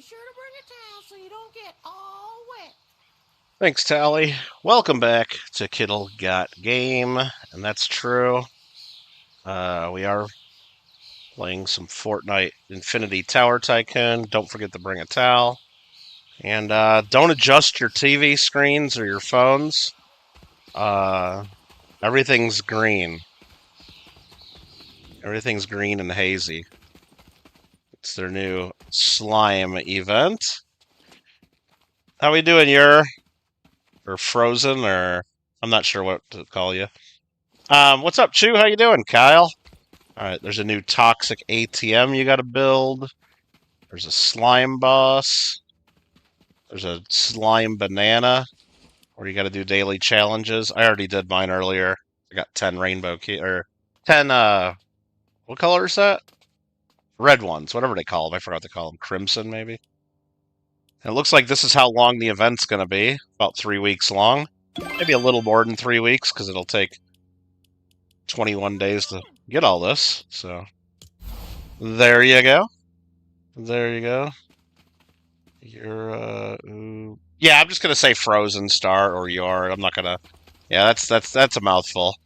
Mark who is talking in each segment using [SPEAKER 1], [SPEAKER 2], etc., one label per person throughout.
[SPEAKER 1] Be sure to bring a towel so you don't get all wet.
[SPEAKER 2] Thanks, Tally. Welcome back to Kittle Got Game, and that's true. We are playing some Fortnite Infinity Tower Tycoon. Don't forget to bring a towel. And don't adjust your TV screens or your phones. Everything's green. Everything's green and hazy. It's their new slime event. How we doing, or Frozen, or I'm not sure what to call you. What's up, Chew? How you doing, Kyle? Alright, there's a new toxic ATM you gotta build. There's a slime boss. There's a slime banana, where you gotta do daily challenges. I already did mine earlier. I got 10 rainbow key, or 10, what color is that? Red ones, whatever they call them. I forgot what they call them. Crimson, maybe? And it looks like this is how long the event's gonna be. About 3 weeks long. Maybe a little more than 3 weeks, because it'll take 21 days to get all this, so there you go. There you go. You're yeah, I'm just gonna say Frozen Star or Yard. I'm not gonna. Yeah, that's a mouthful.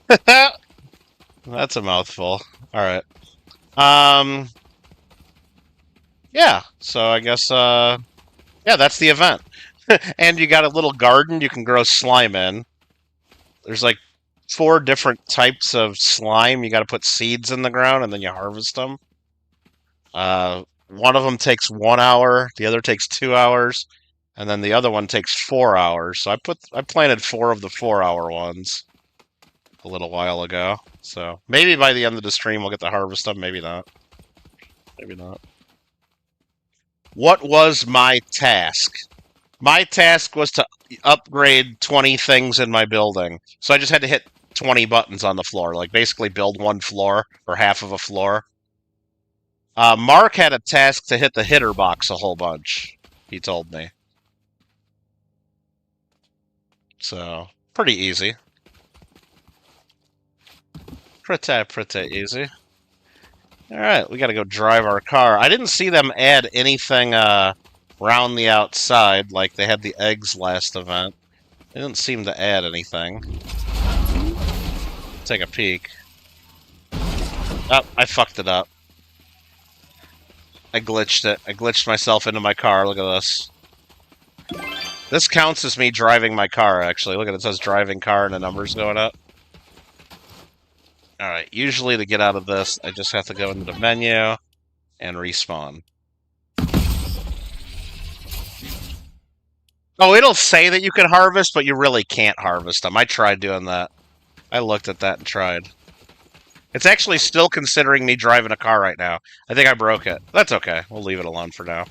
[SPEAKER 2] That's a mouthful. All right. Yeah. So I guess yeah, that's the event. And you got a little garden you can grow slime in. There's like 4 different types of slime. You got to put seeds in the ground and then you harvest them. One of them takes 1 hour, the other takes 2 hours, and then the other one takes 4 hours. So I planted 4 of the 4-hour ones a little while ago. So maybe by the end of the stream we'll get to harvest them. Maybe not. Maybe not. What was my task? My task was to upgrade 20 things in my building. So I just had to hit 20 buttons on the floor, like basically build 1 floor or half of a floor. Mark had a task to hit the hitter box a whole bunch, he told me. So, pretty easy. Pretty easy. Alright, we gotta go drive our car. I didn't see them add anything around the outside like they had the eggs last event. They didn't seem to add anything. Take a peek. Oh, I fucked it up. I glitched it. I glitched myself into my car. Look at this. This counts as me driving my car, actually. Look at it. It says driving car and the number's going up. Alright, usually to get out of this, I just have to go into the menu and respawn. Oh, it'll say that you can harvest, but you really can't harvest them. I tried doing that. I looked at that and tried. It's actually still considering me driving a car right now. I think I broke it. That's okay. We'll leave it alone for now.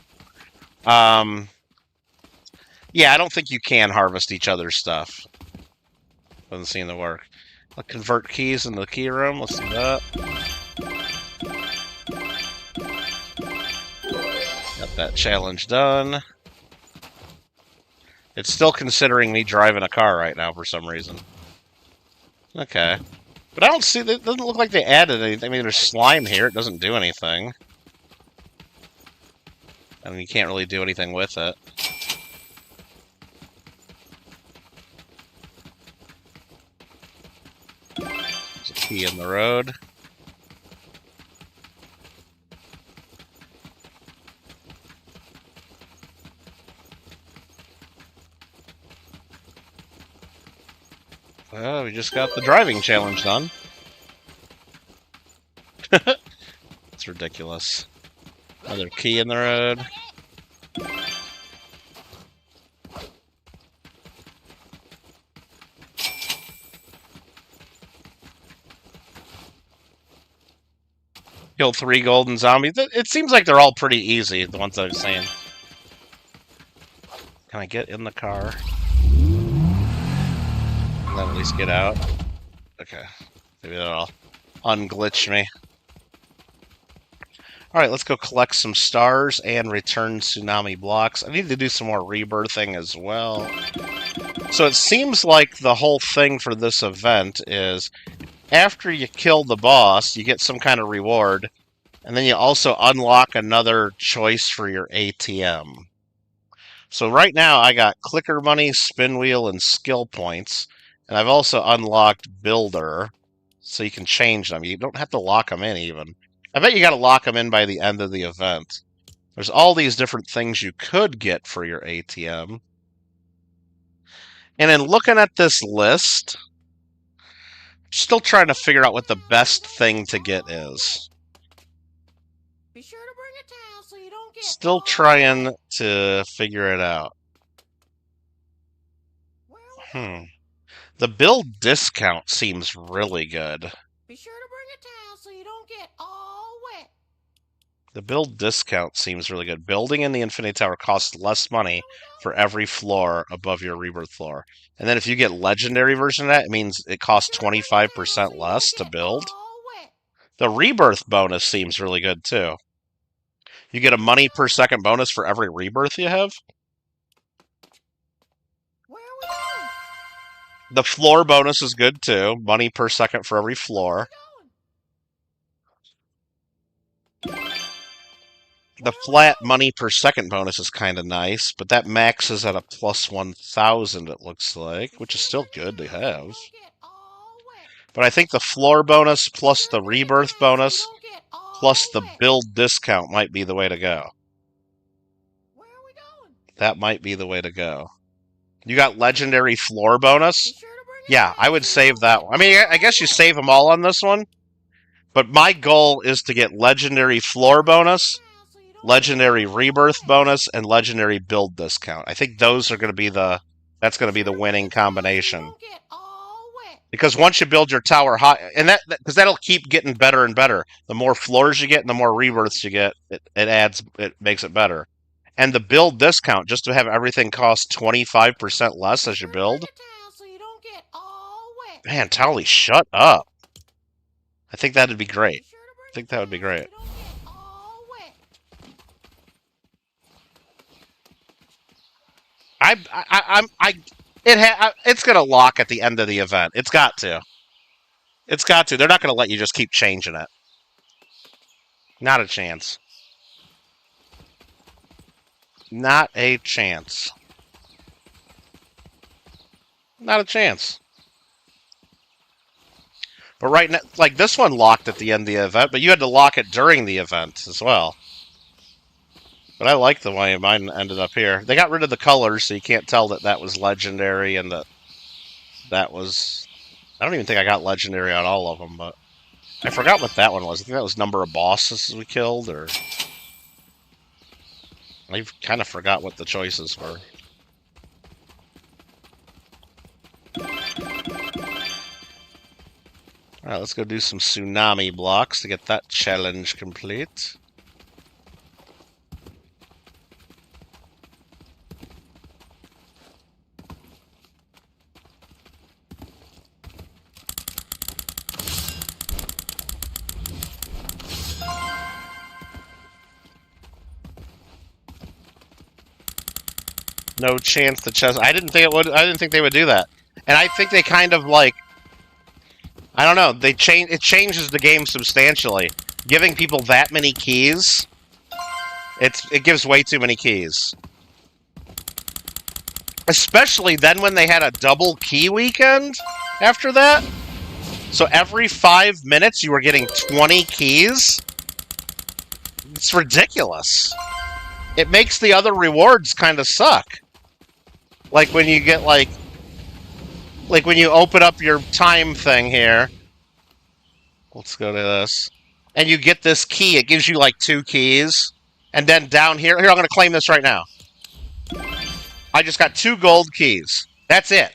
[SPEAKER 2] Yeah, I don't think you can harvest each other's stuff. Doesn't seem to work. I'll convert keys into the key room. Let's do that. Got that challenge done. It's still considering me driving a car right now for some reason. Okay. But I don't see... It doesn't look like they added anything. I mean, there's slime here. It doesn't do anything. I mean, you can't really do anything with it. There's a key in the road. Well, we just got the driving challenge done. It's ridiculous. Another key in the road. Kill 3 golden zombies. It seems like they're all pretty easy, the ones I've seen. Can I get in the car? And then at least get out. Okay. Maybe that'll unglitch me. Alright, let's go collect some stars and return tsunami blocks. I need to do some more rebirthing as well. So it seems like the whole thing for this event is after you kill the boss, you get some kind of reward, And then you also unlock another choice for your ATM. So right now I got clicker money, spin wheel, and skill points. And I've also unlocked builder, so you can change them. You don't have to lock them in even. I bet you got to lock them in by the end of the event. There's all these different things you could get for your ATM. And in looking at this list, still trying to figure out what the best thing to get is.
[SPEAKER 1] Be sure to bring a towel so you don't get
[SPEAKER 2] Still trying to figure it out. The build discount seems really good.
[SPEAKER 1] Be sure to bring a towel so you don't get all wet.
[SPEAKER 2] The build discount seems really good. Building in the Infinity Tower costs less money for every floor above your rebirth floor. And then if you get legendary version of that, it means it costs 25% less to build. The rebirth bonus seems really good too. You get a money per second bonus for every rebirth you have.
[SPEAKER 1] Where are we going?
[SPEAKER 2] The floor bonus is good too. Money per second for every floor. The flat money per second bonus is kind of nice, but that maxes at a plus 1,000, it looks like, which is still good to have. But I think the floor bonus plus the rebirth bonus plus the build discount might be the way to go.
[SPEAKER 1] Where are we going?
[SPEAKER 2] That might be the way to go. You got legendary floor bonus? Yeah, I would save that one. I mean, I guess you save them all on this one. But my goal is to get legendary floor bonus, legendary rebirth bonus, and legendary build discount. I think those are going to be that's going to be the winning combination. Because once you build your tower high, and because that'll keep getting better and better. The more floors you get and the more rebirths you get, it makes it better. And the build discount, just to have everything cost 25% less as you build. Man, Tally, shut up. I think that'd be great. I think that would be great. It's gonna lock at the end of the event. It's got to. It's got to. They're not gonna let you just keep changing it. Not a chance. Not a chance. Not a chance. But right now, like this one locked at the end of the event, but you had to lock it during the event as well. But I like the way mine ended up here. They got rid of the colors, so you can't tell that was legendary and that was... I don't even think I got legendary on all of them, but... I forgot what that one was. I think that was number of bosses we killed, or... I kind of forgot what the choices were. Alright, let's go do some tsunami blocks to get that challenge complete. No chance the chest. I didn't think it would. I didn't think they would do that. And I think they kind of like. I don't know. It changes the game substantially. Giving people that many keys. It gives way too many keys. Especially then when they had a double key weekend after that. So every 5 minutes you were getting 20 keys. It's ridiculous. It makes the other rewards kind of suck. Like when you get like when you open up your time thing here. Let's go to this. And you get this key. It gives you like 2 keys. And then down here, I'm going to claim this right now. I just got 2 gold keys. That's it.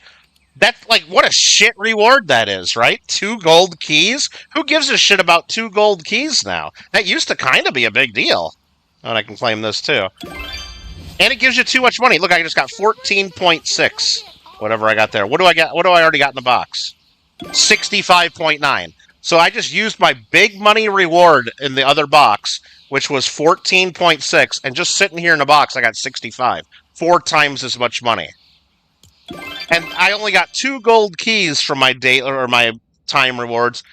[SPEAKER 2] That's like, what a shit reward that is, right? 2 gold keys? Who gives a shit about 2 gold keys now? That used to kind of be a big deal. Oh, and I can claim this too. And it gives you too much money. Look, I just got 14.6. Whatever I got there. What do I got? What do I already got in the box? 65.9. So I just used my big money reward in the other box, which was 14.6, and just sitting here in the box, I got 65. 4 times as much money. And I only got 2 gold keys from my day or my time rewards.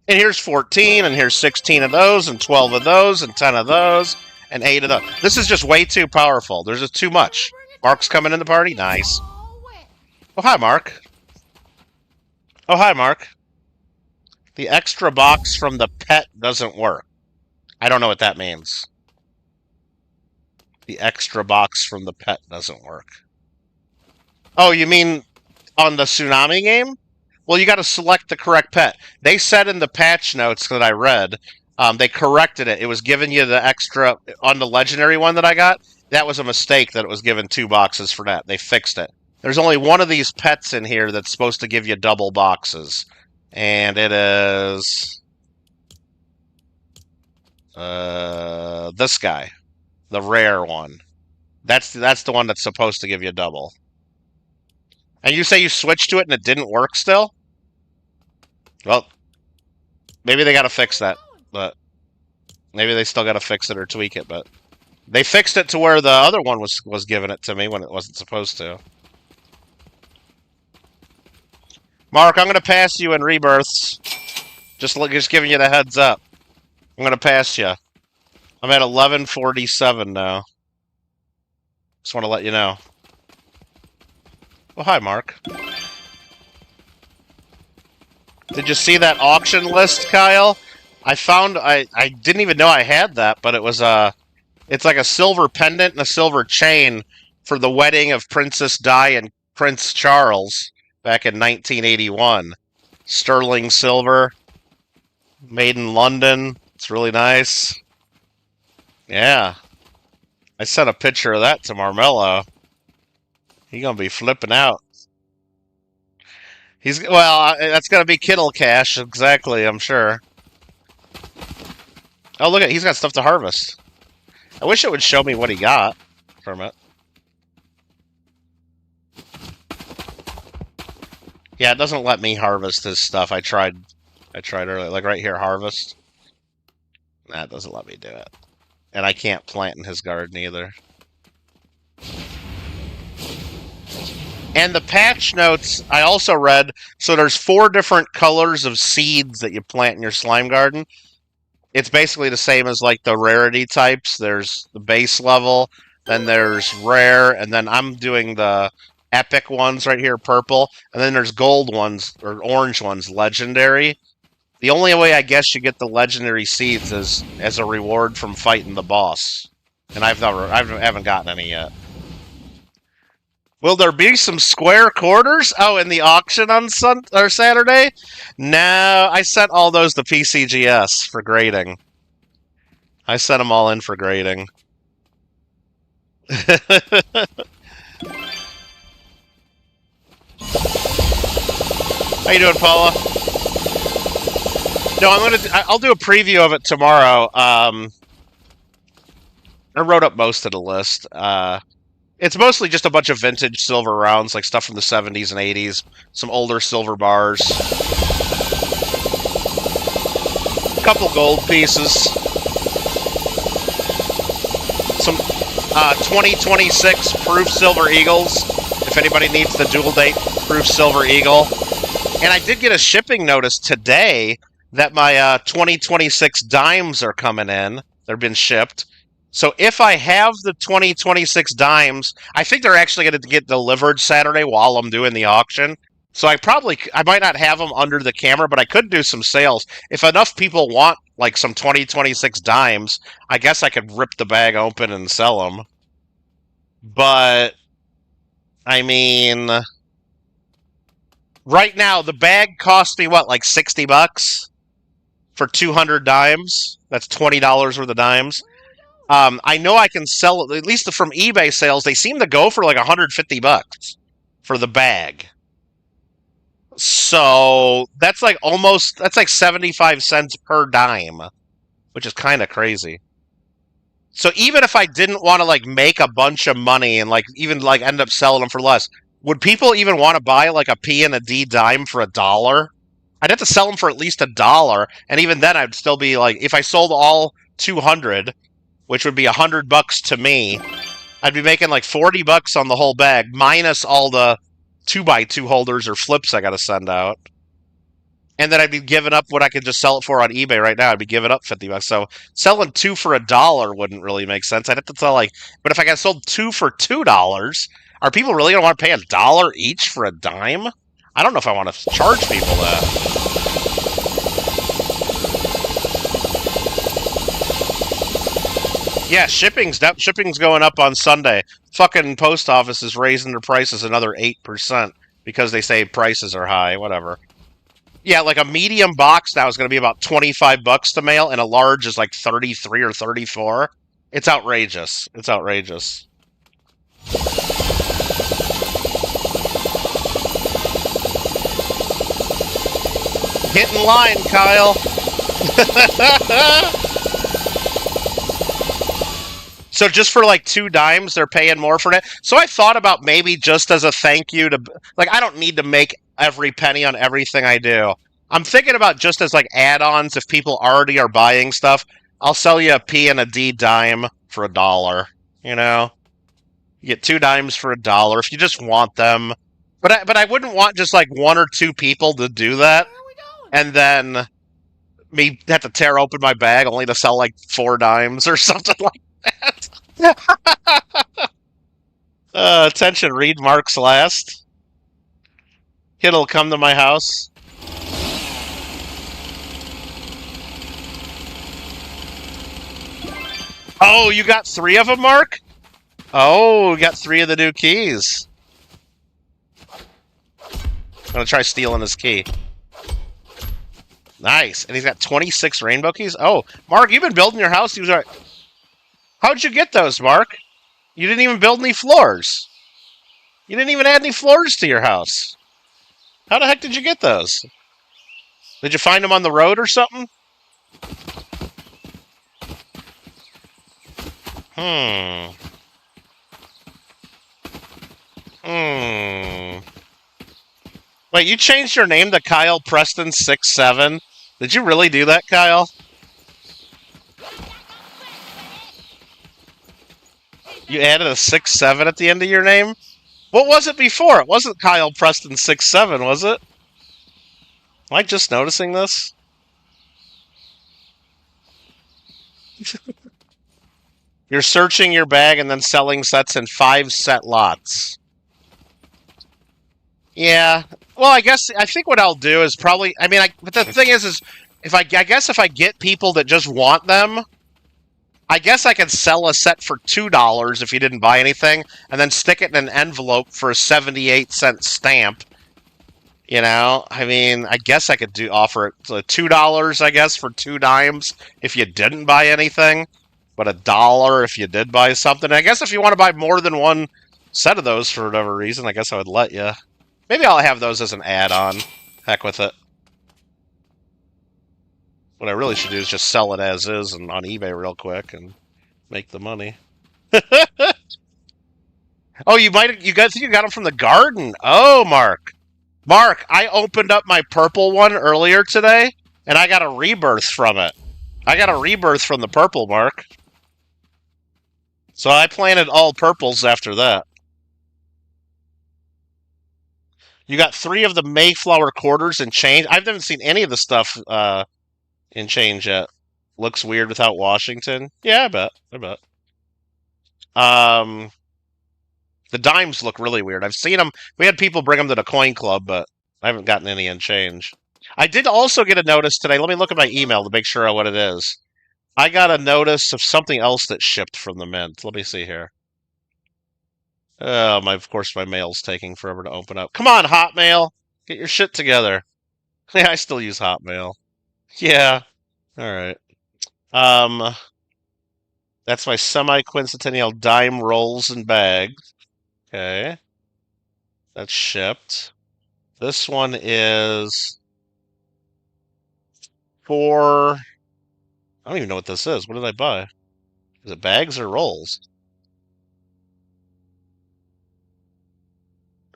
[SPEAKER 2] And here's 14, and here's 16 of those, and 12 of those, and 10 of those, and 8 of those. This is just way too powerful. There's just too much. Mark's coming in the party? Nice. Oh, hi, Mark. Oh, hi, Mark. The extra box from the pet doesn't work. I don't know what that means. The extra box from the pet doesn't work. Oh, you mean on the Tsunami game? Well, you got to select the correct pet. They said in the patch notes that I read, they corrected it. It was giving you the extra on the legendary one that I got. That was a mistake that it was given 2 boxes for that. They fixed it. There's only one of these pets in here that's supposed to give you double boxes. And it is this guy. The rare one. That's the one that's supposed to give you double. And you say you switched to it and it didn't work still? Well, maybe they got to fix that. But maybe they still got to fix it or tweak it. But they fixed it to where the other one was giving it to me when it wasn't supposed to. Mark, I'm going to pass you in rebirths. Just giving you the heads up. I'm going to pass you. I'm at 1147 now. Just want to let you know. Well, hi, Mark. Did you see that auction list, Kyle? I didn't even know I had that, but it was it's like a silver pendant and a silver chain for the wedding of Princess Di and Prince Charles back in 1981. Sterling silver, made in London. It's really nice. Yeah. I sent a picture of that to Marmello. He's gonna be flipping out. That's gonna be Kittle cash, exactly, I'm sure. Oh, look he's got stuff to harvest. I wish it would show me what he got from it. Yeah, it doesn't let me harvest his stuff. I tried earlier, like right here, harvest. Nah, it doesn't let me do it. And I can't plant in his garden either. And the patch notes, I also read, so there's 4 different colors of seeds that you plant in your slime garden. It's basically the same as like the rarity types. There's the base level, then there's rare, and then I'm doing the epic ones right here, purple, and then there's gold ones, or orange ones, legendary. The only way I guess you get the legendary seeds is as a reward from fighting the boss. And I haven't gotten any yet. Will there be some square quarters? Oh, in the auction on Saturday? No, I sent all those to PCGS for grading. I sent them all in for grading. How you doing, Paula? No, I'll do a preview of it tomorrow. I wrote up most of the list. It's mostly just a bunch of vintage silver rounds, like stuff from the 70s and 80s, some older silver bars, a couple gold pieces, some 2026 proof silver eagles, if anybody needs the dual date proof silver eagle. And I did get a shipping notice today that my 2026 dimes are coming in. They've been shipped. So if I have the 2026 dimes, I think they're actually going to get delivered Saturday while I'm doing the auction. So I might not have them under the camera, but I could do some sales. If enough people want like some 2026 dimes, I guess I could rip the bag open and sell them. But, I mean, right now the bag cost me what, like $60 for 200 dimes? That's $20 worth of dimes. I know I can sell it, at least from eBay sales, they seem to go for like $150 for the bag. So that's like 75 cents per dime, which is kind of crazy. So even if I didn't want to like make a bunch of money and like even like end up selling them for less, would people even want to buy like a P and a D dime for $1? I'd have to sell them for at least $1, and even then I'd still be like, if I sold all 200, which would be $100 to me, I'd be making like $40 on the whole bag, minus all the 2x2 holders or flips I gotta send out. and then I'd be giving up what I could just sell it for on eBay right now. I'd be giving up $50. So selling two for $1 wouldn't really make sense. I'd have to sell like, but if I got sold two for $2, are people really gonna want to pay $1 each for a dime? I don't know if I want to charge people that. Yeah, shipping's going up on Sunday. Fucking post office is raising their prices another 8% because they say prices are high. Whatever. Yeah, like a medium box now is going to be about $25 to mail, and a large is like 33 or 34. It's outrageous. It's outrageous. Get in line, Kyle. So just for like 2 dimes, they're paying more for it. So I thought about maybe just as a thank you to, like, I don't need to make every penny on everything I do. I'm thinking about just as like add-ons. If people already are buying stuff, I'll sell you a P and a D dime for $1. You know, you get 2 dimes for $1 if you just want them. But I wouldn't want just like 1 or 2 people to do that,
[SPEAKER 1] Where are we going?
[SPEAKER 2] and then me have to tear open my bag only to sell like 4 dimes or something like that. Attention, read Mark's last. Kittle, come to my house. Oh, you got 3 of them, Mark? Oh, you got 3 of the new keys. I'm gonna try stealing his key. Nice. And he's got 26 rainbow keys? Oh, Mark, you've been building your house. How'd you get those, Mark? You didn't even build any floors. You didn't even add any floors to your house. How the heck did you get those? Did you find them on the road or something? Hmm. Wait, you changed your name to Kyle Preston 67? Did you really do that, Kyle? You added a 67 at the end of your name? What was it before? It wasn't Kyle Preston 67, was it? Am I just noticing this? You're searching your bag and then selling sets in 5 set lots. Yeah. Well, I think what I'll do is probably. I mean, but the thing is if I guess if I get people that just want them, I guess I could sell a set for $2 if you didn't buy anything, and then stick it in an envelope for a 78-cent stamp. You know, I mean, I guess I could offer it $2, I guess, for 2 dimes if you didn't buy anything, but $1 if you did buy something. I guess if you want to buy more than 1 set of those for whatever reason, I guess I would let you. Maybe I'll have those as an add-on. Heck with it. What I really should do is just sell it as is and on eBay real quick and make the money. Oh, you got them from the garden. Oh, Mark. Mark, I opened up my purple one earlier today, and I got a rebirth from it. I got a rebirth from the purple, Mark. So I planted all purples after that. You got 3 of the Mayflower quarters and change. I haven't seen any of the stuff in change yet. Looks weird without Washington. Yeah, I bet. The dimes look really weird. I've seen them. We had people bring them to the coin club, but I haven't gotten any in change. I did also get a notice today. Let me look at my email to make sure what it is. I got a notice of something else that shipped from the mint. Let me see here. Of course, my mail's taking forever to open up. Come on, Hotmail. Get your shit together. Yeah, I still use Hotmail. Yeah. All right. That's my semi-quincentennial dime rolls and bags. Okay. That's shipped. This one is for... I don't even know what this is. What did I buy? Is it bags or rolls?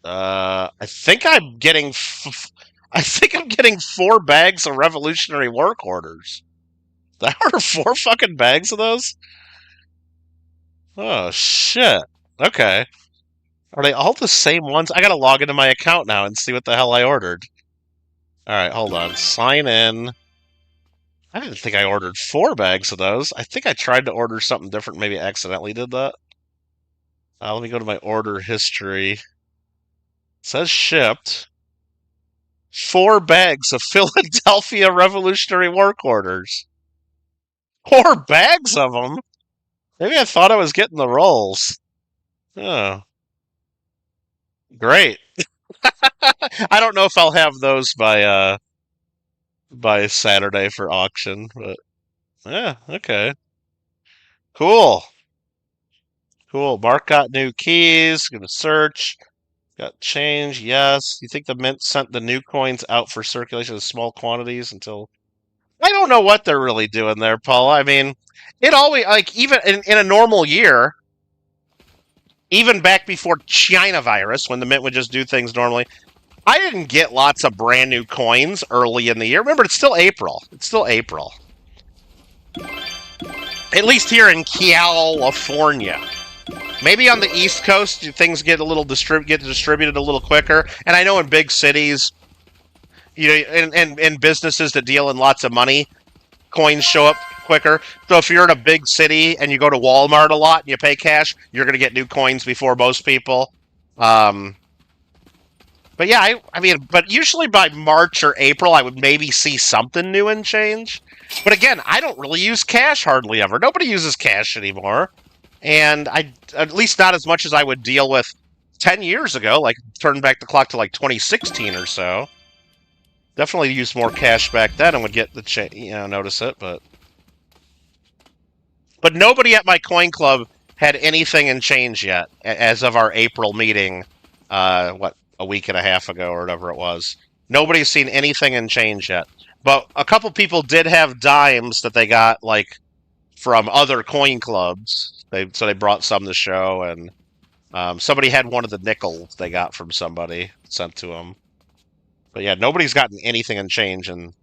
[SPEAKER 2] I think I'm getting... I think I'm getting 4 bags of Revolutionary War quarters. Did I order 4 fucking bags of those? Oh, shit. Okay. Are they all the same ones? I gotta log into my account now and see what the hell I ordered. Alright, hold on. Sign in. I didn't think I ordered 4 bags of those. I think I tried to order something different, maybe accidentally did that. Let me go to my order history. It says shipped. 4 bags of Philadelphia Revolutionary War quarters. 4 bags of them? Maybe I thought I was getting the rolls. Oh. Great. I don't know if I'll have those by Saturday for auction, but yeah, okay. Cool. Cool. Mark got new keys. Gonna search. Got change. Yes. You think the Mint sent the new coins out for circulation in small quantities until... I don't know what they're really doing there, Paul. I mean, it always, like, even in a normal year, even back before China virus, when the Mint would just do things normally, I didn't get lots of brand new coins early in the year. Remember, it's still April. It's still April. At least here in California. Maybe on the East Coast, things get a little distributed a little quicker. And I know in big cities, you know, and businesses that deal in lots of money, coins show up quicker. So if you're in a big city and you go to Walmart a lot and you pay cash, you're going to get new coins before most people. But yeah, I mean, but usually by March or April, I would maybe see something new and change. But again, I don't really use cash hardly ever. Nobody uses cash anymore. And at least not as much as I would deal with 10 years ago, like turn back the clock to like 2016 or so. Definitely used more cash back then and would get the notice it, but nobody at my coin club had anything in change yet as of our April meeting, a week and a half ago or whatever it was. Nobody's seen anything in change yet. But a couple people did have dimes that they got, like, from other coin clubs. So they brought some to show, and somebody had one of the nickels they got from somebody sent to them. But yeah, nobody's gotten anything in change, and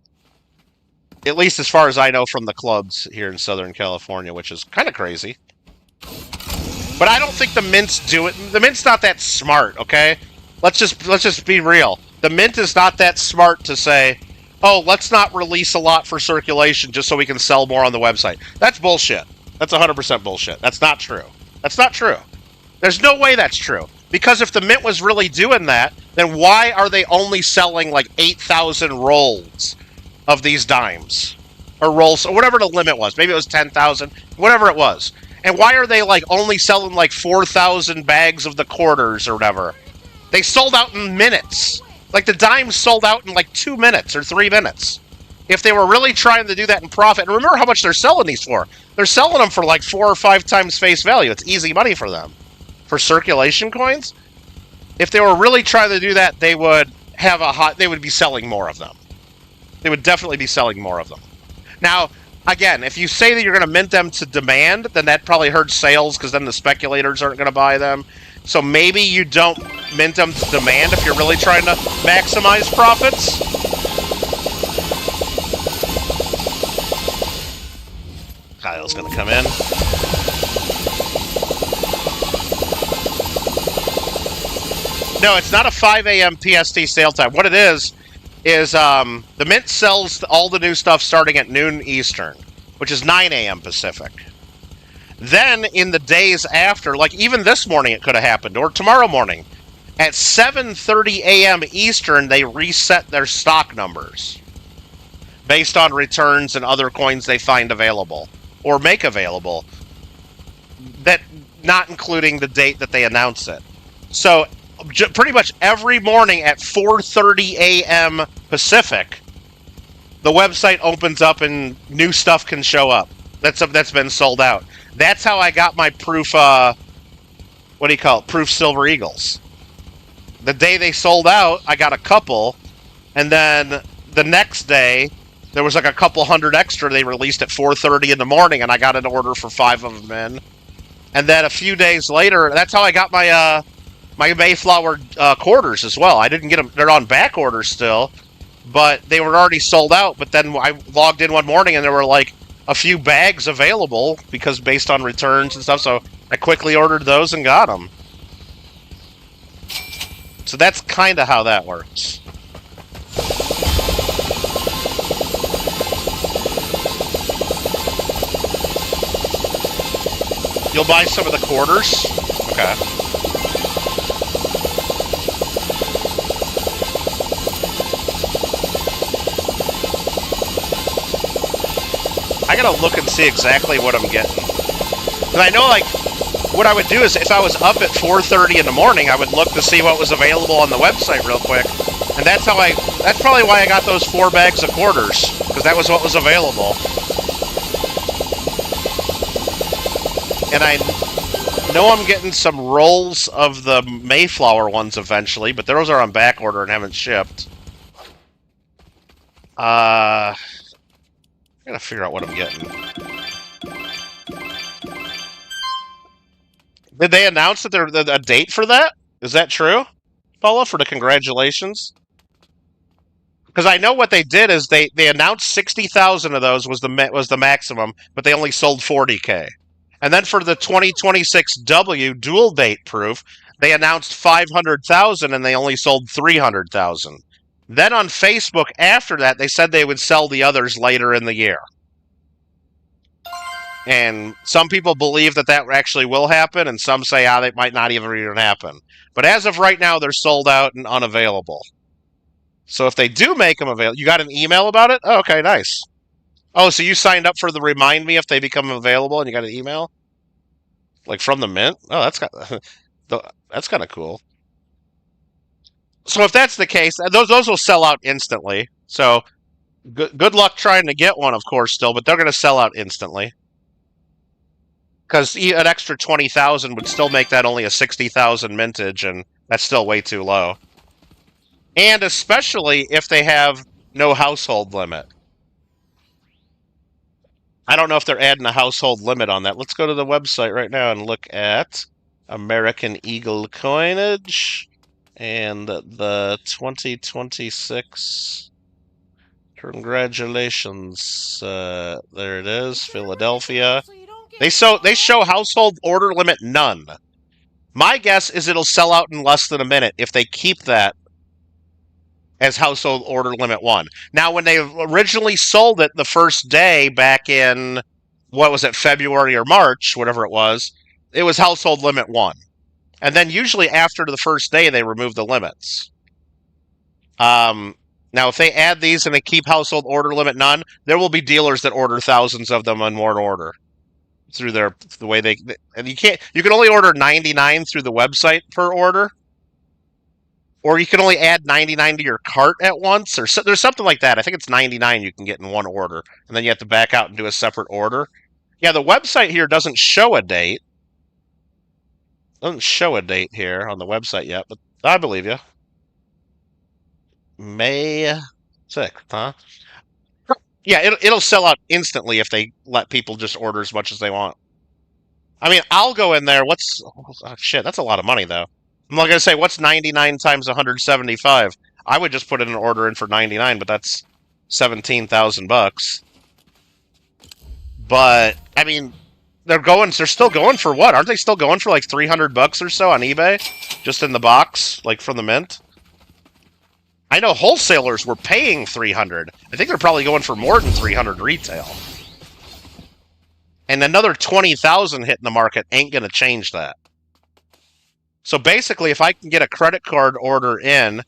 [SPEAKER 2] at least as far as I know from the clubs here in Southern California, which is kind of crazy. But I don't think the Mint's do it. The Mint's not that smart, okay? Let's just be real. The Mint is not that smart to say, oh, let's not release a lot for circulation just so we can sell more on the website. That's bullshit. That's 100% bullshit. That's not true. That's not true. There's no way that's true. Because if the Mint was really doing that, then why are they only selling like 8,000 rolls of these dimes? Or rolls, or whatever the limit was. Maybe it was 10,000, whatever it was. And why are they like only selling like 4,000 bags of the quarters or whatever? They sold out in minutes. Like the dimes sold out in like 2 minutes or 3 minutes. If they were really trying to do that in profit, and remember how much they're selling these for. They're selling them for like 4 or 5 times face value. It's easy money for them. For circulation coins, if they were really trying to do that, they would have they would be selling more of them. They would definitely be selling more of them. Now, again, if you say that you're going to mint them to demand, then that probably hurts sales because then the speculators aren't going to buy them. So maybe you don't mint them to demand if you're really trying to maximize profits. Kyle's going to come in. No, it's not a 5 a.m. PST sale time. What it is the Mint sells all the new stuff starting at noon Eastern, which is 9 a.m. Pacific. Then, in the days after, like even this morning it could have happened, or tomorrow morning, at 7:30 a.m. Eastern, they reset their stock numbers based on returns and other coins they find available, or make available, that not including the date that they announce it. So, pretty much every morning at 4:30 a.m. Pacific, the website opens up and new stuff can show up. That's been sold out. That's how I got my proof, what do you call it? Proof Silver Eagles. The day they sold out, I got a couple, and then the next day, there was like a couple hundred extra they released at 4:30 in the morning, and I got an order for 5 of them in. And then a few days later, that's how I got my, my Mayflower quarters as well. I didn't get them. They're on back order still, but they were already sold out. But then I logged in one morning and there were like a few bags available because based on returns and stuff. So I quickly ordered those and got them. So that's kind of how that works. You'll buy some of the quarters? Okay. I gotta look and see exactly what I'm getting. Because I know, like, what I would do is if I was up at 4:30 in the morning, I would look to see what was available on the website real quick. And that's probably why I got those 4 bags of quarters. Because that was what was available. And I know I'm getting some rolls of the Mayflower ones eventually, but those are on back order and haven't shipped. I gotta figure out what I'm getting. Did they announce that there's a date for that? Is that true, Paula, for the congratulations? Because I know what they did is they announced 60,000 of those was the maximum, but they only sold 40K. And then for the 2026 W dual date proof, they announced 500,000 and they only sold 300,000. Then on Facebook after that, they said they would sell the others later in the year. And some people believe that actually will happen, and some say, they might not even happen. But as of right now, they're sold out and unavailable. So if they do make them available, you got an email about it? Oh, okay, nice. Oh, so you signed up for the remind me if they become available, and you got an email? Like from the mint? Oh, that's kind of cool. So if that's the case, those will sell out instantly. So good luck trying to get one, of course, still, but they're going to sell out instantly. Because an extra 20,000 would still make that only a 60,000 mintage, and that's still way too low. And especially if they have no household limit. I don't know if they're adding a household limit on that. Let's go to the website right now and look at American Eagle coinage and the 2026. Congratulations. There it is, Philadelphia. They show household order limit none. My guess is it'll sell out in less than a minute if they keep that as household order limit 1. Now, when they originally sold it the first day back in, what was it, February or March, whatever it was household limit 1. And then usually after the first day, they remove the limits. Now, if they add these and they keep household order limit none, there will be dealers that order thousands of them in one order. Through the way and you can only order 99 through the website per order. Or you can only add 99 to your cart at once, or there's something like that. I think it's 99 you can get in one order, and then you have to back out and do a separate order. Yeah, the website here doesn't show a date. Doesn't show a date here on the website yet, but I believe you. May 6th, huh? Yeah, it'll sell out instantly if they let people just order as much as they want. I mean, I'll go in there. Shit, that's a lot of money, though. I'm not going to say, what's 99 times 175? I would just put in an order in for 99, but that's 17,000 bucks. But, I mean, they're still going for what? Aren't they still going for like 300 bucks or so on eBay? Just in the box, like from the mint? I know wholesalers were paying 300. I think they're probably going for more than 300 retail. And another 20,000 hitting the market ain't going to change that. So basically, if I can get a credit card order in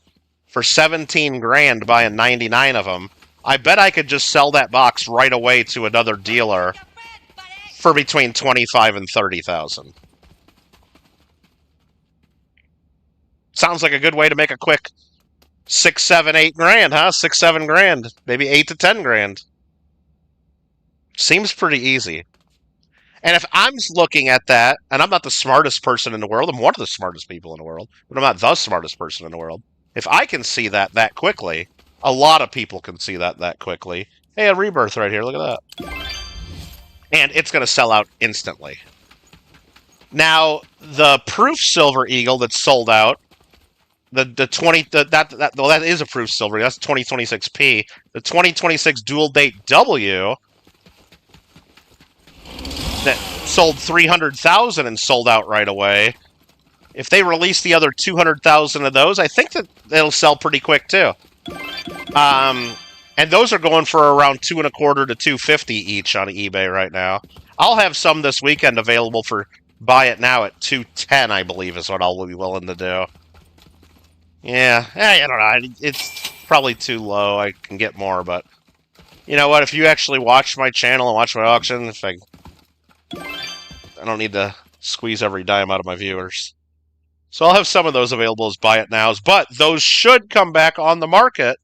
[SPEAKER 2] for 17 grand buying 99 of them, I bet I could just sell that box right away to another dealer for between 25 and 30,000. Sounds like a good way to make a quick 6, 7, 8 grand, huh? 6, 7 grand. Maybe 8 to 10 grand. Seems pretty easy. And if I'm looking at that, and I'm not the smartest person in the world, I'm one of the smartest people in the world, but I'm not the smartest person in the world. If I can see that quickly, a lot of people can see that quickly. Hey, a rebirth right here, look at that. And it's going to sell out instantly. Now, the proof Silver Eagle that's sold out, that is a proof Silver, that's 2026P. The 2026 dual date W that sold 300,000 and sold out right away. If they release the other 200,000 of those, I think that it'll sell pretty quick too. And those are going for around $225 to $250 each on eBay right now. I'll have some this weekend available for buy it now at 210, I believe, is what I'll be willing to do. Yeah, I don't know. It's probably too low. I can get more, but you know what? If you actually watch my channel and watch my auction, I don't need to squeeze every dime out of my viewers. So I'll have some of those available as buy it nows, but those should come back on the market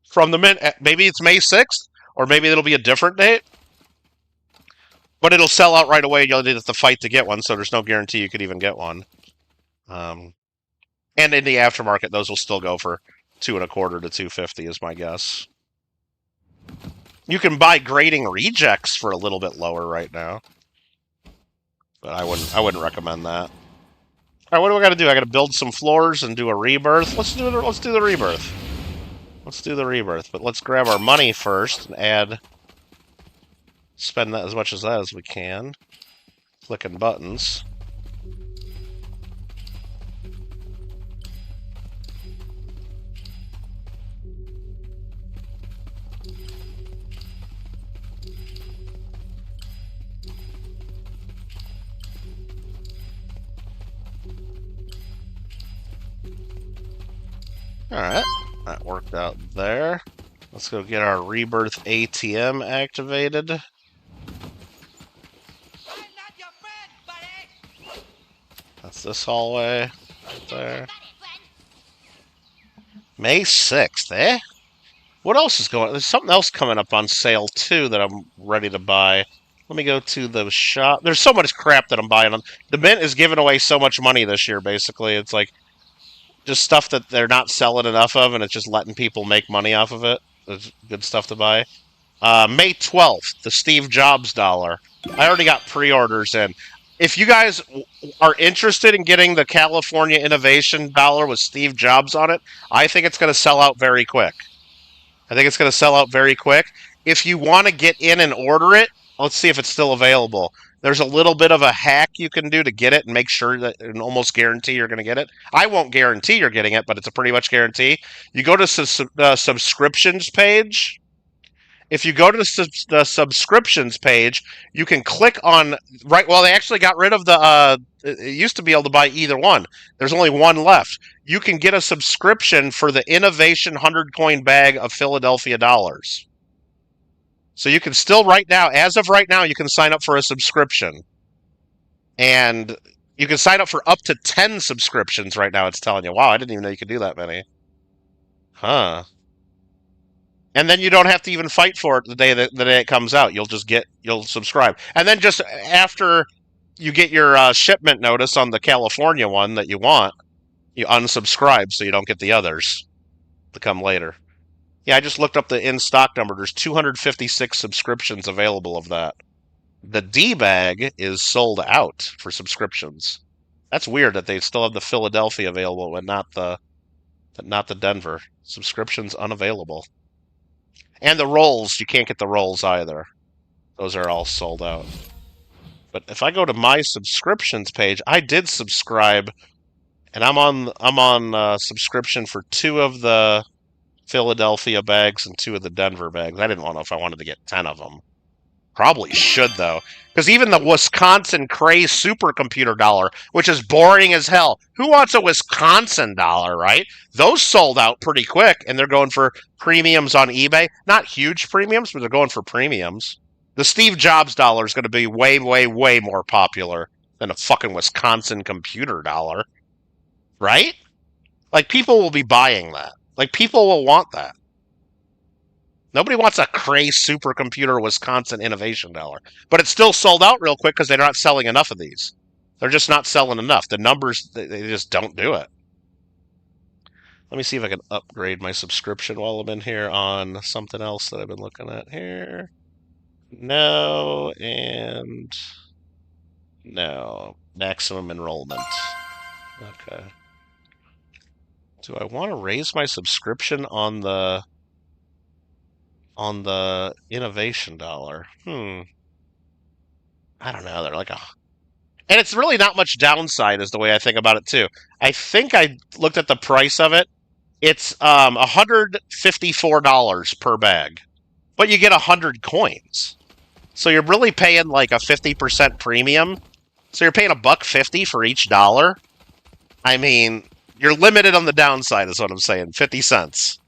[SPEAKER 2] from the mint. Maybe it's May 6th, or maybe it'll be a different date. But it'll sell out right away, and you'll need to fight to get one, so there's no guarantee you could even get one. And in the aftermarket, those will still go for $225 to $250 is my guess. You can buy grading rejects for a little bit lower right now, but I wouldn't recommend that. All right, what do I got to do? I got to build some floors and do a rebirth. Let's do the rebirth. Let's do the rebirth, but let's grab our money first and spend that as much as that as we can. Clicking buttons. Alright, that worked out there. Let's go get our rebirth ATM activated.
[SPEAKER 1] I'm not your friend, buddy.
[SPEAKER 2] That's this hallway right there. May 6th, eh? What else is going on? There's something else coming up on sale, too, that I'm ready to buy. Let me go to the shop. There's so much crap that I'm buying. The Mint is giving away so much money this year, basically. It's like just stuff that they're not selling enough of, and it's just letting people make money off of it. It's good stuff to buy. May 12th, the Steve Jobs dollar. I already got pre-orders in. If you guys are interested in getting the California Innovation dollar with Steve Jobs on it, I think it's going to sell out very quick. If you want to get in and order it, let's see if it's still available. There's a little bit of a hack you can do to get it and make sure that and almost guarantee you're going to get it. I won't guarantee you're getting it, but it's a pretty much guarantee. You go to the subscriptions page. If you go to the subscriptions page, you can click on well, they actually got rid of the. It used to be able to buy either one. There's only one left. You can get a subscription for the Innovation 100 coin bag of Philadelphia dollars. So you can still as of right now, you can sign up for a subscription. And you can sign up for up to 10 subscriptions right now, it's telling you. Wow, I didn't even know you could do that many. Huh. And then you don't have to even fight for it the day it comes out. You'll subscribe. And then just after you get your shipment notice on the California one that you want, you unsubscribe so you don't get the others to come later. Yeah, I just looked up the in-stock number. There's 256 subscriptions available of that. The D-bag is sold out for subscriptions. That's weird that they still have the Philadelphia available, but not the Denver. Subscriptions unavailable. And the rolls, you can't get the rolls either. Those are all sold out. But if I go to my subscriptions page, I did subscribe, and I'm on subscription for 2 of the Philadelphia bags and 2 of the Denver bags. I didn't know if I wanted to get 10 of them. Probably should, though. Because even the Wisconsin Cray supercomputer dollar, which is boring as hell. Who wants a Wisconsin dollar, right? Those sold out pretty quick, and they're going for premiums on eBay. Not huge premiums, but they're going for premiums. The Steve Jobs dollar is going to be way, way, way more popular than a fucking Wisconsin computer dollar. Right? Like, people will be buying that. Like, people will want that. Nobody wants a Cray supercomputer Wisconsin innovation dollar. But it's still sold out real quick because they're not selling enough of these. They're just not selling enough. The numbers, they just don't do it. Let me see if I can upgrade my subscription while I'm in here on something else that I've been looking at here. No, and no. Maximum enrollment. Okay. Do I want to raise my subscription on the innovation dollar? I don't know. They're like and it's really not much downside is the way I think about it too. I think I looked at the price of it. It's $154 per bag, but you get 100 coins. So you're really paying like a 50% premium So you're paying $1.50 for each dollar? I mean, you're limited on the downside is what I'm saying. 50 cents.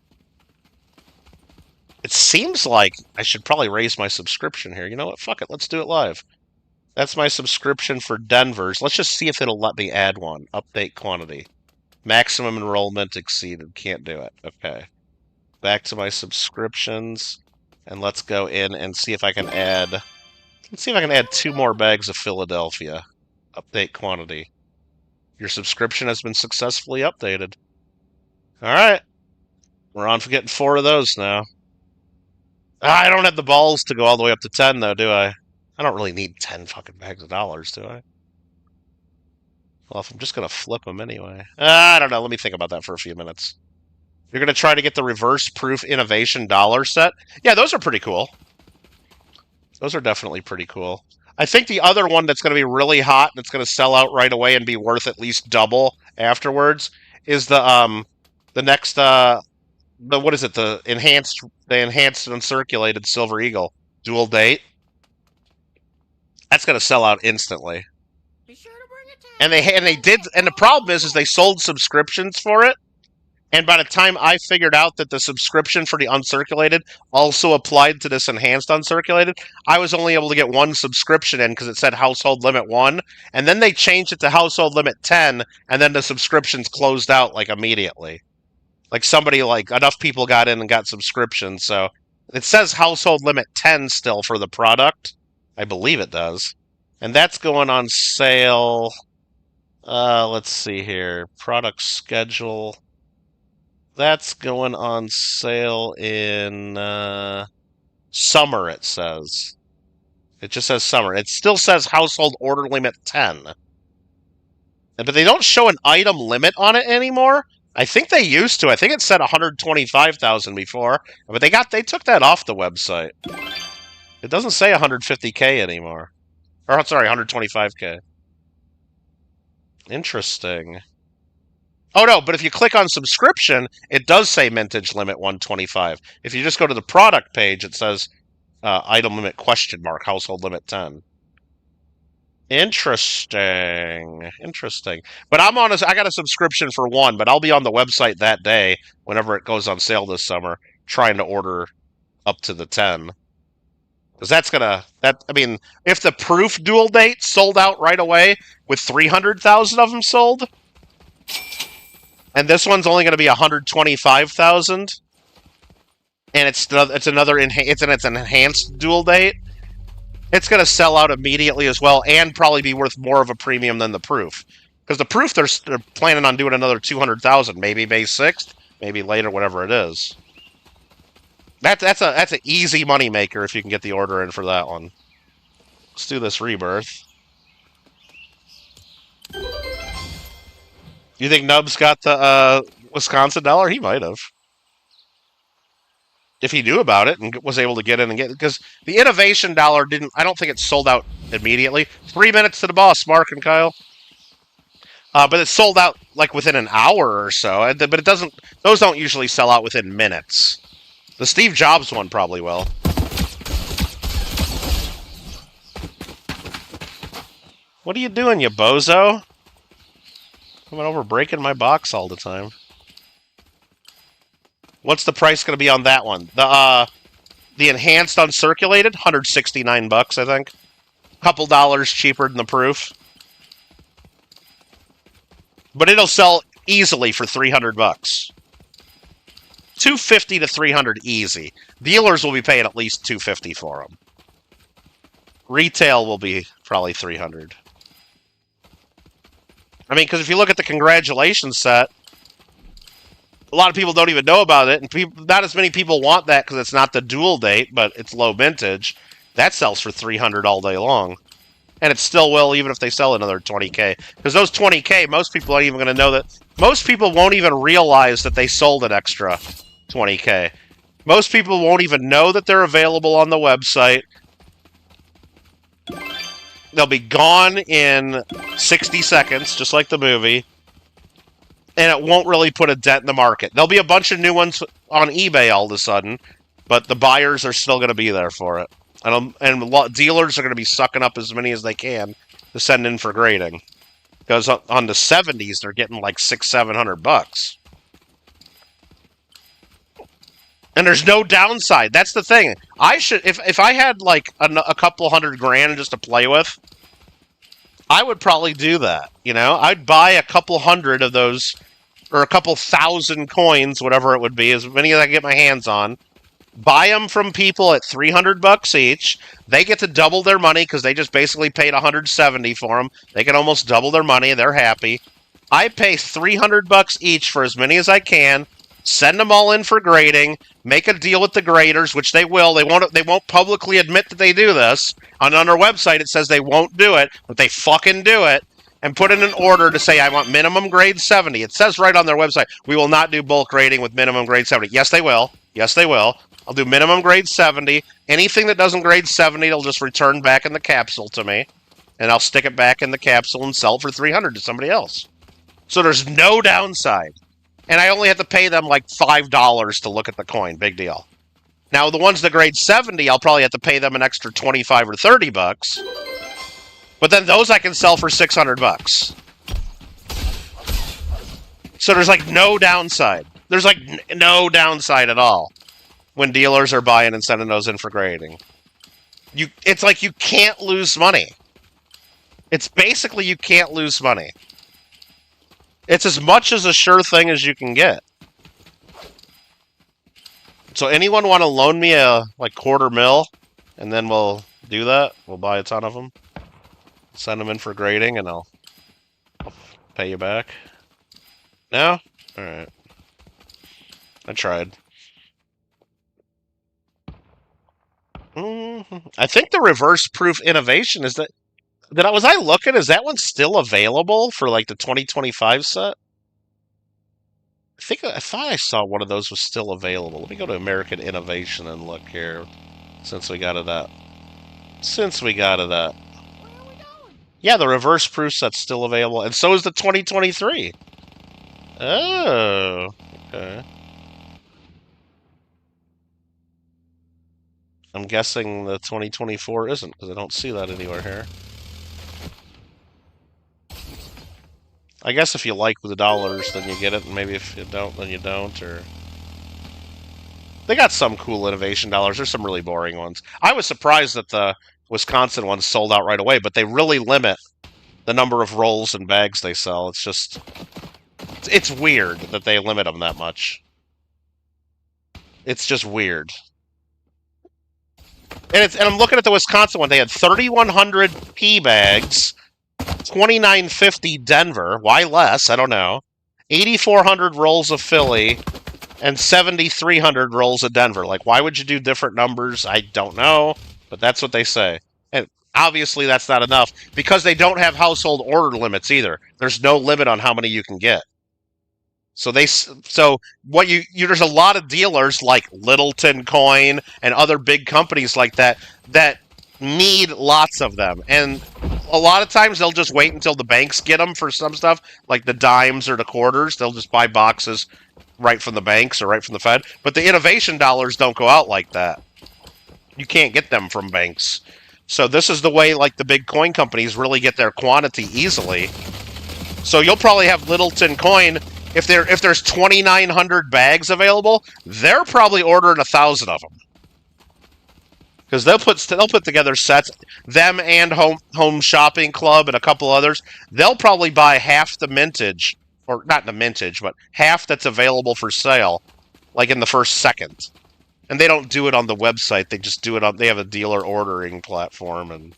[SPEAKER 2] It seems like I should probably raise my subscription here. You know what? Fuck it. Let's do it live. That's my subscription for Denver's. Let's just see if it'll let me add one. Update quantity. Maximum enrollment exceeded. Can't do it. Okay. Back to my subscriptions. And let's go in and see if I can add... Let's see if I can add 2 more bags of Philadelphia. Update quantity. Your subscription has been successfully updated. Alright. We're on for getting 4 of those now. I don't have the balls to go all the way up to 10, though, do I? I don't really need 10 fucking bags of dollars, do I? Well, if I'm just going to flip them anyway. I don't know. Let me think about that for a few minutes. You're going to try to get the reverse proof innovation dollar set? Yeah, those are pretty cool. Those are definitely pretty cool. I think the other one that's going to be really hot and it's going to sell out right away and be worth at least double afterwards is the next what is it? The enhanced and uncirculated Silver Eagle dual date. That's going to sell out instantly.
[SPEAKER 1] Be sure to bring a towel.
[SPEAKER 2] And they did, and the problem is they sold subscriptions for it. And by the time I figured out that the subscription for the uncirculated also applied to this enhanced uncirculated, I was only able to get 1 subscription in because it said household limit 1. And then they changed it to household limit 10, and then the subscriptions closed out like immediately. Like somebody, like enough people got in and got subscriptions. So it says household limit 10 still for the product. I believe it does. And that's going on sale. Let's see here. Product schedule. That's going on sale in summer, it says. It just says summer. It still says household order limit 10. But they don't show an item limit on it anymore. I think they used to. I think it said 125,000 before. But they took that off the website. It doesn't say 150K anymore. Or, sorry, 125K. Interesting. Oh, no, but if you click on subscription, it does say mintage limit 125. If you just go to the product page, it says item limit ? Household limit 10. Interesting. Interesting. But I got a subscription for 1, but I'll be on the website that day, whenever it goes on sale this summer, trying to order up to the 10. Because I mean, if the proof dual date sold out right away with 300,000 of them sold, and this one's only going to be 125,000, and it's an enhanced dual date, it's going to sell out immediately as well, and probably be worth more of a premium than the proof. Because the proof, they're planning on doing another 200,000, maybe May 6th, maybe later, whatever it is. That's an easy money maker if you can get the order in for that one. Let's do this rebirth. You think Nubs got the Wisconsin dollar? He might have. If he knew about it and was able to get in and get... Because the innovation dollar didn't... I don't think it sold out immediately. 3 minutes to the boss, Mark and Kyle. But it sold out like within an hour or so. But it doesn't... Those don't usually sell out within minutes. The Steve Jobs one probably will. What are you doing, you bozo? Coming over breaking my box all the time. What's the price going to be on that one? The enhanced uncirculated, $169, I think. Couple dollars cheaper than the proof. But it'll sell easily for $300. $250 to $300 easy. Dealers will be paying at least $250 for them. Retail will be probably $300. I mean, because if you look at the congratulations set, a lot of people don't even know about it, and not as many people want that because it's not the dual date, but it's low mintage. That sells for $300 all day long. And it still will, even if they sell another 20K. Because those 20K, most people aren't even going to know that. Most people won't even realize that they sold an extra 20K. Most people won't even know that they're available on the website. They'll be gone in 60 seconds, just like the movie. And it won't really put a dent in the market. There'll be a bunch of new ones on eBay all of a sudden, but the buyers are still going to be there for it. And dealers are going to be sucking up as many as they can. to send in for grading. Because on the 70s, they're getting like $600-700. And there's no downside. That's the thing. I should, if I had like a couple $100 just to play with, I would probably do that. You know, I'd buy a couple hundred of those, or a couple thousand coins, whatever it would be, as many as I can get my hands on. Buy them from people at $300 each. They get to double their money because they just basically paid $170 for them. They can almost double their money. They're happy. I pay $300 each for as many as I can. Send them all in for grading. Make a deal with the graders, which they will. They won't publicly admit that they do this. On their website, it says they won't do it, but they fucking do it. And put in an order to say, I want minimum grade 70. It says right on their website, we will not do bulk grading with minimum grade 70. Yes, they will. Yes, they will. I'll do minimum grade 70. Anything that doesn't grade 70, they'll just return back in the capsule to me. And I'll stick it back in the capsule and sell it for $300 to somebody else. So there's no downside. And I only have to pay them like $5 to look at the coin. Big deal. Now, the ones that grade 70, I'll probably have to pay them an extra $25 or $30. But then those I can sell for $600. So there's like no downside. There's like no downside at all when dealers are buying and sending those in for grading. It's like you can't lose money. It's basically you can't lose money. It's as much as a sure thing as you can get. So anyone want to loan me a like $250,000 and then we'll do that? We'll buy a ton of them. Send them in for grading and I'll pay you back. No? Alright. I tried. I think the reverse proof innovation is that... Was I looking? Is that one still available for like the 2025 set? I thought I saw one of those was still available. Let me go to American Innovation and look here. Since we got to that. Yeah, the reverse proof set's still available. And so is the 2023. Oh, okay. I'm guessing the 2024 isn't, because I don't see that anywhere here. I guess if you like the dollars, then you get it, and maybe if you don't, then you don't, or... They got some cool innovation dollars. There's some really boring ones. I was surprised that the Wisconsin ones sold out right away, but they really limit the number of rolls and bags they sell. It's just... It's weird that they limit them that much. It's just weird. And I'm looking at the Wisconsin one. They had 3,100 P bags, 2,950 Denver. Why less? I don't know. 8,400 rolls of Philly, and 7,300 rolls of Denver. Like, why would you do different numbers? I don't know, but that's what they say. And obviously, that's not enough because they don't have household order limits either. There's no limit on how many you can get. So there's a lot of dealers like Littleton Coin and other big companies like that need lots of them. And a lot of times they'll just wait until the banks get them for some stuff, like the dimes or the quarters. They'll just buy boxes right from the banks or right from the Fed. But the innovation dollars don't go out like that. You can't get them from banks. So this is the way like the big coin companies really get their quantity easily. So you'll probably have Littleton Coin. If there's 2,900 bags available, they're probably ordering 1,000 of them. Because they'll put together sets, them and Home Shopping Club and a couple others. They'll probably buy half the mintage, or not the mintage, but half that's available for sale, like in the first second. And they don't do it on the website. They just do it on. They have a dealer ordering platform. And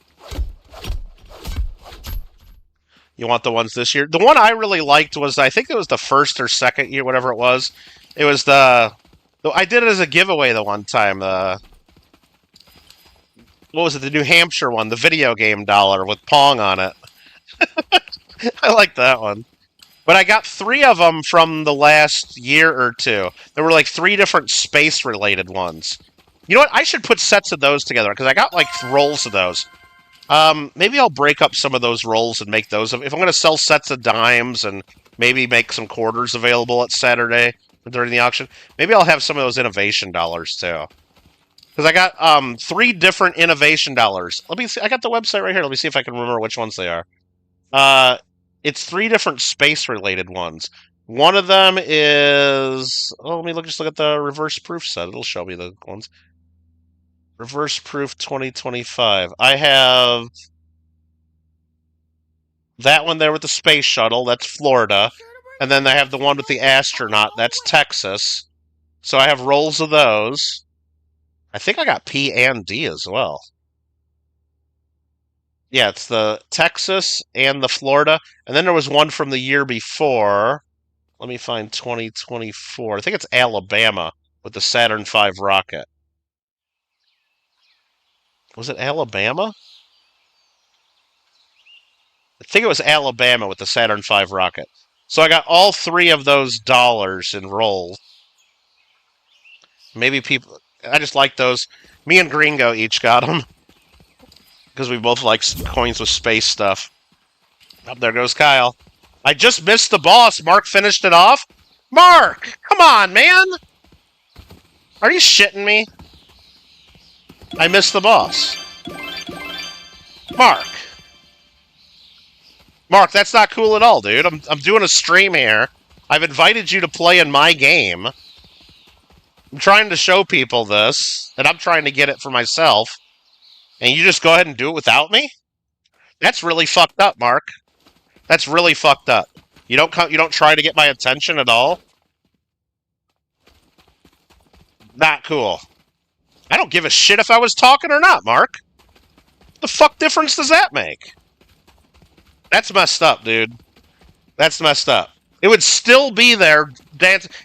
[SPEAKER 2] you want the ones this year? The one I really liked was, I think it was the first or second year, whatever it was. It was I did it as a giveaway the one time. What was it? The New Hampshire one, the video game dollar with Pong on it. I like that one. But I got 3 of them from the last year or two. There were like 3 different space-related ones. You know what? I should put sets of those together, because I got like rolls of those. Maybe I'll break up some of those rolls and make those. If I'm going to sell sets of dimes and maybe make some quarters available at Saturday during the auction, maybe I'll have some of those innovation dollars too. Because I got 3 different innovation dollars. Let me see. I got the website right here. Let me see if I can remember which ones they are. It's 3 different space-related ones. One of them is... Oh, let me just look at the reverse proof set. It'll show me the ones. Reverse proof 2025. I have that one there with the space shuttle. That's Florida. And then I have the one with the astronaut. That's Texas. So I have rolls of those. I think I got P and D as well. Yeah, it's the Texas and the Florida. And then there was one from the year before. Let me find 2024. I think it's Alabama with the Saturn V rocket. Was it Alabama? I think it was Alabama with the Saturn V rocket. So I got all 3 of those dollars in rolls. Maybe people... I just like those. Me and Gringo each got them. Because we both like coins with space stuff. Oh, there goes Kyle. I just missed the boss. Mark finished it off. Mark! Come on, man! Are you shitting me? I missed the boss. Mark. Mark, that's not cool at all, dude. I'm doing a stream here. I've invited you to play in my game. I'm trying to show people this, and I'm trying to get it for myself. And you just go ahead and do it without me? That's really fucked up, Mark. That's really fucked up. You don't try to get my attention at all? Not cool. I don't give a shit if I was talking or not, Mark. The fuck difference does that make? That's messed up, dude. That's messed up. It would still be there.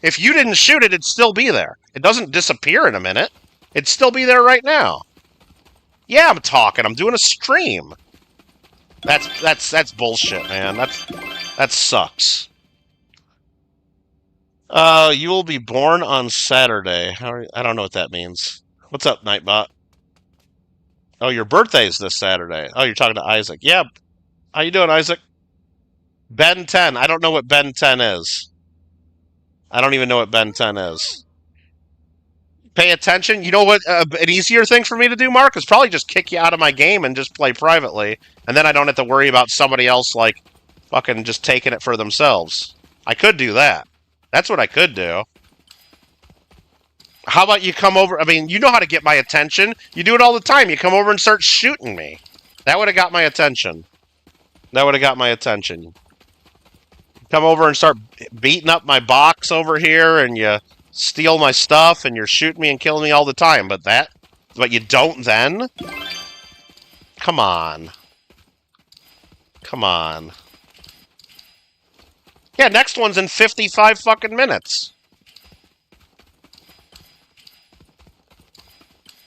[SPEAKER 2] If you didn't shoot it, it'd still be there. It doesn't disappear in a minute. It'd still be there right now. Yeah, I'm talking. I'm doing a stream. That's bullshit, man. That sucks. You will be born on Saturday. I don't know what that means. What's up, Nightbot? Oh, your birthday's this Saturday. Oh, you're talking to Isaac. Yeah. How you doing, Isaac? Ben 10. I don't know what Ben 10 is. I don't even know what Ben 10 is. Pay attention. You know what? An easier thing for me to do, Mark, is probably just kick you out of my game and just play privately. And then I don't have to worry about somebody else, like, fucking just taking it for themselves. I could do that. That's what I could do. How about you come over? I mean, you know how to get my attention. You do it all the time. You come over and start shooting me. That would have got my attention. That would have got my attention. Come over and start beating up my box over here, and you steal my stuff, and you're shooting me and killing me all the time. But you don't then? Come on. Come on. Yeah, next one's in 55 fucking minutes.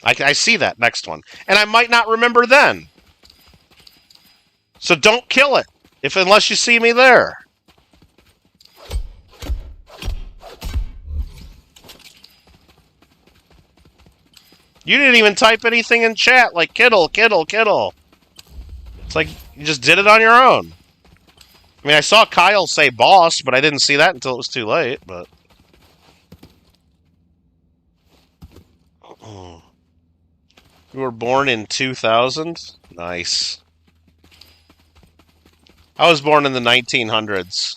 [SPEAKER 2] I see that next one. And I might not remember then. So don't kill it, unless you see me there. You didn't even type anything in chat like Kittle, Kittle, Kittle. It's like you just did it on your own. I mean, I saw Kyle say boss, but I didn't see that until it was too late, but... You were born in 2000? Nice. I was born in the 1900s.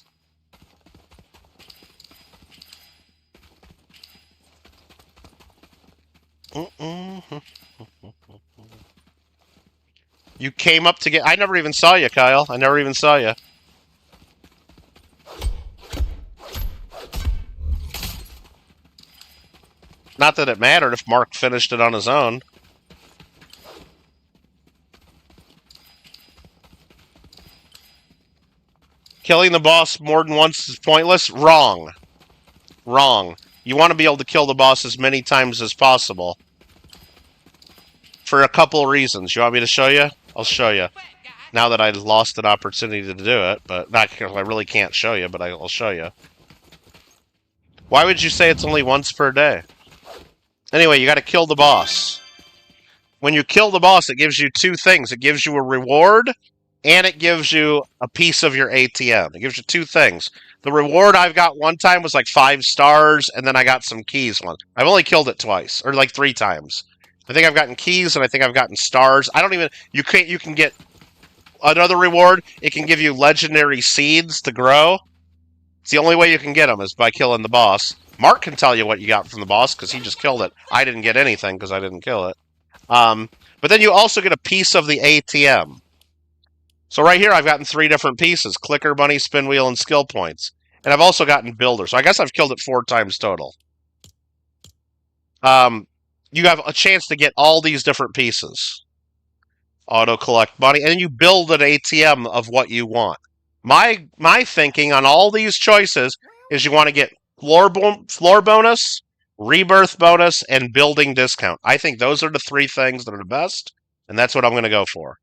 [SPEAKER 2] You came up to get... I never even saw you, Kyle. I never even saw you. Not that it mattered if Mark finished it on his own. Killing the boss more than once is pointless? Wrong. Wrong. You want to be able to kill the boss as many times as possible. For a couple of reasons. You want me to show you? I'll show you. Now that I lost an opportunity to do it, but not, I really can't show you, but I'll show you. Why would you say it's only once per day? Anyway, you got to kill the boss. When you kill the boss, it gives you 2 things. It gives you a reward, and it gives you a piece of your ATM. It gives you 2 things. The reward I've got one time was like 5 stars, and then I got some keys once. I've only killed it twice, or like 3 times. I think I've gotten keys, and I think I've gotten stars. I don't even... You can get another reward. It can give you legendary seeds to grow. It's the only way you can get them is by killing the boss. Mark can tell you what you got from the boss, because he just killed it. I didn't get anything, because I didn't kill it. But then you also get a piece of the ATM. So right here, I've gotten 3 different pieces. Clicker, money, spin wheel, and skill points. And I've also gotten builder. So I guess I've killed it 4 times total. You have a chance to get all these different pieces. Auto collect money. And then you build an ATM of what you want. My thinking on all these choices is you want to get floor bonus, rebirth bonus, and building discount. I think those are the 3 things that are the best. And that's what I'm going to go for.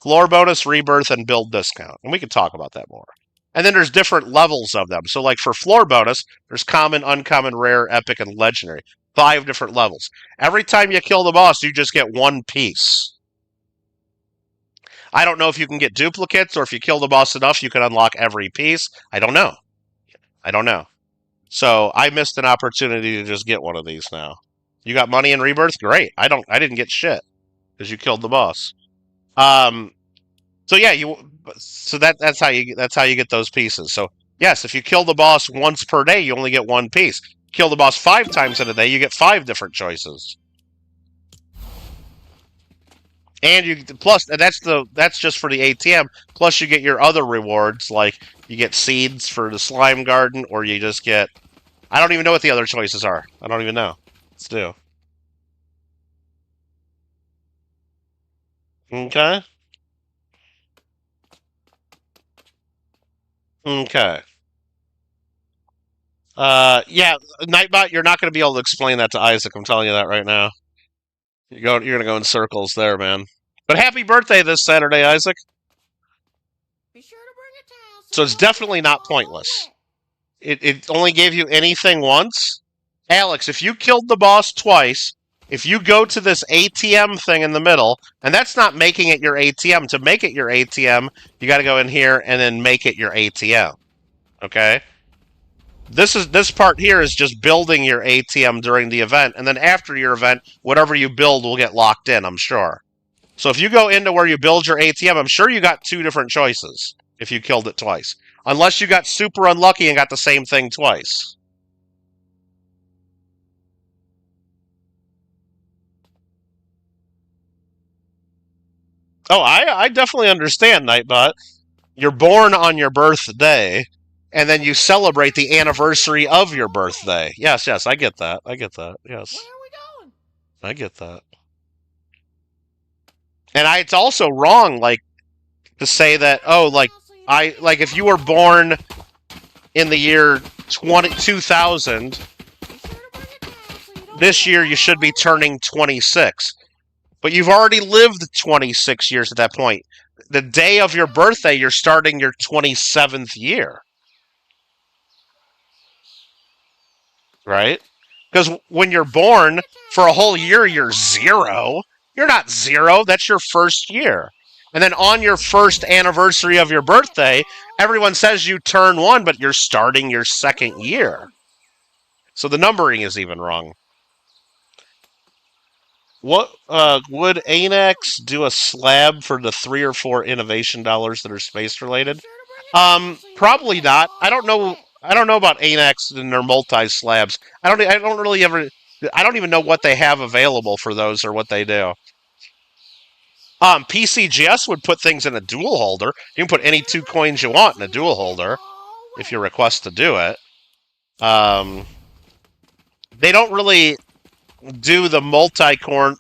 [SPEAKER 2] Floor bonus, rebirth, and build discount. And we can talk about that more. And then there's different levels of them. So like for floor bonus, there's common, uncommon, rare, epic, and legendary. 5 different levels. Every time you kill the boss, you just get 1 piece. I don't know if you can get duplicates, or if you kill the boss enough, you can unlock every piece. I don't know. I don't know. So I missed an opportunity to just get one of these now. You got money and rebirth? Great. I didn't get shit. Because you killed the boss. So yeah, that's how you get those pieces. So yes, if you kill the boss once per day, you only get 1 piece. Kill the boss 5 times in a day, you get 5 different choices. And that's just for the ATM. Plus you get your other rewards, like you get seeds for the slime garden, or you just get... I don't even know what the other choices are. I don't even know. Let's do. Okay. Okay. Yeah, Nightbot, you're not going to be able to explain that to Isaac. I'm telling you that right now. You're going to go in circles there, man. But happy birthday this Saturday, Isaac.
[SPEAKER 1] Be sure to bring a towel.
[SPEAKER 2] So it's definitely not pointless. It only gave you anything once. Alex, if you killed the boss twice, if you go to this ATM thing in the middle, and that's not making it your ATM. To make it your ATM, you got to go in here and then make it your ATM. Okay? This part here is just building your ATM during the event, and then after your event, whatever you build will get locked in, I'm sure. So if you go into where you build your ATM, I'm sure you got 2 different choices if you killed it twice. Unless you got super unlucky and got the same thing twice. Oh, I definitely understand, Nightbot. You're born on your birthday, and then you celebrate the anniversary of your birthday. Yes, I get that. I get that. Yes.
[SPEAKER 1] Where are we going?
[SPEAKER 2] I get that. And it's also wrong, like, to say that, oh, like if you were born in the year 2000, this year you should be turning 26. But you've already lived 26 years at that point. The day of your birthday, you're starting your 27th year. Right? Because when you're born, for a whole year, you're 0. You're not 0. That's your first year. And then on your first anniversary of your birthday, everyone says you turn 1, but you're starting your 2nd year. So the numbering is even wrong. What would Anax do a slab for the 3 or 4 innovation dollars that are space related? Probably not. I don't know about Anax and their multi slabs. I don't even know what they have available for those or what they do. PCGS would put things in a dual holder. You can put any 2 coins you want in a dual holder if you request to do it. They don't really do the multi-coin,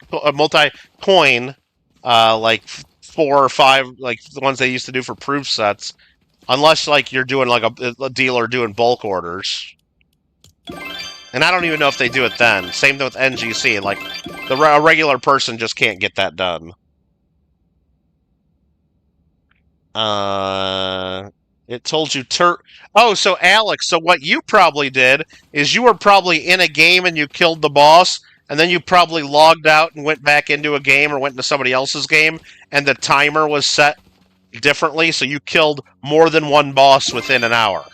[SPEAKER 2] like 4 or 5, like the ones they used to do for proof sets, unless like you're doing like a dealer doing bulk orders. And I don't even know if they do it then. Same thing with NGC. Like a regular person just can't get that done. It told you Oh, so Alex, so what you probably did is you were probably in a game and you killed the boss, and then you probably logged out and went back into a game or went into somebody else's game, and the timer was set differently, so you killed more than 1 boss within an hour.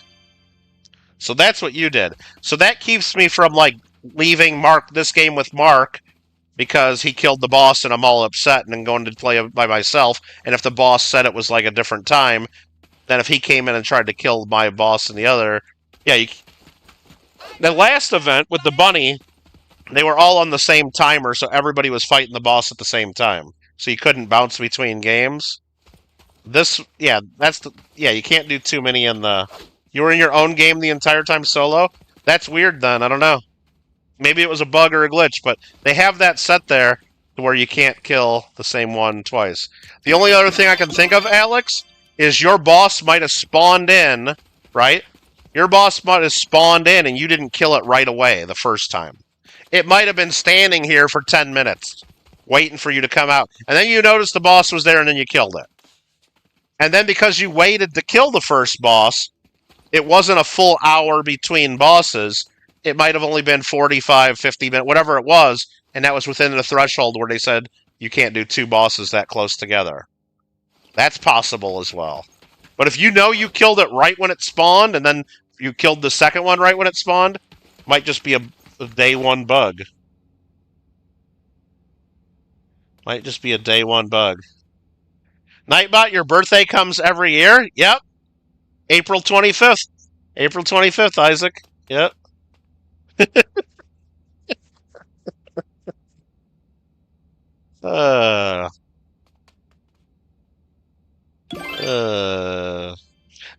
[SPEAKER 2] So that's what you did. So that keeps me from, like, leaving this game with Mark, because he killed the boss and I'm all upset and I'm going to play by myself. And if the boss said it was like a different time, then if he came in and tried to kill my boss and the other, yeah. The last event with the bunny, they were all on the same timer, so everybody was fighting the boss at the same time. So you couldn't bounce between games. This, yeah, you can't do too many in the... You were in your own game the entire time solo? That's weird then, I don't know. Maybe it was a bug or a glitch, but they have that set there to where you can't kill the same one twice. The only other thing I can think of, Alex, is your boss might have spawned in, right? Your boss might have spawned in and you didn't kill it right away the first time. It might have been standing here for 10 minutes, waiting for you to come out. And then you noticed the boss was there and then you killed it. And then because you waited to kill the first boss, it wasn't a full hour between bosses. It might have only been 45, 50 minutes, whatever it was, and that was within the threshold where they said you can't do two bosses that close together. That's possible as well. But if you know you killed it right when it spawned, and then you killed the second one right when it spawned, it might just be a day one bug. Might just be a day one bug. Nightbot, your birthday comes every year? Yep. April 25th. April 25th, Isaac. Yep.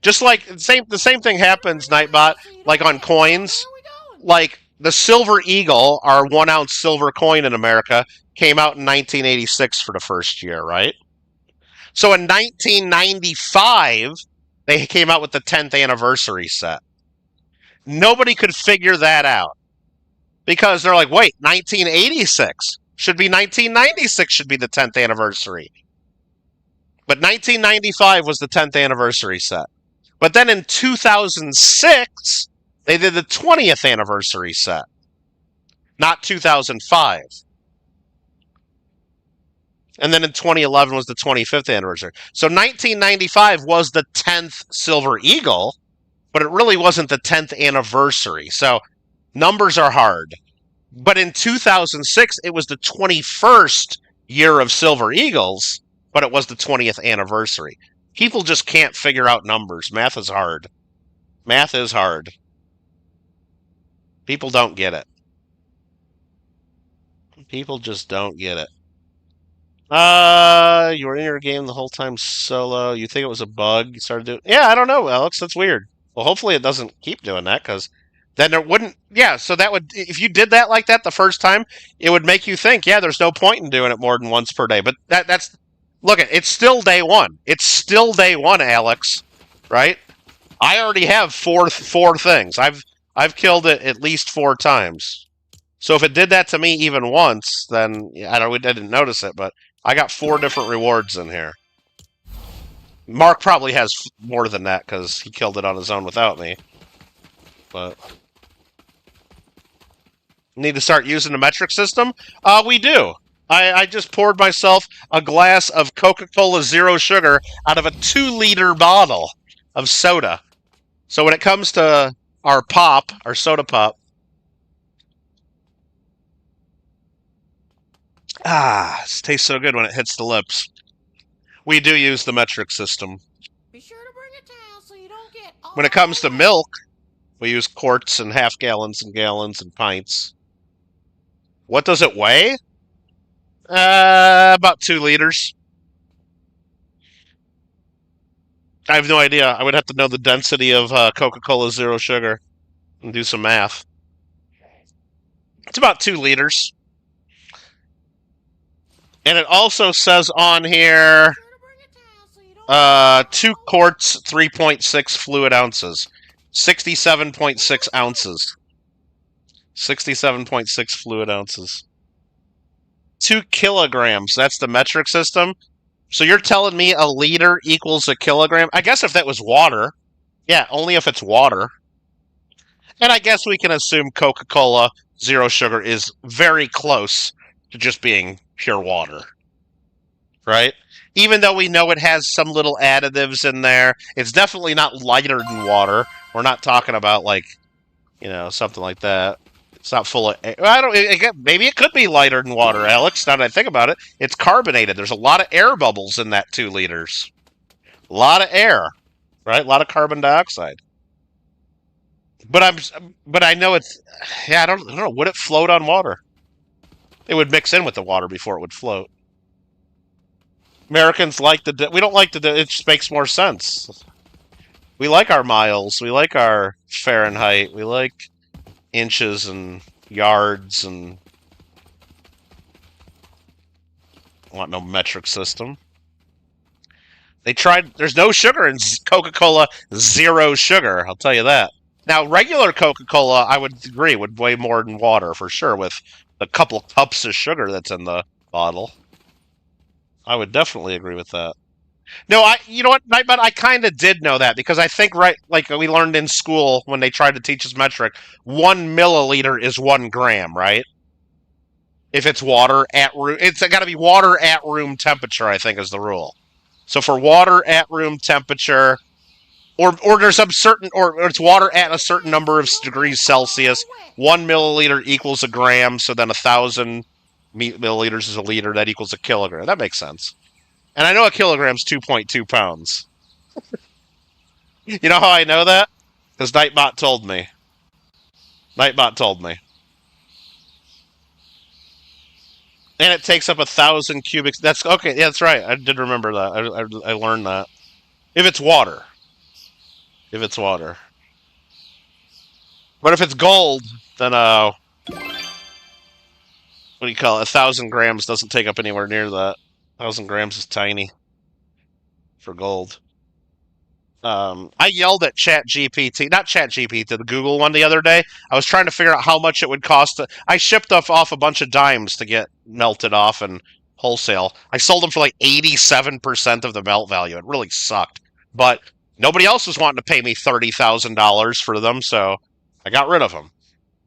[SPEAKER 2] Just like the same thing happens, Nightbot, like on coins. Like the Silver Eagle, our 1 ounce silver coin in America, came out in 1986 for the first year, right? So in 1995, they came out with the 10th anniversary set. Nobody could figure that out. Because they're like, wait, 1986 should be 1996 should be the 10th anniversary. But 1995 was the 10th anniversary set. But then in 2006, they did the 20th anniversary set. Not 2005. And then in 2011 was the 25th anniversary. So 1995 was the 10th Silver Eagle, but it really wasn't the 10th anniversary. So numbers are hard. But in 2006, it was the 21st year of Silver Eagles, but it was the 20th anniversary. People just can't figure out numbers. Math is hard. Math is hard. People don't get it. People just don't get it. You were in your game the whole time solo. You think it was a bug? You started doing... Yeah, I don't know, Alex. That's weird. Well, hopefully it doesn't keep doing that, because then it wouldn't... Yeah, so that would... If you did that like that the first time, it would make you think, yeah, there's no point in doing it more than once per day. But that's... Look, it's still day one. It's still day one, Alex. Right? I already have four things. I've killed it at least 4 times. So if it did that to me even once, then I didn't notice it, but I got 4 different rewards in here. Mark probably has more than that because he killed it on his own without me. But need to start using the metric system? We do. I just poured myself a glass of Coca-Cola Zero Sugar out of a 2-liter bottle of soda. So when it comes to our pop, our soda pop, it tastes so good when it hits the lips. We do use the metric system.
[SPEAKER 1] Be sure to bring a towel so you don't get all...
[SPEAKER 2] When it comes to milk, we use quarts and half gallons and gallons and pints. What does it weigh? About 2 liters. I have no idea. I would have to know the density of Coca-Cola Zero Sugar and do some math. It's about 2 liters. And it also says on here, 2 quarts, 3.6 fluid ounces. 67.6 ounces. 67.6 fluid ounces. 2 kilograms. That's the metric system. So you're telling me a liter equals a kilogram? I guess if that was water. Yeah, only if it's water. And I guess we can assume Coca-Cola Zero Sugar is very close to just being pure water. Right? Even though we know it has some little additives in there, it's definitely not lighter than water. We're not talking about, like, you know, something like that. It's not full of air. I don't. Maybe it could be lighter than water, Alex. Now that I think about it, it's carbonated. There's a lot of air bubbles in that 2 liters. A lot of air, right? A lot of carbon dioxide. But I know it's. Yeah, I don't know. Would it float on water? It would mix in with the water before it would float. Americans like we don't like it just makes more sense. We like our miles. We like our Fahrenheit. We like inches and yards and want no metric system. They tried. There's no sugar in Coca-Cola. 0 sugar. I'll tell you that. Now, regular Coca-Cola, I would agree, would weigh more than water for sure. With the couple cups of sugar that's in the bottle, I would definitely agree with that. No, you know what, Nightbot, I kind of did know that because I think like we learned in school when they tried to teach us metric, 1 milliliter is 1 gram, right? If it's water at room, it's got to be water at room temperature, I think is the rule. So for water at room temperature, or there's some certain, or it's water at a certain number of degrees Celsius, 1 milliliter equals a gram. So then 1,000 milliliters is a liter. That equals a kilogram. That makes sense. And I know a kilogram's 2.2 pounds. You know how I know that? Because Nightbot told me. Nightbot told me. And it takes up 1,000 cubic. That's okay. Yeah, that's right. I did remember that. I learned that. If it's water. If it's water. But if it's gold, then what do you call it? 1,000 grams doesn't take up anywhere near that. 1,000 grams is tiny for gold. I yelled at not ChatGPT, the Google one the other day. I was trying to figure out how much it would cost. I shipped off a bunch of dimes to get melted off and wholesale. I sold them for like 87% of the melt value. It really sucked. But nobody else was wanting to pay me $30,000 for them, so I got rid of them.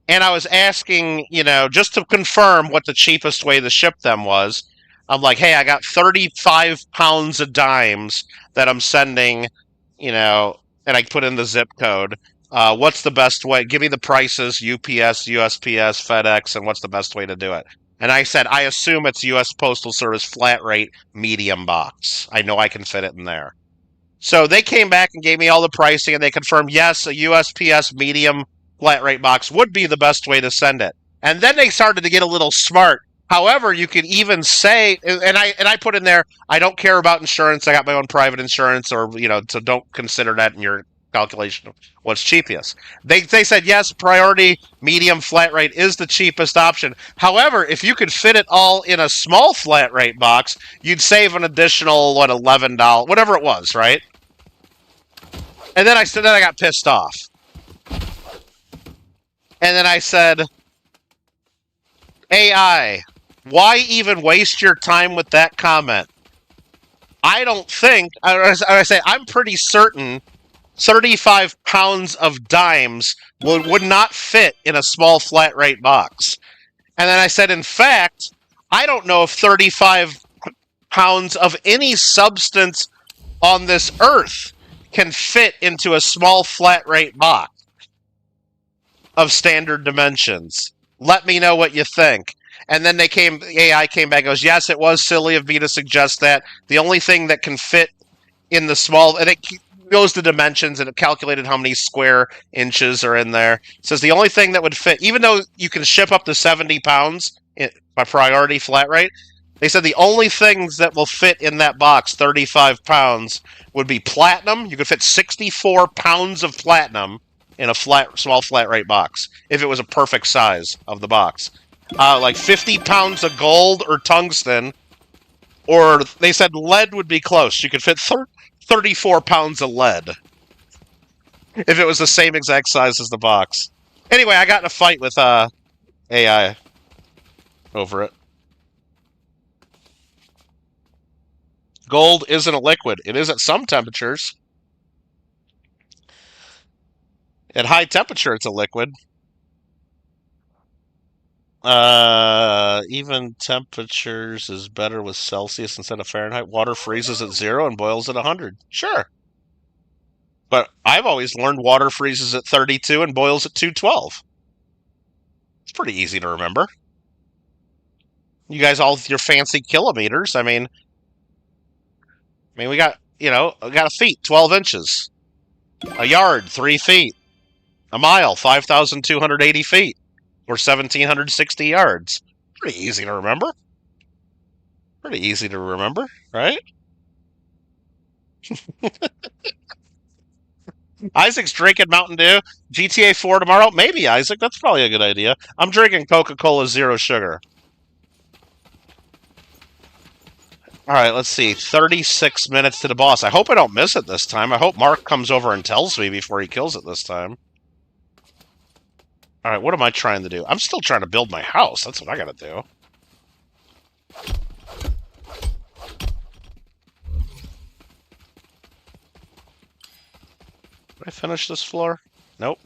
[SPEAKER 2] And I was asking, just to confirm what the cheapest way to ship them was. I'm like, hey, I got 35 pounds of dimes that I'm sending, and I put in the zip code. What's the best way? Give me the prices, UPS, USPS, FedEx, and what's the best way to do it? And I said, I assume it's U.S. Postal Service flat rate medium box. I know I can fit it in there. So they came back and gave me all the pricing, and they confirmed, yes, a USPS medium flat rate box would be the best way to send it. And then they started to get a little smart. However, you could even say, and I put in there, I don't care about insurance. I got my own private insurance, or so don't consider that in your calculation of what's cheapest. They said yes, priority medium flat rate is the cheapest option. However, if you could fit it all in a small flat rate box, you'd save an additional $11, whatever it was, right? And then I got pissed off, and then I said, AI, why even waste your time with that comment? I don't think, I say, I'm pretty certain 35 pounds of dimes would not fit in a small flat rate box. And then I said, in fact, I don't know if 35 pounds of any substance on this earth can fit into a small flat rate box of standard dimensions. Let me know what you think. And then AI came back and goes, yes, it was silly of me to suggest that. The only thing that can fit in the small, and it goes to dimensions, and it calculated how many square inches are in there. It says the only thing that would fit, even though you can ship up to 70 pounds by priority flat rate, they said the only things that will fit in that box, 35 pounds, would be platinum. You could fit 64 pounds of platinum in a small flat rate box, if it was a perfect size of the box. Like 50 pounds of gold or tungsten, or they said lead would be close. You could fit 34 pounds of lead if it was the same exact size as the box. Anyway, I got in a fight with AI over it. Gold isn't a liquid. It is at some temperatures. At high temperature, it's a liquid. Even temperatures is better with Celsius instead of Fahrenheit. Water freezes at 0 and boils at 100. Sure. But I've always learned water freezes at 32 and boils at 212. pretty easy to remember. You guys all with your fancy kilometers. I mean, we got, we got a feet, 12 inches. A yard, 3 feet. A mile, 5,280 feet. Or 1,760 yards. Pretty easy to remember. Pretty easy to remember, right? Isaac's drinking Mountain Dew. GTA 4 tomorrow? Maybe, Isaac. That's probably a good idea. I'm drinking Coca-Cola Zero Sugar. All right, let's see. 36 minutes to the boss. I hope I don't miss it this time. I hope Mark comes over and tells me before he kills it this time. All right, what am I trying to do? I'm still trying to build my house. That's what I gotta do. Did I finish this floor? Nope.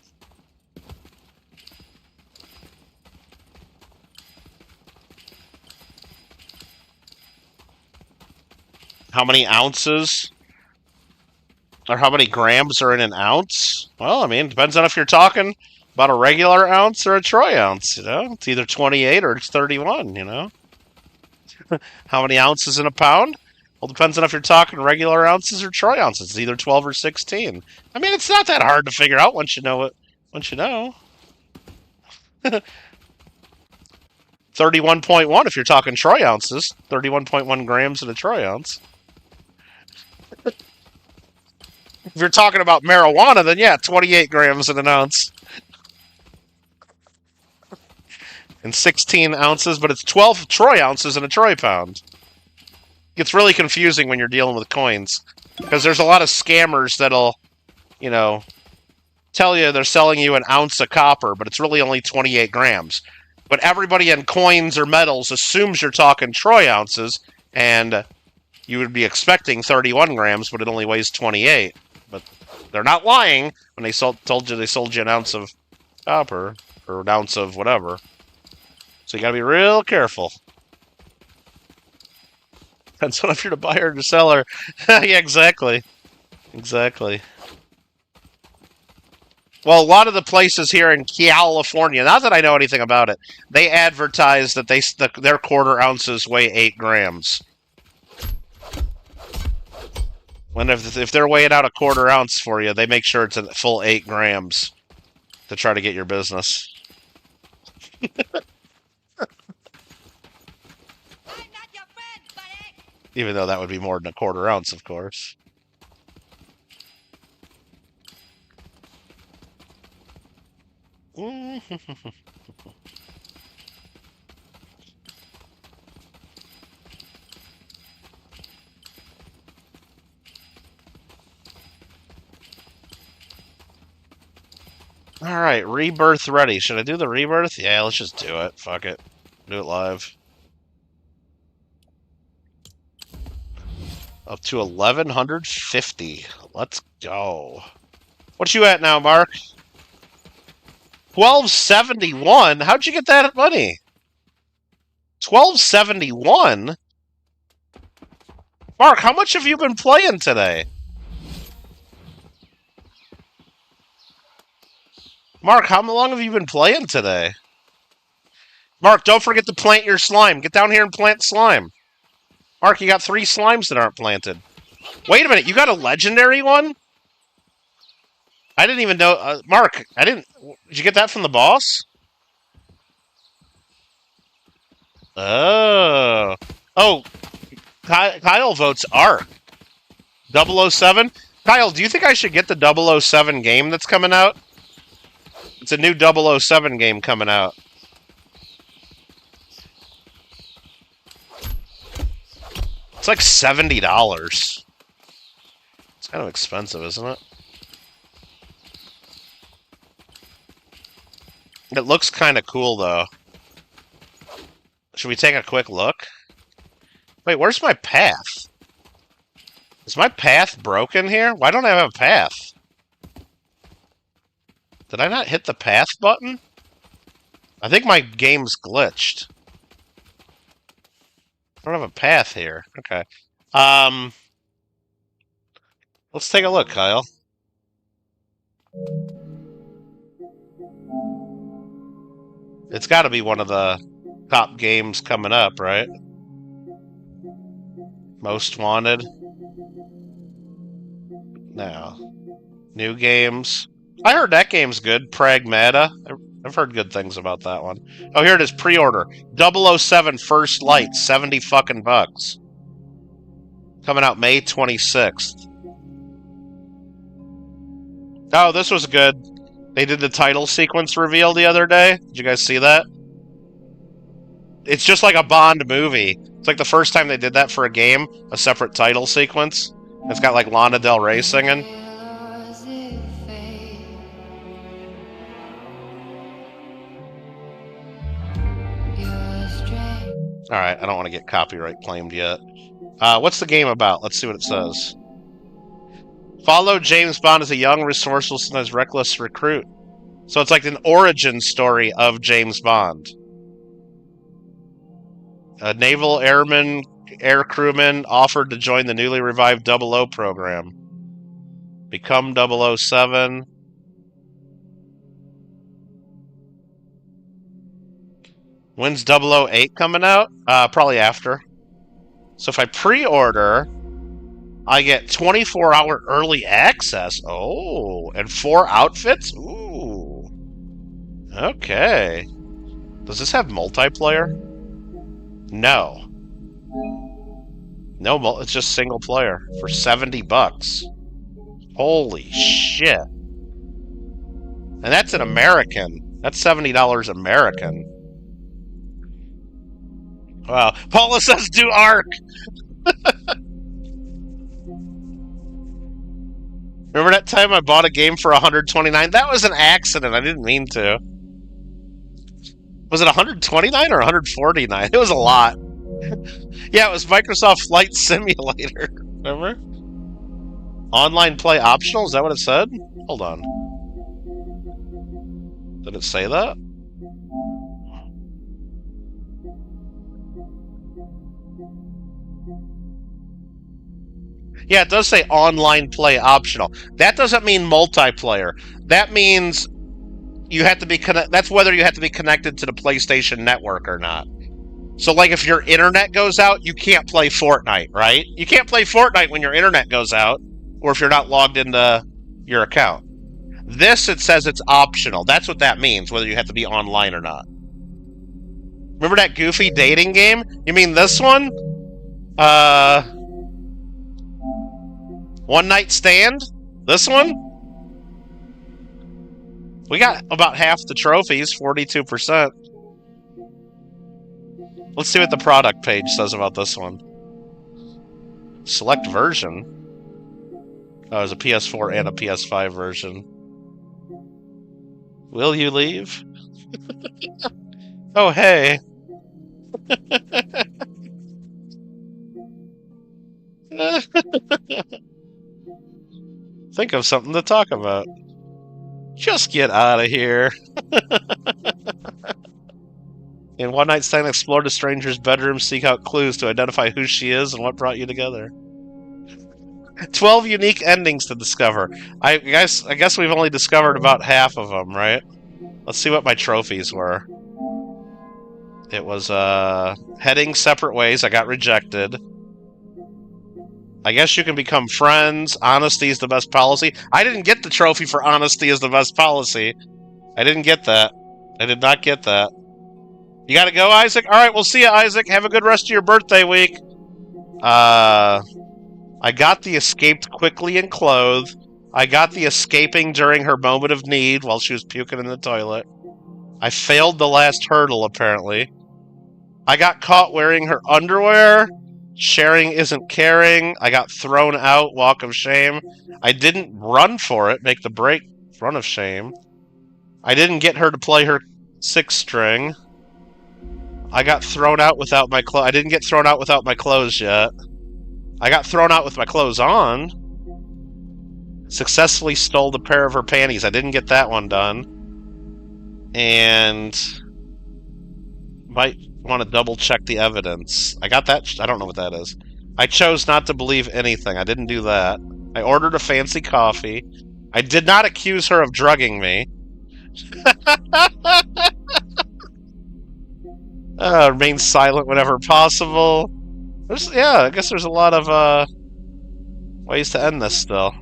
[SPEAKER 2] How many ounces? Or how many grams are in an ounce? Well, I mean, depends on if you're talking about a regular ounce or a troy ounce, It's either 28 or it's 31, How many ounces in a pound? Well, depends on if you're talking regular ounces or troy ounces. It's either 12 or 16. I mean, it's not that hard to figure out once you know it. Once you know. 31.1 if you're talking troy ounces. 31.1 grams in a troy ounce. If you're talking about marijuana, then yeah, 28 grams in an ounce. And 16 ounces, but it's 12 troy ounces in a troy pound. It gets really confusing when you're dealing with coins. Because there's a lot of scammers that'll, tell you they're selling you an ounce of copper, but it's really only 28 grams. But everybody in coins or metals assumes you're talking troy ounces, and you would be expecting 31 grams, but it only weighs 28. But they're not lying when they told you they sold you an ounce of copper, or an ounce of whatever. So you gotta be real careful. Depends on if you're the buyer or the seller. Yeah, exactly. Exactly. Well, a lot of the places here in California, not that I know anything about it, they advertise that their quarter ounces weigh 8 grams. When if they're weighing out a quarter ounce for you, they make sure it's a full 8 grams to try to get your business. Even though that would be more than a quarter ounce, of course. Alright, rebirth ready. Should I do the rebirth? Yeah, let's just do it. Fuck it. Do it live. Up to 1,150. Let's go. What you at now, Mark? 1271? How'd you get that money? 1271? Mark, how much have you been playing today? Mark, how long have you been playing today? Mark, don't forget to plant your slime. Get down here and plant slime. Mark, you got 3 slimes that aren't planted. Wait a minute, you got a legendary one? I didn't even know. Mark, did you get that from the boss? Oh. Oh, Kyle votes Ark. 007? Kyle, do you think I should get the 007 game that's coming out? It's a new 007 game coming out. It's like $70. It's kind of expensive, isn't it? It looks kind of cool, though. Should we take a quick look? Wait, where's my path? Is my path broken here? Why don't I have a path? Did I not hit the path button? I think my game's glitched. I don't have a path here. Okay. Let's take a look, Kyle. It's got to be one of the top games coming up, right? Most Wanted. No. New games. I heard that game's good. Pragmata. I've heard good things about that one. Oh, here it is. Pre-order. 007 First Light. 70 fucking bucks. Coming out May 26th. Oh, this was good. They did the title sequence reveal the other day. Did you guys see that? It's just like a Bond movie. It's like the first time they did that for a game, a separate title sequence. It's got like Lana Del Rey singing. Alright, I don't want to get copyright claimed yet. What's the game about? Let's see what it says. Follow James Bond as a young, resourceful, sometimes reckless recruit. So it's like an origin story of James Bond. A naval airman, air crewman offered to join the newly revived 00 program. Become 007. When's 008 coming out? Probably after. So if I pre-order, I get 24-hour early access. Oh, and 4 outfits? Ooh. Okay. Does this have multiplayer? No. No, it's just single player for 70 bucks. Holy shit. And that's an American. That's $70 American. Wow. Paula says do ARC. Remember that time I bought a game for $129? That was an accident. I didn't mean to. Was it $129 or $149? It was a lot. Yeah, it was Microsoft Flight Simulator. Remember? Online play optional? Is that what it said? Hold on. Did it say that? Yeah, it does say online play optional. That doesn't mean multiplayer. That means you have to be that's whether you have to be connected to the PlayStation Network or not. So, like, if your internet goes out, you can't play Fortnite, right? You can't play Fortnite when your internet goes out, or if you're not logged into your account. This, it says it's optional. That's what that means, whether you have to be online or not. Remember that goofy dating game? You mean this one? One Night Stand? This one? We got about half the trophies, 42%. Let's see what the product page says about this one. Select version. Oh, there's a PS4 and a PS5 version. Will you leave? Oh, hey. Think of something to talk about. Just get out of here. In One Night Stand, explore the stranger's bedroom, seek out clues to identify who she is and what brought you together. 12 unique endings to discover. I guess we've only discovered about half of them, right? Let's see what my trophies were. It was heading separate ways. I got rejected. I guess you can become friends. Honesty is the best policy. I didn't get the trophy for honesty is the best policy. I didn't get that. I did not get that. You gotta go, Isaac? Alright, we'll see you, Isaac. Have a good rest of your birthday week. I got the escaped quickly and clothed. I got the escaping during her moment of need while she was puking in the toilet. I failed the last hurdle, apparently. I got caught wearing her underwear. Sharing isn't caring. I got thrown out. Walk of shame. I didn't run for it. Make the break. Run of shame. I didn't get her to play her 6-string. I got thrown out without my clothes. I didn't get thrown out without my clothes yet. I got thrown out with my clothes on. Successfully stole the pair of her panties. I didn't get that one done. And might want to double check the evidence. I got that. I don't know what that is. I chose not to believe anything. I didn't do that. I ordered a fancy coffee. I did not accuse her of drugging me. Remain silent whenever possible. Yeah, I guess there's a lot of ways to end this still.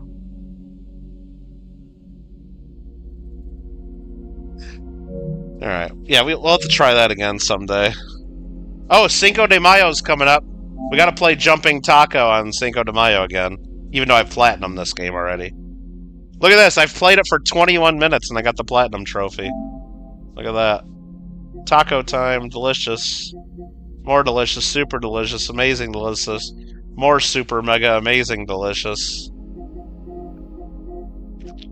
[SPEAKER 2] Alright. Yeah, we'll have to try that again someday. Oh, Cinco de Mayo's coming up. We gotta play Jumping Taco on Cinco de Mayo again. Even though I've platinumed this game already. Look at this, I've played it for 21 minutes and I got the platinum trophy. Look at that. Taco time, delicious. More delicious, super delicious, amazing delicious. More super mega amazing delicious.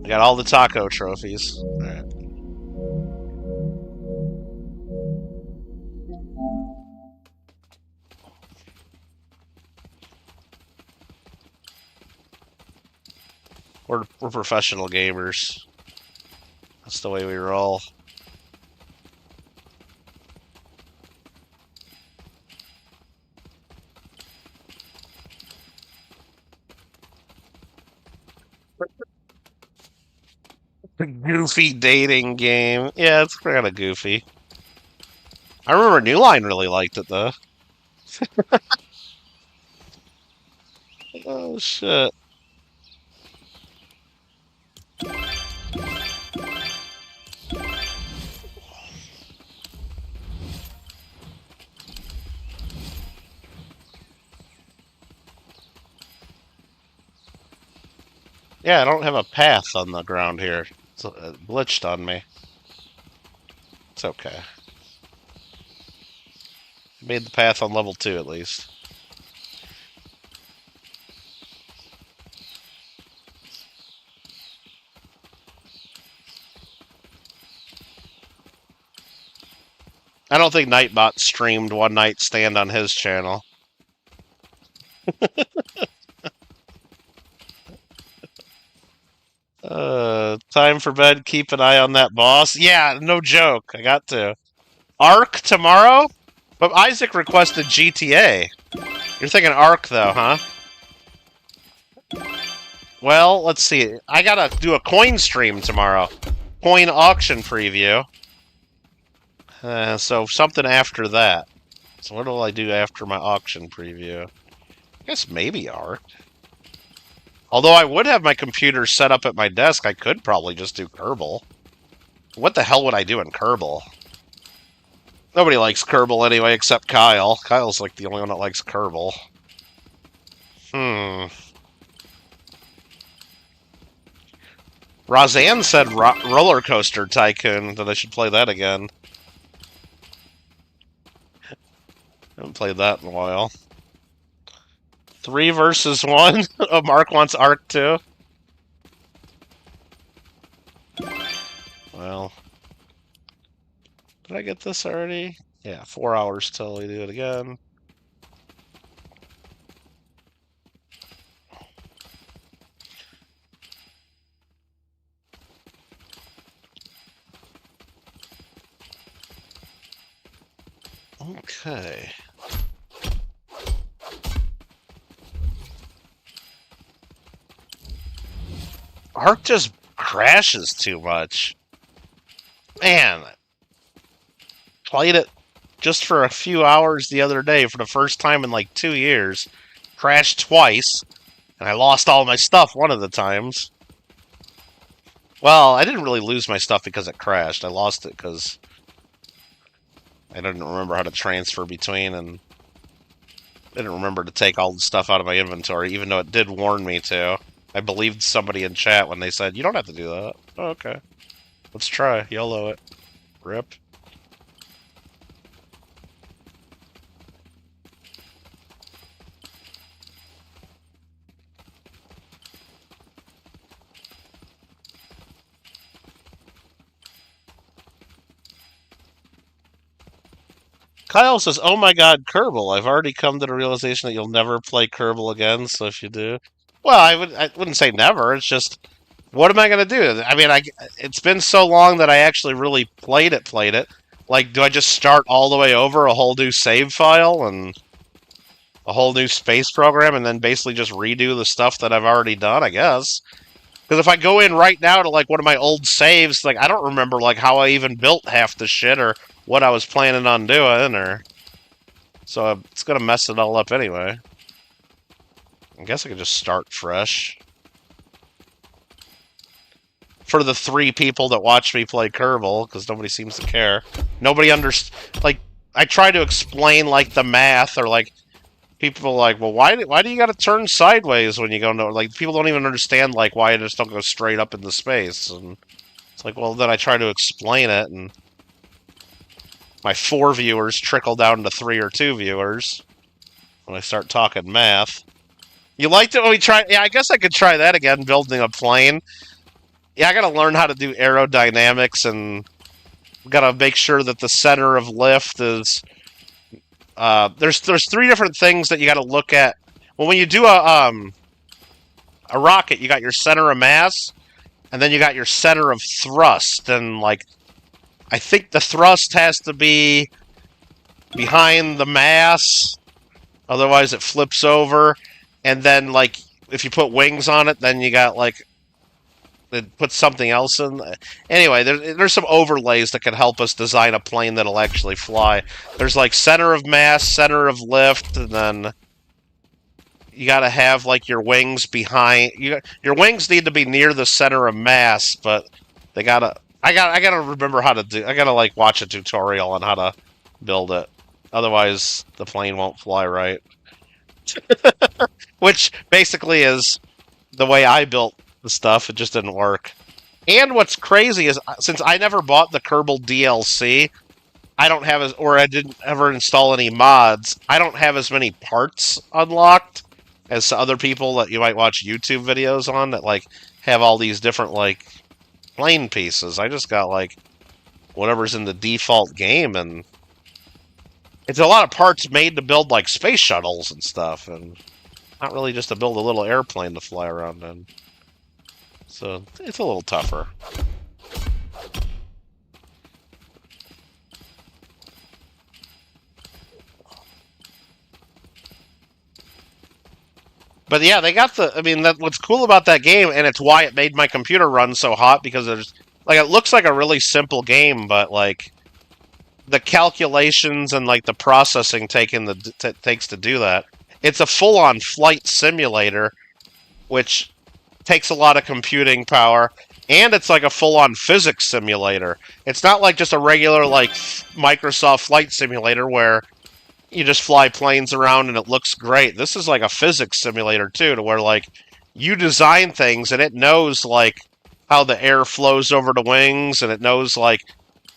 [SPEAKER 2] I got all the taco trophies. Alright. We're professional gamers. That's the way we roll. The goofy dating game. Yeah, it's kind of goofy. I remember New Line really liked it, though. Oh, shit. Yeah, I don't have a path on the ground here. It glitched on me. It's okay. I made the path on level 2 at least. I don't think Nightbot streamed One Night Stand on his channel. Time for bed. Keep an eye on that boss. Yeah, no joke. I got to. Ark tomorrow? But Isaac requested GTA. You're thinking Ark, though, huh? Well, let's see. I gotta do a coin stream tomorrow. Coin auction preview. So something after that. So what will I do after my auction preview? I guess maybe Ark. Although I would have my computer set up at my desk, I could probably just do Kerbal. What the hell would I do in Kerbal? Nobody likes Kerbal anyway, except Kyle. Kyle's like the only one that likes Kerbal. Roseanne said Roller Coaster Tycoon, that I should play that again. I haven't played that in a while. 3 versus 1? Oh, Mark wants Ark too? Well. Did I get this already? Yeah, 4 hours till we do it again. Okay. Ark just crashes too much. Man. Played it just for a few hours the other day for the first time in like 2 years. Crashed twice. And I lost all my stuff one of the times. Well, I didn't really lose my stuff because it crashed. I lost it because I didn't remember how to transfer between, and I didn't remember to take all the stuff out of my inventory, even though it did warn me to. I believed somebody in chat when they said, you don't have to do that. Oh, okay. Let's try. YOLO it. Rip. Kyle says, oh my god, Kerbal. I've already come to the realization that you'll never play Kerbal again, so if you do... Well, I wouldn't say never, it's just... What am I going to do? I mean, it's been so long that I actually really played it. Like, do I just start all the way over, a whole new save file, and a whole new space program, and then basically just redo the stuff that I've already done, I guess? Because if I go in right now to, like, one of my old saves, like, I don't remember, like, how I even built half the shit, or what I was planning on doing, or so it's gonna mess it all up anyway. I guess I could just start fresh. For the 3 people that watch me play Kerbal, because nobody seems to care. Nobody like, I try to explain, like, the math, or, like, people are like, well, why do you gotta turn sideways when you go no? Like, people don't even understand, like, why I just don't go straight up into space. And it's like, well, then I try to explain it, and my 4 viewers trickle down to 3 or 2 viewers when I start talking math. You liked it when we tried? Yeah, I guess I could try that again, building a plane. Yeah, I gotta learn how to do aerodynamics, and gotta make sure that the center of lift is... there's 3 different things that you gotta look at. Well, when you do a rocket, you got your center of mass, and then you got your center of thrust, and, like, I think the thrust has to be behind the mass, otherwise it flips over, and then, like, if you put wings on it, then you got, like, it puts something else in. Anyway, there's some overlays that can help us design a plane that'll actually fly. There's, like, center of mass, center of lift, and then you gotta have, like, your wings behind... your wings need to be near the center of mass, but they gotta... I gotta remember how to do... I gotta, like, watch a tutorial on how to build it. Otherwise, the plane won't fly right. Which basically is the way I built the stuff. It just didn't work. And what's crazy is, since I never bought the Kerbal DLC, I don't have or I didn't ever install any mods, I don't have as many parts unlocked as other people that you might watch YouTube videos on that, like, have all these different, like, plane pieces. I just got, like, whatever's in the default game, and it's a lot of parts made to build, like, space shuttles and stuff, and not really just to build a little airplane to fly around in. So it's a little tougher. But yeah, they got the... I mean, what's cool about that game, and it's why it made my computer run so hot, because there's... Like, it looks like a really simple game, but, like, the calculations and, like, the processing takes to do that. It's a full-on flight simulator, which takes a lot of computing power, and it's like a full-on physics simulator. It's not like just a regular, like, Microsoft Flight Simulator where you just fly planes around and it looks great. This is like a physics simulator, too, to where, like, you design things and it knows, like, how the air flows over the wings, and it knows, like,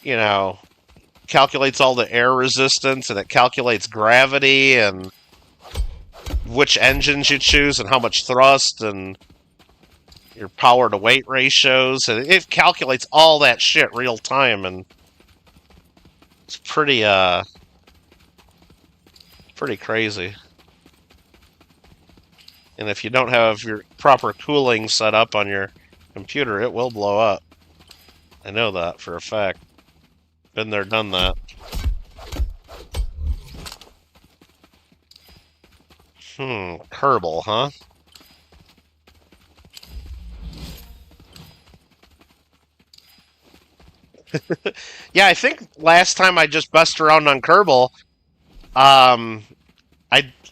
[SPEAKER 2] you know, calculates all the air resistance, and it calculates gravity, and which engines you choose, and how much thrust, and your power to weight ratios, and it calculates all that shit real time, and it's pretty crazy. And if you don't have your proper cooling set up on your computer, it will blow up. I know that for a fact. Been there, done that. Kerbal, huh? Yeah, I think last time I just messed around on Kerbal,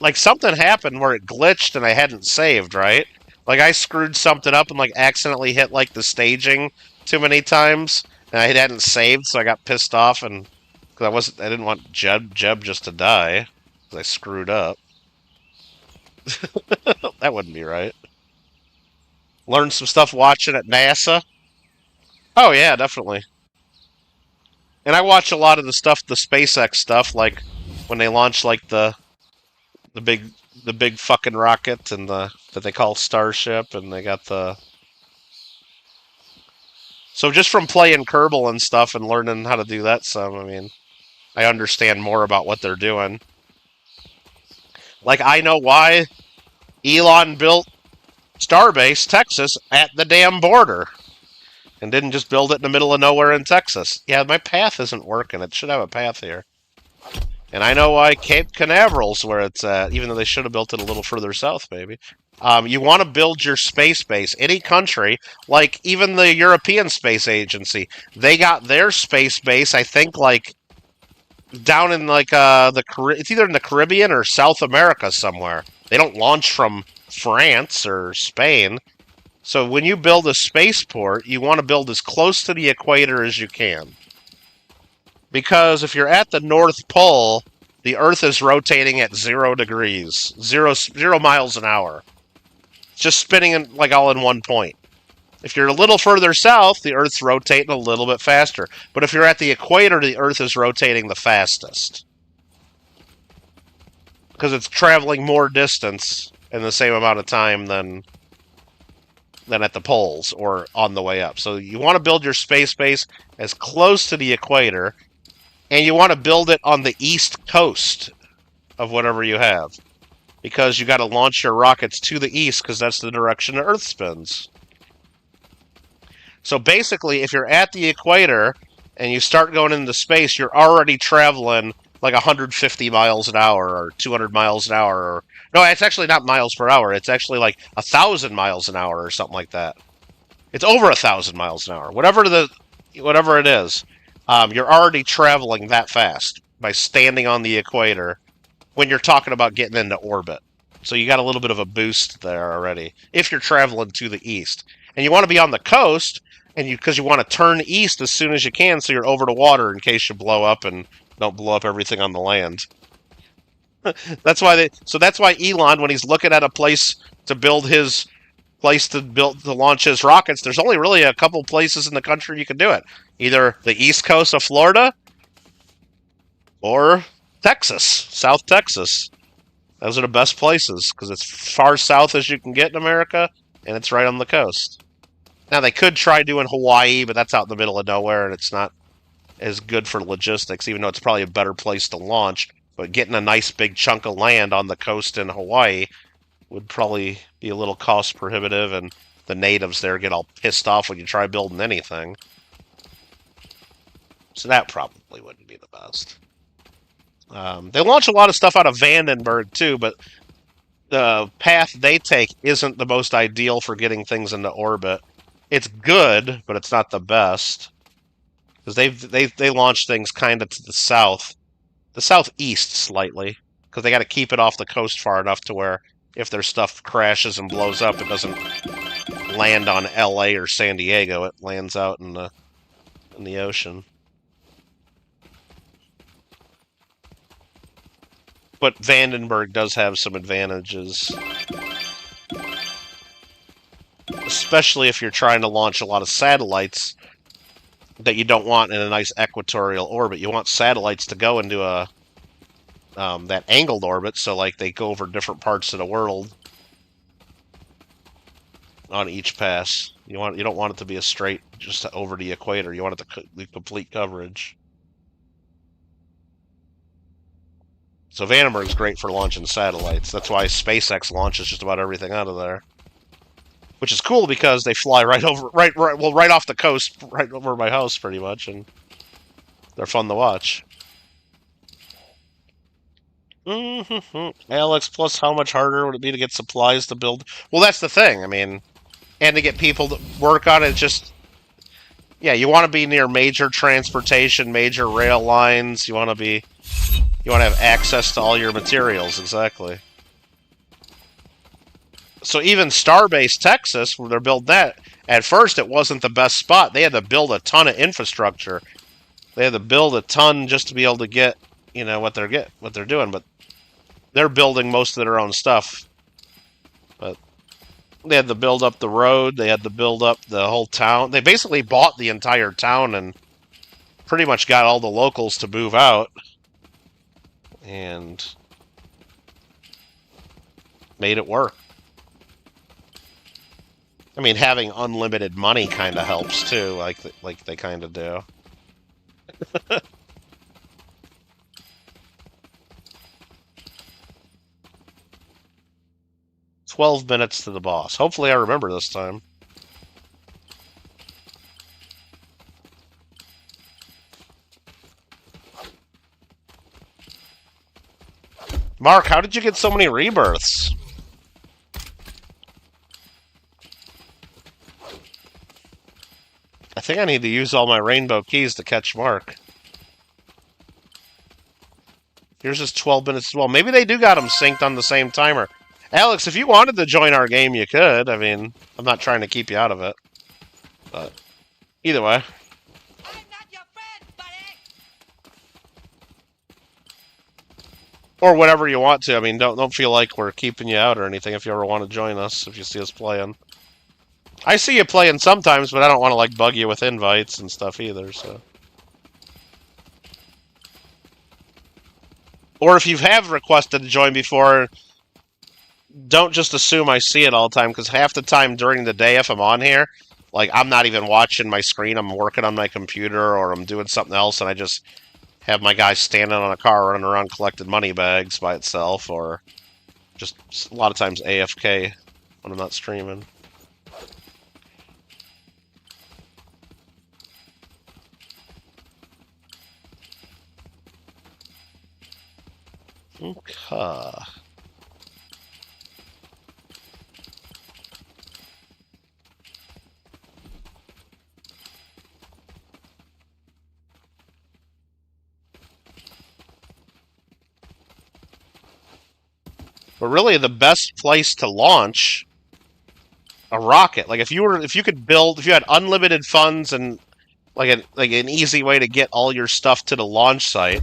[SPEAKER 2] like, something happened where it glitched and I hadn't saved, right? Like, I screwed something up and, like, accidentally hit, like, the staging too many times, and I hadn't saved, so I got pissed off, and because I didn't want Jeb just to die, because I screwed up. That wouldn't be right. Learned some stuff watching at NASA. Oh yeah, definitely. And I watch a lot of the stuff, the SpaceX stuff, like when they launch, like, the big fucking rocket, and that they call Starship, and they got the... So just from playing Kerbal and stuff and learning how to do that some, I mean, I understand more about what they're doing. Like, I know why Elon built Starbase, Texas, at the damn border, and didn't just build it in the middle of nowhere in Texas. Yeah, my path isn't working. It should have a path here. And I know why Cape Canaveral's where it's at, even though they should have built it a little further south, maybe. You want to build your space base. Any country, like even the European Space Agency, they got their space base, I think, like, down in like it's either in the Caribbean or South America somewhere. They don't launch from France or Spain. So when you build a spaceport, you want to build as close to the equator as you can. Because if you're at the North Pole, the Earth is rotating at 0 degrees, zero miles an hour. It's just spinning in, like all in one point. If you're a little further south, the Earth's rotating a little bit faster. But if you're at the equator, the Earth is rotating the fastest. Because it's traveling more distance in the same amount of time than at the poles or on the way up. So you want to build your space base as close to the equator, and you want to build it on the east coast of whatever you have. Because you got to launch your rockets to the east, because that's the direction the Earth spins. So basically, if you're at the equator and you start going into space, you're already traveling like 150 miles an hour or 200 miles an hour. Or, no, it's actually not miles per hour. It's actually like 1,000 miles an hour or something like that. It's over 1,000 miles an hour. Whatever it is, you're already traveling that fast by standing on the equator when you're talking about getting into orbit. So you got a little bit of a boost there already if you're traveling to the east. And you want to be on the coast, and because you want to turn east as soon as you can, so you're over the water in case you blow up and don't blow up everything on the land. That's why Elon, when he's looking at a place to build his place to launch his rockets, there's only really a couple places in the country you can do it. Either the east coast of Florida or Texas, South Texas. Those are the best places because it's far south as you can get in America, and it's right on the coast. Now, they could try doing Hawaii, but that's out in the middle of nowhere, and it's not as good for logistics, even though it's probably a better place to launch. But getting a nice big chunk of land on the coast in Hawaii would probably be a little cost prohibitive, and the natives there get all pissed off when you try building anything. So that probably wouldn't be the best. They launch a lot of stuff out of Vandenberg, too, but the path they take isn't the most ideal for getting things into orbit. It's good, but it's not the best. Because they launch things kind of to the southeast slightly, because they got to keep it off the coast far enough to where if their stuff crashes and blows up, it doesn't land on LA or San Diego. It lands out in the ocean. But Vandenberg does have some advantages. Especially if you're trying to launch a lot of satellites that you don't want in a nice equatorial orbit. You want satellites to go into that angled orbit, so like they go over different parts of the world on each pass. You don't want it to be a straight just over the equator. You want it to be complete coverage. So Vandenberg's great for launching satellites. That's why SpaceX launches just about everything out of there. Which is cool because they fly right off the coast, right over my house, pretty much, and they're fun to watch. Alex, plus how much harder would it be to get supplies to build? Well, that's the thing. I mean, and to get people to work on it, just yeah, you want to be near major transportation, major rail lines. You want to have access to all your materials, exactly. So even Starbase, Texas, where they're building that, at first it wasn't the best spot. They had to build a ton of infrastructure. They had to build a ton just to be able to get, what they're doing. But they're building most of their own stuff. But they had to build up the road. They had to build up the whole town. They basically bought the entire town and pretty much got all the locals to move out. And made it work. I mean, having unlimited money kind of helps, too, like they kind of do. 12 minutes to the boss. Hopefully I remember this time. Mark, how did you get so many rebirths? I think I need to use all my rainbow keys to catch Mark. Yours is 12 minutes as well. Maybe they do got them synced on the same timer. Alex, if you wanted to join our game, you could. I mean, I'm not trying to keep you out of it. But either way.
[SPEAKER 1] I'm not your friend, buddy!
[SPEAKER 2] Or whatever you want to. I mean, don't feel like we're keeping you out or anything if you ever want to join us, if you see us playing. I see you playing sometimes, but I don't want to, like, bug you with invites and stuff either, so... Or if you have requested to join before, don't just assume I see it all the time, because half the time during the day if I'm on here, like, I'm not even watching my screen, I'm working on my computer, or I'm doing something else, and I just have my guy standing on a car running around collecting money bags by itself, or just a lot of times AFK when I'm not streaming. Okay. But really, the best place to launch a rocket, like if you had unlimited funds and like an easy way to get all your stuff to the launch site,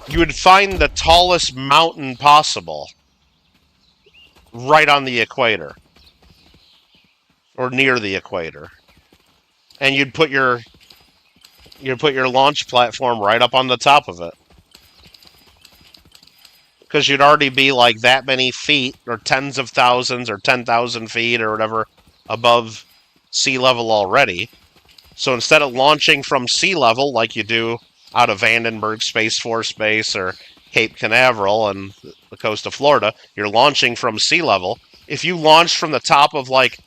[SPEAKER 2] you would find the tallest mountain possible right on the equator. Or near the equator. And you'd put your launch platform right up on the top of it. Because you'd already be like that many feet, or tens of thousands, or 10,000 feet, or whatever, above sea level already. So instead of launching from sea level, like you do out of Vandenberg Space Force Base or Cape Canaveral and the coast of Florida, you're launching from sea level. If you launch from the top of, like,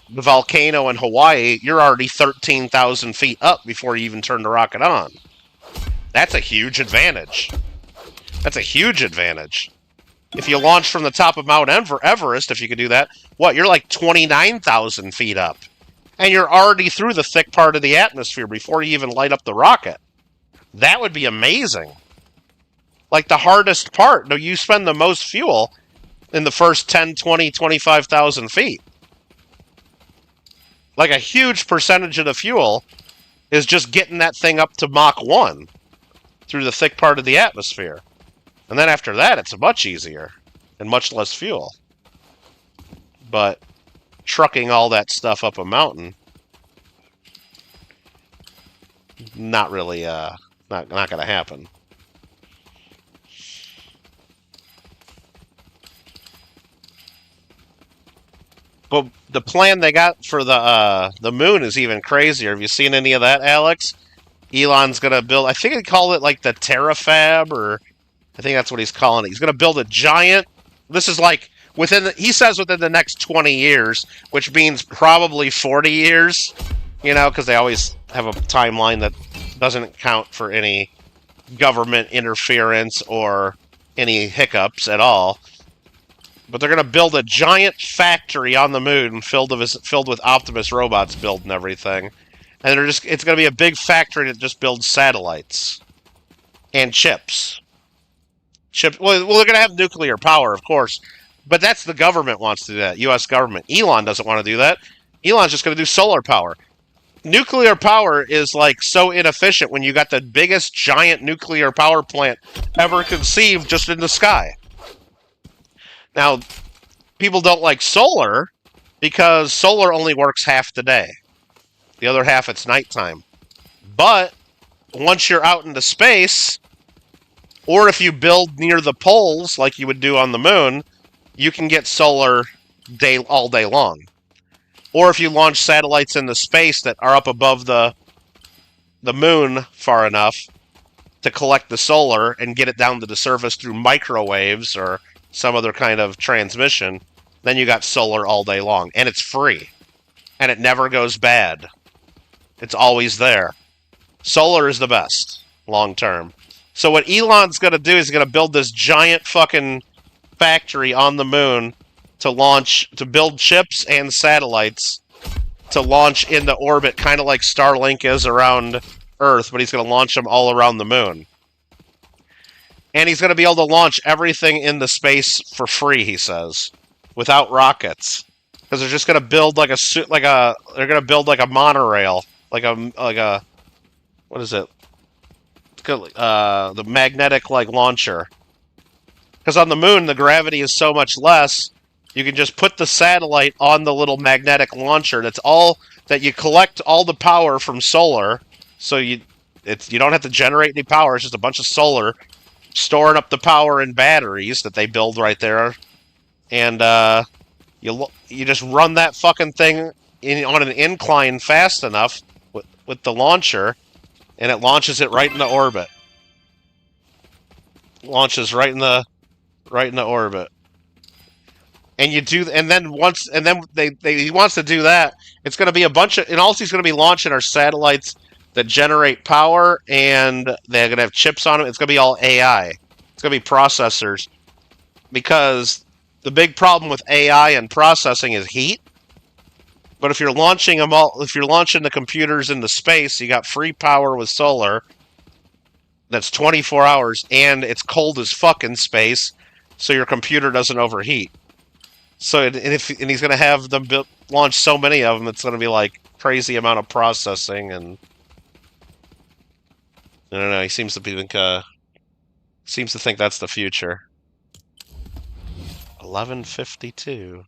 [SPEAKER 2] the volcano in Hawaii, you're already 13,000 feet up before you even turn the rocket on. That's a huge advantage. That's a huge advantage. If you launch from the top of Mount Everest, if you could do that, you're like 29,000 feet up. And you're already through the thick part of the atmosphere before you even light up the rocket. That would be amazing. Like the hardest part. No, you spend the most fuel in the first 10, 20, 25,000 feet. Like a huge percentage of the fuel is just getting that thing up to Mach 1 through the thick part of the atmosphere. And then after that, it's much easier and much less fuel. But trucking all that stuff up a mountain, not really, not going to happen. But the plan they got for the moon is even crazier. Have you seen any of that, Alex? Elon's going to build, I think he'd call it like the Terrafab, or I think that's what he's calling it. He's going to build a giant, this is like, he says within the next 20 years, which means probably 40 years, you know, because they always have a timeline that doesn't count for any government interference or any hiccups at all. But they're going to build a giant factory on the moon filled with Optimus robots building everything. And it's going to be a big factory that just builds satellites and chips. Well, they're going to have nuclear power, of course. But that's the government wants to do that, U.S. government. Elon doesn't want to do that. Elon's just going to do solar power. Nuclear power is, like, so inefficient when you got the biggest giant nuclear power plant ever conceived just in the sky. Now, people don't like solar because solar only works half the day. The other half, it's nighttime. But once you're out into space, or if you build near the poles like you would do on the moon, you can get solar all day long. Or if you launch satellites into space that are up above the moon far enough to collect the solar and get it down to the surface through microwaves or some other kind of transmission, then you got solar all day long. And it's free. And it never goes bad. It's always there. Solar is the best, long term. So what Elon's going to do is he's going to build this giant fucking factory on the moon to build chips and satellites to launch into orbit, kind of like Starlink is around Earth, but he's going to launch them all around the moon. And he's going to be able to launch everything in the space for free, he says, without rockets. Because they're just going to build like they're going to build like a monorail, like a what is it? The magnetic like launcher. Because on the moon the gravity is so much less, you can just put the satellite on the little magnetic launcher. That's all that you collect all the power from solar, so you don't have to generate any power. It's just a bunch of solar storing up the power in batteries that they build right there, and you just run that fucking thing on an incline fast enough with the launcher, and it launches it right into orbit. Launches right in the orbit. And you do, and then he wants to do that. It's going to be a bunch of, and all he's going to be launching are satellites that generate power, and they're going to have chips on them. It's going to be all AI. It's going to be processors, because the big problem with AI and processing is heat. But if you're launching the computers into space, you got free power with solar. That's 24 hours, and it's cold as fuck in space, so your computer doesn't overheat. So, and he's going to have them launch so many of them, it's going to be like crazy amount of processing, and I don't know. He seems to think that's the future. 11:52.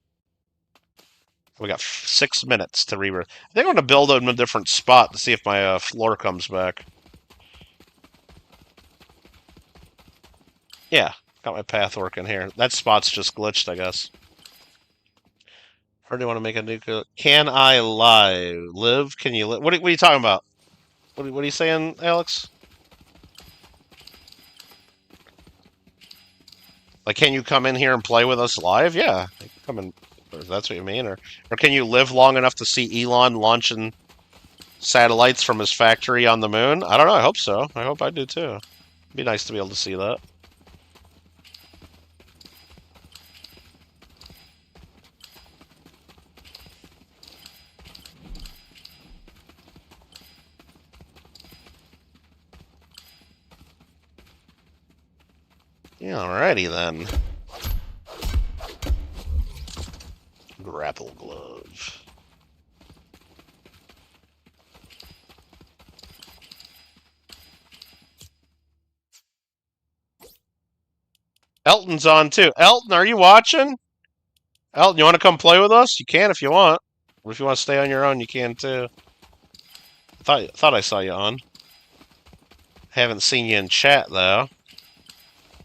[SPEAKER 2] We got 6 minutes to rebirth. I think I'm going to build them in a different spot to see if my floor comes back. Yeah, got my path working here. That spot's just glitched, I guess. Or do you want to make a new... Can I live? Can you live? What are you talking about? What are you saying, Alex? Like, can you come in here and play with us live? Yeah, come in. If that's what you mean, or can you live long enough to see Elon launching satellites from his factory on the moon? I don't know. I hope so. I hope I do too. It'd be nice to be able to see that. Yeah, alrighty then. Grapple glove. Elton's on too. Elton, are you watching? Elton, you want to come play with us? You can if you want. Or if you want to stay on your own, you can too. I thought I saw you on. Haven't seen you in chat though.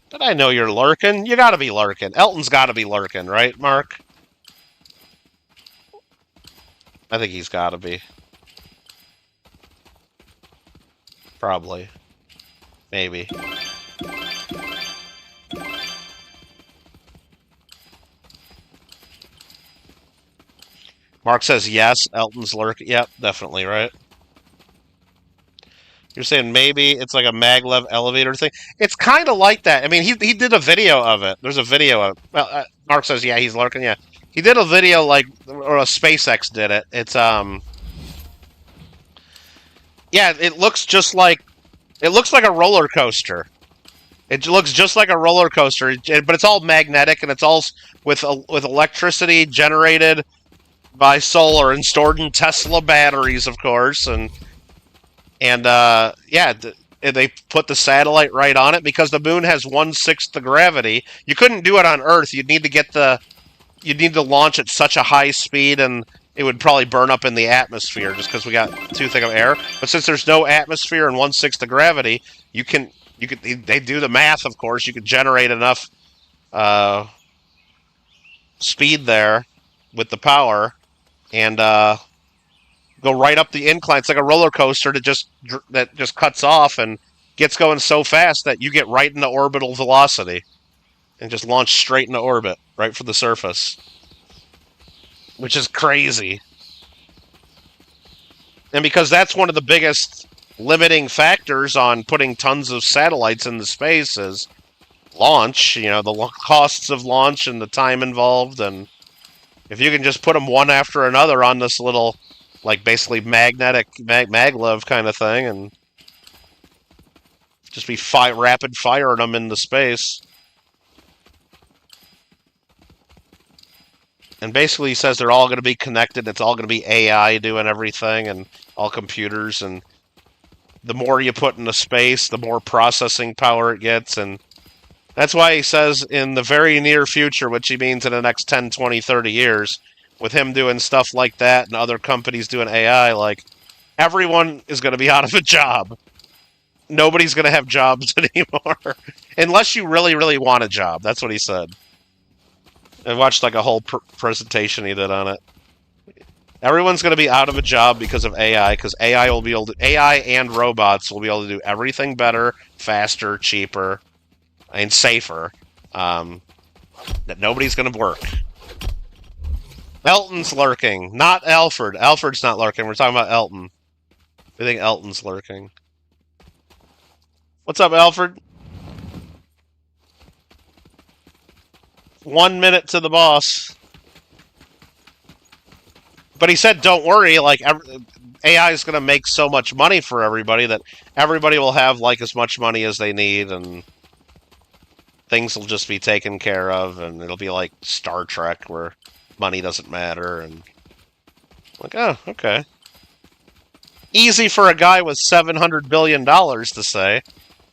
[SPEAKER 2] But I know you're lurking. You gotta be lurking. Elton's gotta be lurking, right, Mark? I think he's gotta be. Probably. Maybe. Mark says yes, Elton's lurking. Yep, definitely, right? You're saying maybe it's like a maglev elevator thing. It's kind of like that. I mean, he did a video of it. There's a video of. Well, Mark says yeah, he's lurking. Yeah, he did a video or a SpaceX did it. It's yeah, it looks like a roller coaster. It looks just like a roller coaster, but it's all magnetic and it's all with electricity generated by solar and stored in Tesla batteries, of course, and yeah, they put the satellite right on it because the moon has 1/6 the gravity. You couldn't do it on Earth. You'd need to launch at such a high speed, and it would probably burn up in the atmosphere just because we got too thick of air. But since there's no atmosphere and 1/6 the gravity, they do the math, of course. You could generate enough speed there with the power and go right up the incline. It's like a roller coaster that just cuts off and gets going so fast that you get right into orbital velocity and just launch straight into orbit, right for the surface, which is crazy. And because that's one of the biggest limiting factors on putting tons of satellites into space is launch, the costs of launch and the time involved. And if you can just put them one after another on this little, like basically magnetic maglev kind of thing, and Just be rapid firing them into space. And basically he says they're all going to be connected. It's all going to be AI doing everything and all computers. And the more you put into space, the more processing power it gets. And that's why he says in the very near future, which he means in the next 10, 20, 30 years, with him doing stuff like that and other companies doing AI, like, everyone is going to be out of a job. Nobody's going to have jobs anymore. Unless you really, really want a job. That's what he said. I watched like a whole presentation he did on it. Everyone's going to be out of a job because of AI, because AI will be able to, AI and robots will be able to do everything better, faster, cheaper, and safer. That nobody's going to work. Elton's lurking, not Alfred. Alfred's not lurking. We're talking about Elton. I think Elton's lurking. What's up, Alfred? 1 minute to the boss. But he said, don't worry, like, AI is going to make so much money for everybody that everybody will have, like, as much money as they need, and things will just be taken care of, and it'll be like Star Trek, where money doesn't matter, and... like, oh, okay. Easy for a guy with $700 billion to say,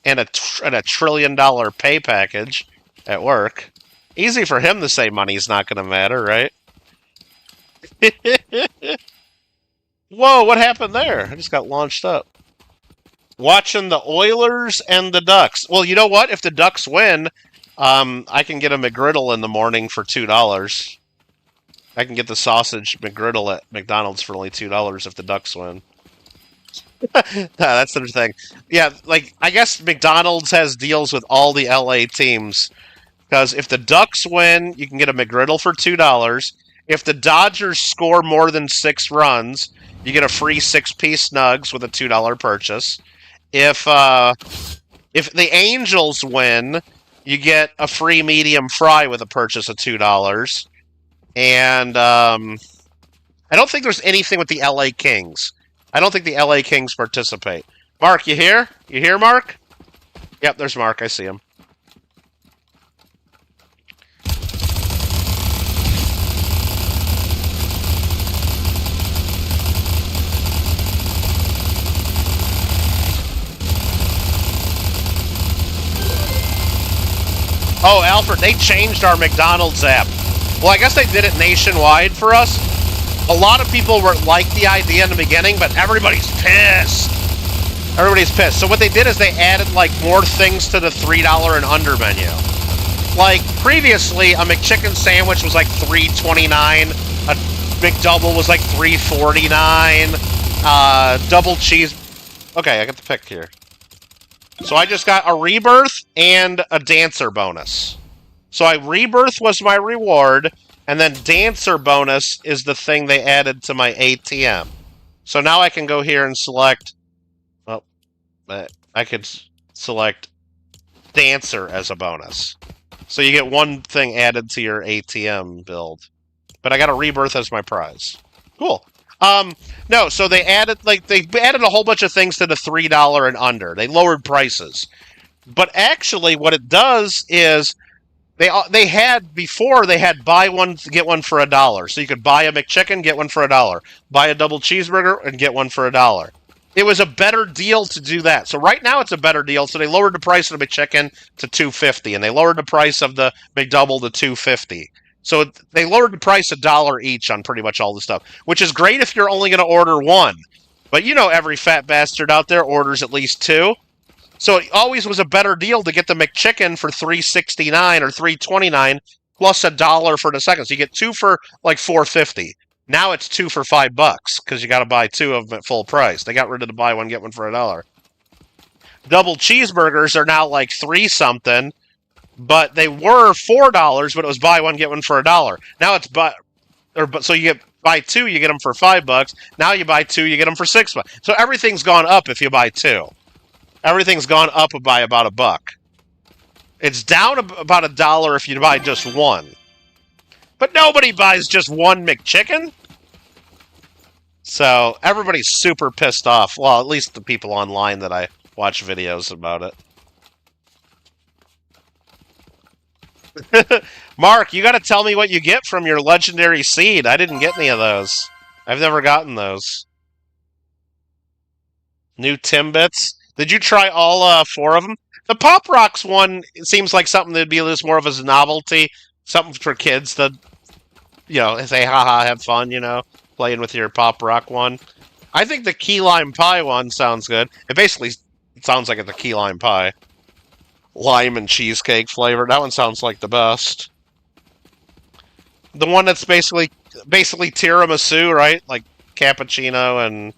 [SPEAKER 2] and a $1 trillion pay package at work. Easy for him to say money's not going to matter, right? Whoa, what happened there? I just got launched up. Watching the Oilers and the Ducks. Well, you know what? If the Ducks win, I can get a McGriddle in the morning for $2. I can get the sausage McGriddle at McDonald's for only $2 if the Ducks win. That's the thing. Yeah, like, I guess McDonald's has deals with all the LA teams. Because if the Ducks win, you can get a McGriddle for $2. If the Dodgers score more than 6 runs, you get a free 6-piece nugs with a $2 purchase. If the Angels win, you get a free medium fry with a purchase of $2. And I don't think there's anything with the LA Kings. I don't think the LA Kings participate. Mark, you here? You here, Mark? Yep, there's Mark. I see him. Oh, Alfred, they changed our McDonald's app. Well, I guess they did it nationwide for us. A lot of people were like the idea in the beginning, but everybody's pissed. Everybody's pissed. So what they did is they added, like, more things to the $3 and under menu. Like, previously, a McChicken sandwich was like $3.29. A McDouble was like $3.49. Double cheese... Okay, I got the pick here. So I just got a rebirth and a dancer bonus. So rebirth was my reward, and then dancer bonus is the thing they added to my ATM. So now I can go here and select... Oh, I could select dancer as a bonus. So you get one thing added to your ATM build. But I got a rebirth as my prize. Cool. No, so they added a whole bunch of things to the $3 and under. They lowered prices. But actually what it does is they had buy one get one for $1. So you could buy a McChicken, get one for $1. Buy a double cheeseburger and get one for $1. It was a better deal to do that. So right now it's a better deal. So they lowered the price of the McChicken to $2.50 and they lowered the price of the McDouble to $2.50. So they lowered the price $1 each on pretty much all the stuff, which is great if you're only going to order one. But you know every fat bastard out there orders at least 2. So it always was a better deal to get the McChicken for $3.69 or $3.29 plus $1 for the second. So you get 2 for like $4.50. Now it's 2 for $5 because you got to buy 2 of them at full price. They got rid of the buy one get one for $1. Double cheeseburgers are now like 3 something. But they were $4, but it was buy one get one for $1. Now it's so you buy 2, you get them for $5. Now you buy 2, you get them for $6. So everything's gone up if you buy 2. Everything's gone up by about $1. It's down about $1 if you buy just one. But nobody buys just one McChicken. So everybody's super pissed off. Well, at least the people online that I watch videos about it. Mark, you got to tell me what you get from your legendary seed. I didn't get any of those. I've never gotten those. New Timbits. Did you try all 4 of them? The Pop Rocks one seems like something that'd be a little more of a novelty, something for kids to, say haha, have fun, playing with your Pop Rock one. I think the Key Lime Pie one sounds good. It basically sounds like it's a Key Lime Pie. Lime and cheesecake flavor. That one sounds like the best. The one that's basically tiramisu, right? Like cappuccino, and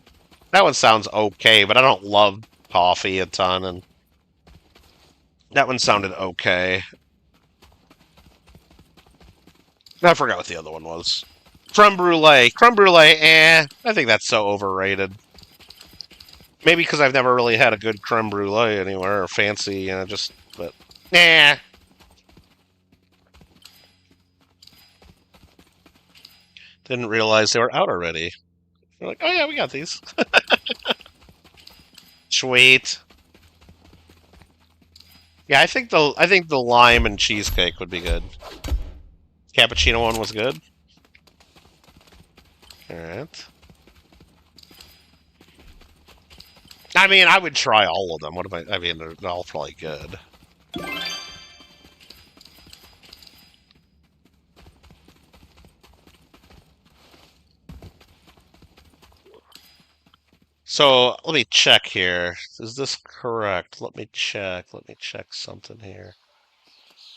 [SPEAKER 2] that one sounds okay, but I don't love coffee a ton, and that one sounded okay. I forgot what the other one was. Creme brulee. Creme brulee, I think that's so overrated. Maybe because I've never really had a good creme brulee anywhere, or fancy, but, Didn't realize they were out already. They're like, oh yeah, we got these. Sweet. Yeah, I think the lime and cheesecake would be good. Cappuccino one was good. Alright. I mean, I would try all of them. I mean, they're all probably good. So, let me check here. Is this correct? Let me check. Let me check something here.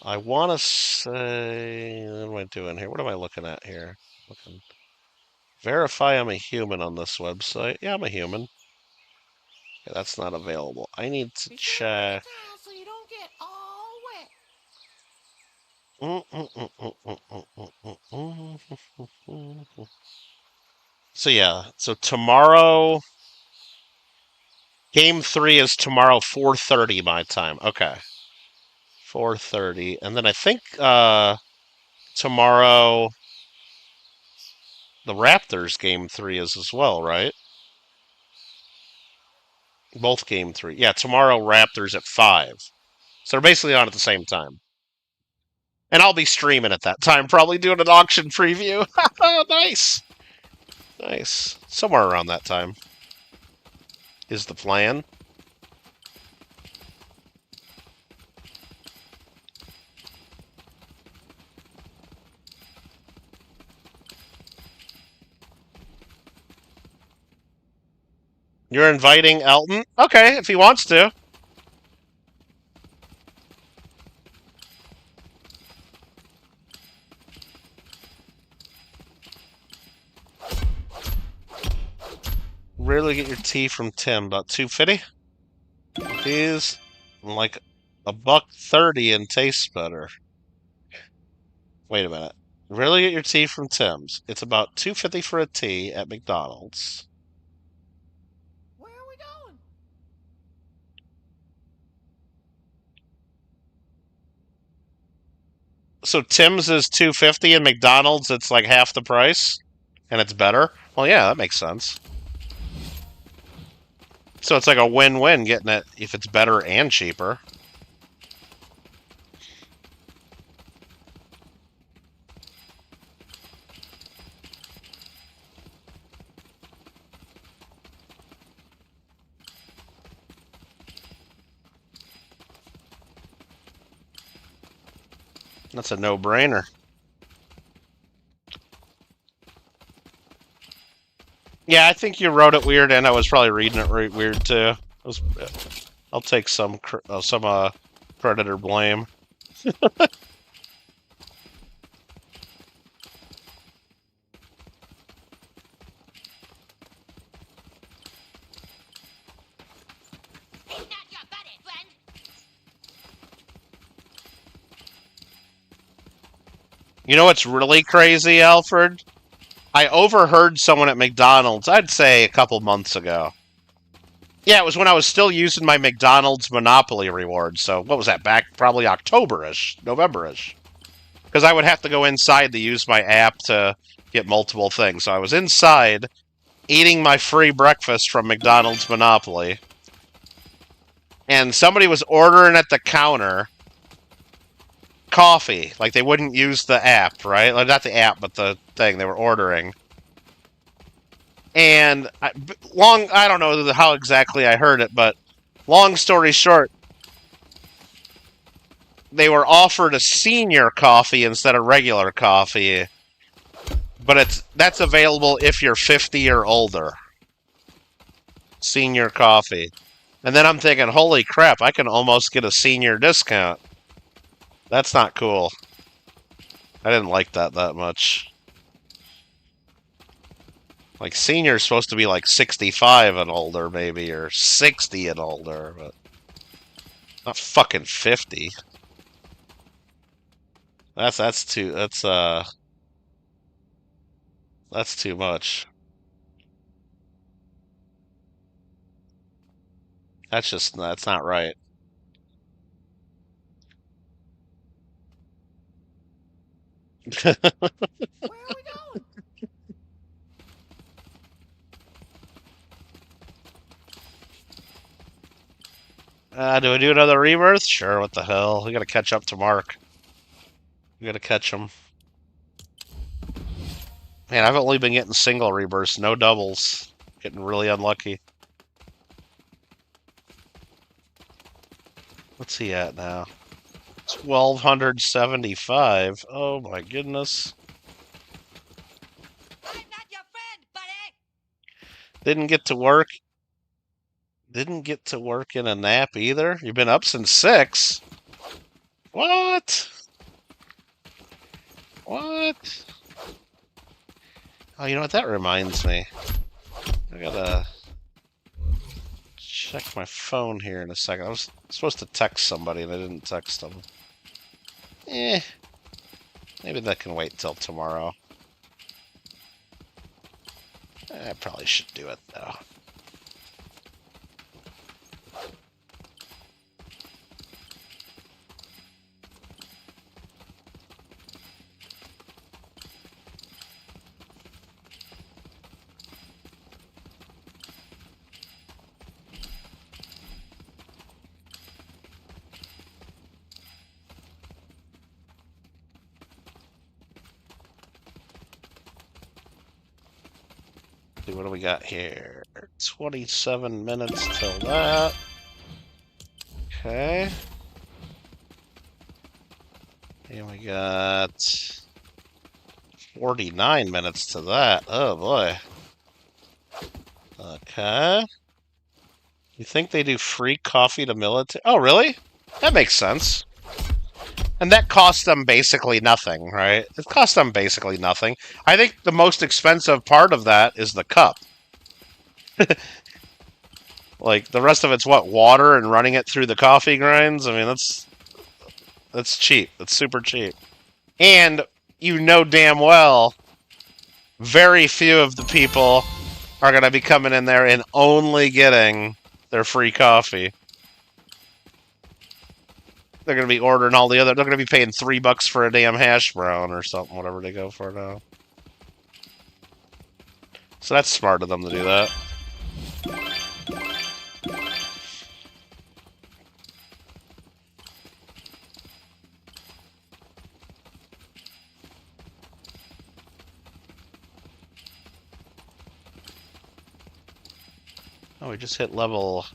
[SPEAKER 2] I want to say... What am I doing here? What am I looking at here? Verify I'm a human on this website. Yeah, I'm a human. Yeah, that's not available. I need to check...
[SPEAKER 1] So you don't get all wet.
[SPEAKER 2] So yeah, so tomorrow... Game 3 is tomorrow, 4:30 my time. Okay. 4:30. And then I think tomorrow the Raptors Game 3 is as well, right? Both Game 3. Yeah, tomorrow Raptors at 5. So they're basically on at the same time. And I'll be streaming at that time, probably doing an auction preview. Nice. Nice. Somewhere around that time is the plan. You're inviting Elton? Okay, if he wants to. Rarely get your tea from Tim. About $2.50? These, like $1.30 and tastes better. Wait a minute. Rarely get your tea from Tim's. It's about $2.50 for a tea at McDonald's.
[SPEAKER 1] Where are we going?
[SPEAKER 2] So Tim's is $2.50 and McDonald's it's like half the price? And it's better? Well, yeah, that makes sense. So it's like a win-win getting it if it's better and cheaper. That's a no-brainer. Yeah, I think you wrote it weird, and I was probably reading it weird too. I'll take some Predator blame. You know what's really crazy, Alfred? I overheard someone at McDonald's, I'd say a couple months ago. Yeah, it was when I was still using my McDonald's Monopoly rewards. So what was that, back probably October-ish, November-ish? Because I would have to go inside to use my app to get multiple things. So I was inside eating my free breakfast from McDonald's Monopoly. And somebody was ordering at the counter, coffee. Like, they wouldn't use the app, right? Like, not the app, but the thing they were ordering. And I don't know how exactly I heard it, but long story short, they were offered a senior coffee instead of regular coffee. But that's available if you're 50 or older. Senior coffee. And then I'm thinking, holy crap, I can almost get a senior discount. That's not cool. I didn't like that much. Like, senior's supposed to be like 65 and older, maybe, or 60 and older, but not fucking 50. That's too much. That's not right.
[SPEAKER 1] Where are we going?
[SPEAKER 2] Do I do another rebirth? Sure, what the hell. We gotta catch up to Mark. We gotta catch him. Man, I've only been getting single rebirths, no doubles. Getting really unlucky. What's he at now? 1,275. Oh my goodness.
[SPEAKER 1] I'm not your friend, buddy.
[SPEAKER 2] Didn't get to work. Didn't get to work in a nap either. You've been up since 6. What? What? Oh, you know what? That reminds me. I gotta check my phone here in a second. I was supposed to text somebody and I didn't text them. Maybe that can wait till tomorrow. I probably should do it, though. What do we got here? 27 minutes till that. Okay. And we got 49 minutes to that. Oh boy. Okay. You think they do free coffee to military? Oh, really? That makes sense. And that costs them basically nothing, right? It costs them basically nothing. I think the most expensive part of that is the cup. Like, the rest of it's what? Water and running it through the coffee grinds? I mean, that's cheap. That's super cheap. And you know damn well very few of the people are going to be coming in there and only getting their free coffee. They're going to be ordering all the other... They're going to be paying $3 for a damn hash brown or something, whatever they go for now. So that's smart of them to do that. Oh, we just hit level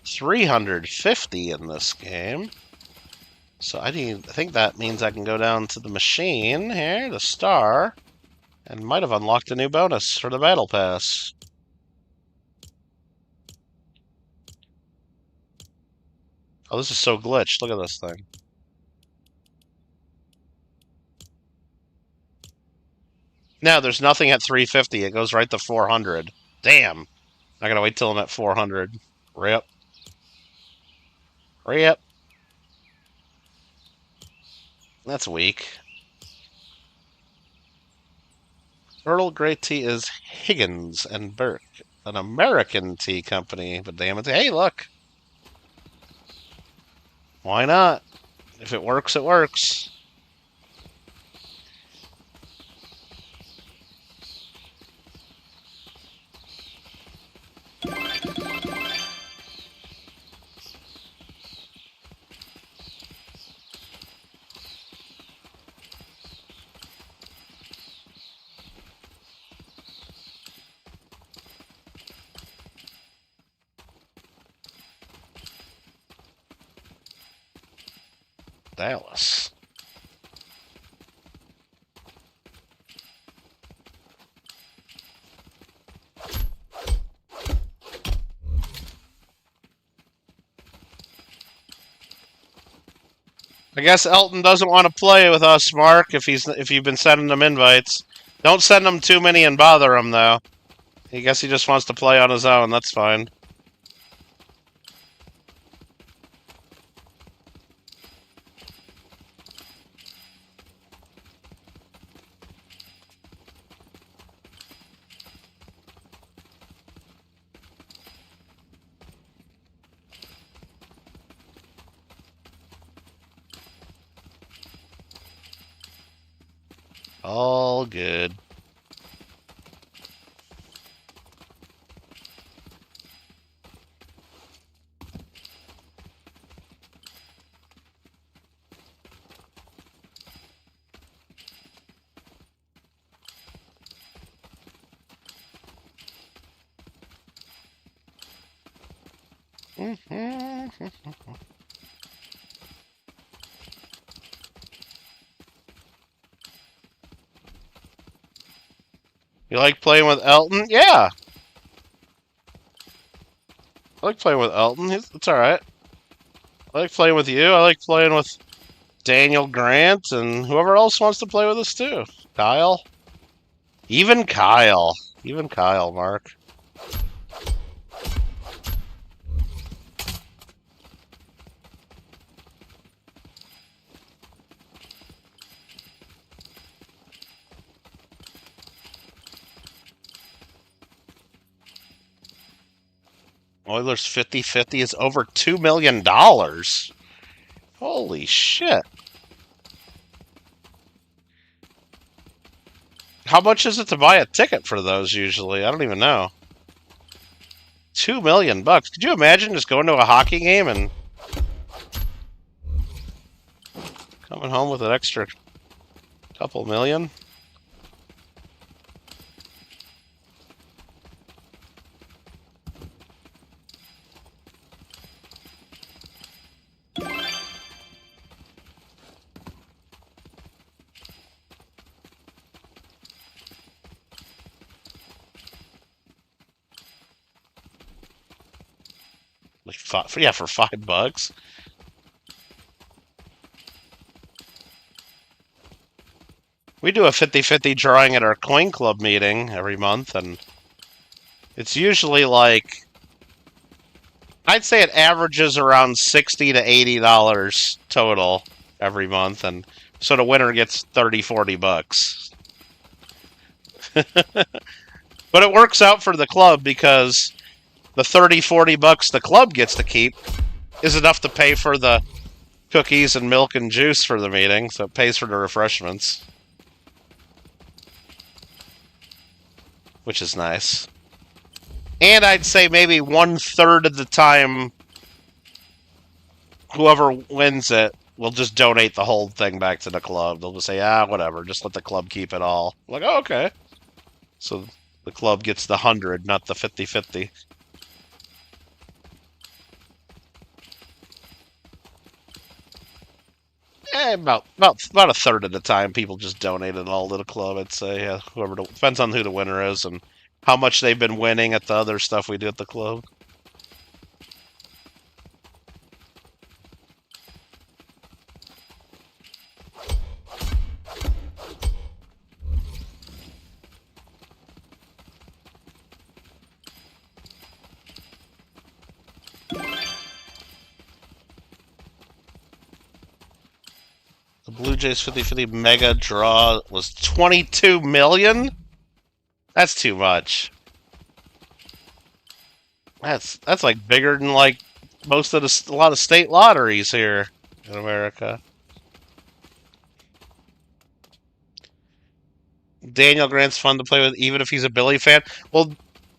[SPEAKER 2] 350 in this game. So I think that means I can go down to the machine here, the star, and might have unlocked a new bonus for the battle pass. Oh, this is so glitched. Look at this thing. No, there's nothing at 350. It goes right to 400. Damn. I gotta wait till I'm at 400. Rip. Rip. That's weak. Earl Grey tea is Higgins and Burke, an American tea company. But damn it. Hey, look. Why not? If it works, it works. Dallas. I guess Elton doesn't want to play with us, Mark, if you've been sending him invites. Don't send him too many and bother him, though. I guess he just wants to play on his own. That's fine. All good. You like playing with Elton? Yeah. I like playing with Elton. It's alright. I like playing with you. I like playing with Daniel Grant and whoever else wants to play with us too. Kyle. Even Kyle. Even Kyle, Mark. Oilers 50-50 is over $2 million. Holy shit. How much is it to buy a ticket for those usually? I don't even know. $2 million. Could you imagine just going to a hockey game and coming home with an extra couple million? Like for $5. We do a 50-50 drawing at our coin club meeting every month, and it's usually like, I'd say it averages around $60 to $80 total every month, and so the winner gets $30-40. But it works out for the club because the $30-40 the club gets to keep is enough to pay for the cookies and milk and juice for the meeting, so it pays for the refreshments. Which is nice. And I'd say maybe 1/3 of the time, whoever wins it will just donate the whole thing back to the club. They'll just say, whatever, just let the club keep it all. I'm like, oh, okay. So the club gets the 100, not the 50-50. About a third of the time, people just donate it all to the club. I'd say, yeah, depends on who the winner is and how much they've been winning at the other stuff we do at the club. The Blue Jays 50-50 mega draw was 22 million? That's too much. That's like bigger than like most of a lot of state lotteries here in America. Daniel Grant's fun to play with, even if he's a Billy fan. Well,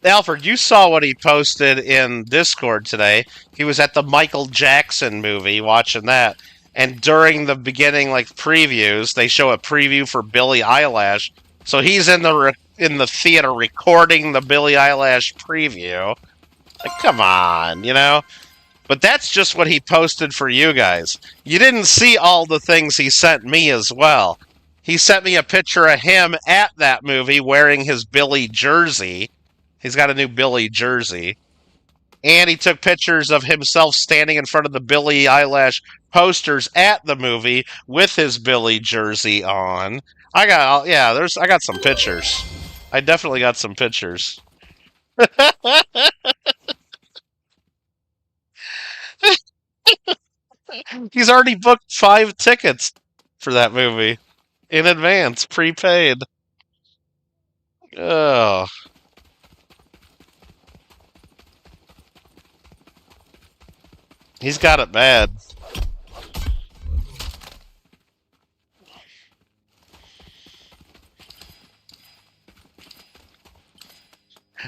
[SPEAKER 2] Alfred, you saw what he posted in Discord today. He was at the Michael Jackson movie watching that. And during the beginning, like, previews, they show a preview for Billie Eilish. So he's in the theater recording the Billie Eilish preview. Like, come on, you know? But that's just what he posted for you guys. You didn't see all the things he sent me as well. He sent me a picture of him at that movie wearing his Billy jersey. He's got a new Billy jersey. And he took pictures of himself standing in front of the Billy Eyelash posters at the movie with his Billy jersey on. I got some pictures. I definitely got some pictures. He's already booked 5 tickets for that movie in advance, prepaid. Oh. He's got it bad.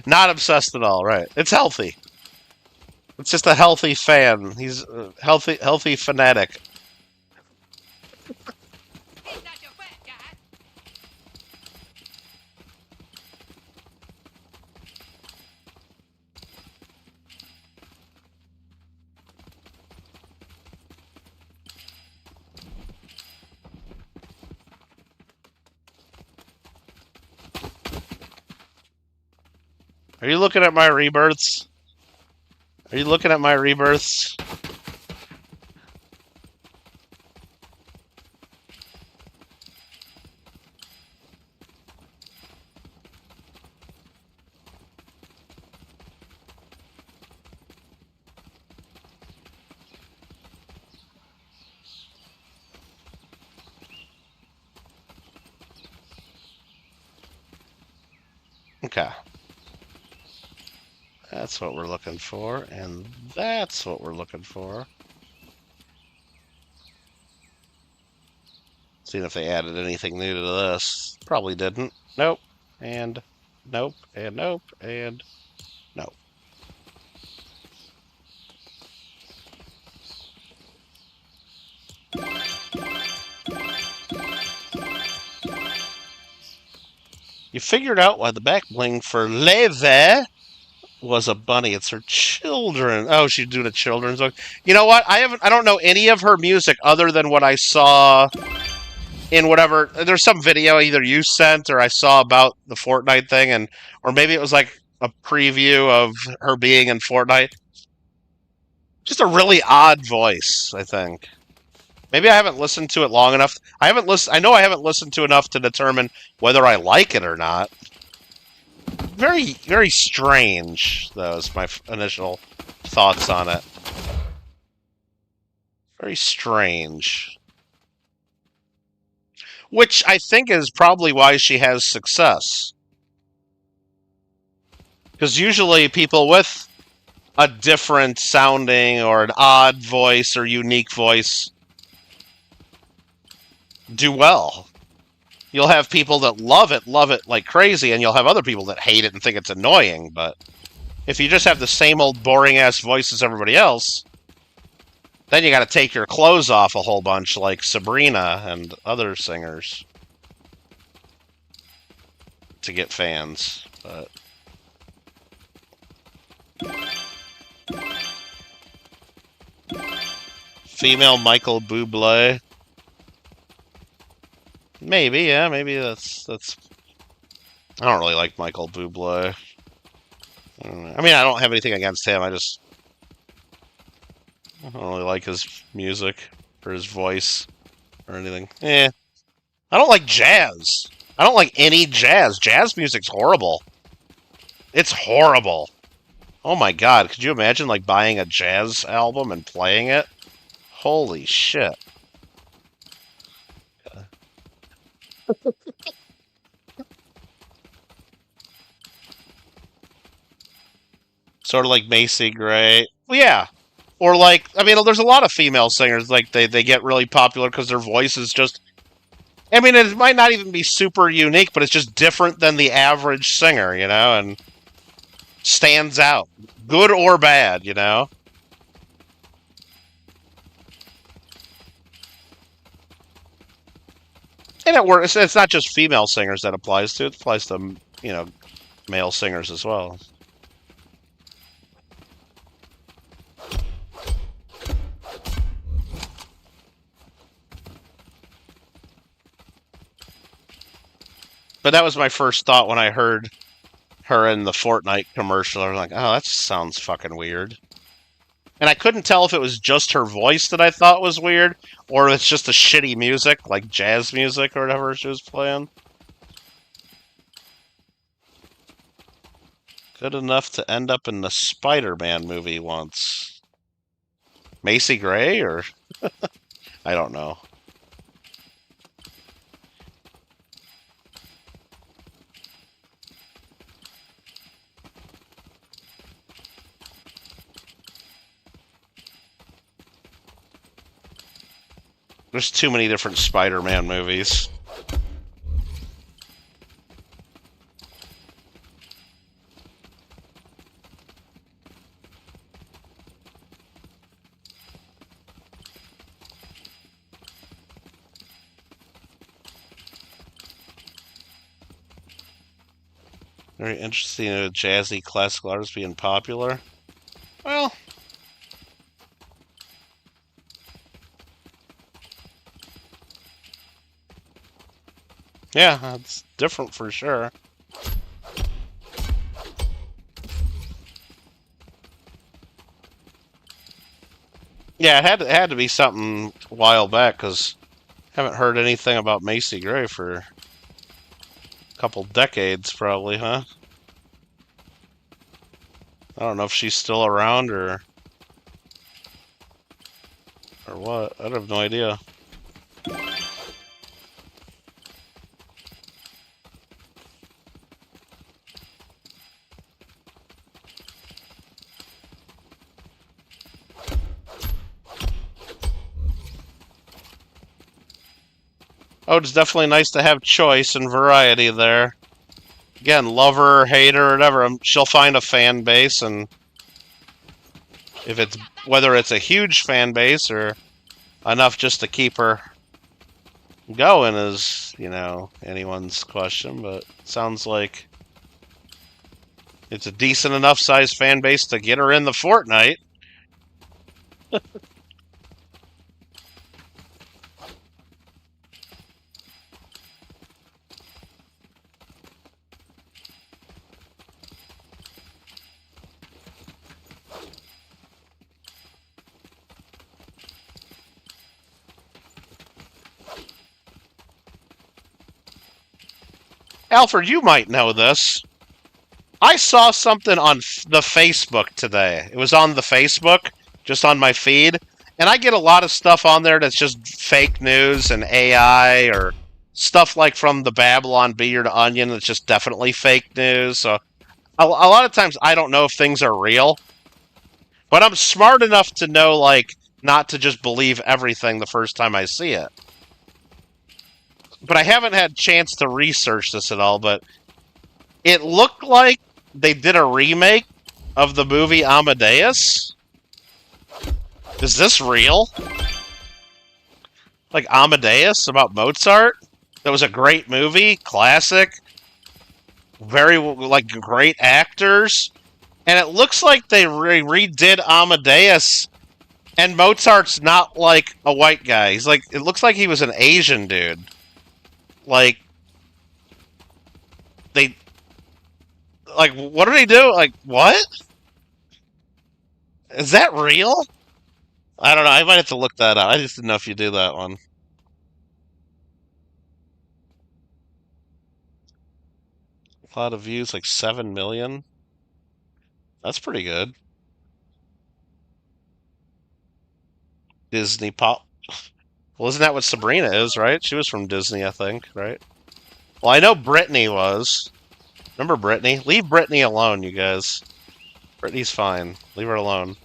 [SPEAKER 2] Not obsessed at all, right? It's healthy. It's just a healthy fan. He's a healthy fanatic. Are you looking at my rebirths? Are you looking at my rebirths? Okay. That's what we're looking for, and that's what we're looking for. Seeing if they added anything new to this. Probably didn't. Nope. And nope. And nope. And nope. You figured out why the back bling for Leve was a bunny. It's her children. Oh, she's doing a children's book. You know what? I don't know any of her music other than what I saw in whatever. There's some video either you sent or I saw about the Fortnite thing, or maybe it was like a preview of her being in Fortnite. Just a really odd voice, I think. Maybe I haven't listened to it long enough. I know I haven't listened to enough to determine whether I like it or not. Very, very strange, though, is my initial thoughts on it. Very strange. Which I think is probably why she has success. Because usually people with a different sounding or an odd voice or unique voice do well. You'll have people that love it like crazy, and you'll have other people that hate it and think it's annoying, but if you just have the same old boring-ass voice as everybody else, then you gotta take your clothes off a whole bunch, like Sabrina and other singers, to get fans, but... Female Michael Bublé. Maybe, yeah, maybe that's... I don't really like Michael Bublé. I mean, I don't have anything against him, I don't really like his music, or his voice, or anything. I don't like jazz. I don't like any jazz. Jazz music's horrible. It's horrible. Oh my god, could you imagine, like, buying a jazz album and playing it? Holy shit. Sort of like Macy Gray. Well, yeah. Or like, I mean, there's a lot of female singers, like, they get really popular because their voice is just... I mean, it might not even be super unique, but it's just different than the average singer, you know, and stands out. Good or bad, you know? And it works. It's not just female singers that applies to. It applies to, you know, male singers as well. But that was my first thought when I heard her in the Fortnite commercial. I was like, oh, that sounds fucking weird. And I couldn't tell if it was just her voice that I thought was weird, or it's just the shitty music, like jazz music or whatever she was playing. Good enough to end up in the Spider-Man movie once. Macy Gray, or... I don't know. There's too many different Spider-Man movies. Very interesting, jazzy classical artists being popular. Well... yeah, it's different for sure. Yeah, it had to be something a while back, because I haven't heard anything about Macy Gray for a couple decades, probably, huh? I don't know if she's still around or what. I have no idea. Oh, it's definitely nice to have choice and variety there. Again, lover, hater, whatever, she'll find a fan base, and if it's whether it's a huge fan base or enough just to keep her going is, anyone's question, but it sounds like it's a decent enough sized fan base to get her in the Fortnite. Alfred, you might know this. I saw something on the Facebook today. It was on the Facebook, just on my feed. And I get a lot of stuff on there that's just fake news and AI or stuff like from the Babylon Bee or the Onion that's just definitely fake news. So a lot of times I don't know if things are real. But I'm smart enough to know, not to just believe everything the first time I see it. But I haven't had a chance to research this at all, but it looked like they did a remake of the movie Amadeus. Is this real? Like Amadeus about Mozart? That was a great movie, classic, very, great actors. And it looks like they redid Amadeus, and Mozart's not, a white guy. He's, it looks like he was an Asian dude. What do they do? What? Is that real? I don't know. I might have to look that up. I just didn't know if you do that one. A lot of views, 7 million. That's pretty good. Disney pop. Well, isn't that what Sabrina is, right? She was from Disney, I think, right? Well, I know Brittany was. Remember Brittany? Leave Brittany alone, you guys. Brittany's fine. Leave her alone.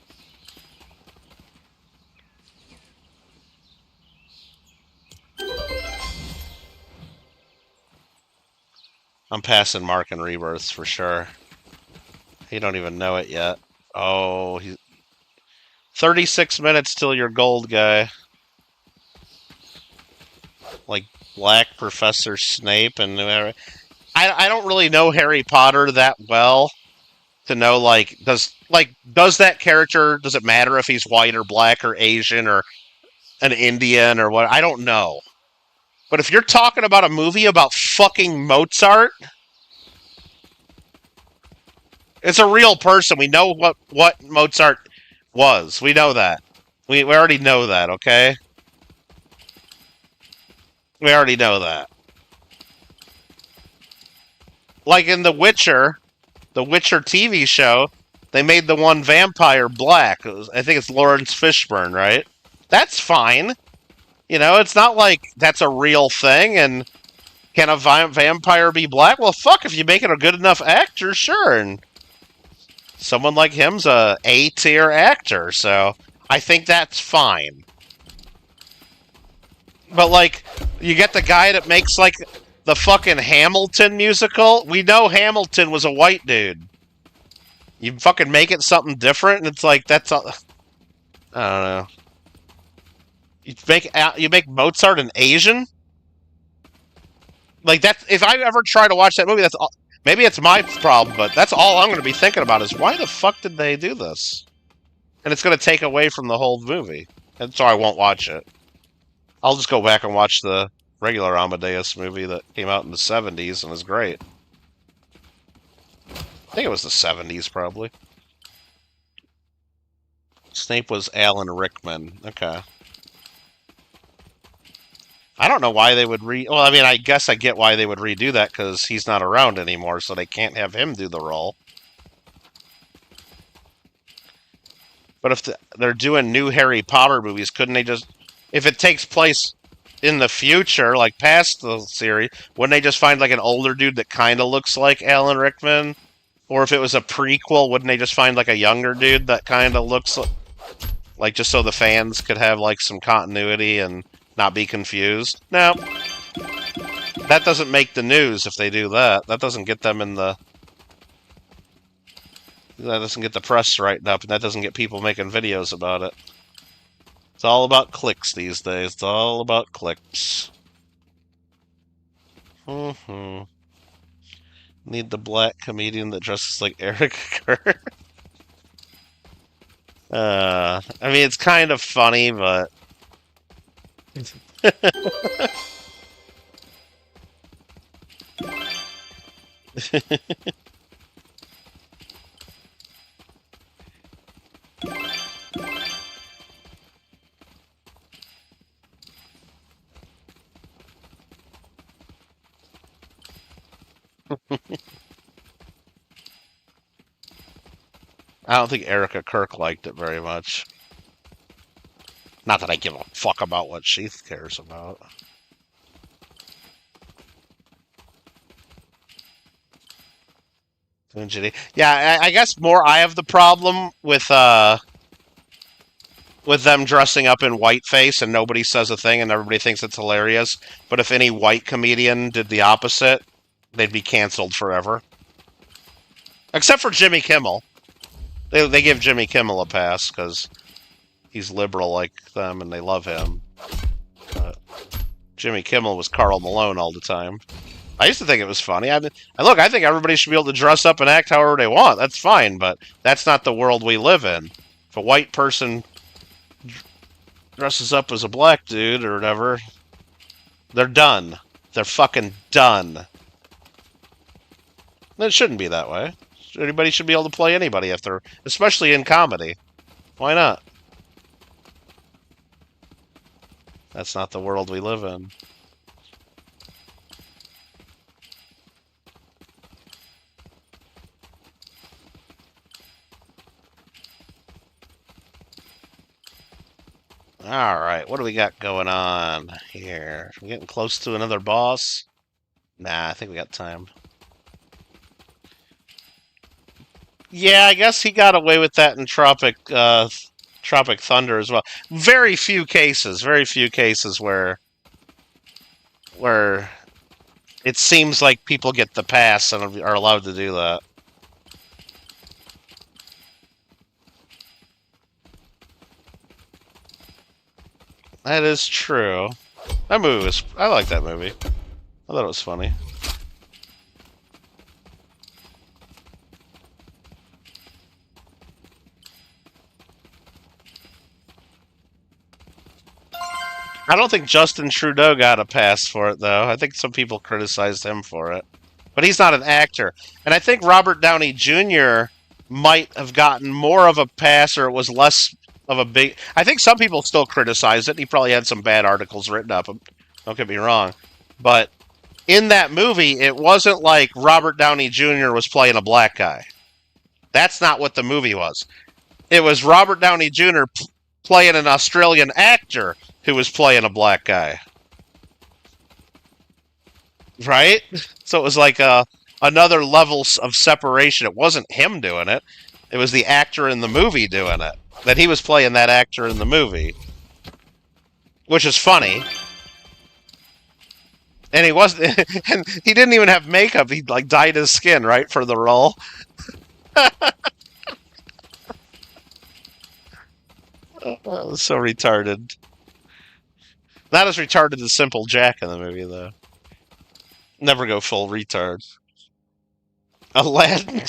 [SPEAKER 2] I'm passing Mark and Rebirths for sure. He don't even know it yet. Oh, he's 36 minutes till your gold guy. Like Black Professor Snape and whoever. I don't really know Harry Potter that well to know does that character, does it matter if he's white or black or Asian or an Indian or what? I don't know. But if you're talking about a movie about fucking Mozart, it's a real person. We know what Mozart was. We know that. We already know that, okay? We already know that. Like in the Witcher TV show, they made the one vampire black. I think it's Lawrence Fishburne, right? That's fine. You know, it's not like that's a real thing, and can a vampire be black? Well, fuck, if you make it a good enough actor, sure. And someone like him's a A-tier actor, so I think that's fine. But, like, you get the guy that makes, like, the fucking Hamilton musical. We know Hamilton was a white dude. You fucking make it something different, and it's like, that's all... I don't know. You make Mozart an Asian? Like, that's... If I ever try to watch that movie, that's all... Maybe it's my problem, but that's all I'm going to be thinking about is, why the fuck did they do this? And it's going to take away from the whole movie. And so I won't watch it. I'll just go back and watch the regular Amadeus movie that came out in the 70s and is great. I think it was the 70s, probably. Snape was Alan Rickman. Okay. I don't know why they would well, I mean, I guess I get why they would redo that, because he's not around anymore, so they can't have him do the role. But if they're doing new Harry Potter movies, couldn't they just... If it takes place in the future, like past the series, wouldn't they just find like an older dude that kind of looks like Alan Rickman? Or if it was a prequel, wouldn't they just find like a younger dude that kind of looks like, just so the fans could have like some continuity and not be confused? No. That doesn't make the news if they do that. That doesn't get them in the... That doesn't get the press writing up, and that doesn't get people making videos about it. It's all about clicks these days. It's all about clicks. Mm-hmm. Need the black comedian that dresses like Eric Kerr. I mean, it's kind of funny, but... I don't think Erica Kirk liked it very much. Not that I give a fuck about what she cares about. Yeah, I guess more I have the problem with them dressing up in whiteface and nobody says a thing and everybody thinks it's hilarious. But if any white comedian did the opposite, they'd be canceled forever. Except for Jimmy Kimmel. They give Jimmy Kimmel a pass because he's liberal like them and they love him. But Jimmy Kimmel was Karl Malone all the time. I used to think it was funny. I think everybody should be able to dress up and act however they want. That's fine, but that's not the world we live in. If a white person dresses up as a black dude or whatever, they're done. They're fucking done. It shouldn't be that way. Anybody should be able to play anybody if they're, especially in comedy. Why not? That's not the world we live in. Alright, what do we got going on here? We getting close to another boss? Nah, I think we got time. Yeah, I guess he got away with that in Tropic Thunder as well. Very few cases where it seems like people get the pass and are allowed to do that. That is true. That movie was... I like that movie. I thought it was funny. I don't think Justin Trudeau got a pass for it, though. I think some people criticized him for it. But he's not an actor. And I think Robert Downey Jr. might have gotten more of a pass, or it was less of a big... I think some people still criticize it. He probably had some bad articles written up. Don't get me wrong. But in that movie, it wasn't like Robert Downey Jr. was playing a black guy. That's not what the movie was. It was Robert Downey Jr. playing an Australian actor who was playing a black guy. Right? So it was like another level of separation. It wasn't him doing it. It was the actor in the movie doing it. That he was playing that actor in the movie. Which is funny. And he wasn't, and he didn't even have makeup. He like dyed his skin, right, for the role. Oh, so retarded. Not as retarded as Simple Jack in the movie, though. Never go full retard. Aladdin.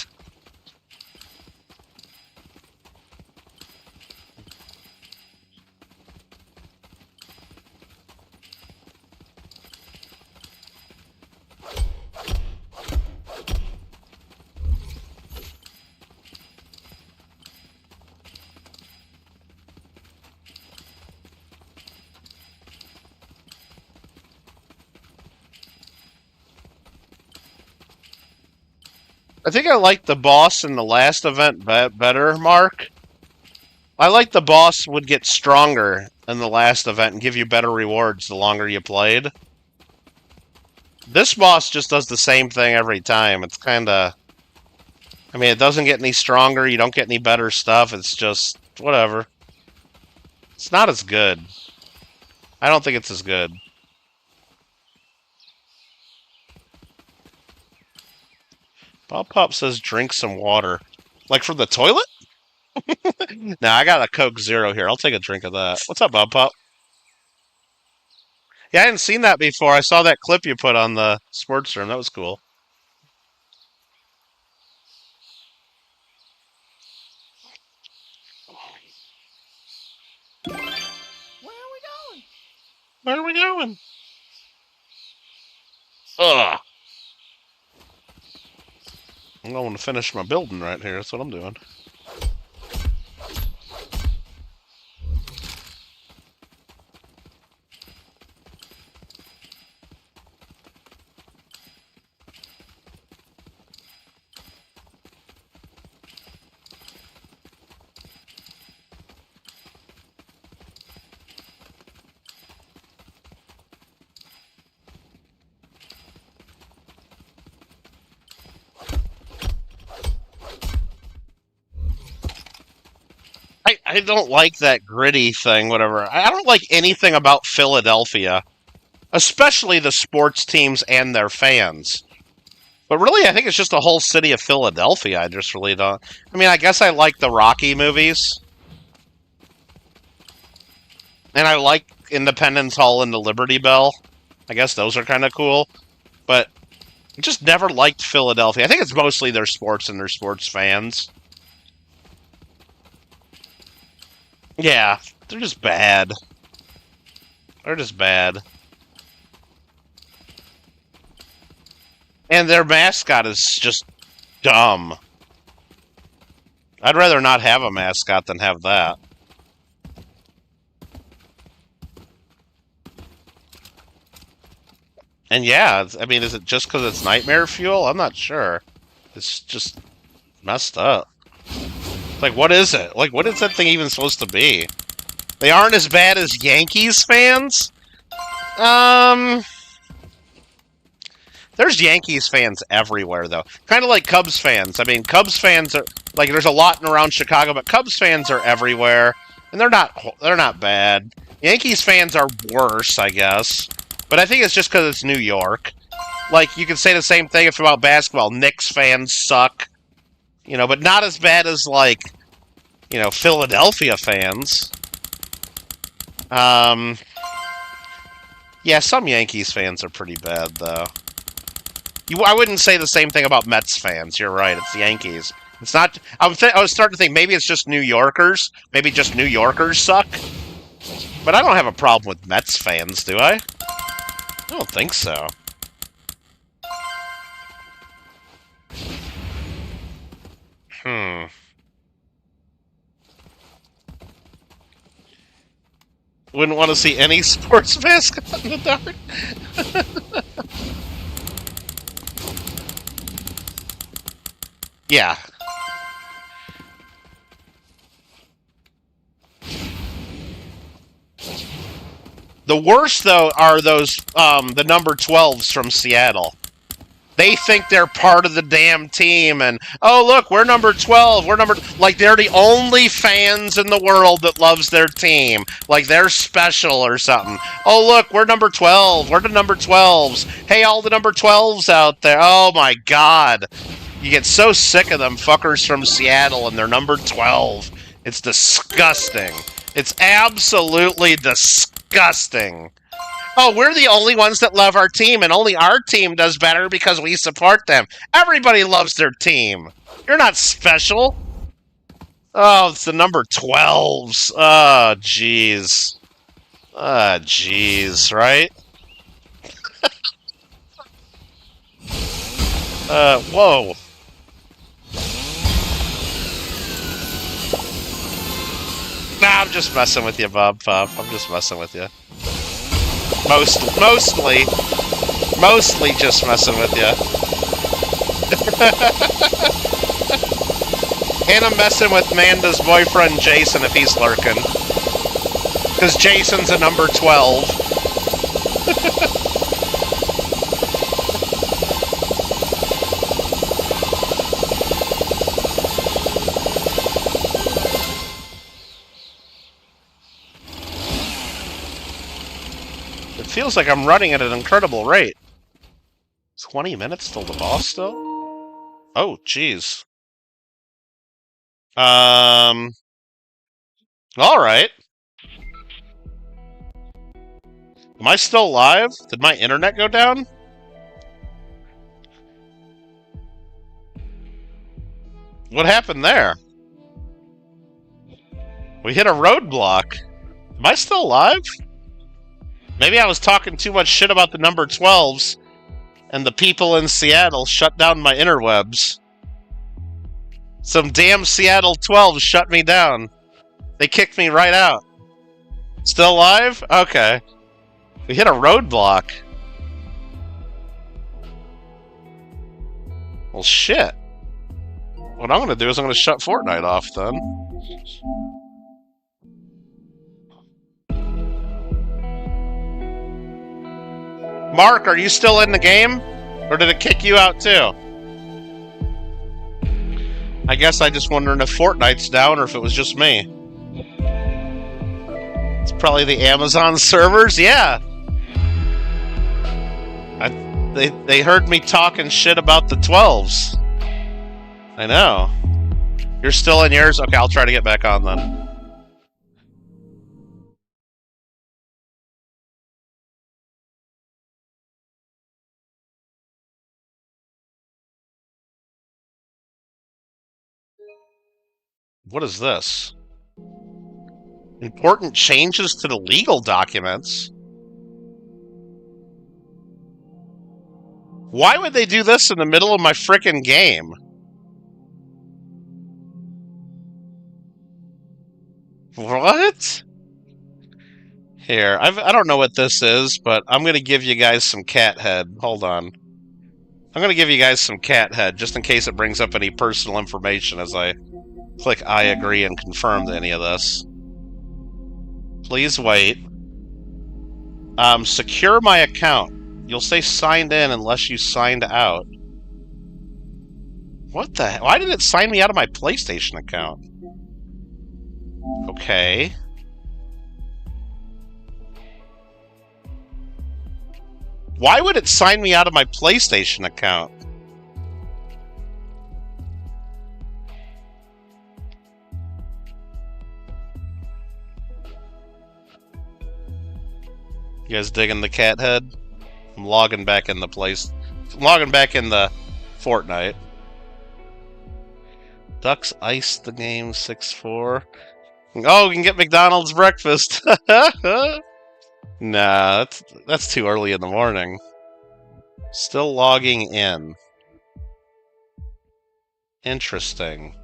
[SPEAKER 2] I think I liked the boss in the last event better, Mark. I like the boss would get stronger in the last event and give you better rewards the longer you played. This boss just does the same thing every time. It's kind of... I mean, it doesn't get any stronger. You don't get any better stuff. It's just... whatever. It's not as good. I don't think it's as good. Bob Pop says drink some water. Like from the toilet? Nah, I got a Coke Zero here. I'll take a drink of that. What's up, Bob Pop? Yeah, I hadn't seen that before. I saw that clip you put on the sports room. That was cool.
[SPEAKER 1] Where are we going?
[SPEAKER 2] Where are we going? Ugh. I'm going to finish my building right here. That's what I'm doing. I don't like that gritty thing, whatever. I don't like anything about Philadelphia, especially the sports teams and their fans. But really, I think it's just the whole city of Philadelphia. I just really don't... I mean, I guess I like the Rocky movies. And I like Independence Hall and the Liberty Bell. I guess those are kind of cool. But I just never liked Philadelphia. I think it's mostly their sports and their sports fans. Yeah, they're just bad. They're just bad. And their mascot is just dumb. I'd rather not have a mascot than have that. And yeah, I mean, is it just because it's nightmare fuel? I'm not sure. It's just messed up. Like, what is it? Like, what is that thing even supposed to be? They aren't as bad as Yankees fans? There's Yankees fans everywhere, though. Kind of like Cubs fans. I mean, Cubs fans are... Like, there's a lot around Chicago, but Cubs fans are everywhere. And they're not bad. Yankees fans are worse, I guess. But I think it's just because it's New York. Like, you could say the same thing about basketball. Knicks fans suck. You know, but not as bad as, like, you know, Philadelphia fans. Yeah, some Yankees fans are pretty bad, though. I wouldn't say the same thing about Mets fans. You're right, it's the Yankees. It's not... I was starting to think maybe it's just New Yorkers. Maybe just New Yorkers suck. But I don't have a problem with Mets fans, do I? I don't think so. Wouldn't want to see any sports mascot in the dark. Yeah. The worst, though, are those, the number 12s from Seattle. They think they're part of the damn team, and, oh, look, we're number 12, like, they're the only fans in the world that loves their team. Like, they're special or something. Oh, look, we're number 12, we're the number 12s. Hey, all the number 12s out there. Oh, my God. You get so sick of them fuckers from Seattle and they're number 12. It's disgusting. It's absolutely disgusting. Oh, we're the only ones that love our team, and only our team does better because we support them. Everybody loves their team. You're not special. Oh, it's the number 12s. Oh, jeez. Ah, jeez, right? Whoa. Nah, I'm just messing with you, Bob Pop. I'm just messing with you. Mostly just messing with you. And I'm messing with Manda's boyfriend, Jason, if he's lurking. Because Jason's a number 12. It feels like I'm running at an incredible rate. 20 minutes till the boss still? Oh, jeez. Alright. Am I still live? Did my internet go down? What happened there? We hit a roadblock. Am I still live? Maybe I was talking too much shit about the number 12s, and the people in Seattle shut down my interwebs. Some damn Seattle 12s shut me down. They kicked me right out. Still live? Okay. We hit a roadblock. Well, shit. What I'm gonna do is I'm gonna shut Fortnite off, then. Mark, are you still in the game? Or did it kick you out too? I guess I just wondering if Fortnite's down or if it was just me. It's probably the Amazon servers, yeah. They heard me talking shit about the 12s. I know. You're still in yours? Okay, I'll try to get back on then. What is this? Important changes to the legal documents? Why would they do this in the middle of my frickin' game? What? Here, I don't know what this is, but I'm gonna give you guys some cat head. Hold on. I'm gonna give you guys some cat head, just in case it brings up any personal information as I click I agree and confirm to any of this. Please wait. Secure my account. You'll stay signed in unless you signed out. What the hell? Why did it sign me out of my PlayStation account? Okay. Why would it sign me out of my PlayStation account? You guys digging the cat head? I'm logging back in the place. I'm logging back in the Fortnite. Ducks iced the game 6-4. Oh, we can get McDonald's breakfast. Nah, that's too early in the morning. Still logging in. Interesting.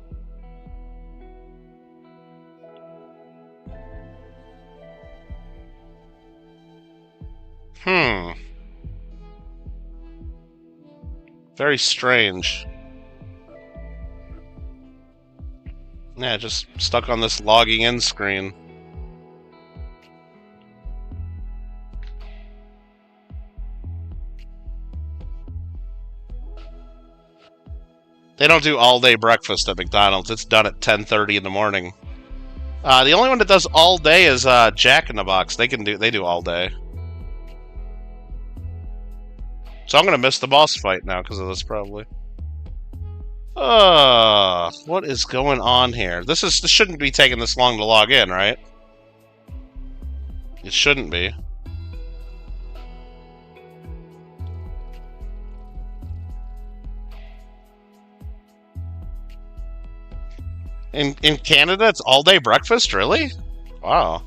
[SPEAKER 2] Very strange. Yeah, just stuck on this logging in screen. They don't do all-day breakfast at McDonald's. It's done at 10:30 in the morning. The only one that does all day is Jack in the Box. They do all day. So I'm gonna miss the boss fight now because of this, probably. What is going on here? This shouldn't be taking this long to log in, right? It shouldn't be. In Canada, it's all-day breakfast? Really? Wow.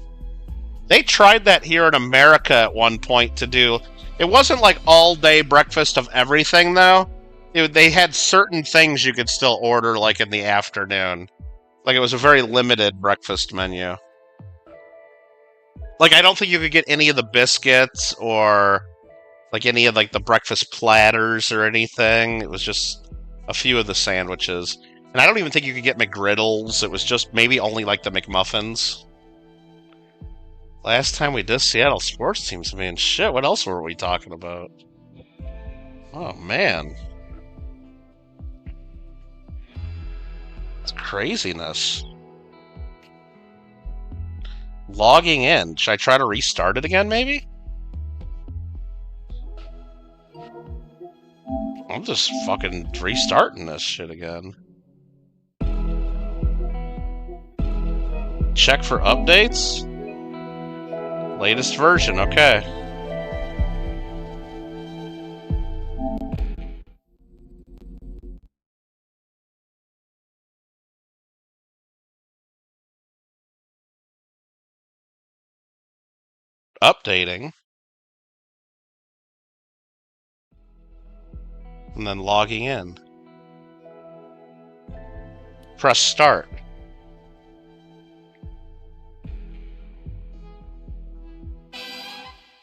[SPEAKER 2] They tried that here in America at one point to do... It wasn't like all-day breakfast of everything, though. They had certain things you could still order, like, in the afternoon. Like, it was a very limited breakfast menu. Like, I don't think you could get any of the biscuits or, like, any of, like, the breakfast platters or anything. It was just a few of the sandwiches. And I don't even think you could get McGriddles. It was just maybe only, like, the McMuffins. Last time we did Seattle sports teams, man, shit, what else were we talking about? Oh, man. It's craziness. Logging in. Should I try to restart it again, maybe? I'm just fucking restarting this shit again. Check for updates? Latest version, okay. Updating. And then logging in. Press start.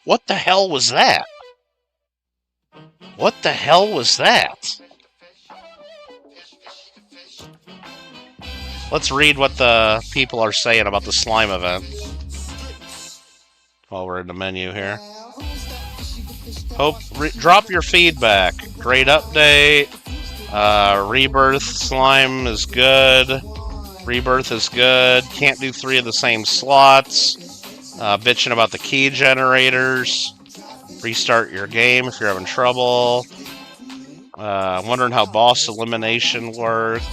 [SPEAKER 2] What the hell was that? What the hell was that? Let's read what the people are saying about the slime event. While we're in the menu here. Drop your feedback. Great update. Rebirth slime is good. Rebirth is good. Can't do 3 of the same slots. Bitching about the key generators. Restart your game if you're having trouble. Wondering how boss elimination works.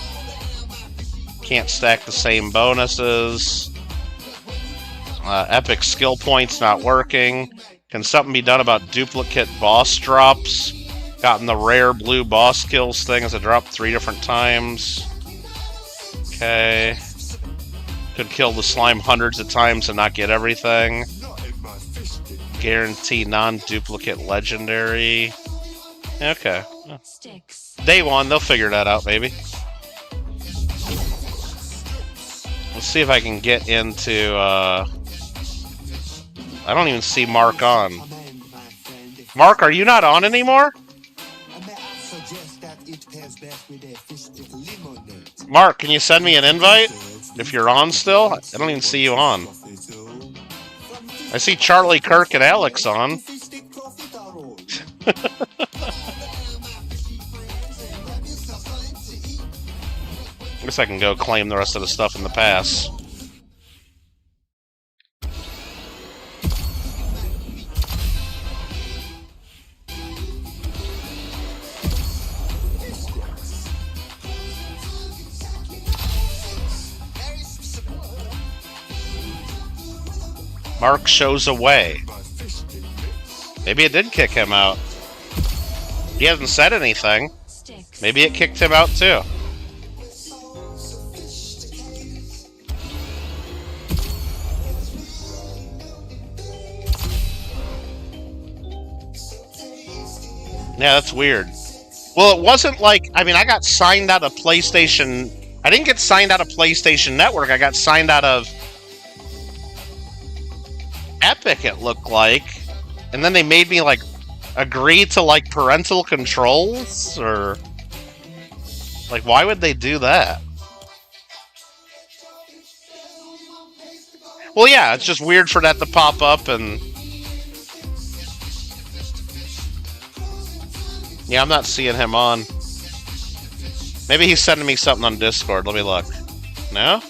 [SPEAKER 2] Can't stack the same bonuses. Epic skill points not working. Can something be done about duplicate boss drops? Gotten the rare blue boss kills thing as a drop 3 different times. Okay. Could kill the slime hundreds of times and not get everything. Guarantee non-duplicate legendary. Okay. Day 1, they'll figure that out, maybe. Let's see if I can get into, I don't even see Mark on. Mark, are you not on anymore? Mark, can you send me an invite? If you're on still? I don't even see you on. I see Charlie, Kirk, and Alex on. Guess I can go claim the rest of the stuff in the pass. Mark shows away. Maybe it did kick him out. He hasn't said anything. Maybe it kicked him out too. Yeah, that's weird. Well, it wasn't like... I mean, I got signed out of PlayStation... I didn't get signed out of PlayStation Network. I got signed out of Epic, it looked like. And then they made me, like, agree to, like, parental controls? Or... like, why would they do that? Well, yeah, it's just weird for that to pop up and... yeah, I'm not seeing him on. Maybe he's sending me something on Discord. Let me look. No?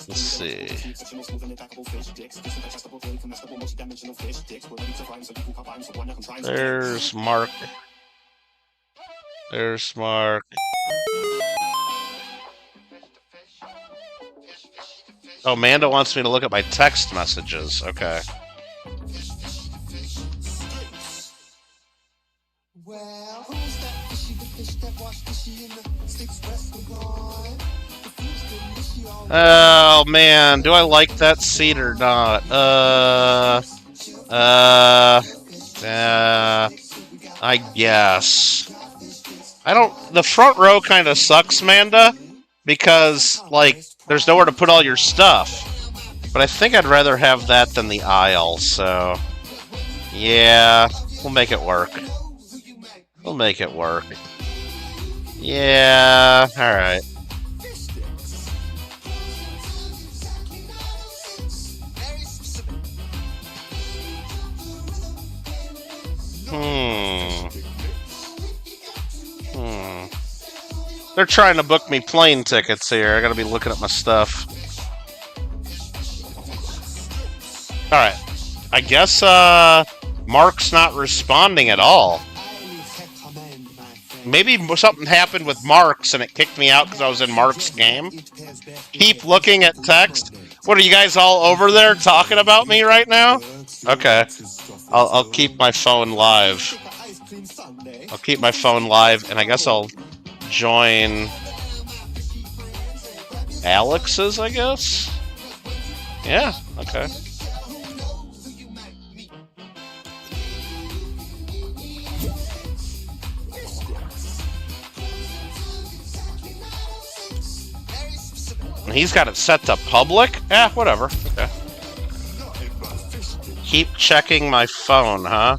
[SPEAKER 2] Let's see. There's Mark. There's Mark. Oh, Amanda wants me to look at my text messages. Okay. Oh, man. Do I like that seat or not? I guess. I don't... the front row kind of sucks, Manda, because, like, there's nowhere to put all your stuff. But I think I'd rather have that than the aisle, so... yeah, we'll make it work. We'll make it work. Yeah, alright. They're trying to book me plane tickets here. I gotta be looking at my stuff. Alright. I guess, Mark's not responding at all. Maybe something happened with Mark's and it kicked me out because I was in Mark's game. Keep looking at text. What, are you guys all over there talking about me right now? Okay. I'll keep my phone live. I'll keep my phone live, and I guess I'll join Alex's, I guess? Yeah, okay. And he's got it set to public? Yeah, whatever. Okay. Keep checking my phone, huh?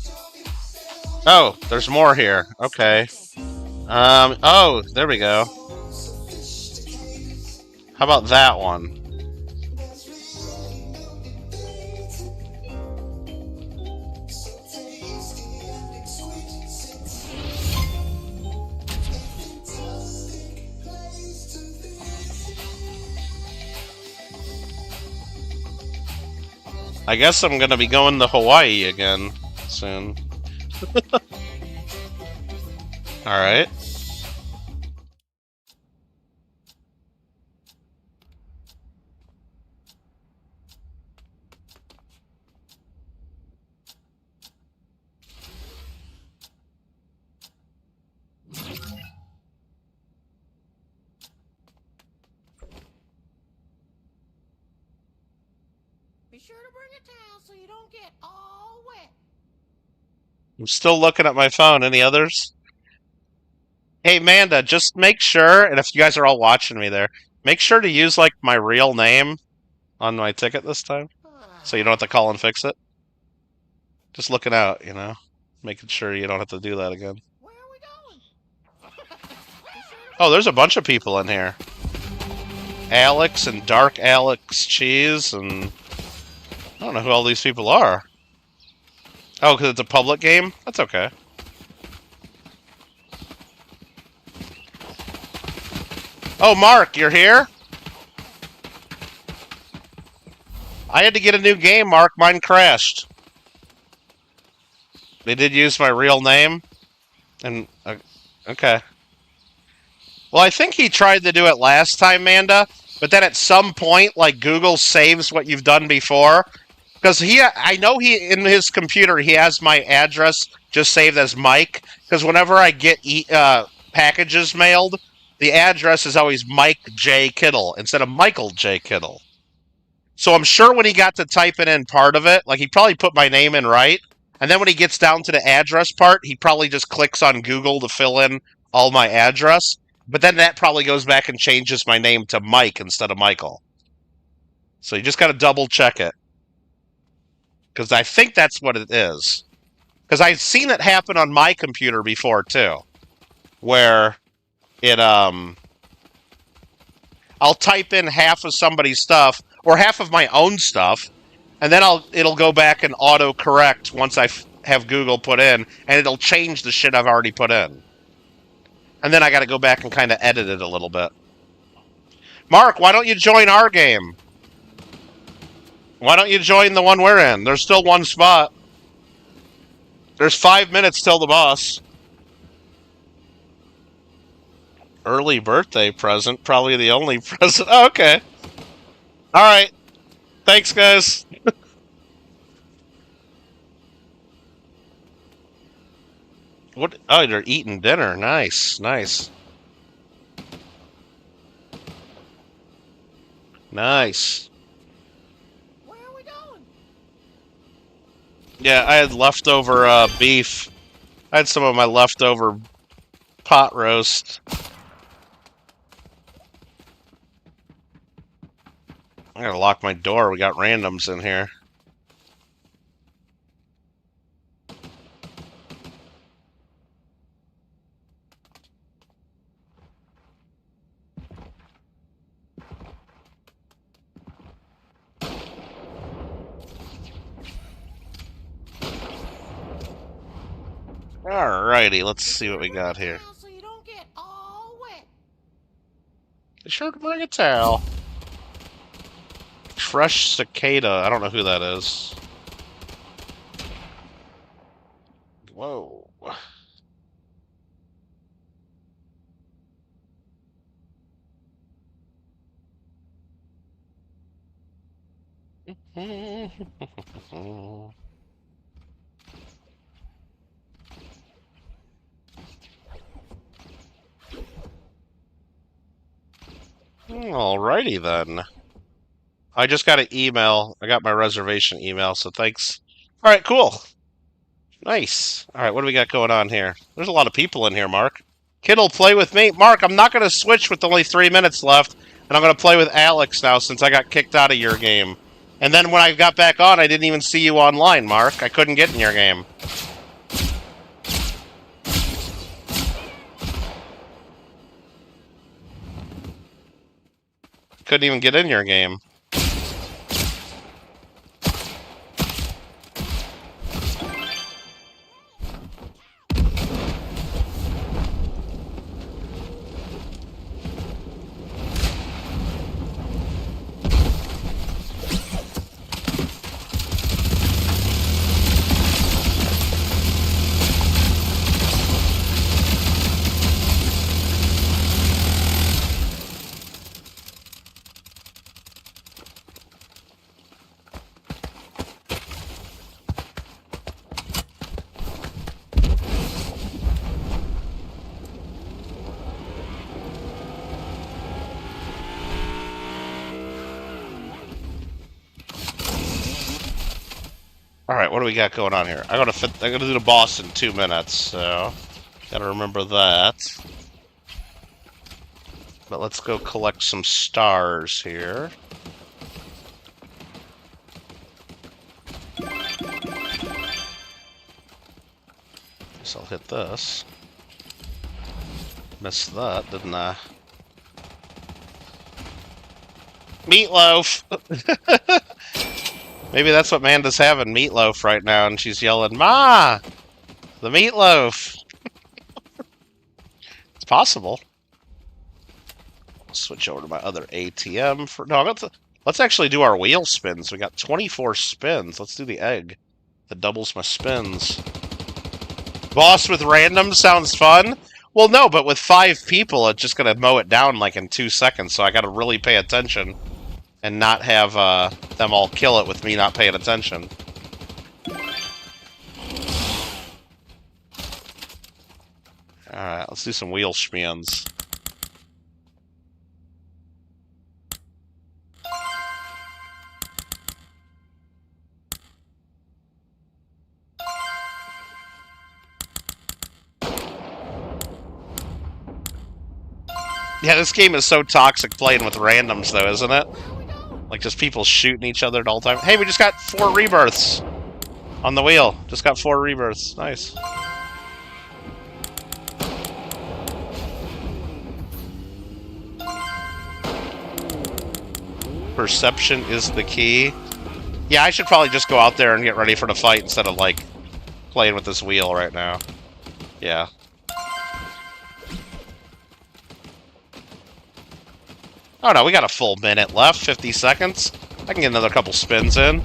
[SPEAKER 2] Oh, there's more here. Okay. Oh, there we go. How about that one? I guess I'm gonna be going to Hawaii again soon. Alright.
[SPEAKER 1] Be sure to bring a towel so you don't get all wet.
[SPEAKER 2] I'm still looking at my phone. Any others? Hey, Amanda, just make sure, and if you guys are all watching me there, make sure to use, like, my real name on my ticket this time, so you don't have to call and fix it. Just looking out, you know? Making sure you don't have to do that again.
[SPEAKER 1] Where are we going?
[SPEAKER 2] Oh, there's a bunch of people in here. Alex and Dark Alex Cheese, and... I don't know who all these people are. Oh, because it's a public game? That's okay. Oh, Mark, you're here? I had to get a new game, Mark. Mine crashed. They did use my real name? And, okay. Well, I think he tried to do it last time, Manda, but then at some point, like, Google saves what you've done before. Because I know in his computer, he has my address just saved as Mike. Because whenever I get packages mailed, the address is always Mike J. Kittle instead of Michael J. Kittle. So I'm sure when he got to typing in part of it, like he probably put my name in right. And then when he gets down to the address part, he probably just clicks on Google to fill in all my address. But then that probably goes back and changes my name to Mike instead of Michael. So you just got to double check it. Because I think that's what it is. Because I've seen it happen on my computer before, too. Where it, I'll type in half of somebody's stuff, or half of my own stuff, and then it'll go back and auto-correct once I have Google put in, and it'll change the shit I've already put in. And then I got to go back and kind of edit it a little bit. Mark, why don't you join our game? Why don't you join the one we're in? There's still one spot. There's 5 minutes till the boss. Early birthday present. Probably the only present. Oh, okay. Alright. Thanks, guys. What? Oh, they're eating dinner. Nice. Nice. Nice.
[SPEAKER 1] Where are we going?
[SPEAKER 2] Yeah, I had leftover beef. I had some of my leftover pot roast. I gotta lock my door. We got randoms in here. Alrighty, let's see what we got here.
[SPEAKER 1] So you don't get all wet.
[SPEAKER 2] Be sure to bring a towel. Fresh cicada. I don't know who that is. Whoa. Alrighty then. I just got an email. I got my reservation email, so thanks. Alright, cool. Nice. Alright, what do we got going on here? There's a lot of people in here, Mark. Kittle, play with me. Mark, I'm not going to switch with only 3 minutes left, and I'm going to play with Alex now since I got kicked out of your game. And then when I got back on, I didn't even see you online, Mark. I couldn't get in your game. Couldn't even get in your game. Alright, what do we got going on here? I'm gonna do the boss in 2 minutes, so gotta remember that. But let's go collect some stars here. Guess I'll hit this. Missed that, didn't I? Meatloaf! Maybe that's what Manda's having, meatloaf right now, and she's yelling, "Ma! The meatloaf!" It's possible. I'll switch over to my other ATM for... No, let's actually do our wheel spins. We got 24 spins. Let's do the egg. That doubles my spins. Boss with random sounds fun? Well, no, but with 5 people, it's just going to mow it down like in 2 seconds, so I got to really pay attention. And not have them all kill it with me not paying attention. Alright, let's do some wheel spins. Yeah, this game is so toxic playing with randoms, though, isn't it? Like, just people shooting each other at all time. Hey, we just got 4 rebirths on the wheel. Just got 4 rebirths. Nice. Perception is the key. Yeah, I should probably just go out there and get ready for the fight instead of, like, playing with this wheel right now. Yeah. Oh no, we got a full minute left, 50 seconds. I can get another couple spins in.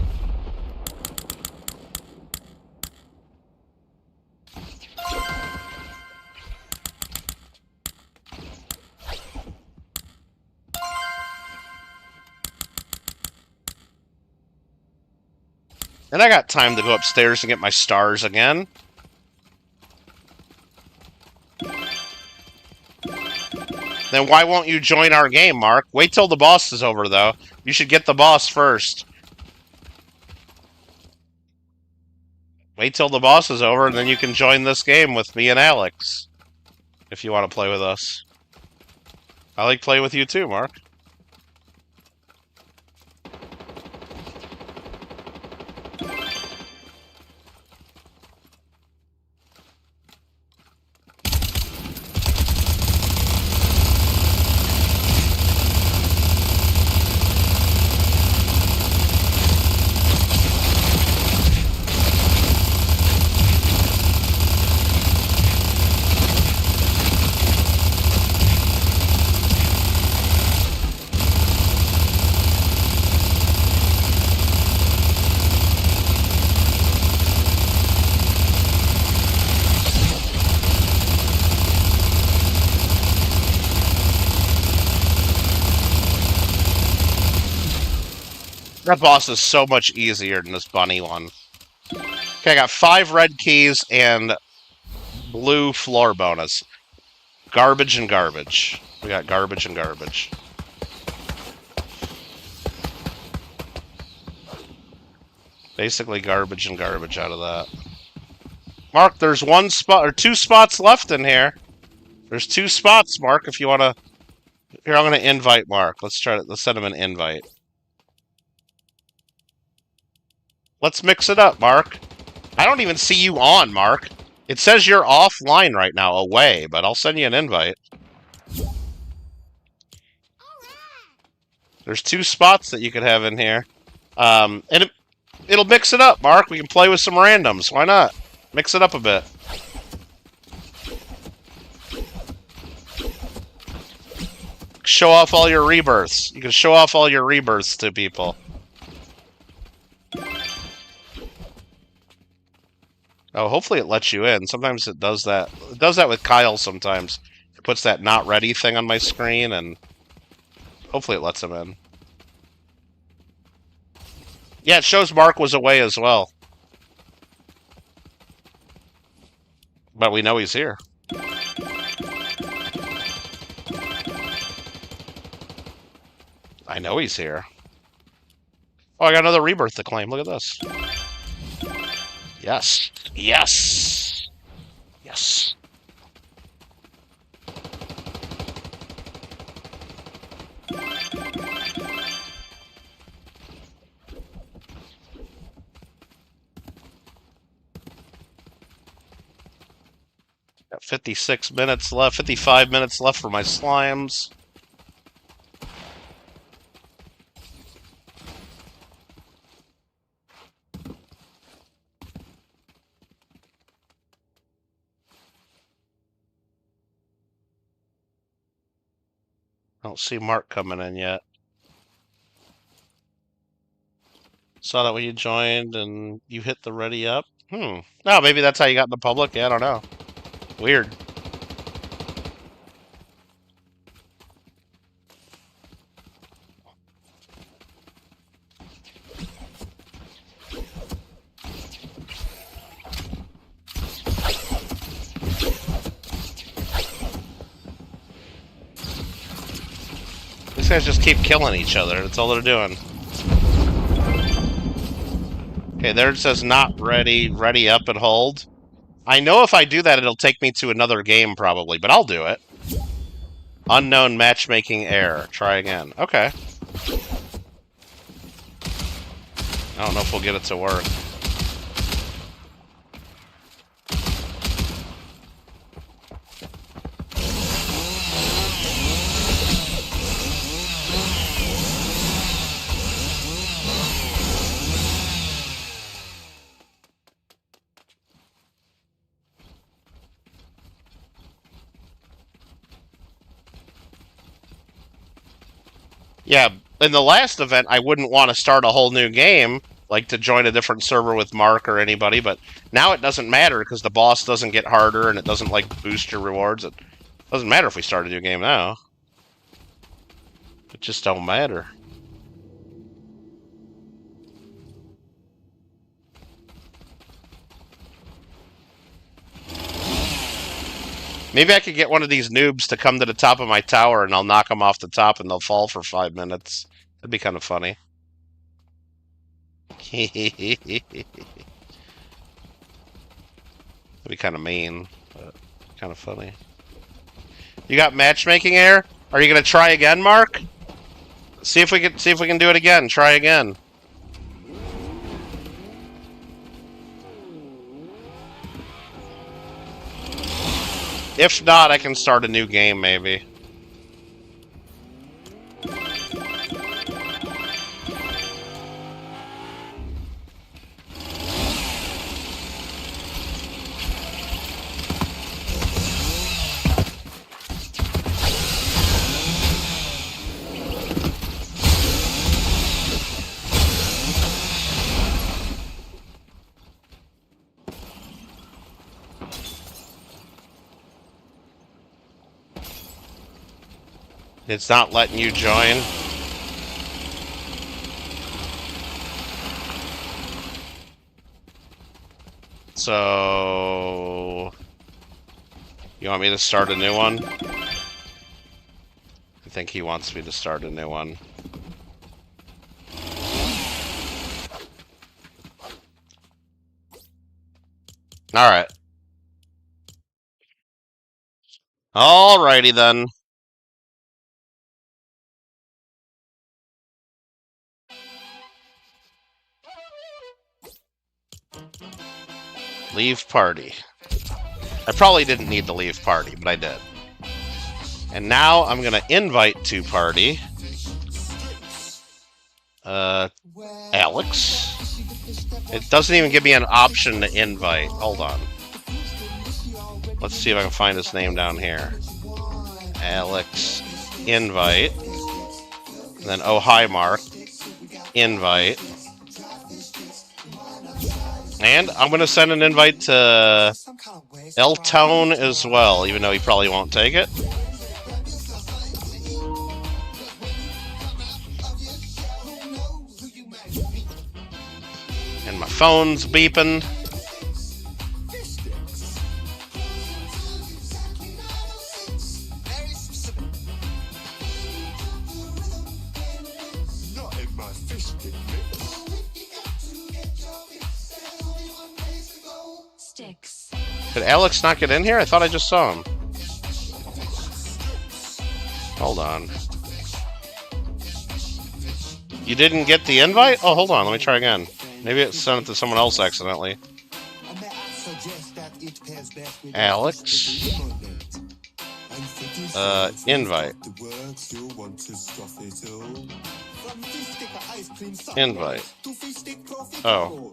[SPEAKER 2] And I got time to go upstairs and get my stars again. Then why won't you join our game, Mark? Wait till the boss is over, though. You should get the boss first. Wait till the boss is over, and then you can join this game with me and Alex. If you want to play with us. I like playing with you too, Mark. That boss is so much easier than this bunny one. Okay, I got 5 red keys and blue floor bonus. Garbage and garbage. We got garbage and garbage. Basically garbage and garbage out of that. Mark, there's 1 spot or 2 spots left in here. There's 2 spots, Mark, if you want to... Here, I'm going to invite Mark. Let's send him an invite. Let's mix it up, Mark. I don't even see you on, Mark. It says you're offline right now, away, but I'll send you an invite. There's 2 spots that you could have in here. And it'll mix it up, Mark. We can play with some randoms. Why not? Mix it up a bit. Show off all your rebirths. You can show off all your rebirths to people. Oh, hopefully it lets you in. Sometimes it does that. It does that with Kyle sometimes. It puts that not ready thing on my screen, and hopefully it lets him in. Yeah, it shows Mark was away as well. But we know he's here. I know he's here. Oh, I got another rebirth to claim. Look at this. Yes. Yes. Yes. Got 56 minutes left, 55 minutes left for my slimes. I don't see Mark coming in yet. Saw that when you joined and you hit the ready up. No, maybe that's how you got in the public. Yeah, I don't know. Weird. These guys just keep killing each other. That's all they're doing. Okay, there it says not ready, ready up and hold. I know if I do that, it'll take me to another game probably, but I'll do it. Unknown matchmaking error. Try again. Okay. I don't know if we'll get it to work. Yeah, in the last event, I wouldn't want to start a whole new game, like to join a different server with Mark or anybody, but now it doesn't matter because the boss doesn't get harder and it doesn't, like, boost your rewards. It doesn't matter if we start a new game now. It just don't matter. Maybe I could get one of these noobs to come to the top of my tower and I'll knock them off the top and they'll fall for 5 minutes. That'd be kind of funny. That'd be kind of mean, but kind of funny. You got matchmaking error? Are you gonna try again, Mark? See if we can do it again. Try again. If not, I can start a new game, maybe. It's not letting you join. So... you want me to start a new one? I think he wants me to start a new one. Alright. Alrighty then. Leave party. I probably didn't need to leave party, but I did. And now I'm gonna invite to party Alex. It doesn't even give me an option to invite. Hold on. Let's see if I can find his name down here. Alex, invite. And then, oh, hi, Mark. Invite. And I'm going to send an invite to L-Tone as well, even though he probably won't take it. And my phone's beeping. Did Alex not get in here? I thought I just saw him. Hold on. You didn't get the invite? Oh, hold on. Let me try again. Maybe it sent it to someone else accidentally. Alex. Invite. Invite. Oh.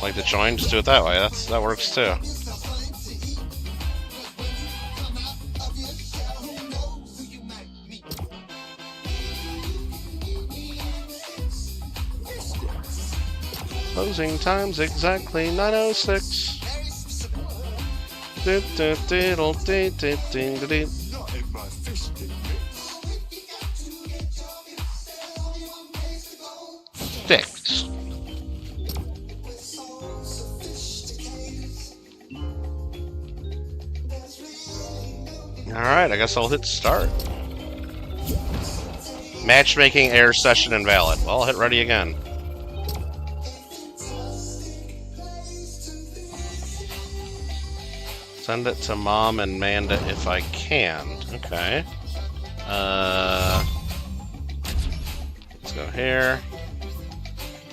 [SPEAKER 2] Like to join? Just do it that way. That works too. Closing time's exactly 9:06. Fixed. Alright, I guess I'll hit start. Matchmaking error session invalid. Well, I'll hit ready again. Send it to Mom and Manda if I can. Okay. Let's go here.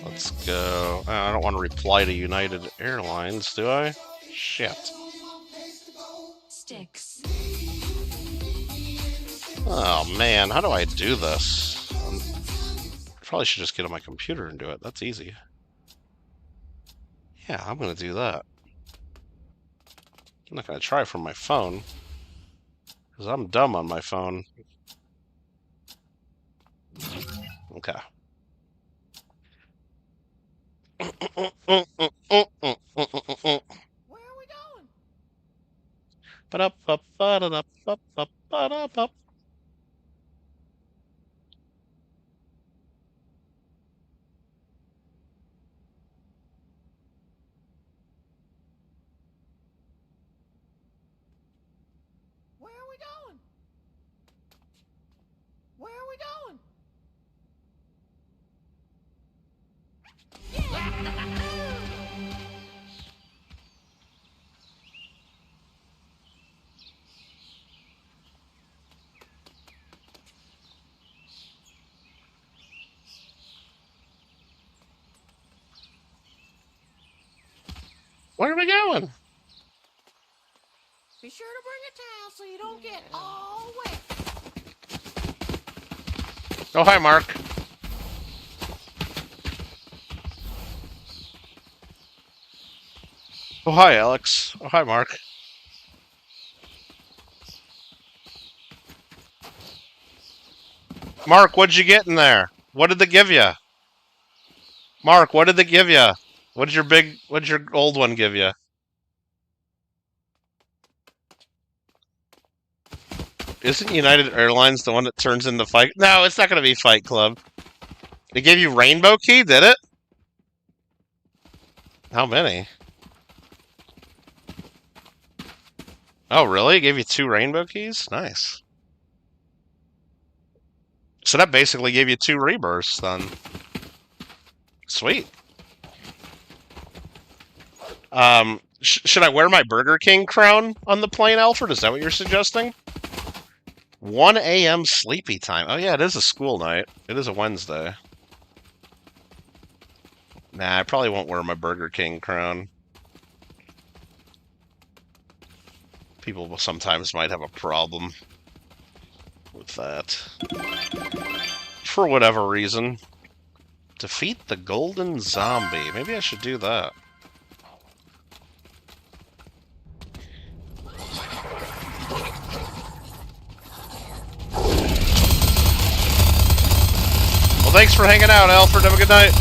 [SPEAKER 2] Let's go. I don't want to reply to United Airlines, do I? Shit.
[SPEAKER 3] Sticks.
[SPEAKER 2] Oh man, how do I do this? Probably should just get on my computer and do it. That's easy. Yeah, I'm gonna do that. I'm not gonna try from my phone. Because I'm dumb on my phone. Okay.
[SPEAKER 1] Where are we going? Where are we going? Where are we going?
[SPEAKER 2] Where are we going?
[SPEAKER 1] Be sure to bring a towel so you don't get all wet.
[SPEAKER 2] Oh, hi, Mark. Oh, hi, Alex. Oh, hi, Mark. Mark, what'd you get in there? What did they give you? Mark, what did they give you? What'd your old one give you? Isn't United Airlines the one that turns into Fight? No, it's not going to be Fight Club. They gave you Rainbow Key, did it? How many? Oh, really? It gave you 2 Rainbow Keys? Nice. So that basically gave you 2 rebirths, then. Sweet. Should I wear my Burger King crown on the plane, Alfred? Is that what you're suggesting? 1 a.m. sleepy time. Oh, yeah, it is a school night. It is a Wednesday. Nah, I probably won't wear my Burger King crown. People sometimes might have a problem with that. For whatever reason. Defeat the golden zombie. Maybe I should do that. Well, thanks for hanging out, Alfred. Have a good night.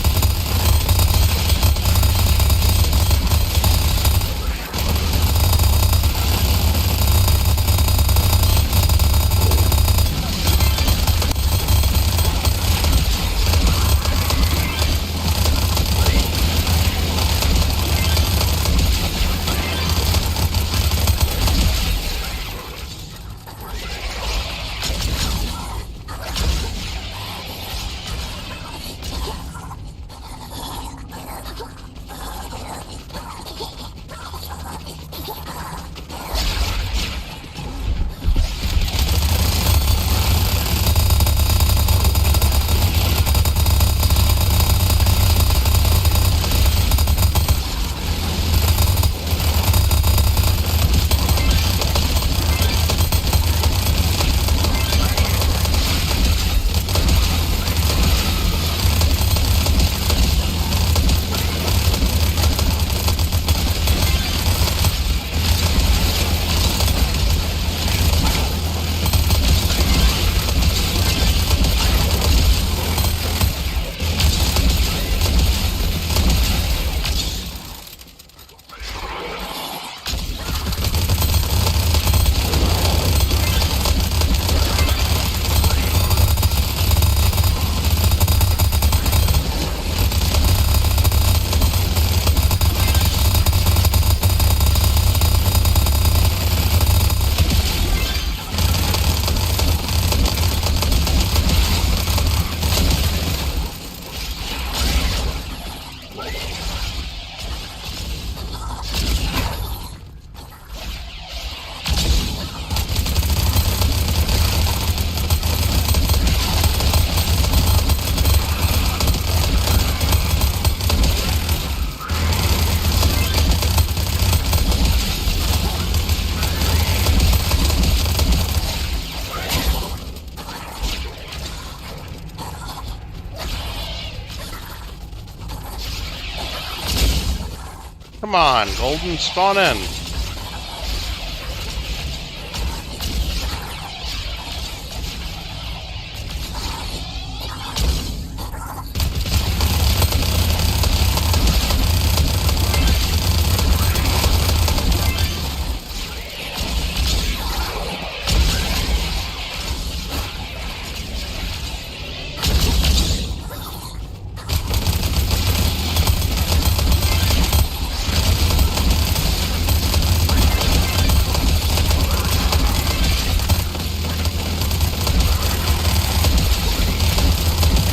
[SPEAKER 2] Come on, Golden, spawn in.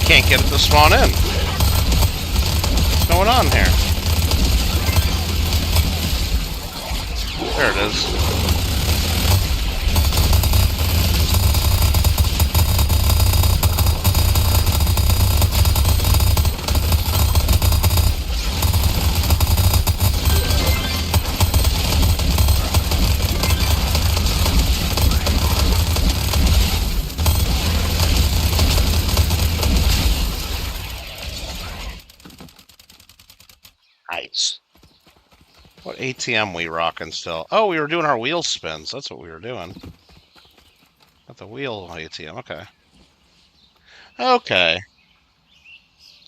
[SPEAKER 2] Can't get it to spawn in. What's going on here? There it is. Nice. What ATM we rocking still? Oh, we were doing our wheel spins. That's what we were doing. Got the wheel ATM. Okay. Okay.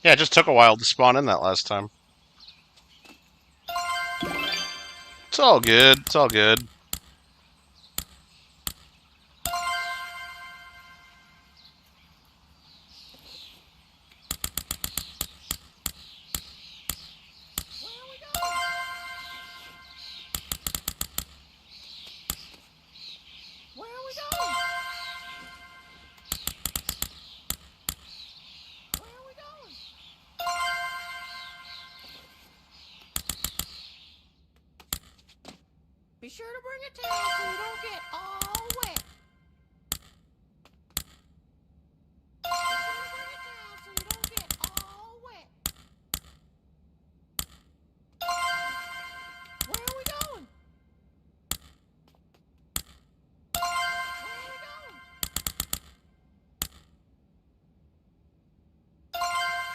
[SPEAKER 2] Yeah, it just took a while to spawn in that last time. It's all good. It's all good.
[SPEAKER 1] Be sure to bring a towel so you don't get all wet. Be sure to bring a towel so you don't get all wet. Where are we going? Where are we going?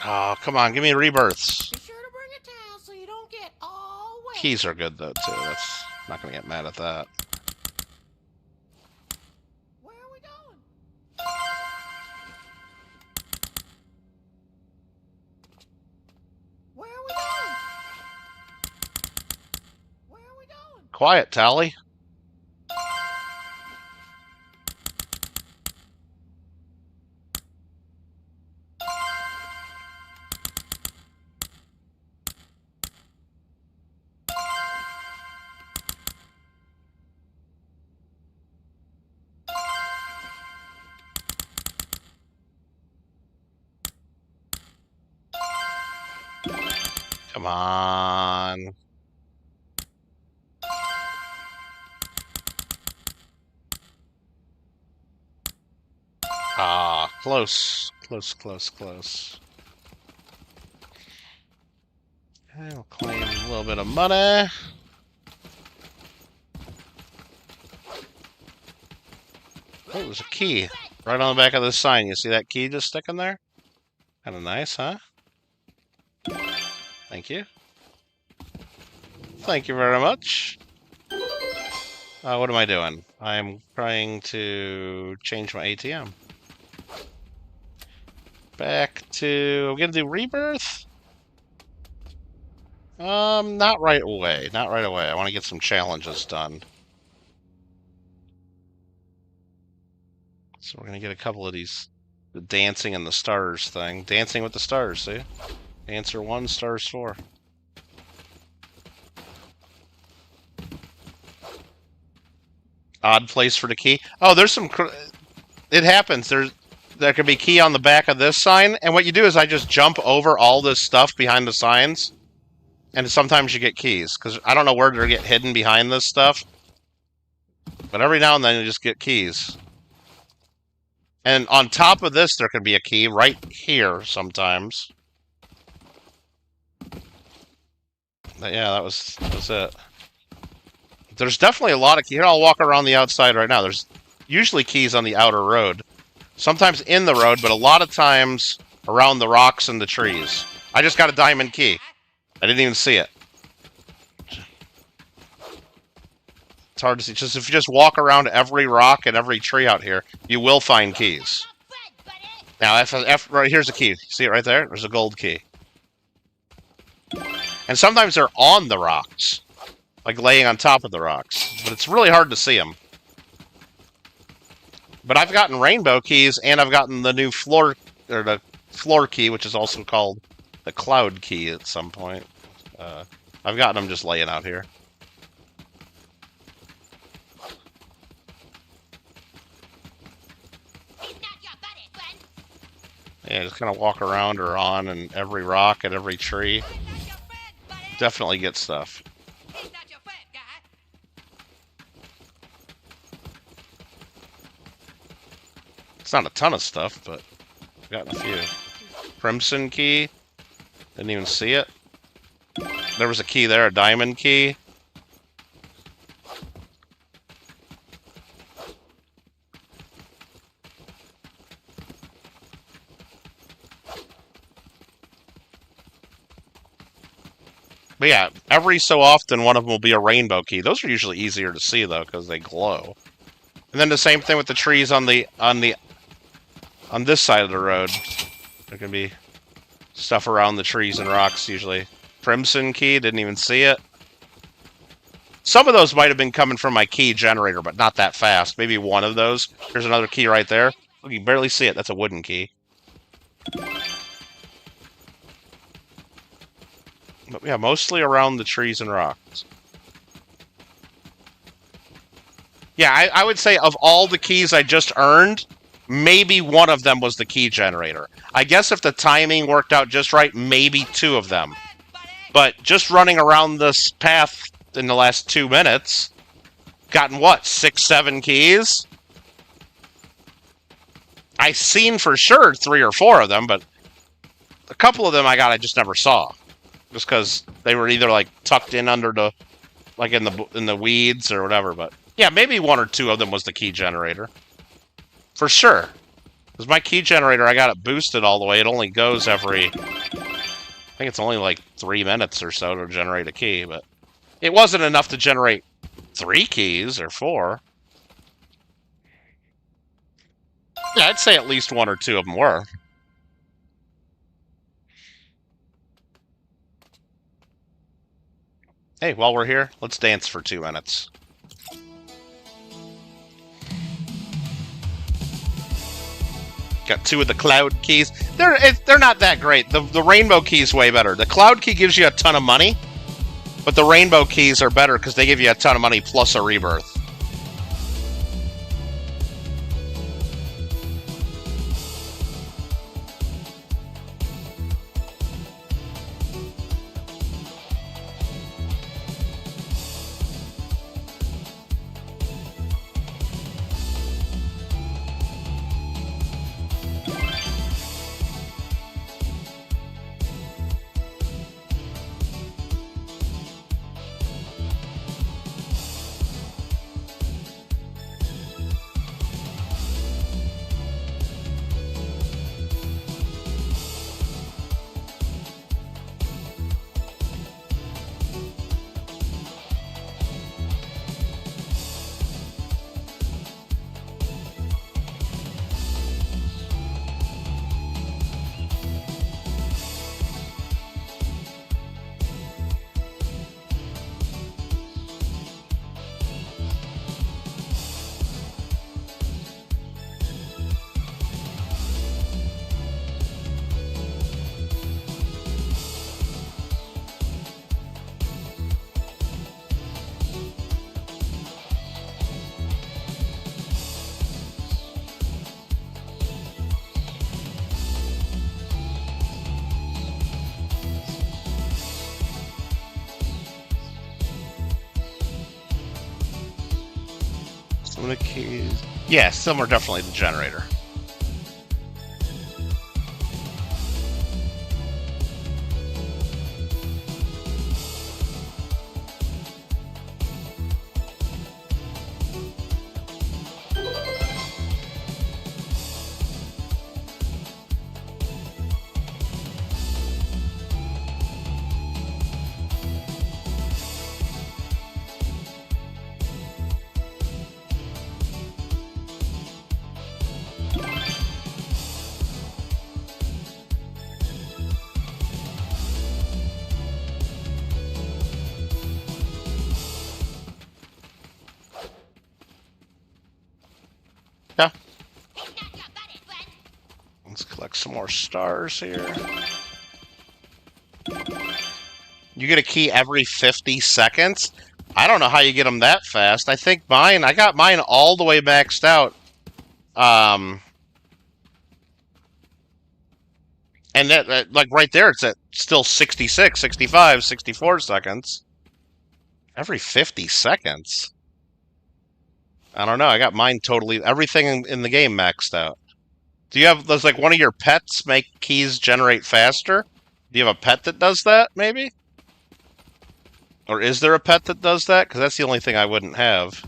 [SPEAKER 2] Oh, come on. Give me rebirths.
[SPEAKER 1] Be sure to bring a towel so you don't get all wet.
[SPEAKER 2] Keys are good, though, too. That's not going to get mad at that.
[SPEAKER 1] Where are we going? Where are we going? Where are we going?
[SPEAKER 2] Quiet, Tally. Come on. Ah, close. Close, close, close. Okay, we'll claim a little bit of money. Oh, there's a key. Right on the back of the sign. You see that key just sticking there? Kind of nice, huh? Thank you. Thank you very much. What am I doing? I'm trying to change my ATM. Back to... I'm gonna do rebirth? Not right away. Not right away. I want to get some challenges done. So we're gonna get a couple of these... The dancing and the stars thing. Dancing with the stars, see? Answer 1, stars 4. Odd place for the key. Oh, there's some... It happens. There could be key on the back of this sign, and what you do is I just jump over all this stuff behind the signs, and sometimes you get keys, because I don't know where to get hidden behind this stuff, but every now and then you just get keys. And on top of this, there could be a key right here sometimes. But yeah, that was it. There's definitely a lot of keys. Here, I'll walk around the outside right now. There's usually keys on the outer road. Sometimes in the road, but a lot of times around the rocks and the trees. I just got a diamond key. I didn't even see it. It's hard to see. Just if you just walk around every rock and every tree out here, you will find keys. Now, right here's a key. See it right there? There's a gold key. And sometimes they're on the rocks, like laying on top of the rocks. But it's really hard to see them. But I've gotten rainbow keys, and I've gotten the new floor key, which is also called the cloud key at some point. I've gotten them just laying out here. Yeah, just kind of walk around or on and every rock and every tree. Definitely get stuff. It's not a ton of stuff, but I've gotten a few. Crimson key. Didn't even see it. There was a key there, a diamond key. But yeah, every so often one of them will be a rainbow key. Those are usually easier to see though, because they glow. And then the same thing with the trees on this side of the road. There can be stuff around the trees and rocks usually. Crimson key, didn't even see it. Some of those might have been coming from my key generator, but not that fast. Maybe one of those. There's another key right there. You can barely see it. That's a wooden key. But yeah, mostly around the trees and rocks. Yeah, I would say of all the keys I just earned, maybe one of them was the key generator. I guess if the timing worked out just right, maybe two of them. But just running around this path in the last 2 minutes, gotten what, 6, 7 keys? I seen for sure 3 or 4 of them, but a couple of them I just never saw. Just because they were either like tucked in under the, like in the weeds or whatever. But yeah, maybe 1 or 2 of them was the key generator, for sure. Because my key generator, I got it boosted all the way. It only goes every, I think it's only like 3 minutes or so to generate a key. But it wasn't enough to generate 3 keys or 4. Yeah, I'd say at least 1 or 2 of them were. Hey, while we're here, let's dance for 2 minutes. Got 2 of the cloud keys. They're not that great. The rainbow key is way better. The cloud key gives you a ton of money, but the rainbow keys are better because they give you a ton of money plus a rebirth. Some of the keys. Yeah, some are definitely the generator. some more stars here. You get a key every 50 seconds? I don't know how you get them that fast. I think I got mine all the way maxed out. And that, like right there, it's at still 66, 65, 64 seconds. Every 50 seconds? I don't know. I got mine totally, everything in the game maxed out. Does like one of your pets make keys generate faster? Do you have a pet that does that, maybe? Or is there a pet that does that? Because that's the only thing I wouldn't have.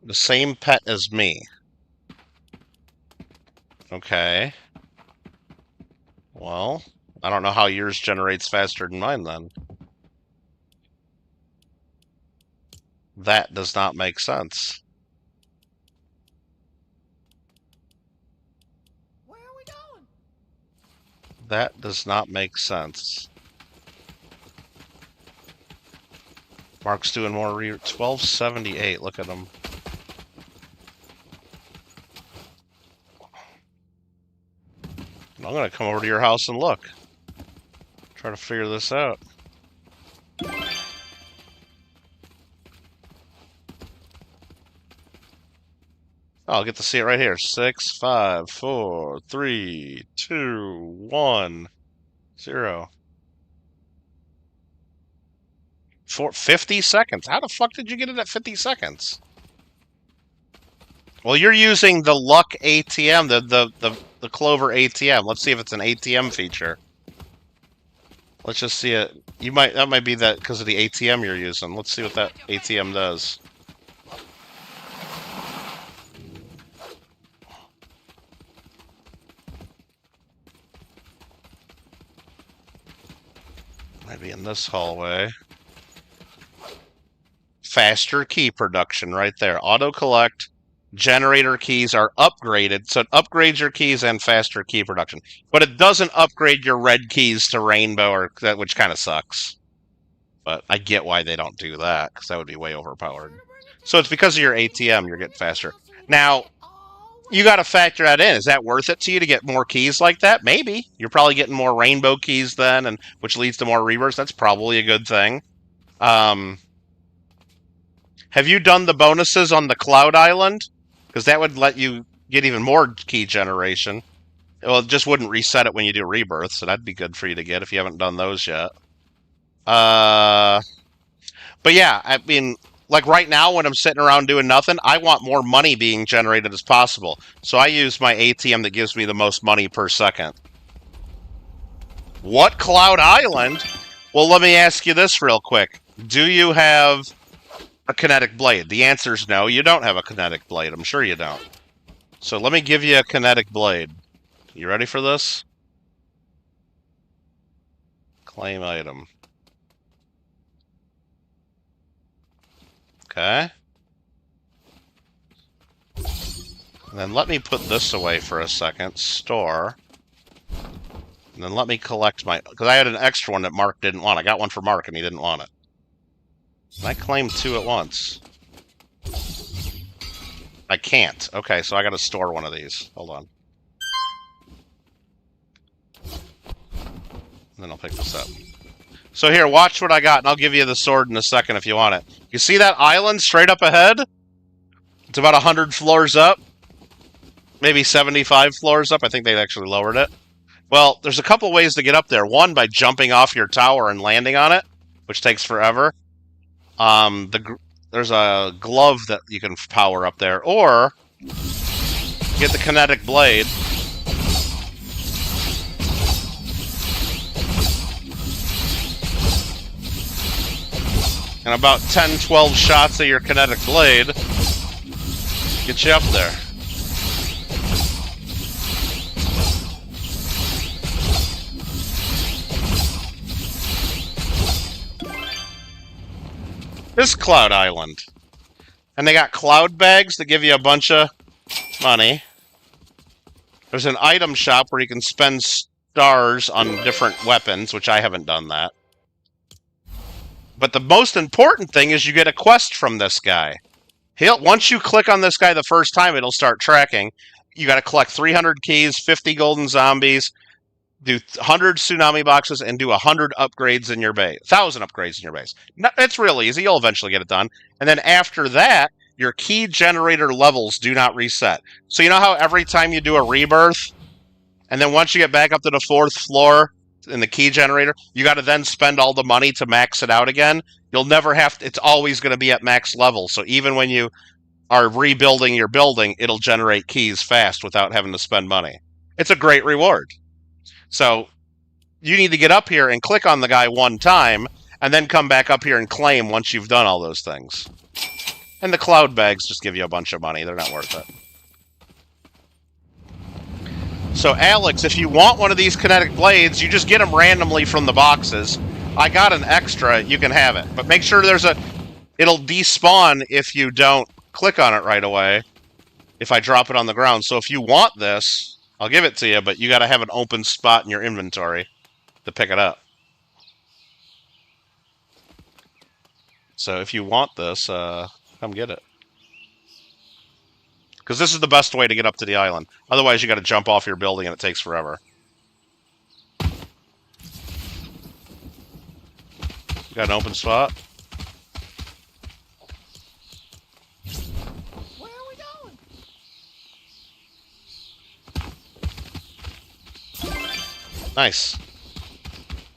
[SPEAKER 2] The same pet as me. Okay. Well, I don't know how yours generates faster than mine, then. That does not make sense.
[SPEAKER 1] Where are we going?
[SPEAKER 2] That does not make sense. Mark's doing more 1278, look at him. I'm gonna come over to your house and look. Try to figure this out. Oh, I'll get to see it right here. 6, 5, 4, 3, 2, 1, 0. 50 seconds. How the fuck did you get it at 50 seconds? Well, you're using the Luck ATM, the Clover ATM. Let's see if it's an ATM feature. Let's just see it. That might be that because of the ATM you're using. Let's see what that ATM does. Maybe in this hallway. Faster key production right there. Auto collect. Generator keys are upgraded, so it upgrades your keys and faster key production. But it doesn't upgrade your red keys to rainbow, which kind of sucks. But I get why they don't do that, because that would be way overpowered. So it's because of your ATM you're getting faster. Now, you got to factor that in. Is that worth it to you to get more keys like that? Maybe. You're probably getting more rainbow keys then, which leads to more rebirths. That's probably a good thing. Have you done the bonuses on the Cloud Island? Because that would let you get even more key generation. Well, it just wouldn't reset it when you do rebirth, so that'd be good for you to get if you haven't done those yet. But yeah, I mean, like right now when I'm sitting around doing nothing, I want more money being generated as possible. So I use my ATM that gives me the most money per second. What Cloud Island? Well, let me ask you this real quick. Do you have a kinetic blade? The answer is no, you don't have a kinetic blade. I'm sure you don't. So let me give you a kinetic blade. You ready for this? Claim item. Okay. And then let me put this away for a second. Store. And then let me collect my... Because I had an extra one that Mark didn't want. I got one for Mark and he didn't want it. And I claimed 2 at once. I can't. Okay, so I gotta store one of these. Hold on. And then I'll pick this up. So here, watch what I got, and I'll give you the sword in a second if you want it. You see that island straight up ahead? It's about 100 floors up. Maybe 75 floors up. I think they actually lowered it. Well, there's a couple ways to get up there. One, by jumping off your tower and landing on it, which takes forever. There's a glove that you can power up there, or get the kinetic blade. And about 10, 12 shots of your kinetic blade get you up there. This Cloud Island. And they got cloud bags that give you a bunch of money. There's an item shop where you can spend stars on different weapons, which I haven't done that. But the most important thing is you get a quest from this guy. Once you click on this guy the first time, it'll start tracking. You got to collect 300 keys, 50 golden zombies, do 100 tsunami boxes, and do 100 upgrades in your base. 1,000 upgrades in your base. It's real easy. You'll eventually get it done. And then after that, your key generator levels do not reset. So you know how every time you do a rebirth, and then once you get back up to the 4th floor in the key generator, you got to then spend all the money to max it out again? You'll never have to, it's always going to be at max level. So even when you are rebuilding your building, it'll generate keys fast without having to spend money. It's a great reward. So you need to get up here and click on the guy one time, and then come back up here and claim once you've done all those things. And the cloud bags just give you a bunch of money. They're not worth it. So, Alex, if you want one of these kinetic blades, you just get them randomly from the boxes. I got an extra, you can have it. But make sure it'll despawn if you don't click on it right away, if I drop it on the ground. So if you want this, I'll give it to you, but you got to have an open spot in your inventory to pick it up. So if you want this, come get it. Because this is the best way to get up to the island. Otherwise, you got to jump off your building and it takes forever. You got an open spot?
[SPEAKER 1] Where are we going?
[SPEAKER 2] Nice.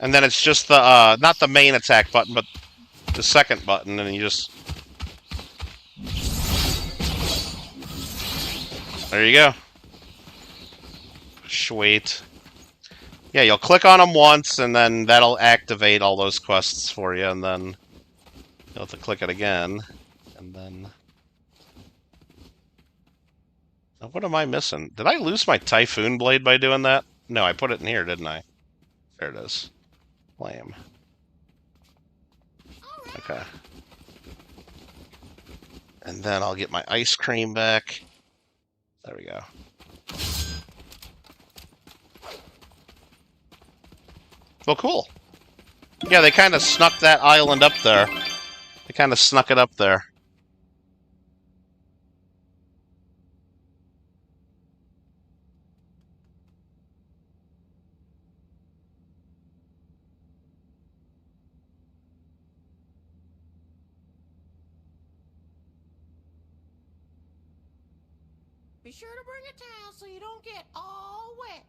[SPEAKER 2] And then it's just the, not the main attack button, but the second button, and you just... There you go. Sweet. Yeah, you'll click on them once, and then that'll activate all those quests for you, and then you'll have to click it again, and then... What am I missing? Did I lose my Typhoon blade by doing that? No, I put it in here, didn't I? There it is. Lame. Okay. And then I'll get my ice cream back. There we go. Well, cool. Yeah, they kind of snuck that island up there. They kind of snuck it up there.
[SPEAKER 1] Be sure to bring a towel so you don't get all wet.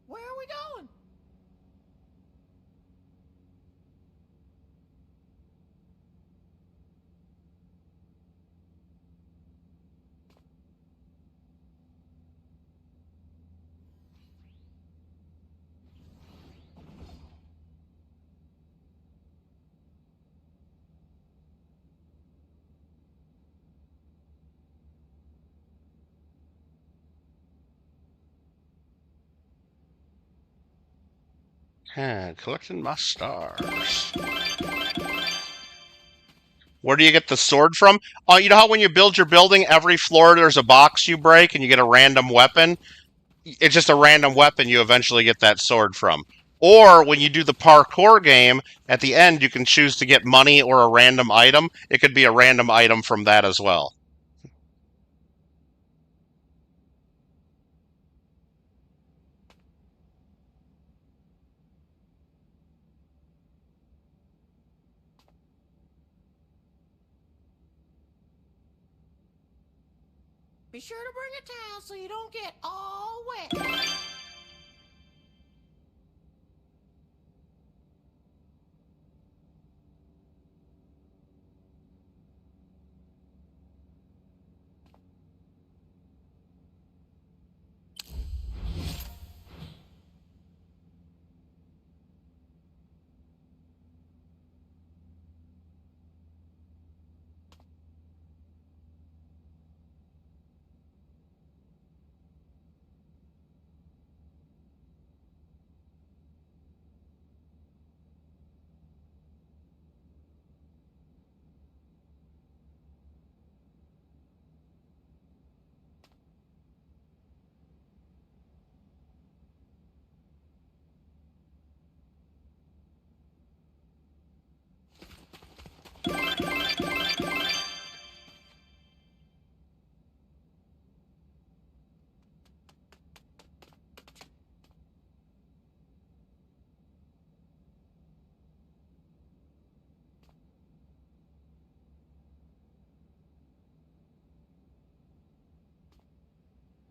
[SPEAKER 1] Where are we going?
[SPEAKER 2] Collecting my stars. Where do you get the sword from? You know how when you build your building, every floor there's a box you break and you get a random weapon? It's just a random weapon you eventually get that sword from. Or when you do the parkour game, at the end you can choose to get money or a random item. It could be a random item from that as well.
[SPEAKER 1] Be sure to bring a towel so you don't get all wet.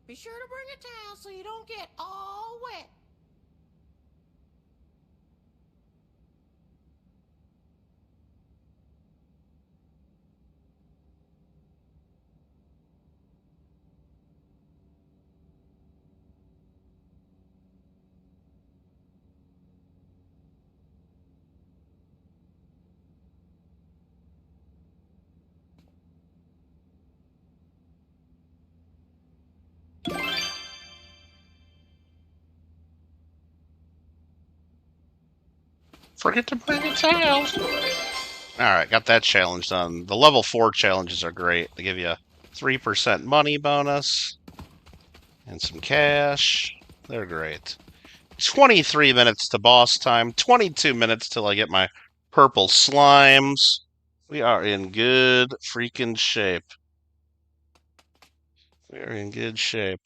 [SPEAKER 1] Be sure to bring a towel so you don't get all wet.
[SPEAKER 2] Forget to bring a towel. Alright, got that challenge done. The level 4 challenges are great. They give you a 3% money bonus and some cash. They're great. 23 minutes to boss time. 22 minutes till I get my purple slimes. We are in good freaking shape. We are in good shape.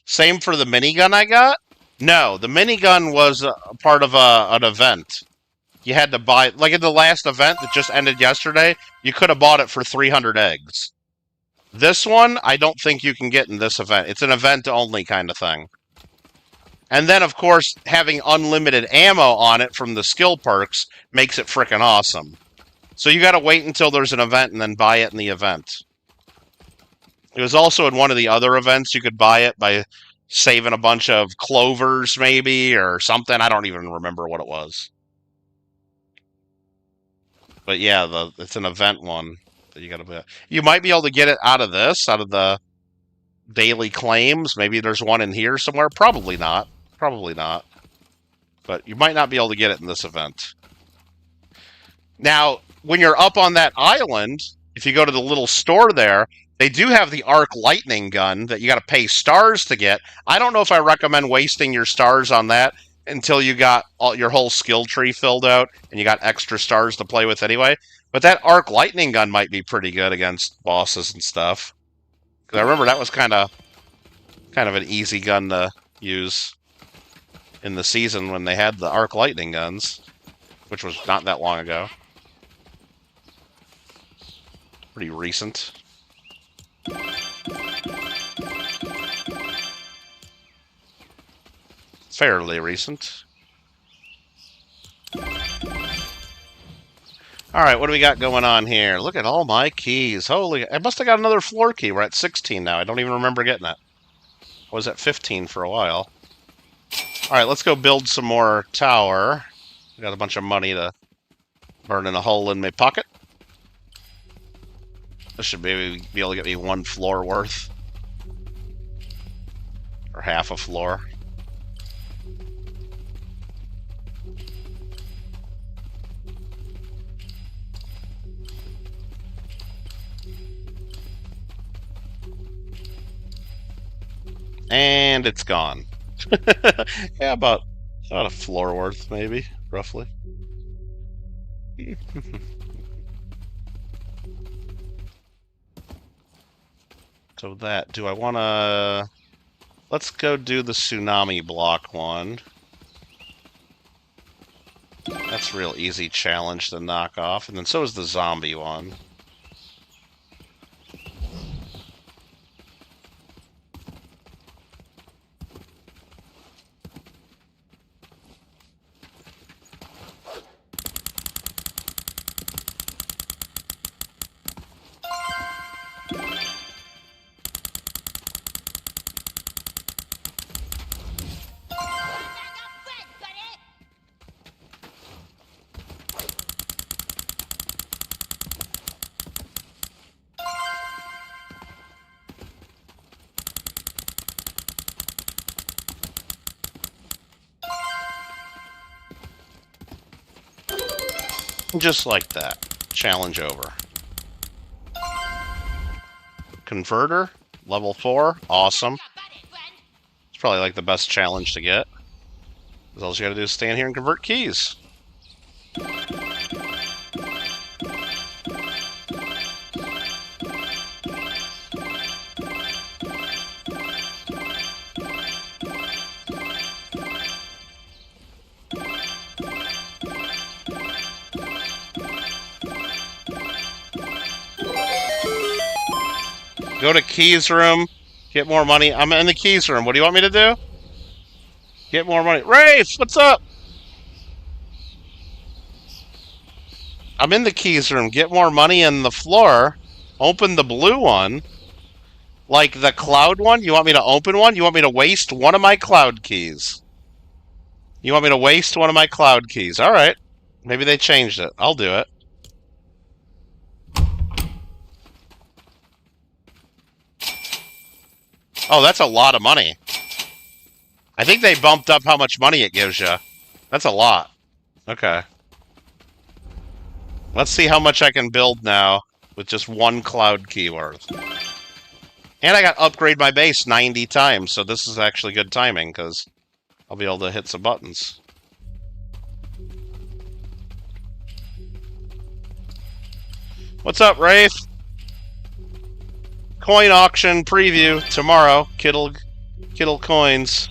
[SPEAKER 2] Same for the minigun I got? No, the minigun was a part of an event. You had to buy, like in the last event that just ended yesterday, you could have bought it for 300 eggs. This one, I don't think you can get in this event. It's an event-only kind of thing. And then, of course, having unlimited ammo on it from the skill perks makes it frickin' awesome. So you gotta wait until there's an event and then buy it in the event. It was also in one of the other events. You could buy it by saving a bunch of clovers, maybe, or something. I don't even remember what it was. But yeah, it's an event one that you gotta buy. You might be able to get it out of this, out of the daily claims. Maybe there's one in here somewhere. Probably not. Probably not. But you might not be able to get it in this event. Now, when you're up on that island, if you go to the little store there, they do have the arc lightning gun that you got to pay stars to get. I don't know if I recommend wasting your stars on that until you got your whole skill tree filled out and you got extra stars to play with anyway. But that arc lightning gun might be pretty good against bosses and stuff. Because I remember that was kind of an easy gun to use in the season when they had the arc lightning guns, which was not that long ago. Pretty recent. Fairly recent. Alright, what do we got going on here? Look at all my keys. Holy, I must have got another floor key. We're at 16 now. I don't even remember getting it. I was at 15 for a while. Alright, let's go build some more tower. I got a bunch of money to burn in a hole in my pocket. This should maybe be able to get me one floor worth. Or half a floor. And it's gone. Yeah, about a floor worth, maybe, roughly. So that, do I want to... Let's go do the tsunami block one. That's a real easy challenge to knock off. And then so is the zombie one. Just like that. Challenge over. Converter, level 4, awesome. It's probably like the best challenge to get. All you gotta do is stand here and convert keys. Go to keys room, get more money. I'm in the keys room. What do you want me to do? Get more money. Rafe, what's up? I'm in the keys room. Get more money in the floor. Open the blue one. Like the cloud one? You want me to open one? You want me to waste one of my cloud keys? You want me to waste one of my cloud keys? Alright. Maybe they changed it. I'll do it. Oh, that's a lot of money. I think they bumped up how much money it gives you. That's a lot. Okay. Let's see how much I can build now with just one cloud key worth. And I got to upgrade my base 90 times, so this is actually good timing, because I'll be able to hit some buttons. What's up, Rafe? Coin auction preview tomorrow. Kittle coins.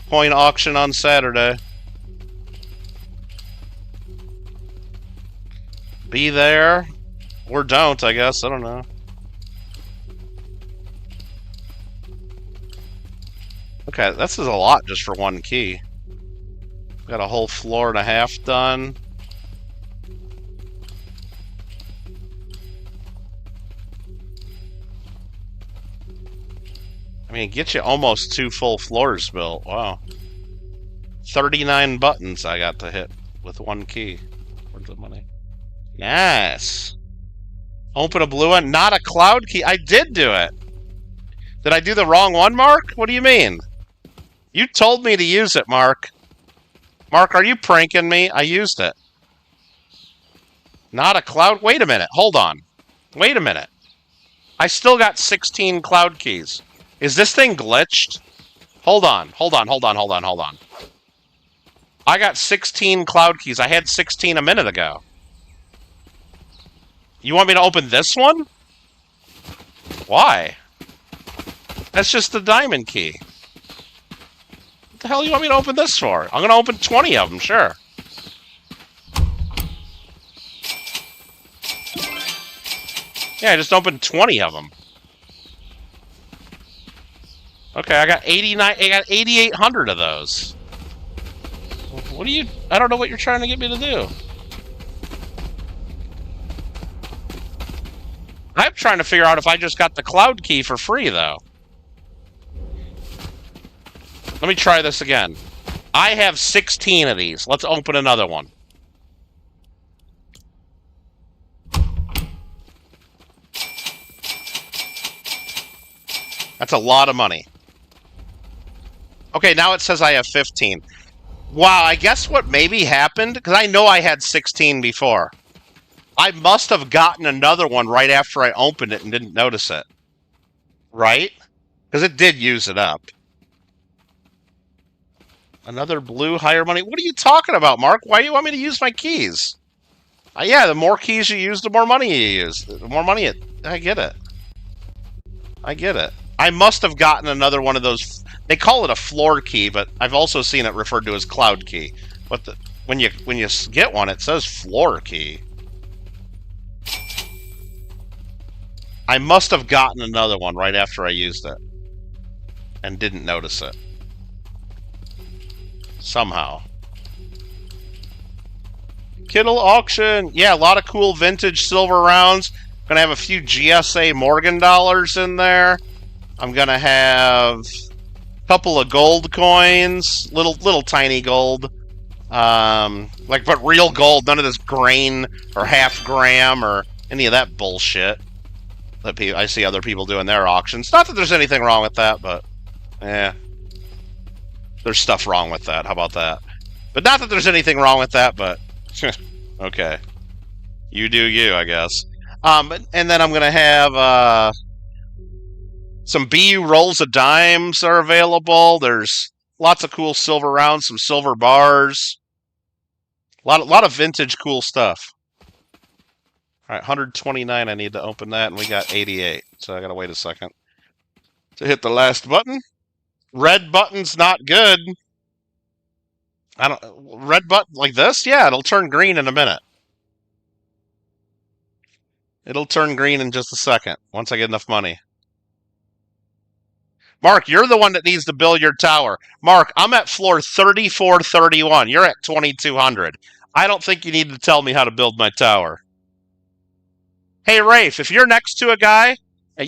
[SPEAKER 2] Coin auction on Saturday. Be there. Or don't, I guess. I don't know. Okay, this is a lot just for one key. Got a whole floor and a half done. I mean, it gets you almost 2 full floors built. Wow. 39 buttons I got to hit with one key. Where's the money? Yes. Open a blue one. Not a cloud key. I did do it. Did I do the wrong one, Mark? What do you mean? You told me to use it, Mark. Mark, are you pranking me? I used it. Not a cloud. Wait a minute. Hold on. Wait a minute. I still got 16 cloud keys. Is this thing glitched? Hold on. Hold on. Hold on. Hold on. Hold on. I got 16 cloud keys. I had 16 a minute ago. You want me to open this one? Why? That's just the diamond key. What the hell do you want me to open this for? I'm going to open 20 of them, sure. Yeah, I just opened 20 of them. Okay, I got 8,800 of those. What do you... I don't know what you're trying to get me to do. I'm trying to figure out if I just got the cloud key for free, though. Let me try this again. I have 16 of these. Let's open another one. That's a lot of money. Okay, now it says I have 15. Wow, I guess what maybe happened, because I know I had 16 before. I must have gotten another one right after I opened it and didn't notice it. Right? Because it did use it up. Another blue, higher money. What are you talking about, Mark? Why do you want me to use my keys? Yeah, the more keys you use, the more money you use. The more money it... I get it. I get it. I must have gotten another one of those... They call it a floor key, but I've also seen it referred to as cloud key. But when you get one, it says floor key. I must have gotten another one right after I used it. And didn't notice it. Somehow. Kittle auction. Yeah, a lot of cool vintage silver rounds. Gonna have a few GSA Morgan dollars in there. I'm gonna have a couple of gold coins, little tiny gold, but real gold. None of this grain or half gram or any of that bullshit that I see other people doing their auctions. Not that there's anything wrong with that, but there's stuff wrong with that. How about that? But not that there's anything wrong with that, but okay. You do you, I guess. And then I'm gonna have some BU rolls of dimes are available. There's lots of cool silver rounds, some silver bars. Lot of vintage cool stuff. All right, 129. I need to open that, and we got 88. So I gotta wait a second to hit the last button. Red button's not good. I don't. Red button like this? Yeah, it'll turn green in a minute. It'll turn green in just a second once I get enough money. Mark, you're the one that needs to build your tower. Mark, I'm at floor 3431. You're at 2200. I don't think you need to tell me how to build my tower. Hey, Rafe, if you're next to a guy,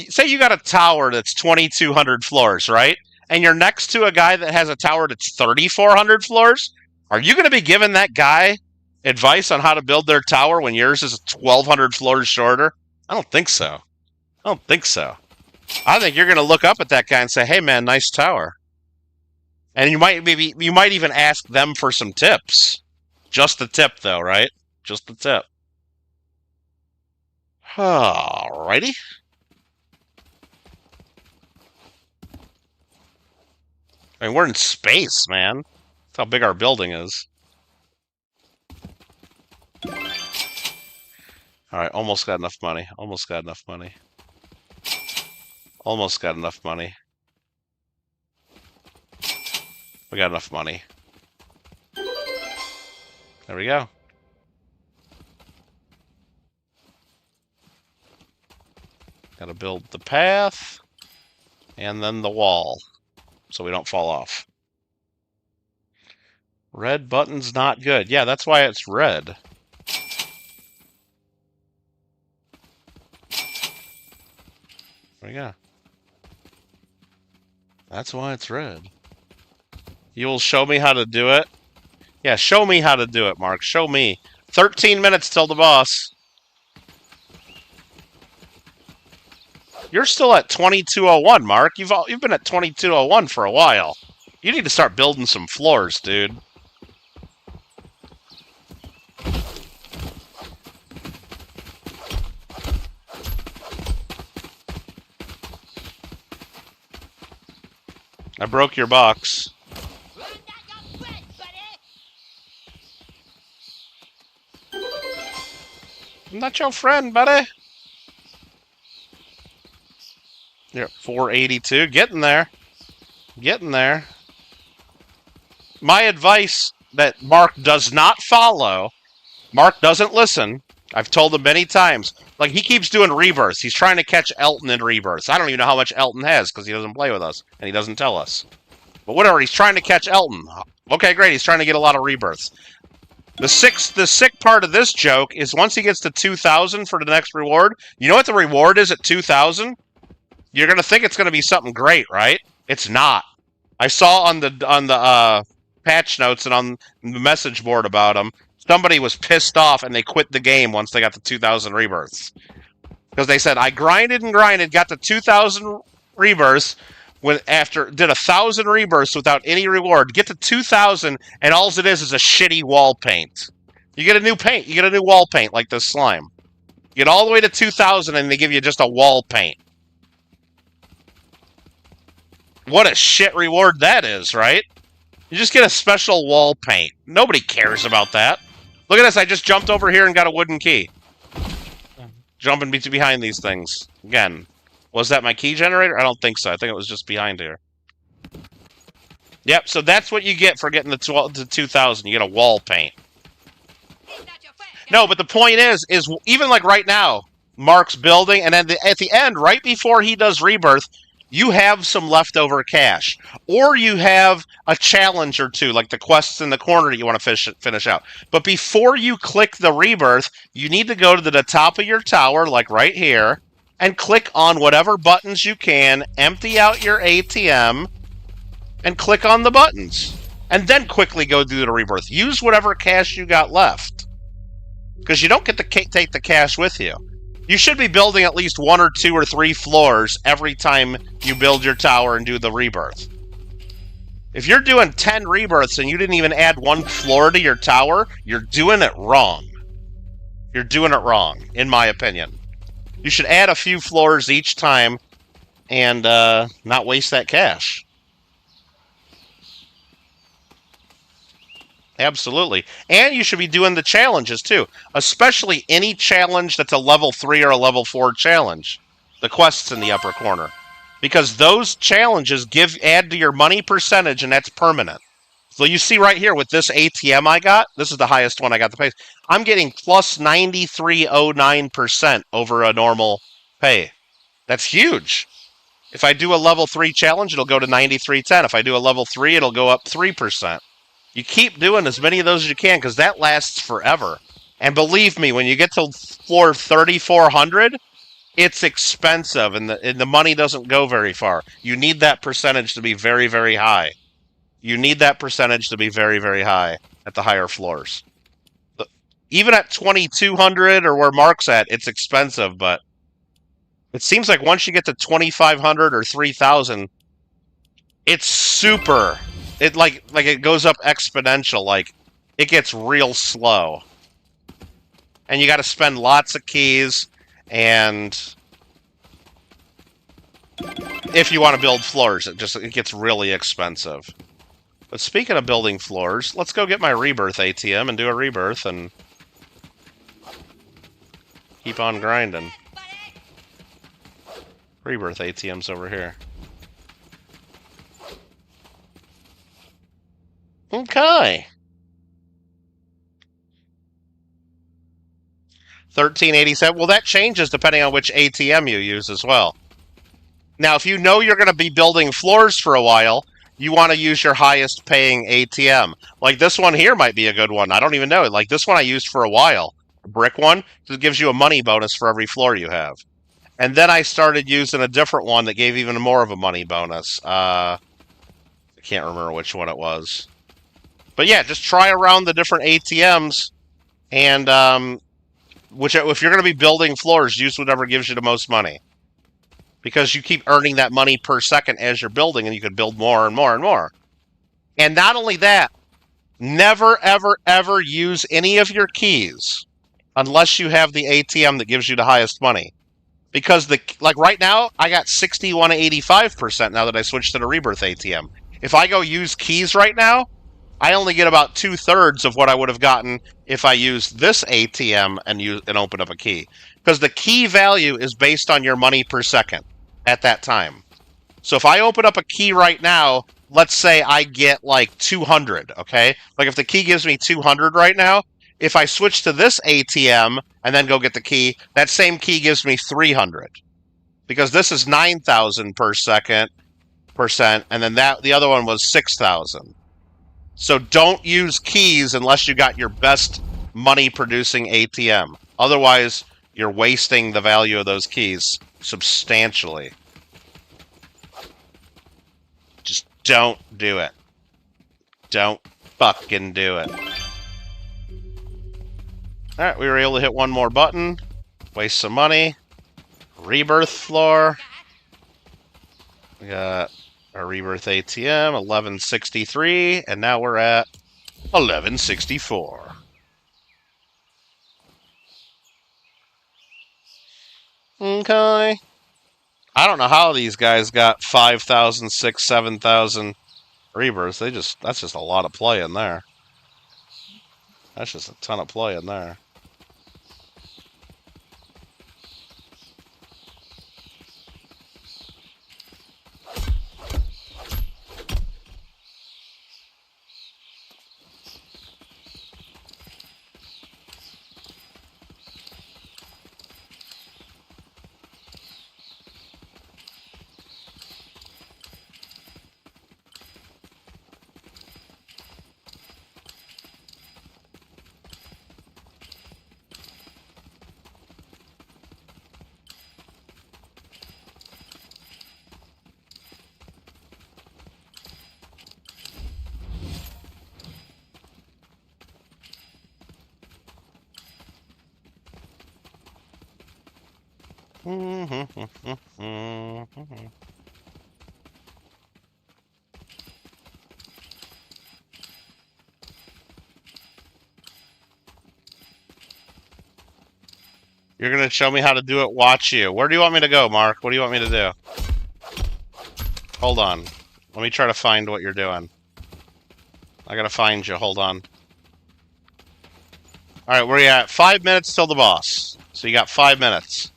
[SPEAKER 2] say you got a tower that's 2,200 floors, right? And you're next to a guy that has a tower that's 3,400 floors, are you going to be giving that guy advice on how to build their tower when yours is 1,200 floors shorter? I don't think so. I don't think so. I think you're going to look up at that guy and say, hey, man, nice tower. And you might even ask them for some tips. Just the tip, though, right? Just the tip. Alrighty. I mean, we're in space, man. That's how big our building is. Alright, almost got enough money. Almost got enough money. Almost got enough money. We got enough money. There we go. Gotta build the path, and then the wall, so we don't fall off. Red button's not good. Yeah, that's why it's red. There we go. That's why it's red. You will show me how to do it? Yeah, show me how to do it, Mark. Show me. 13 minutes till the boss. You're still at 2201, Mark. You've been at 2201 for a while. You need to start building some floors, dude. I broke your box. I'm not your friend, buddy. You're at 482. Getting there. Getting there. My advice that Mark does not follow, Mark doesn't listen. I've told him many times. Like, he keeps doing rebirths. He's trying to catch Elton in rebirths. I don't even know how much Elton has because he doesn't play with us and he doesn't tell us. But whatever, he's trying to catch Elton. Okay, great. He's trying to get a lot of rebirths. The sick part of this joke is once he gets to 2,000 for the next reward, you know what the reward is at 2,000? You're going to think it's going to be something great, right? It's not. I saw on the patch notes and on the message board about him, somebody was pissed off and they quit the game once they got to 2,000 rebirths. Because they said, I grinded and grinded, got to 2,000 rebirths, did 1,000 rebirths without any reward, get to 2,000, and all it is a shitty wall paint. You get a new paint. You get a new wall paint like this slime. You get all the way to 2,000 and they give you just a wall paint. What a shit reward that is, right? You just get a special wall paint. Nobody cares about that. Look at this. I just jumped over here and got a wooden key. Jumping behind these things. Again. Was that my key generator? I don't think so. I think it was just behind here. Yep, so that's what you get for getting the 2,000. You get a wall paint. No, but the point is even like right now, Mark's building, and then at the end, right before he does rebirth, you have some leftover cash. Or you have a challenge or two, like the quests in the corner that you want to finish out. But before you click the rebirth, you need to go to the top of your tower, like right here, and click on whatever buttons you can, empty out your ATM, and click on the buttons. And then quickly go do the rebirth. Use whatever cash you got left. Because you don't get to take the cash with you. You should be building at least 1 or 2 or 3 floors every time you build your tower and do the rebirth. If you're doing 10 rebirths and you didn't even add 1 floor to your tower, you're doing it wrong. You're doing it wrong, in my opinion. You should add a few floors each time and not waste that cash. Absolutely. And you should be doing the challenges too, especially any challenge that's a level 3 or a level 4 challenge. The quests in the upper corner. Because those challenges add to your money percentage, and that's permanent. So you see right here with this ATM I got, this is the highest one I got the pay. I'm getting plus 9309% over a normal pay. That's huge. If I do a level 3 challenge, it'll go to 9310. If I do a level 3, it'll go up 3%. You keep doing as many of those as you can because that lasts forever. And believe me, when you get to floor 3400, it's expensive and the money doesn't go very far. You need that percentage to be very, very high. You need that percentage to be very, very high at the higher floors. Even at 2200 or where Mark's at, it's expensive, but it seems like once you get to 2500 or 3000, it's super. It like it goes up exponential. Like it gets real slow, and you got to spend lots of keys. And if you want to build floors, it gets really expensive. But speaking of building floors, let's go get my rebirth ATM and do a rebirth and keep on grinding. Rebirth ATM's over here. Okay. 1387. Well, that changes depending on which ATM you use as well. Now, if you know you're going to be building floors for a while, you want to use your highest paying ATM. Like this one here might be a good one. I don't even know. Like this one I used for a while. A brick one. It gives you a money bonus for every floor you have. And then I started using a different one that gave even more of a money bonus. I can't remember which one it was. But yeah, just try around the different ATMs. And if you're going to be building floors, use whatever gives you the most money. Because you keep earning that money per second as you're building, and you can build more and more and more. And not only that, never, ever, ever use any of your keys unless you have the ATM that gives you the highest money. Because like right now, I got 61.85% now that I switched to the Rebirth ATM. If I go use keys right now, I only get about 2/3 of what I would have gotten if I used this ATM and open up a key. Because the key value is based on your money per second at that time. So if I open up a key right now, let's say I get like 200, okay? Like if the key gives me 200 right now, if I switch to this ATM and then go get the key, that same key gives me 300. Because this is 9,000 per second percent, and then the other one was 6,000. So don't use keys unless you got your best money-producing ATM. Otherwise, you're wasting the value of those keys substantially. Just don't do it. Don't fucking do it. Alright, we were able to hit one more button. Waste some money. Rebirth floor. We got our Rebirth ATM, 1163, and now we're at 1164. Okay. I don't know how these guys got 5,000, 6,000, 7,000 rebirths. That's just a lot of play in there. That's just a ton of play in there. You're gonna show me how to do it, watch you. Where do you want me to go, Mark? What do you want me to do? Hold on. Let me try to find what you're doing. I gotta find you, hold on. Alright, where you at? 5 minutes till the boss. So you got 5 minutes.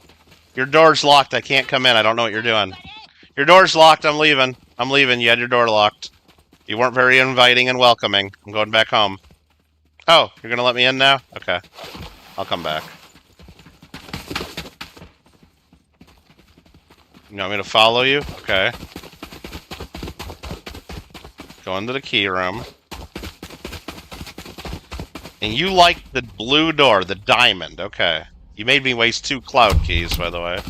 [SPEAKER 2] Your door's locked, I can't come in, I don't know what you're doing. Your door's locked, I'm leaving. I'm leaving, you had your door locked. You weren't very inviting and welcoming. I'm going back home. Oh, you're gonna let me in now? Okay. I'll come back. You want me to follow you? Okay. Go into the key room. And you like the blue door, the diamond. Okay. You made me waste 2 cloud keys, by the way.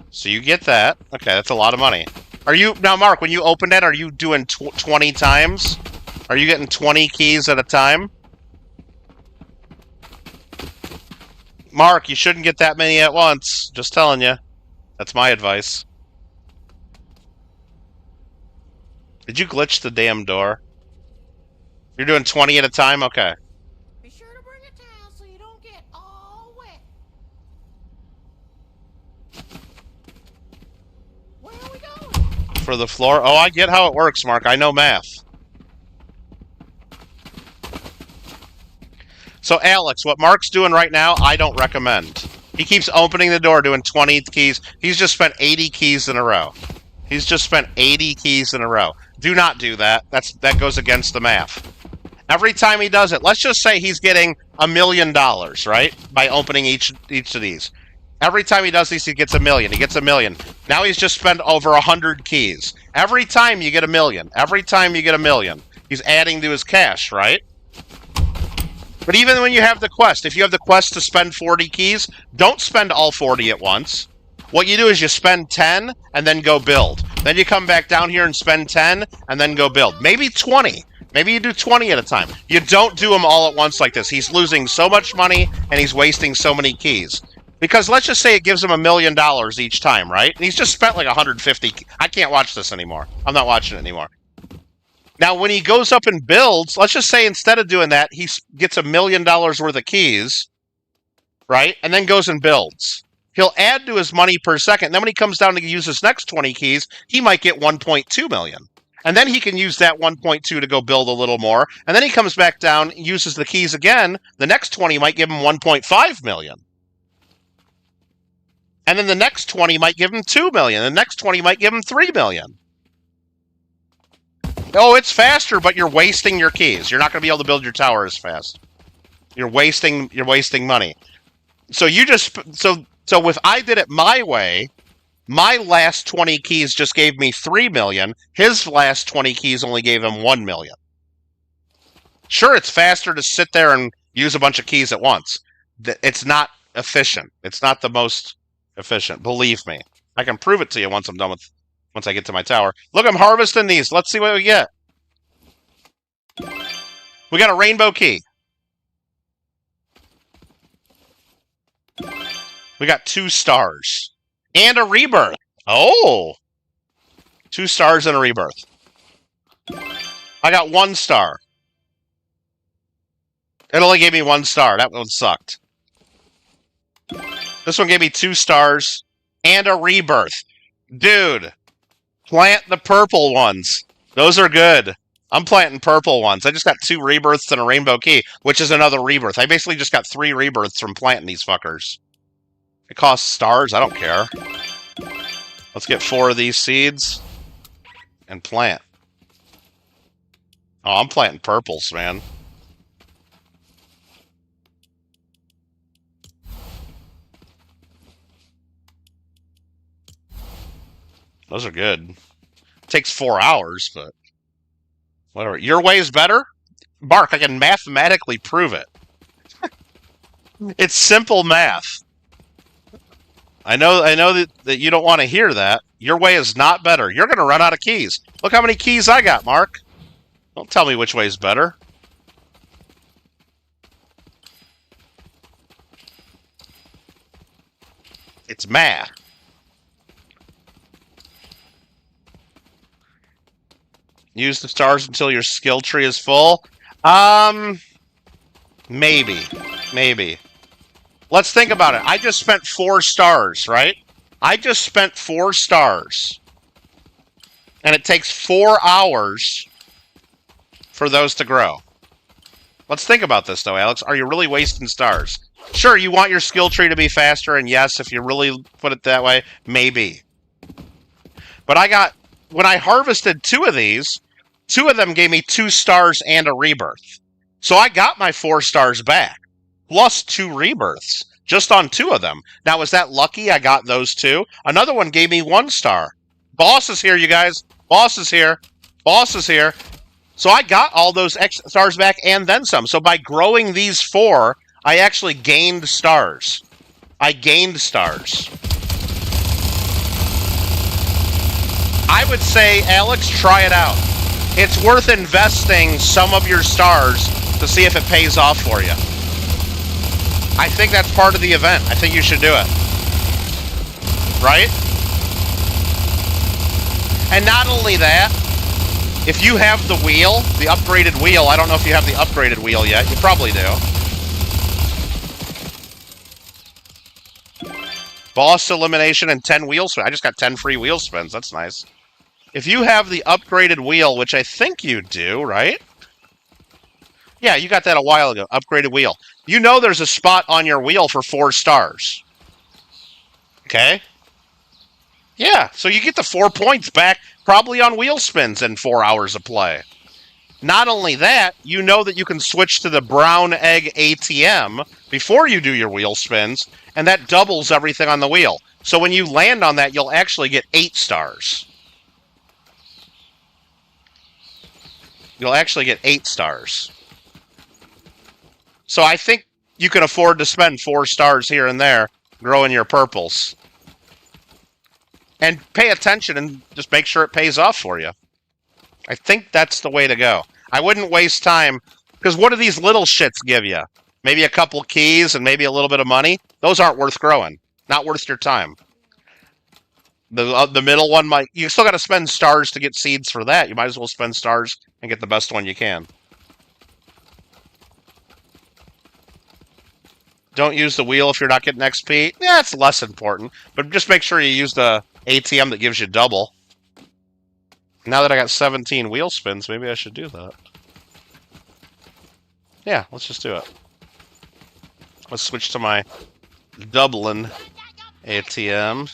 [SPEAKER 2] So you get that. Okay, that's a lot of money. Are you... Now, Mark, when you open it, are you doing 20 times? Are you getting 20 keys at a time? Mark, you shouldn't get that many at once. Just telling you. That's my advice. Did you glitch the damn door? You're doing 20 at a time? Okay.
[SPEAKER 1] Be sure to bring a towel so you don't get all wet. Where are we going?
[SPEAKER 2] For the floor? Oh, I get how it works, Mark. I know math. So, Alex, what Mark's doing right now, I don't recommend. He keeps opening the door, doing 20 keys. He's just spent 80 keys in a row. He's just spent 80 keys in a row. Do not do that. That goes against the math. Every time he does it, let's just say he's getting $1 million, right? By opening each of these. Every time he does these, he gets $1 million. He gets $1 million. Now he's just spent over 100 keys. Every time you get $1 million. Every time you get $1 million. He's adding to his cash, right? But even when you have the quest, if you have the quest to spend 40 keys, don't spend all 40 at once. What you do is you spend 10 and then go build. Then you come back down here and spend 10 and then go build. Maybe 20. Maybe you do 20 at a time. You don't do them all at once like this. He's losing so much money and he's wasting so many keys. Because let's just say it gives him $1 million each time, right? And he's just spent like 150. I can't watch this anymore. I'm not watching it anymore. Now, when he goes up and builds, let's just say instead of doing that, he gets $1 million worth of keys, right? And then goes and builds. He'll add to his money per second. Then when he comes down to use his next 20 keys, he might get 1.2 million. And then he can use that 1.2 to go build a little more. And then he comes back down, uses the keys again. The next 20 might give him 1.5 million. And then the next 20 might give him 2 million. The next 20 might give him 3 million. Oh, it's faster, but you're wasting your keys. You're not going to be able to build your tower as fast. You're wasting money. So you just so if I did it my way, my last 20 keys just gave me 3 million. His last 20 keys only gave him 1 million. Sure, it's faster to sit there and use a bunch of keys at once. It's not efficient. It's not the most efficient. Believe me. I can prove it to you once I get to my tower. Look, I'm harvesting these. Let's see what we get. We got a rainbow key. We got 2 stars. And a rebirth. Oh! 2 stars and a rebirth. I got 1 star. It only gave me 1 star. That one sucked. This one gave me 2 stars and a rebirth. Dude, plant the purple ones. Those are good. I'm planting purple ones. I just got 2 rebirths and a rainbow key, which is another rebirth. I basically just got 3 rebirths from planting these fuckers. It costs stars. I don't care. Let's get 4 of these seeds and plant. Oh, I'm planting purples, man. Those are good. It takes 4 hours, but whatever. Your way is better? Mark, I can mathematically prove it. It's simple math. I know that you don't want to hear that. Your way is not better. You're going to run out of keys. Look how many keys I got, Mark. Don't tell me which way is better. It's math. Use the stars until your skill tree is full. Maybe. Maybe. Let's think about it. I just spent 4 stars, right? I just spent 4 stars. And it takes 4 hours for those to grow. Let's think about this, though, Alex. Are you really wasting stars? Sure, you want your skill tree to be faster, and yes, if you really put it that way, maybe. But when I harvested 2 of these, 2 of them gave me 2 stars and a rebirth. So I got my 4 stars back, plus 2 rebirths, just on 2 of them. Now, was that lucky I got those 2? Another one gave me 1 star. Boss is here, you guys. Boss is here. Boss is here. So I got all those extra stars back and then some. So by growing these 4, I actually gained stars. I gained stars. I would say, Alex, try it out. It's worth investing some of your stars to see if it pays off for you. I think that's part of the event. I think you should do it. Right? And not only that, if you have the wheel, the upgraded wheel, I don't know if you have the upgraded wheel yet. You probably do. Boss elimination and 10 wheel spins. I just got 10 free wheel spins. That's nice. If you have the upgraded wheel, which I think you do, right? Yeah, you got that a while ago. Upgraded wheel. You know there's a spot on your wheel for 4 stars. Okay? Yeah, so you get the 4 points back probably on wheel spins in 4 hours of play. Not only that, you know that you can switch to the brown egg ATM before you do your wheel spins, and that doubles everything on the wheel. So when you land on that, you'll actually get 8 stars. You'll actually get 8 stars. So I think you can afford to spend 4 stars here and there growing your purples. And pay attention and just make sure it pays off for you. I think that's the way to go. I wouldn't waste time, because what do these little shits give you? Maybe a couple keys and maybe a little bit of money? Those aren't worth growing. Not worth your time. The middle one might... You still got to spend stars to get seeds for that. You might as well spend stars and get the best one you can. Don't use the wheel if you're not getting XP. Yeah, it's less important. But just make sure you use the ATM that gives you double. Now that I got 17 wheel spins, maybe I should do that. Yeah, let's just do it. Let's switch to my Dublin ATM.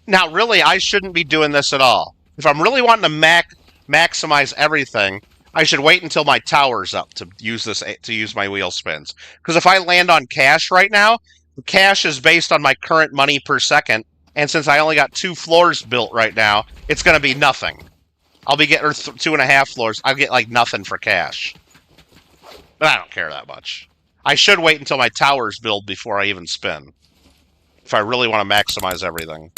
[SPEAKER 2] Now, really, I shouldn't be doing this at all. If I'm really wanting to maximize everything, I should wait until my tower's up to use my wheel spins. Because if I land on cash right now, the cash is based on my current money per second, and since I only got 2 floors built right now, it's going to be nothing. I'll be getting 2.5 floors. I'll get like nothing for cash. But I don't care that much. I should wait until my tower's built before I even spin. If I really want to maximize everything.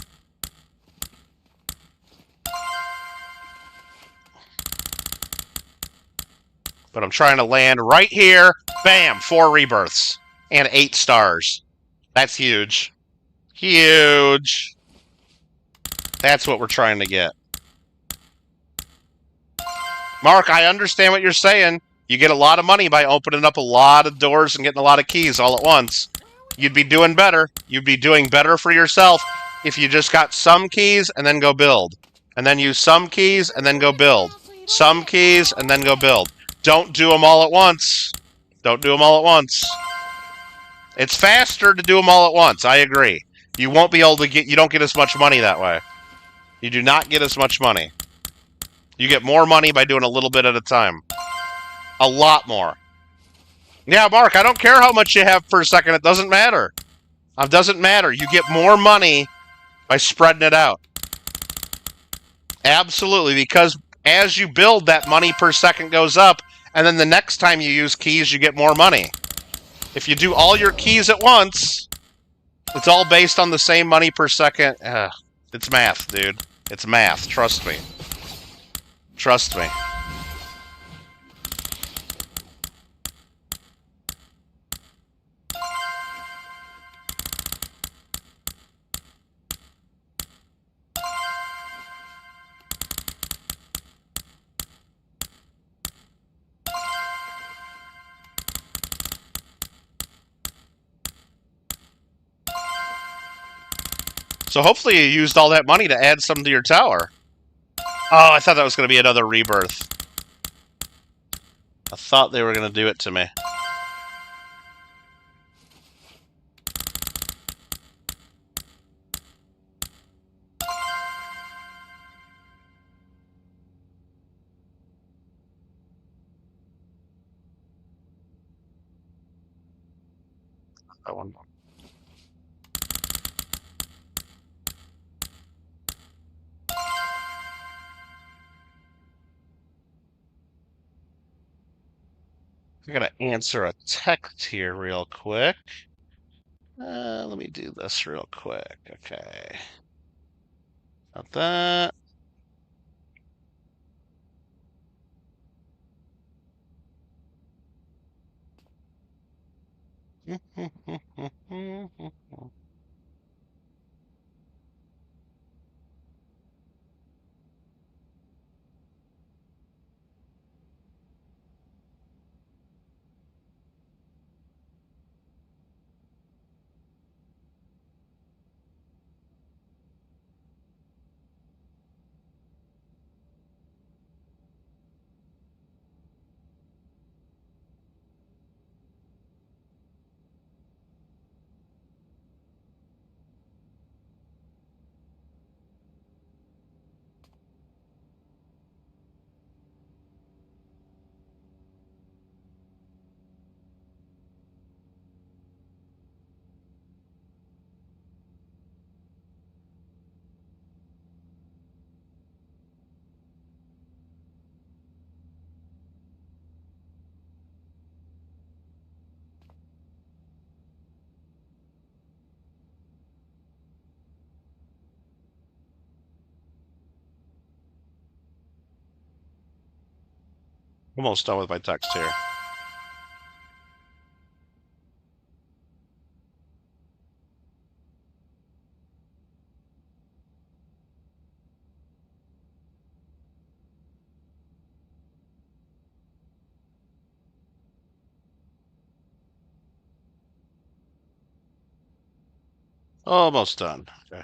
[SPEAKER 2] But I'm trying to land right here. Bam! 4 rebirths. And 8 stars. That's huge. Huge. That's what we're trying to get. Mark, I understand what you're saying. You get a lot of money by opening up a lot of doors and getting a lot of keys all at once. You'd be doing better. You'd be doing better for yourself if you just got some keys and then go build. And then use some keys and then go build. Some keys and then go build. Don't do them all at once. Don't do them all at once. It's faster to do them all at once. I agree. You won't be able to get... You don't get as much money that way. You do not get as much money. You get more money by doing a little bit at a time. A lot more. Yeah, Mark, I don't care how much you have per second. It doesn't matter. It doesn't matter. You get more money by spreading it out. Absolutely, because as you build, that money per second goes up, and then the next time you use keys, you get more money. If you do all your keys at once, it's all based on the same money per second. It's math, dude. It's math. Trust me. Trust me. So hopefully you used all that money to add some to your tower. Oh, I thought that was going to be another rebirth. I thought they were going to do it to me. That one. I gotta answer a text here real quick. Let me do this real quick. Okay. Got that. Almost done with my text here. Almost done. Okay.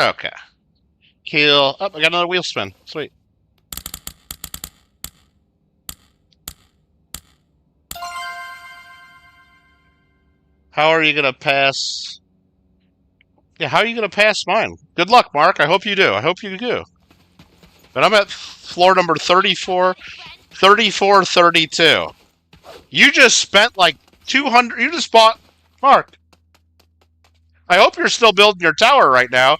[SPEAKER 2] Okay. Kill. Oh, I got another wheel spin. Sweet. How are you gonna pass? Yeah, how are you gonna pass mine? Good luck, Mark. I hope you do. I hope you do. But I'm at floor number 34, 34, 32. You just spent like 200. You just bought. Mark, I hope you're still building your tower right now,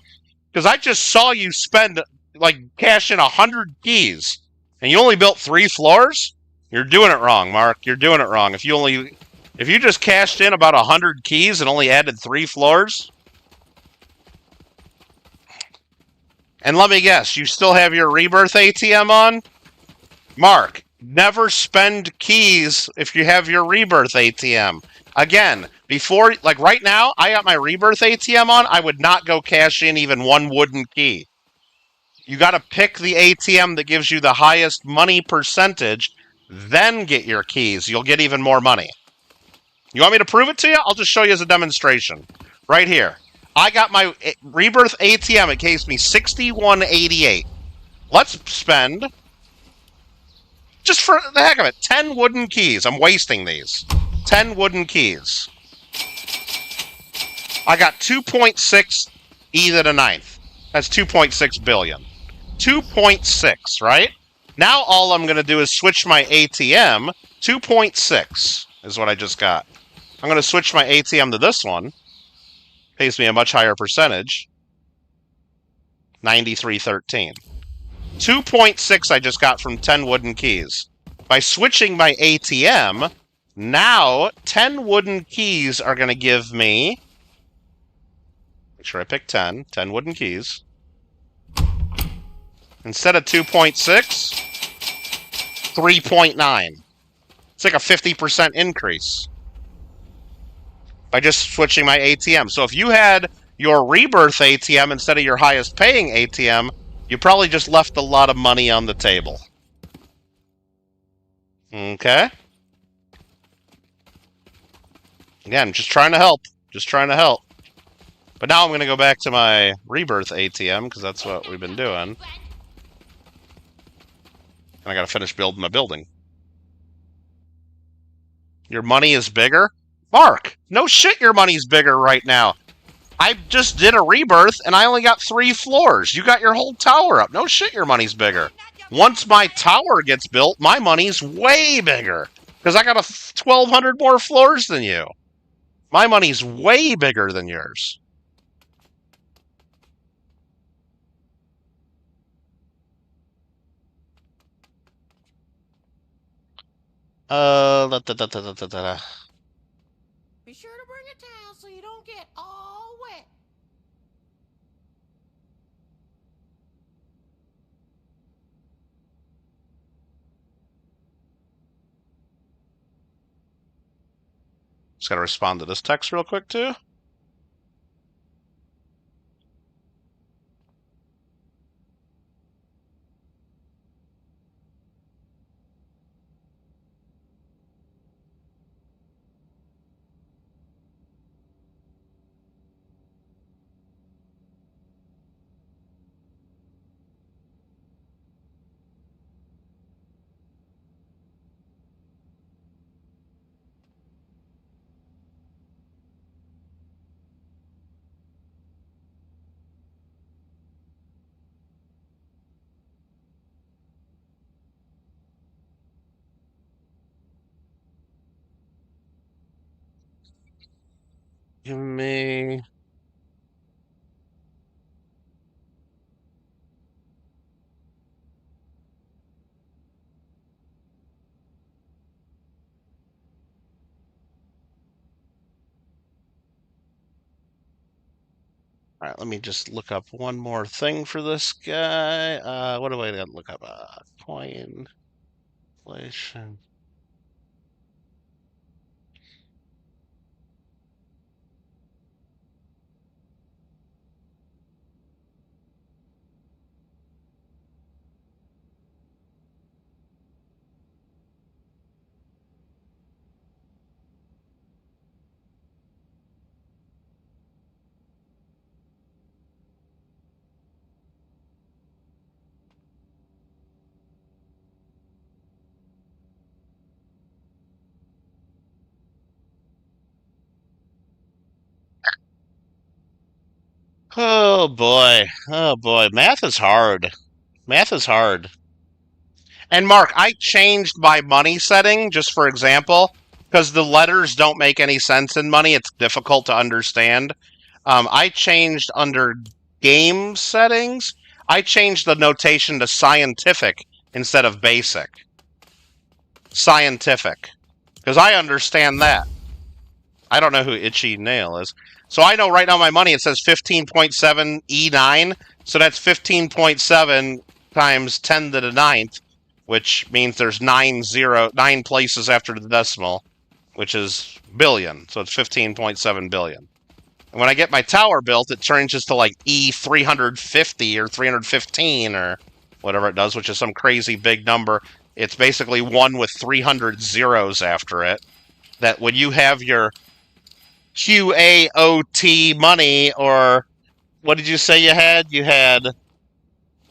[SPEAKER 2] because I just saw you spend, like, cash in 100 keys, and you only built 3 floors? You're doing it wrong, Mark. You're doing it wrong. If you just cashed in about 100 keys and only added 3 floors, and let me guess, you still have your rebirth ATM on? Mark, never spend keys if you have your rebirth ATM. Again, before, like right now, I got my rebirth ATM on, I would not go cash in even 1 wooden key. You got to pick the ATM that gives you the highest money percentage, then get your keys. You'll get even more money. You want me to prove it to you? I'll just show you as a demonstration. Right here. I got my rebirth ATM. It gives me 6188. Let's spend, just for the heck of it, 10 wooden keys. I'm wasting these. 10 wooden keys. I got 2.6 e to the 9th. That's 2.6 billion. 2.6, right? Now all I'm going to do is switch my ATM. 2.6 is what I just got. I'm going to switch my ATM to this one. Pays me a much higher percentage. 93.13. 2.6 I just got from 10 wooden keys. By switching my ATM, now 10 wooden keys are going to give me... Make sure I pick 10. 10 wooden keys. Instead of 2.6, 3.9. It's like a 50% increase. by just switching my ATM. So if you had your rebirth ATM instead of your highest paying ATM, you probably just left a lot of money on the table. Okay? Again, just trying to help. Just trying to help. But now I'm going to go back to my rebirth ATM, because that's what we've been doing. And I got to finish building my building. Your money is bigger? Mark, no shit your money's bigger right now. I just did a rebirth, and I only got 3 floors. You got your whole tower up. No shit your money's bigger. Once my tower gets built, my money's way bigger. Because I got 1,200 more floors than you. My money's way bigger than yours.
[SPEAKER 1] Be sure to bring a towel so you don't get all wet.
[SPEAKER 2] Just got to respond to this text real quick, too. Give me... All right, let me just look up one more thing for this guy. What do I got to look up? Coin inflation. Oh boy. Oh boy. Math is hard. Math is hard. And Mark, I changed my money setting, just for example, because the letters don't make any sense in money. It's difficult to understand. I changed under game settings. I changed the notation to scientific instead of basic. Scientific. Because I understand that. I don't know who Itchy Nail is. So I know right now my money, it says 15.7 E9. So that's 15.7 times 10 to the 9th, which means there's 9 places after the decimal, which is billion. So it's 15.7 billion. And when I get my tower built, it changes to like E350 or 315 or whatever it does, which is some crazy big number. It's basically one with 300 zeros after it. That when you have your QAOT money, or what did you say you had? You had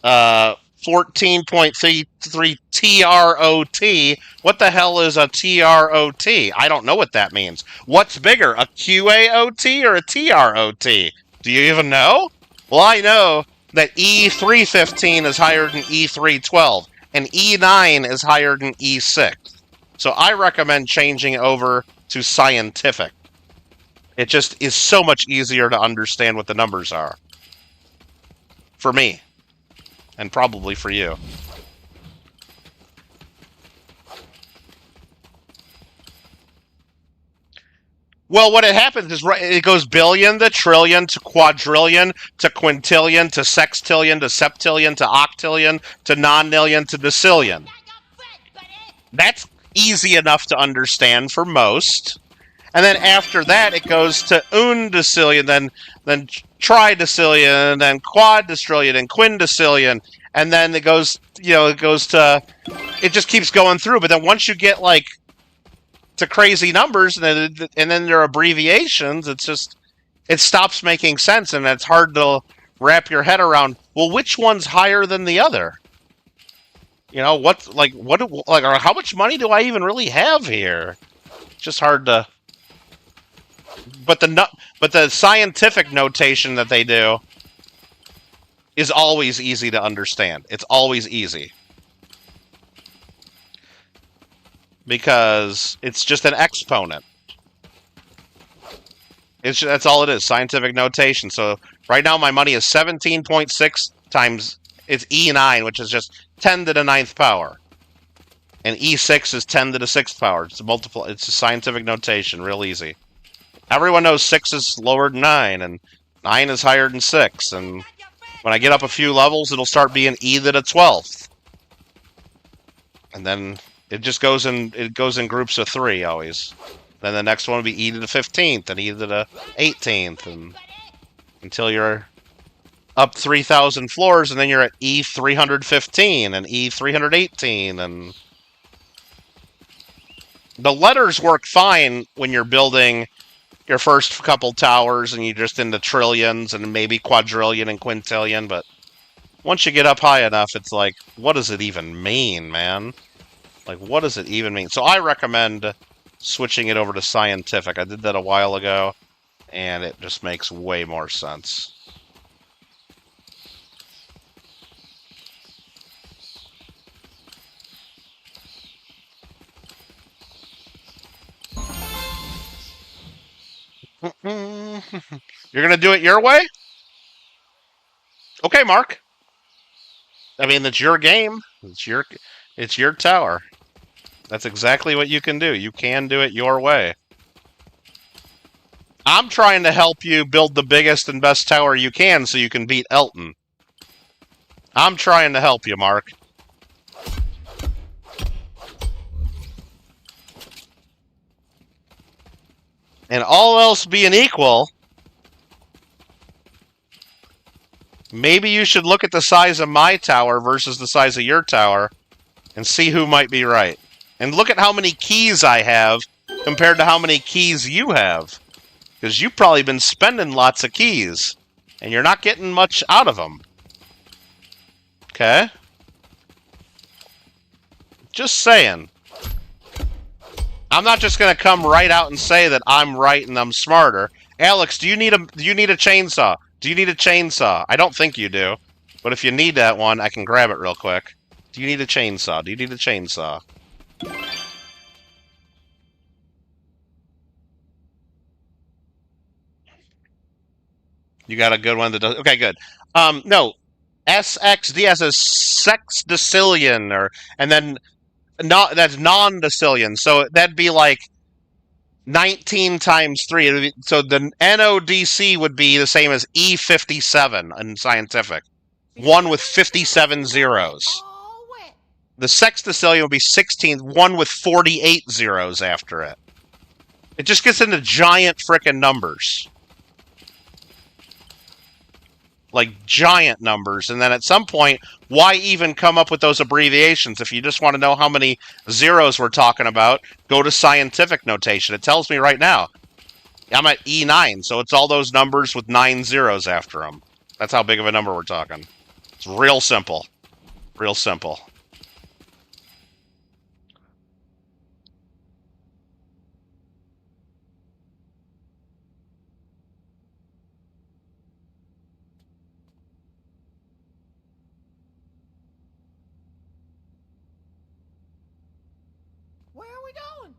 [SPEAKER 2] 14.33 TROT. What the hell is a TROT? I don't know what that means. What's bigger, a QAOT or a TROT? Do you even know? Well, I know that E315 is higher than E312, and E9 is higher than E6. So I recommend changing over to scientific. It just is so much easier to understand what the numbers are. For me. And probably for you. Well, what it happens is it goes billion to trillion to quadrillion to quintillion to sextillion to septillion to octillion to nonillion to decillion. That's easy enough to understand for most. And then after that, it goes to undecillion, then tridecillion, then quadrillion, and quindecillion, and then it goes, it goes to, it just keeps going through. But then once you get like to crazy numbers, and then there are abbreviations, it stops making sense, and it's hard to wrap your head around. Well, which one's higher than the other? Or how much money do I even really have here? It's just hard to. But the scientific notation that they do is always easy to understand. It's always easy. Because it's just an exponent. That's all it is, scientific notation. So right now my money is 17.6 times, it's E9, which is just 10 to the 9th power. And E6 is 10 to the 6th power. It's a scientific notation, real easy. Everyone knows 6 is lower than 9, and 9 is higher than 6. And when I get up a few levels, it'll start being E to the 12th. And then it just goes in groups of 3 always. Then the next one will be E to the 15th, and E to the 18th, and until you're up 3,000 floors, and then you're at E315 and E318, and the letters work fine when you're building your first couple towers and you're just into trillions and maybe quadrillion and quintillion, but once you get up high enough, it's like, what does it even mean, man? Like, what does it even mean? So I recommend switching it over to scientific. I did that a while ago, and it just makes way more sense. You're gonna do it your way? Okay, Mark. I mean, it's your game. It's your tower. That's exactly what you can do. You can do it your way. I'm trying to help you build the biggest and best tower you can so you can beat Elton. I'm trying to help you, Mark. And all else being equal, maybe you should look at the size of my tower versus the size of your tower and see who might be right. And look at how many keys I have compared to how many keys you have. Because you've probably been spending lots of keys, and you're not getting much out of them. Okay? Just saying. I'm not just going to come right out and say that I'm right and I'm smarter. Alex, do you need a chainsaw? Do you need a chainsaw? I don't think you do. But if you need that one, I can grab it real quick. Do you need a chainsaw? Do you need a chainsaw? You got a good one that does. Okay, good. No, SXD is sexdecillion, and then that's non-decillion. So that'd be like 19 times 3. So the NODC would be the same as E57 in scientific. One with 57 zeros. The sextillion would be 16, one with 48 zeros after it. It just gets into giant frickin' numbers. Like giant numbers, and then at some point, why even come up with those abbreviations? If you just want to know how many zeros we're talking about, go to scientific notation. It tells me right now. I'm at E9, so it's all those numbers with 9 zeros after them. That's how big of a number we're talking. It's real simple. Real simple.
[SPEAKER 1] Where are we going?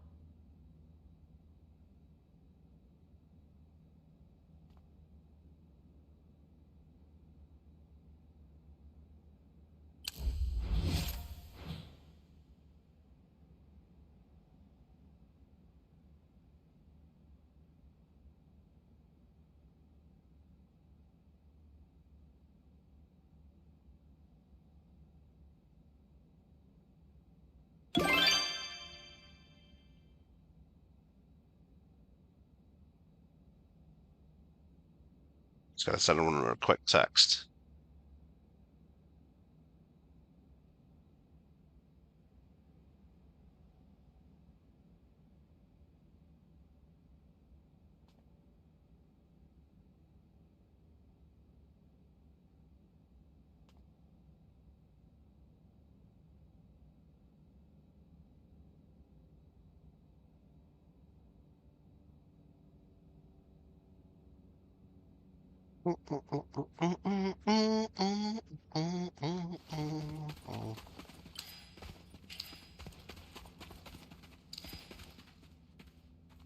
[SPEAKER 2] Just gotta send him a quick text.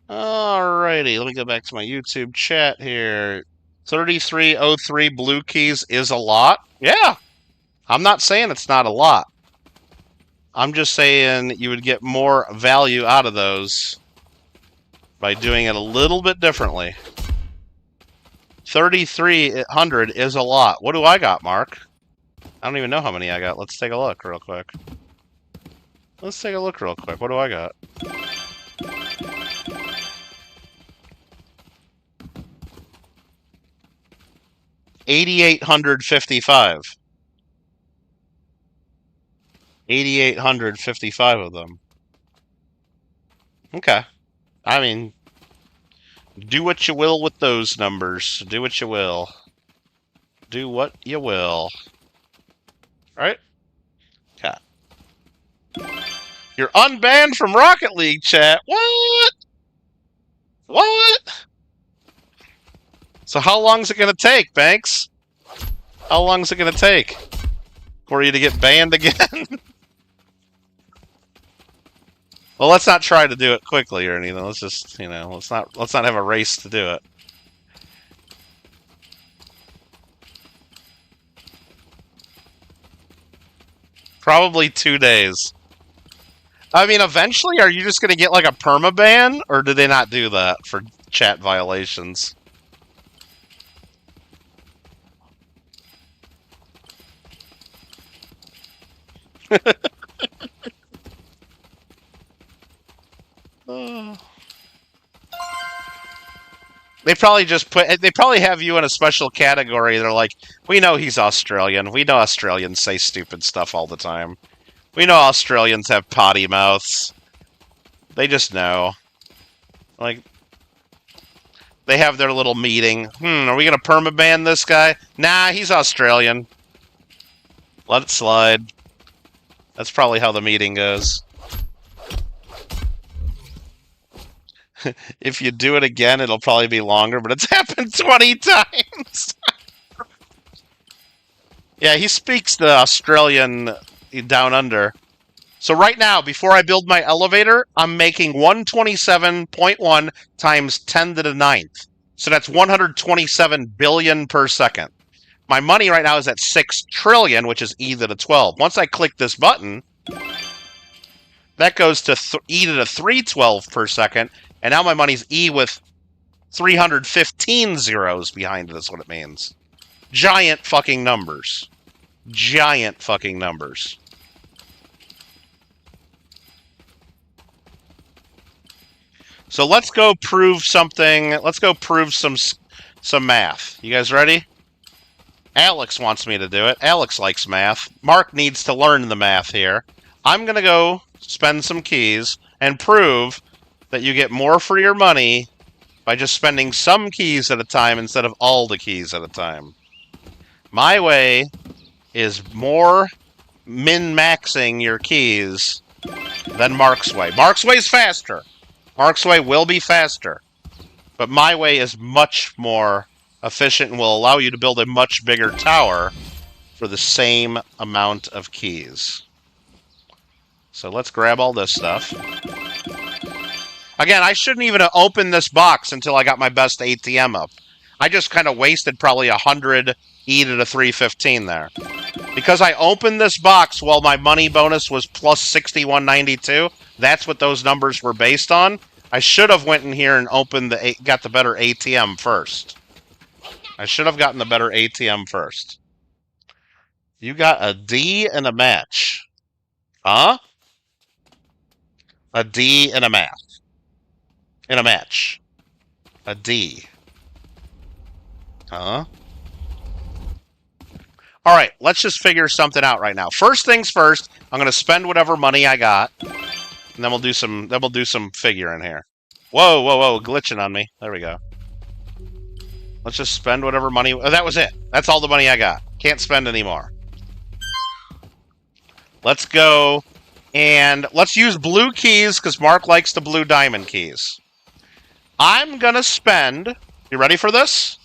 [SPEAKER 2] Alrighty, let me go back to my YouTube chat here. 3303 blue keys is a lot. Yeah, I'm not saying it's not a lot. I'm just saying you would get more value out of those by doing it a little bit differently. 3,300 is a lot. What do I got, Mark? I don't even know how many I got. Let's take a look real quick. Let's take a look real quick. What do I got? $8,855. 8,855 of them. Okay. I mean, do what you will with those numbers. Do what you will. Do what you will. Right? Okay. You're unbanned from Rocket League, chat. What? What? So how long is it going to take, Banks? How long is it going to take for you to get banned again? Well, let's not try to do it quickly or anything. Let's just, let's not have a race to do it. Probably 2 days. I mean, eventually, are you just going to get like a permaban, or do they not do that for chat violations? They probably just they probably have you in a special category. They're like, we know he's Australian. We know Australians say stupid stuff all the time. We know Australians have potty mouths. They just know. Like, they have their little meeting. Are we going to permaban this guy? Nah, he's Australian. Let it slide. That's probably how the meeting goes. If you do it again, it'll probably be longer, but it's happened 20 times. Yeah, he speaks the Australian down under. So right now, before I build my elevator, I'm making 127.1 times 10 to the 9th. So that's 127 billion per second. My money right now is at 6 trillion, which is e to the 12. Once I click this button, that goes to e to the 312 per second. And now my money's E with 315 zeros behind it, is what it means. Giant fucking numbers. Giant fucking numbers. So let's go prove something. Let's go prove some math. You guys ready? Alex wants me to do it. Alex likes math. Mark needs to learn the math here. I'm going to go spend some keys and prove that you get more for your money by just spending some keys at a time instead of all the keys at a time. My way is more min-maxing your keys than Mark's way. Mark's way is faster. Mark's way will be faster. But my way is much more efficient and will allow you to build a much bigger tower for the same amount of keys. So let's grab all this stuff. Again, I shouldn't even have opened this box until I got my best ATM up. I just kind of wasted probably 100 E to the 315 there. Because I opened this box while my money bonus was plus 6192, that's what those numbers were based on. I should have went in here and got the better ATM first. I should have gotten the better ATM first. You got a D and a match. Huh? A D and a match. In a match. A D. Huh? All right, let's just figure something out right now. First things first, I'm going to spend whatever money I got, and then we'll do some figuring here. Whoa, whoa, whoa, glitching on me. There we go. Let's just spend whatever money. Oh, that was it. That's all the money I got. Can't spend anymore. Let's go and let's use blue keys because Mark likes the blue diamond keys. I'm going to spend, you ready for this?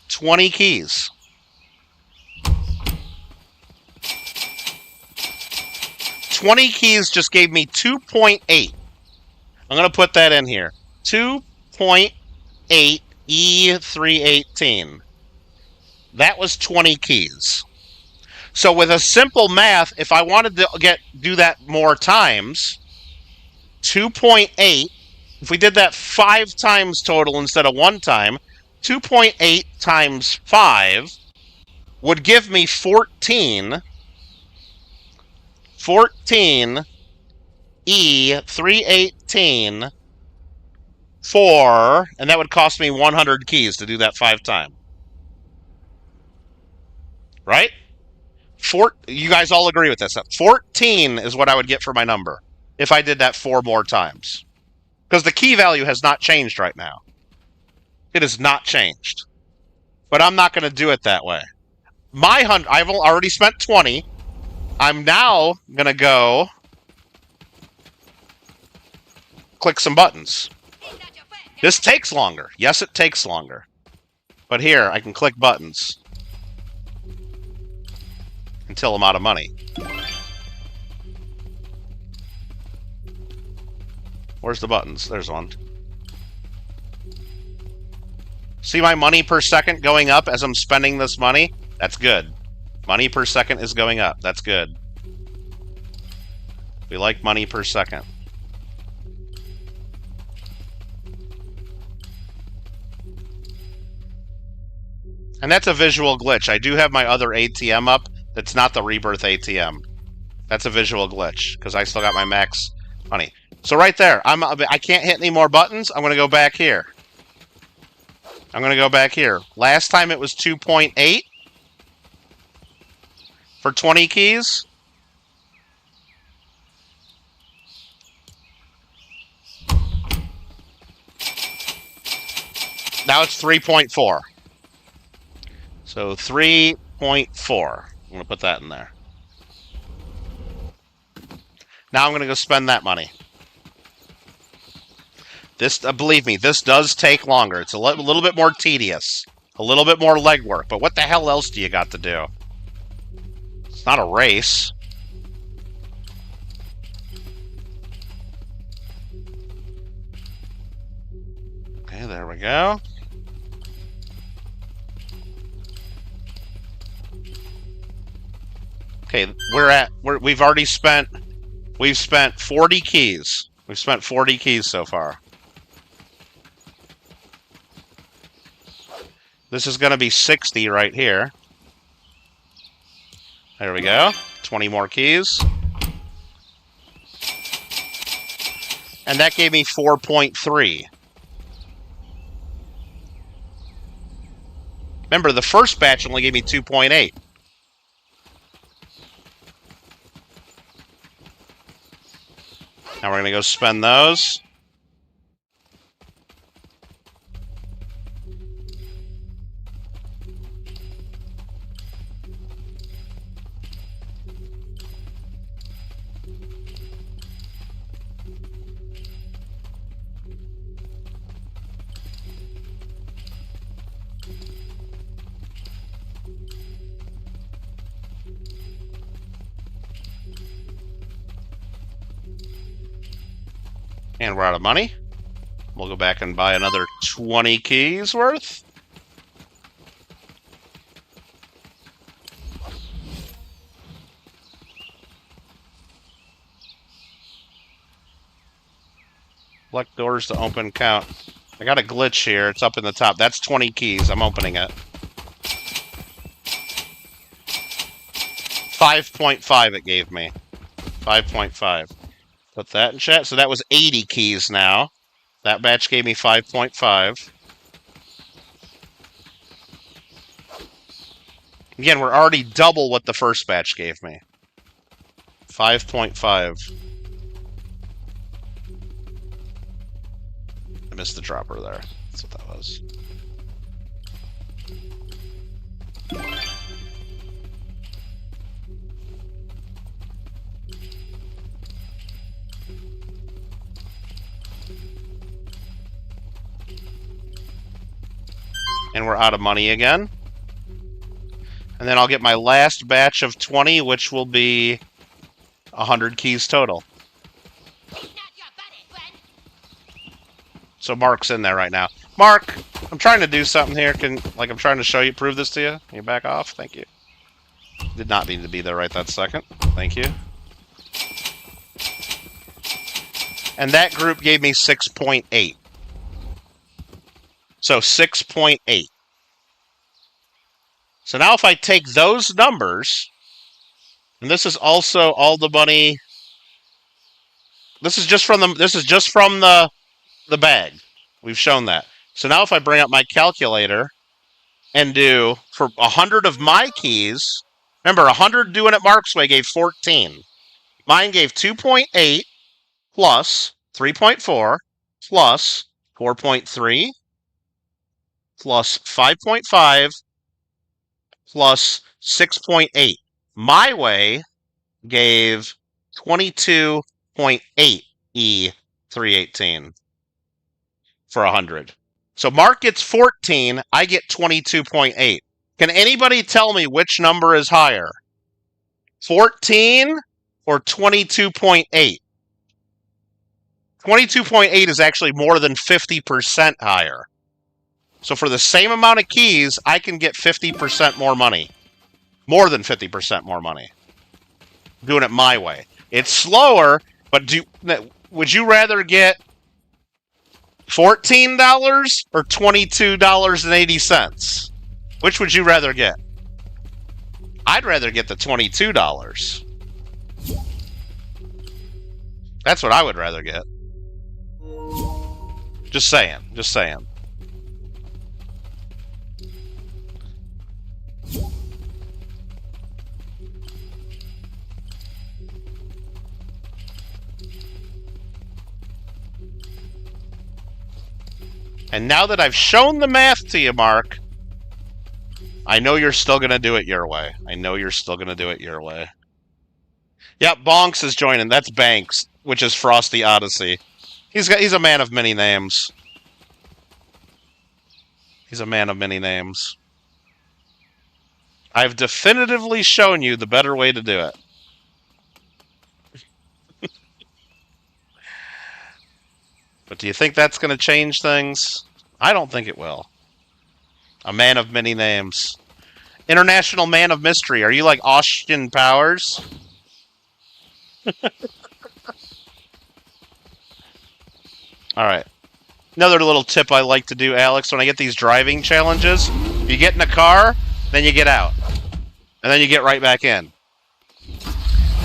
[SPEAKER 2] 20 keys. 20 keys just gave me 2.8. I'm going to put that in here. 2.8 E318. That was 20 keys. So with a simple math, if I wanted to do that more times, 2.8, if we did that 5 times total instead of 1 time, 2.8 times 5 would give me 14 E318 for, and that would cost me 100 keys to do that 5 times. Right? You guys all agree with this. 14 is what I would get for my number if I did that 4 more times. Because the key value has not changed right now. It has not changed. But I'm not going to do it that way. I've already spent 20. I'm now going to go click some buttons. This takes longer. Yes, it takes longer. But here, I can click buttons until I'm out of money. Where's the buttons? There's one. See my money per second going up as I'm spending this money? That's good. Money per second is going up. That's good. We like money per second. And that's a visual glitch. I do have my other ATM up. That's not the Rebirth ATM. That's a visual glitch because I still got my max money. So right there, I can't hit any more buttons. I'm going to go back here. I'm going to go back here. Last time it was 2.8 for 20 keys. Now it's 3.4. So 3.4. I'm going to put that in there. Now I'm going to go spend that money. This, believe me, this does take longer. It's a little bit more tedious. A little bit more legwork. But what the hell else do you got to do? It's not a race. Okay, there we go. Okay, we've spent 40 keys. We've spent 40 keys so far. This is going to be 60 right here. There we go. 20 more keys. And that gave me 4.3. Remember, the first batch only gave me 2.8. Now we're going to go spend those. And we're out of money. We'll go back and buy another 20 keys worth. Select doors to open count. I got a glitch here. It's up in the top. That's 20 keys. I'm opening it. 5.5 it gave me. 5.5. Put that in chat. So that was 80 keys now. That batch gave me 5.5. Again, we're already double what the first batch gave me. 5.5. I missed the dropper there. That's what that was. And we're out of money again. And then I'll get my last batch of 20, which will be 100 keys total.
[SPEAKER 1] Not your buddy, friend.
[SPEAKER 2] So Mark's in there right now. Mark, I'm trying to do something here. I'm trying to show you, prove this to you. Can you back off? Thank you. Did not mean to be there right that second. Thank you. And that group gave me 6.8. So 6.8. So now if I take those numbers, and this is also all the money. This is just from the bag. We've shown that. So now if I bring up my calculator and do for 100 of my keys, remember 100 doing it Mark's way gave 14. Mine gave 2.8 plus 3.4 plus 4.3 plus 5.5 plus 6.8. My way gave 22.8 E318 for 100. So Mark gets 14, I get 22.8. Can anybody tell me which number is higher? 14 or 22.8? 22.8 is actually more than 50% higher. So for the same amount of keys, I can get 50% more money. More than 50% more money. Doing it my way. It's slower, but would you rather get $14 or $22.80? Which would you rather get? I'd rather get the $22. That's what I would rather get. Just saying. Just saying. And now that I've shown the math to you, Mark, I know you're still going to do it your way. I know you're still going to do it your way. Yep, Bonks is joining. That's Banks, which is Frosty Odyssey. He's a man of many names. He's a man of many names. I've definitively shown you the better way to do it. But do you think that's going to change things? I don't think it will. A man of many names. International man of mystery. Are you like Austin Powers? Alright. Another little tip I like to do, Alex, when I get these driving challenges, you get in a car, then you get out. And then you get right back in.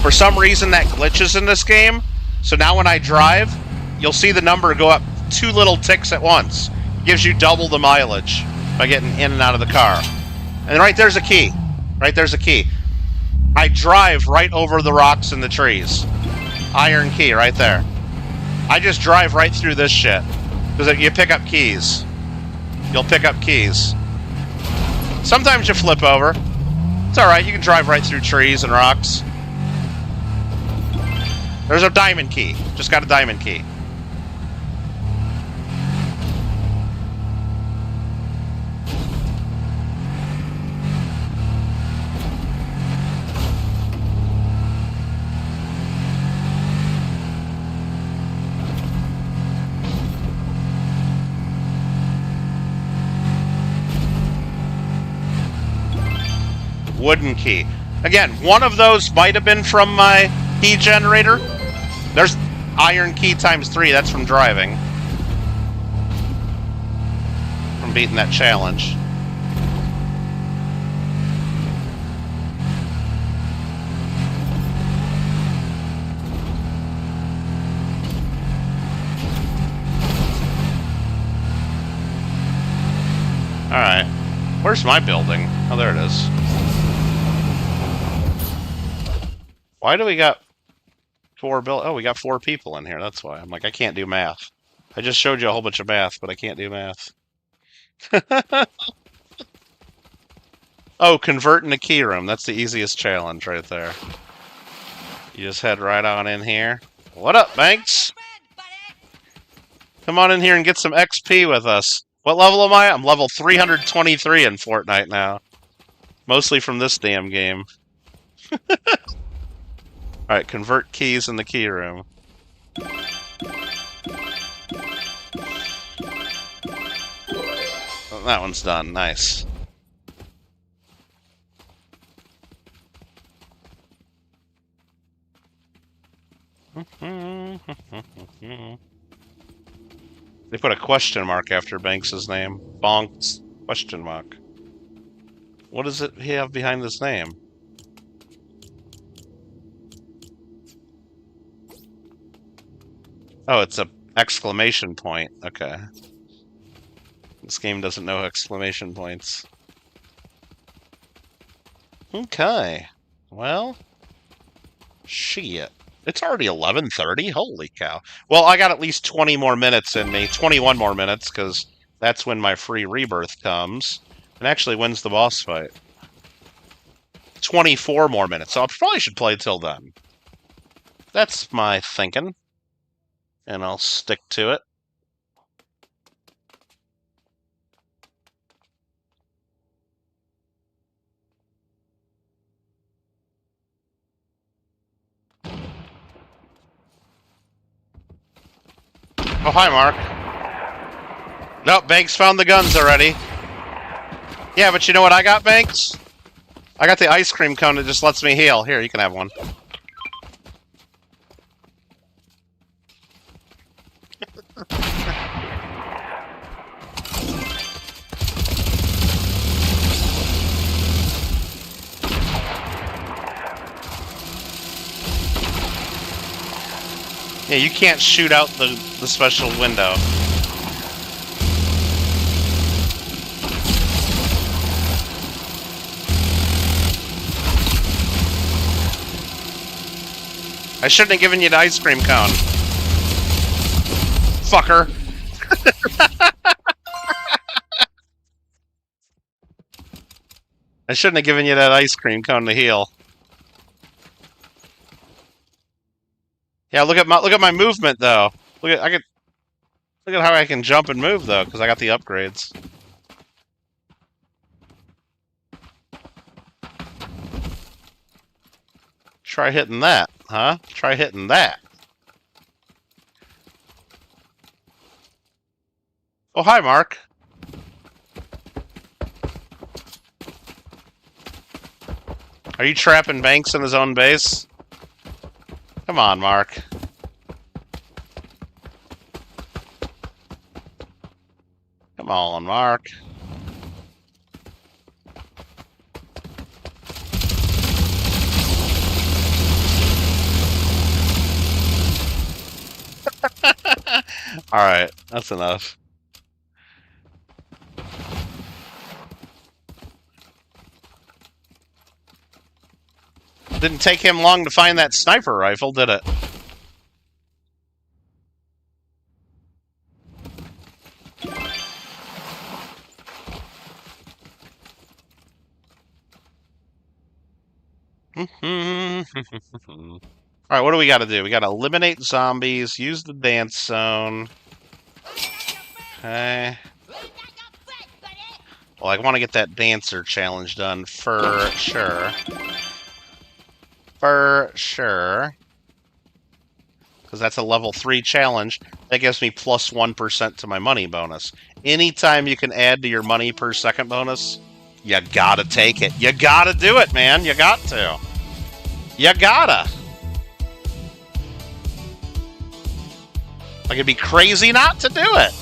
[SPEAKER 2] For some reason that glitches in this game, so now when I drive, you'll see the number go up 2 little ticks at once. It gives you double the mileage by getting in and out of the car. And right there's a key. Right there's a key. I drive right over the rocks and the trees. Iron key right there. I just drive right through this shit. Because you pick up keys. You'll pick up keys. Sometimes you flip over. It's alright, you can drive right through trees and rocks. There's a diamond key. Just got a diamond key. Wooden key. Again, one of those might have been from my key generator. There's iron key times 3. That's from driving. From beating that challenge. Alright. Where's my building? Oh, there it is. Why do we got 4 bill? Oh, we got 4 people in here. That's why. I'm like, I can't do math. I just showed you a whole bunch of math, but I can't do math. Oh, converting a key room. That's the easiest challenge right there. You just head right on in here. What up, Banks? Come on in here and get some XP with us. What level am I? I'm level 323 in Fortnite now. Mostly from this damn game. Alright, convert keys in the key room. Oh, that one's done. Nice. They put a question mark after Banks' name. Bonks question mark. What does it have behind this name? Oh, it's a exclamation point. Okay. This game doesn't know exclamation points. Okay. Well, shit. It's already 11:30? Holy cow. Well, I got at least 20 more minutes in me. 21 more minutes, because that's when my free rebirth comes. And actually wins the boss fight. 24 more minutes, so I probably should play till then. That's my thinking. And I'll stick to it. Oh, hi, Mark. Nope, Banks found the guns already. Yeah, but you know what I got, Banks? I got the ice cream cone that just lets me heal. Here, you can have one. Yeah, you can't shoot out the special window. I shouldn't have given you the ice cream cone. Fucker. I shouldn't have given you that ice cream cone to heal. Yeah, look at my movement though. Look at how I can jump and move though, because I got the upgrades. Try hitting that, huh? Try hitting that. Oh, hi, Mark. Are you trapping Banks in his own base? Come on, Mark. Come on, Mark. Alright, that's enough. Didn't take him long to find that sniper rifle, did it? Alright, what do we gotta do? We gotta eliminate zombies, use the dance zone. Okay. Well, I want to get that dancer challenge done for sure. For sure. Because that's a level 3 challenge. That gives me plus 1% to my money bonus. Anytime you can add to your money per second bonus, you gotta take it. You gotta do it, man. You got to. You gotta. Like, it'd be crazy not to do it.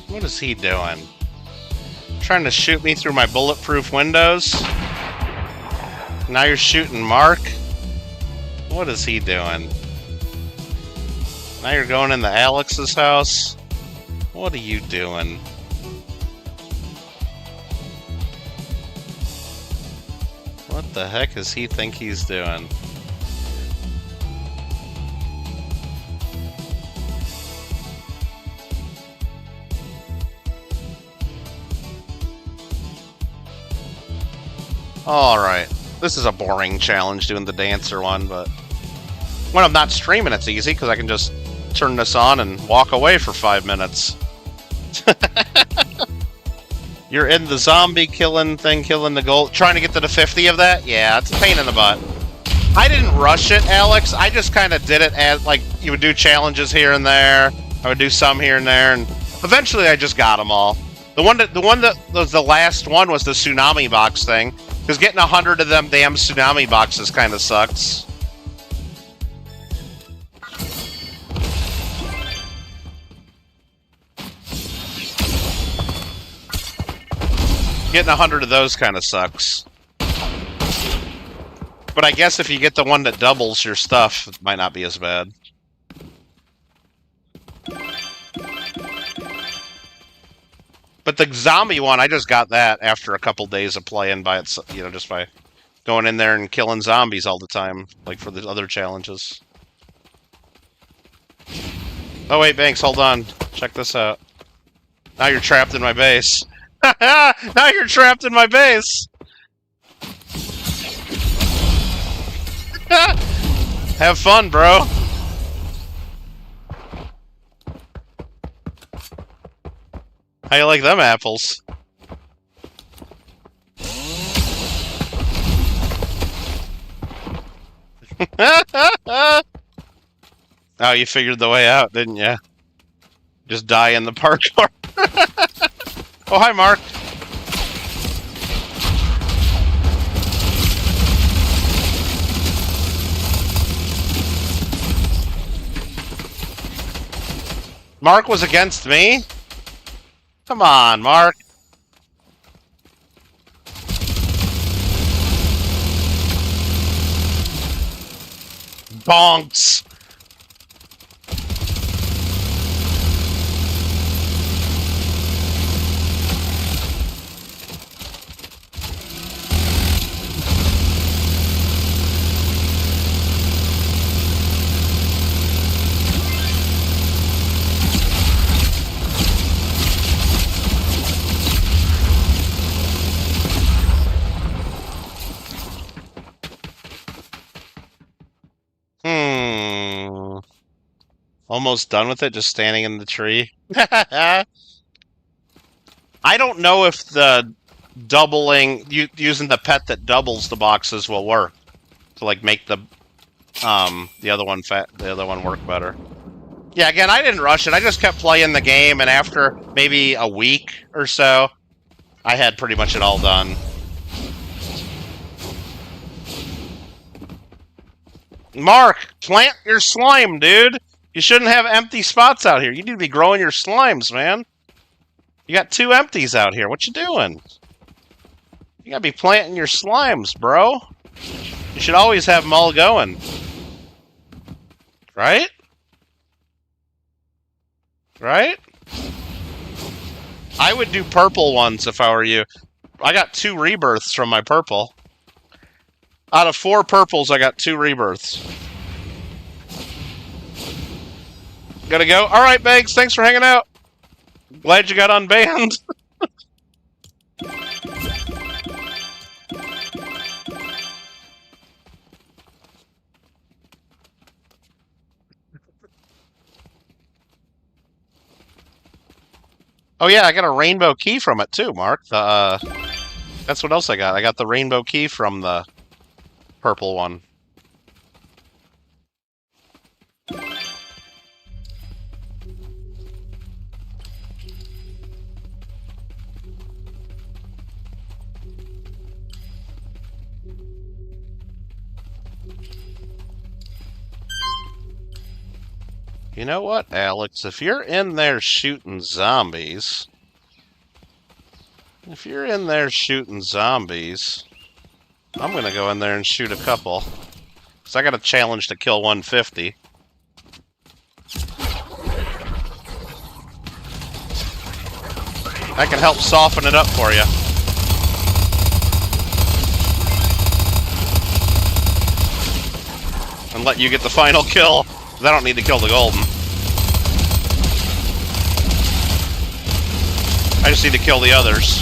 [SPEAKER 2] What is he doing? Trying to shoot me through my bulletproof windows? Now you're shooting Mark? What is he doing? Now you're going into Alex's house? What are you doing? What the heck does he think he's doing? Alright. This is a boring challenge doing the dancer one, but when I'm not streaming it's easy because I can just turn this on and walk away for 5 minutes. You're in the zombie killing thing, killing the goal, trying to get to the 50 of that? Yeah, it's a pain in the butt. I didn't rush it, Alex. I just kind of did it as, like, you would do challenges here and there. I would do some here and there, and eventually I just got them all. The one that was the last one was the tsunami box thing. Because getting 100 of them damn tsunami boxes kind of sucks. Getting 100 of those kind of sucks. But I guess if you get the one that doubles your stuff, it might not be as bad. But the zombie one, I just got that after a couple days of playing by it, you know, just by going in there and killing zombies all the time, like for the other challenges. Oh wait, Banks, hold on. Check this out. Now you're trapped in my base. Now you're trapped in my base. Have fun, bro. How you like them apples? Oh, you figured the way out, didn't you? Just die in the parkour. Oh, hi, Mark. Mark was against me? Come on, Mark. Bonks. Almost done with it, just standing in the tree. I don't know if the doubling, using the pet that doubles the boxes will work to like make the other one work better. Yeah, again, I didn't rush it. I just kept playing the game, and after maybe a week or so, I had pretty much it all done. Mark, plant your slime, dude. You shouldn't have empty spots out here. You need to be growing your slimes, man. You got 2 empties out here. What you doing? You gotta be planting your slimes, bro. You should always have them all going. Right? Right? I would do purple ones if I were you. I got 2 rebirths from my purple. Out of 4 purples, I got 2 rebirths. Gotta go. All right, Banks. Thanks for hanging out. Glad you got unbanned. Oh yeah, I got a rainbow key from it too, Mark. That's what else I got. I got the rainbow key from the purple one. You know what, Alex? If you're in there shooting zombies... I'm gonna go in there and shoot a couple. Because I got a challenge to kill 150. I can help soften it up for you. And let you get the final kill. I don't need to kill the golden. I just need to kill the others.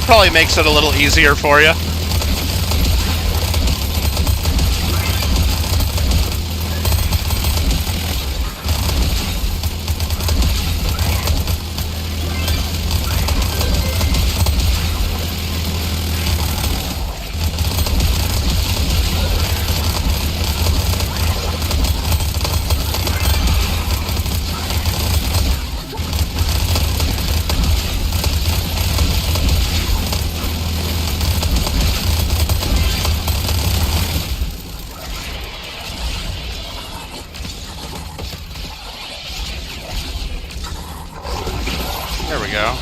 [SPEAKER 2] Probably makes it a little easier for you. There we go.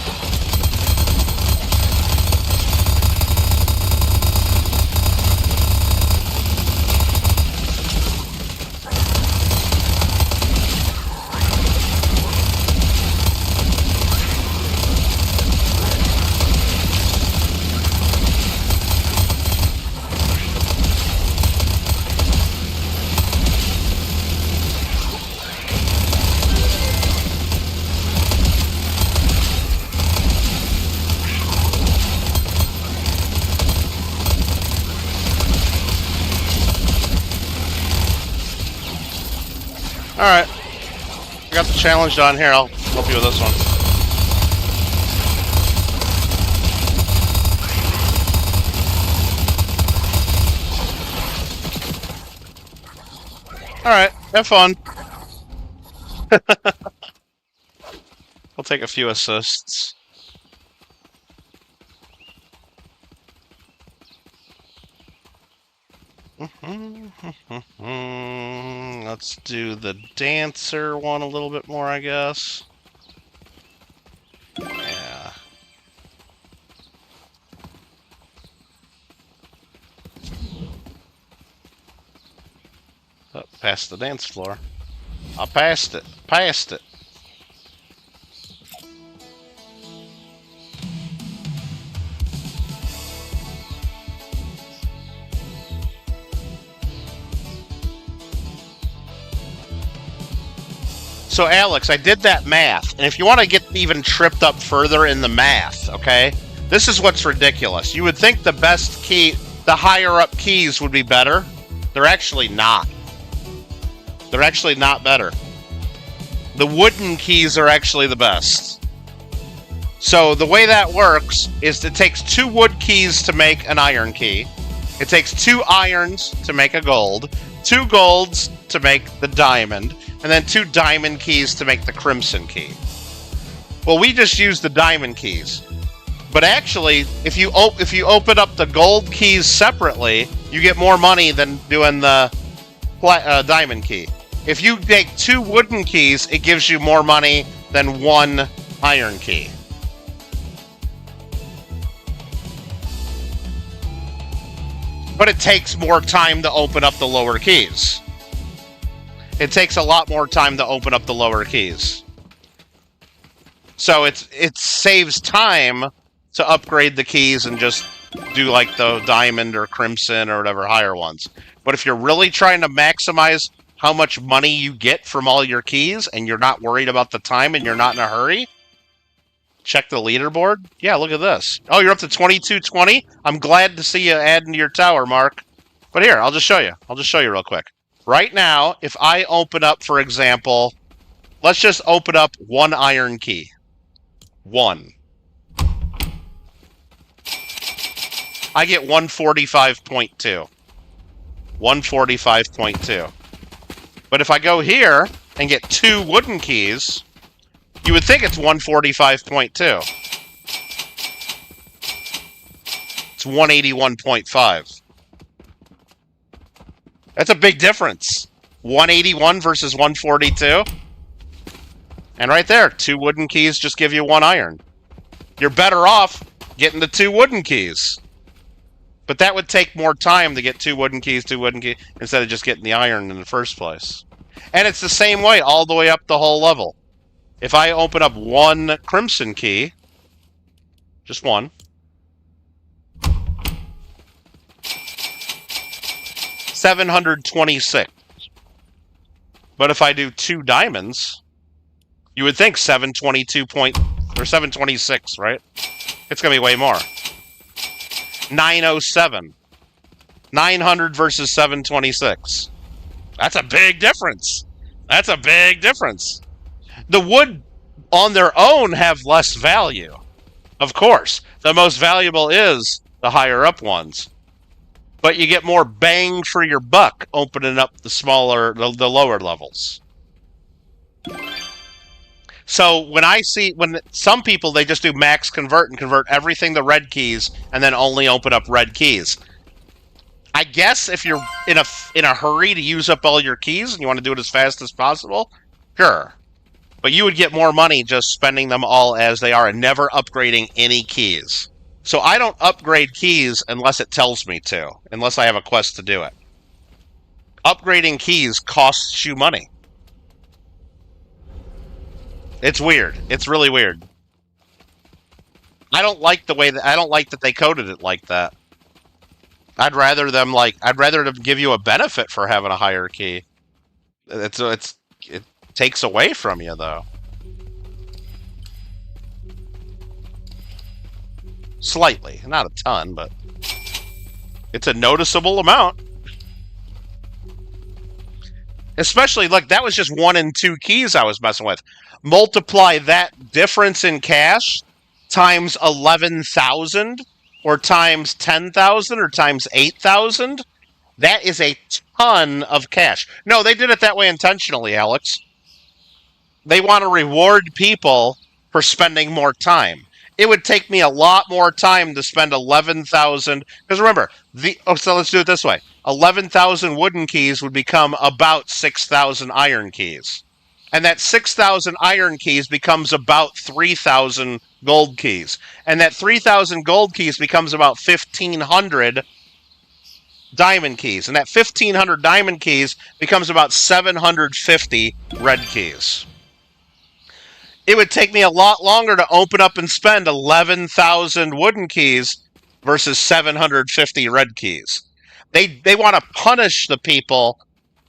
[SPEAKER 2] Alright. I got the challenge done here. I'll help you with this one. Alright, have fun. I'll take a few assists. Let's do the dancer one a little bit more, I guess. Yeah. Oh, past the dance floor. I passed it. Passed it. So, Alex, I did that math, and if you want to get even tripped up further in the math, okay, this is what's ridiculous. You would think the best key, the higher up keys would be better. They're actually not. They're actually not better. The wooden keys are actually the best. So, the way that works is it takes 2 wood keys to make an iron key. It takes 2 irons to make a gold, 2 golds to make the diamond, and then 2 diamond keys to make the crimson key. Well, we just use the diamond keys. But actually, if you open up the gold keys separately, you get more money than doing the diamond key. If you make 2 wooden keys, it gives you more money than 1 iron key. But it takes more time to open up the lower keys. It takes a lot more time to open up the lower keys. So it saves time to upgrade the keys and just do like the diamond or crimson or whatever higher ones. But if you're really trying to maximize how much money you get from all your keys and you're not worried about the time and you're not in a hurry, check the leaderboard. Yeah, look at this. Oh, you're up to 2220? I'm glad to see you adding to your tower, Mark. But here, I'll just show you. I'll just show you real quick. Right now, if I open up, for example, let's just open up 1 iron key. 1. I get 145.2. 145.2. But if I go here and get 2 wooden keys, you would think it's 145.2. It's 181.5. That's a big difference. 181 versus 142. And right there, 2 wooden keys just give you 1 iron. You're better off getting the 2 wooden keys. But that would take more time to get 2 wooden keys, instead of just getting the iron in the first place. And it's the same way all the way up the whole level. If I open up 1 crimson key, just 1, $726. But if I do 2 diamonds, you would think 726, right? It's gonna be way more. 907. 900 versus 726. That's a big difference. That's a big difference. The wood on their own have less value. Of course, the most valuable is the higher up ones. But you get more bang for your buck opening up the lower levels. So when some people, they just do max convert and convert everything to red keys and then only open up red keys. I guess if you're in a hurry to use up all your keys and you want to do it as fast as possible, sure. But you would get more money just spending them all as they are and never upgrading any keys. So I don't upgrade keys unless it tells me to, unless I have a quest to do it. Upgrading keys costs you money. It's weird. It's really weird. I don't like that they coded it like that. I'd rather them give you a benefit for having a higher key. It takes away from you though. Slightly, not a ton, but it's a noticeable amount. Especially, like, that was just 1 and 2 keys I was messing with. Multiply that difference in cash times 11,000, or times 10,000, or times 8,000. That is a ton of cash. No, they did it that way intentionally, Alex. They want to reward people for spending more time. It would take me a lot more time to spend 11,000. Because remember, so let's do it this way. 11,000 wooden keys would become about 6,000 iron keys. And that 6,000 iron keys becomes about 3,000 gold keys. And that 3,000 gold keys becomes about 1,500 diamond keys. And that 1,500 diamond keys becomes about 750 red keys. It would take me a lot longer to open up and spend 11,000 wooden keys versus 750 red keys. They want to punish the people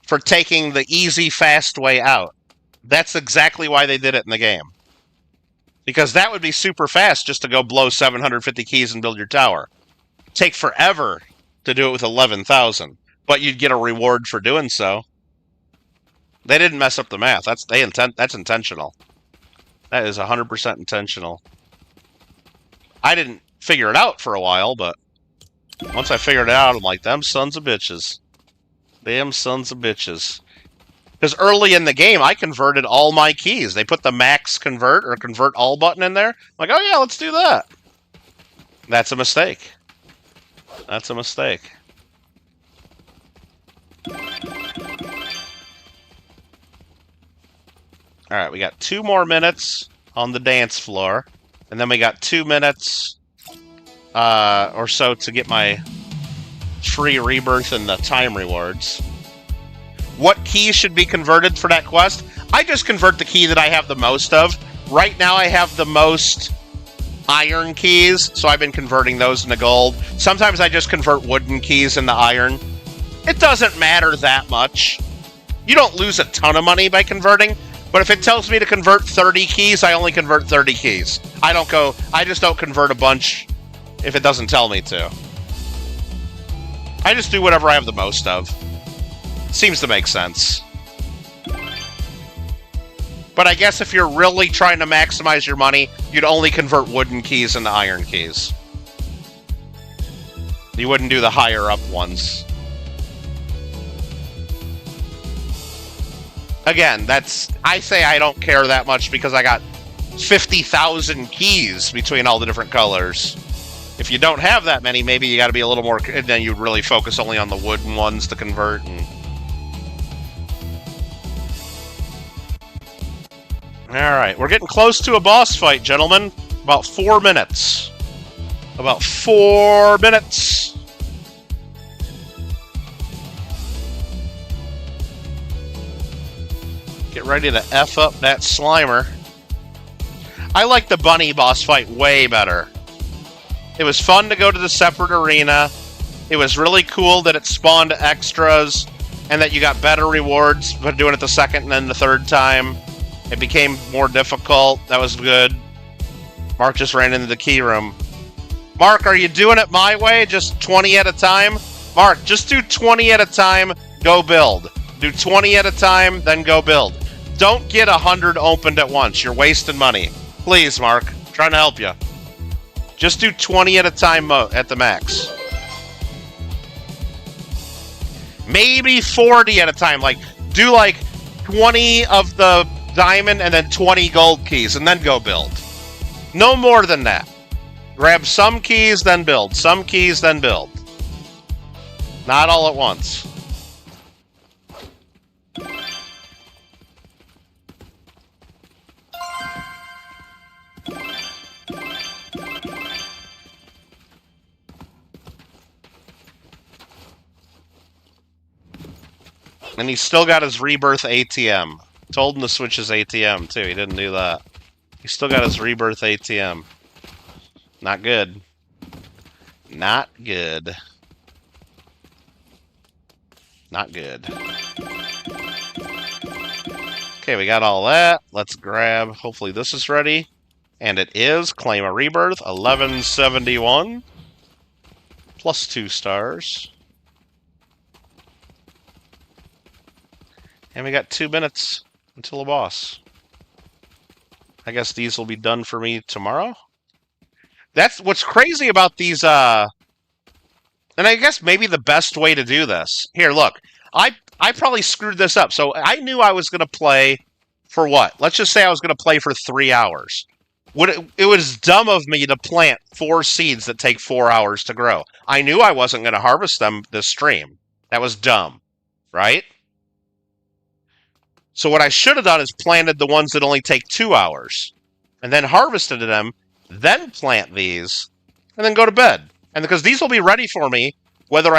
[SPEAKER 2] for taking the easy, fast way out. That's exactly why they did it in the game. Because that would be super fast just to go blow 750 keys and build your tower. Take forever to do it with 11,000. But you'd get a reward for doing so. They didn't mess up the math. That's intentional. That is 100% intentional. I didn't figure it out for a while, but once I figured it out, I'm like, them sons of bitches. Them sons of bitches. Because early in the game, I converted all my keys. They put the max convert or convert all button in there. I'm like, oh yeah, let's do that. That's a mistake. That's a mistake. Alright, we got 2 more minutes on the dance floor. And then we got 2 minutes or so to get my free rebirth and the time rewards. What key should be converted for that quest? I just convert the key that I have the most of. Right now I have the most iron keys, so I've been converting those into gold. Sometimes I just convert wooden keys into iron. It doesn't matter that much. You don't lose a ton of money by converting, but if it tells me to convert 30 keys, I only convert 30 keys. I just don't convert a bunch if it doesn't tell me to. I just do whatever I have the most of. Seems to make sense. But I guess if you're really trying to maximize your money, you'd only convert wooden keys into iron keys. You wouldn't do the higher up ones. Again, I say I don't care that much because I got 50,000 keys between all the different colors. If you don't have that many, maybe you got to be a little more, and then you really focus only on the wooden ones to convert. Alright, we're getting close to a boss fight, gentlemen. About 4 minutes. About 4 minutes. Get ready to F up that Slimer. I like the bunny boss fight way better. It was fun to go to the separate arena. It was really cool that it spawned extras and that you got better rewards for doing it the second and then the third time. It became more difficult. That was good. Mark just ran into the key room. Mark, are you doing it my way? Just 20 at a time? Mark, just do 20 at a time, go build. Do 20 at a time, then go build. Don't get 100 opened at once. You're wasting money. Please, Mark. I'm trying to help you. Just do 20 at a time at the max. Maybe 40 at a time. Like, do like 20 of the diamond and then 20 gold keys and then go build. No more than that. Grab some keys, then build. Some keys, then build. Not all at once. And he's still got his rebirth ATM. Told him to switch his ATM, too. He didn't do that. He still got his rebirth ATM. Not good. Not good. Not good. Okay, we got all that. Let's grab... Hopefully this is ready. And it is. Claim a rebirth. 1171. Plus 2 stars. And we got 2 minutes until the boss. I guess these will be done for me tomorrow. That's what's crazy about these, and I guess maybe the best way to do this. Here, look. I probably screwed this up. So I knew I was going to play for what? Let's just say I was going to play for 3 hours. It was dumb of me to plant 4 seeds that take 4 hours to grow. I knew I wasn't going to harvest them this stream. That was dumb, right? So what I should have done is planted the ones that only take 2 hours, and then harvested them, then plant these, and then go to bed. And because these will be ready for me, whether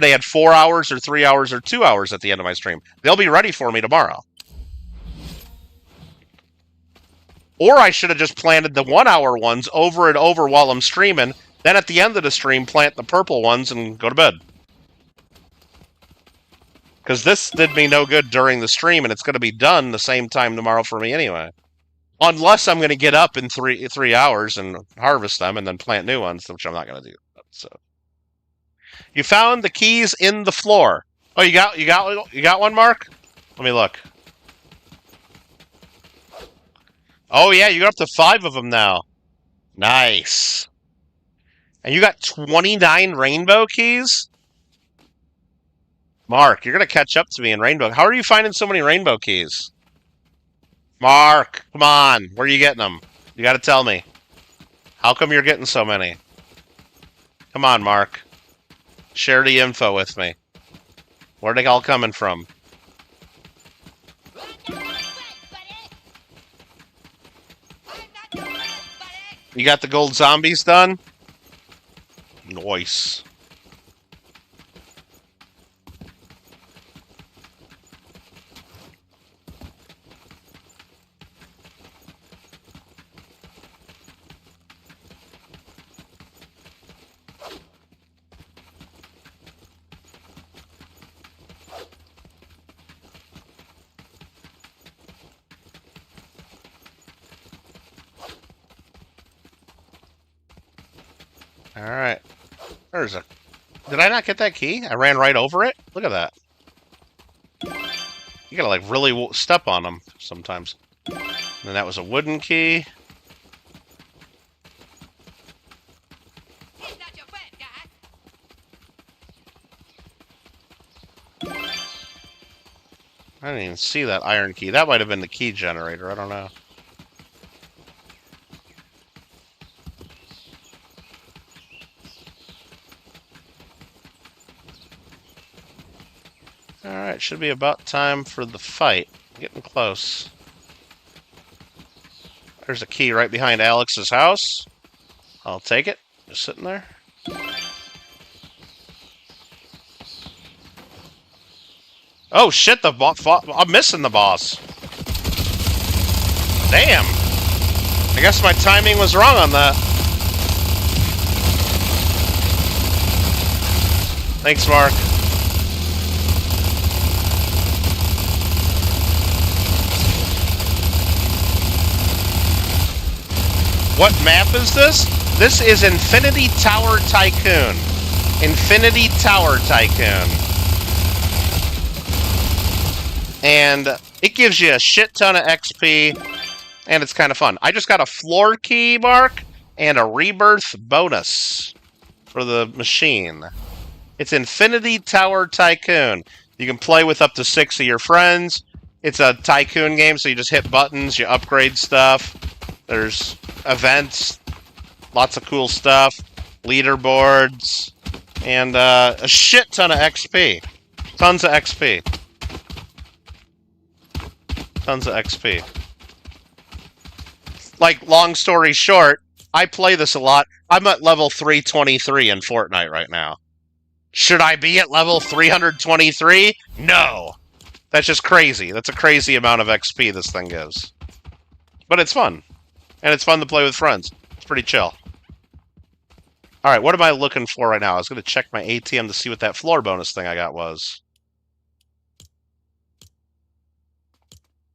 [SPEAKER 2] they had 4 hours or 3 hours or 2 hours at the end of my stream, they'll be ready for me tomorrow. Or I should have just planted the 1 hour ones over and over while I'm streaming, then at the end of the stream, plant the purple ones and go to bed. Because this did me no good during the stream, and it's going to be done the same time tomorrow for me anyway. Unless I'm going to get up in three hours and harvest them and then plant new ones, which I'm not going to do. So, you found the keys in the floor. Oh, you got one, Mark? Let me look. Oh yeah, you got up to 5 of them now. Nice. And you got 29 rainbow keys? Mark, you're gonna catch up to me in Rainbow. How are you finding so many Rainbow keys? Mark, come on. Where are you getting them? You gotta tell me. How come you're getting so many? Come on, Mark. Share the info with me. Where are they all coming from? You got the gold zombies done? Nice. Alright. There's a... Did I not get that key? I ran right over it? Look at that. You gotta, like, really step on them sometimes. And that was a wooden key. I didn't even see that iron key. That might have been the key generator. I don't know. Alright, should be about time for the fight. Getting close. There's a key right behind Alex's house. I'll take it. Just sitting there. Oh shit, the boss. I'm missing the boss. Damn. I guess my timing was wrong on that. Thanks, Mark. What map is this? This is Infinity Tower Tycoon. Infinity Tower Tycoon. And it gives you a shit ton of XP, and it's kind of fun. I just got a floor key, Mark, and a rebirth bonus for the machine. It's Infinity Tower Tycoon. You can play with up to 6 of your friends. It's a tycoon game, so you just hit buttons, you upgrade stuff. There's events, lots of cool stuff, leaderboards, and a shit ton of XP. Tons of XP. Tons of XP. Like, long story short, I play this a lot. I'm at level 323 in Fortnite right now. Should I be at level 323? No! That's just crazy. That's a crazy amount of XP this thing gives. But it's fun. And it's fun to play with friends. It's pretty chill. Alright, what am I looking for right now? I was going to check my ATM to see what that floor bonus thing I got was.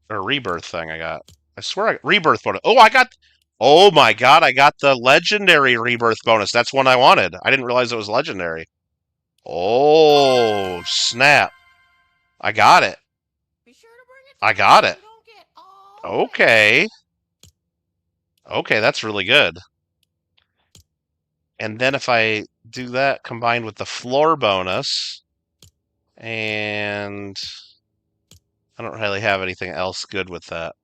[SPEAKER 2] Or rebirth thing I got. I swear I got rebirth bonus. Oh, I got... Oh my god, I got the legendary rebirth bonus. That's one I wanted. I didn't realize it was legendary. Oh, snap. I got it. I got it. Okay. Okay, that's really good. And then if I do that combined with the floor bonus, and I don't really have anything else good with that.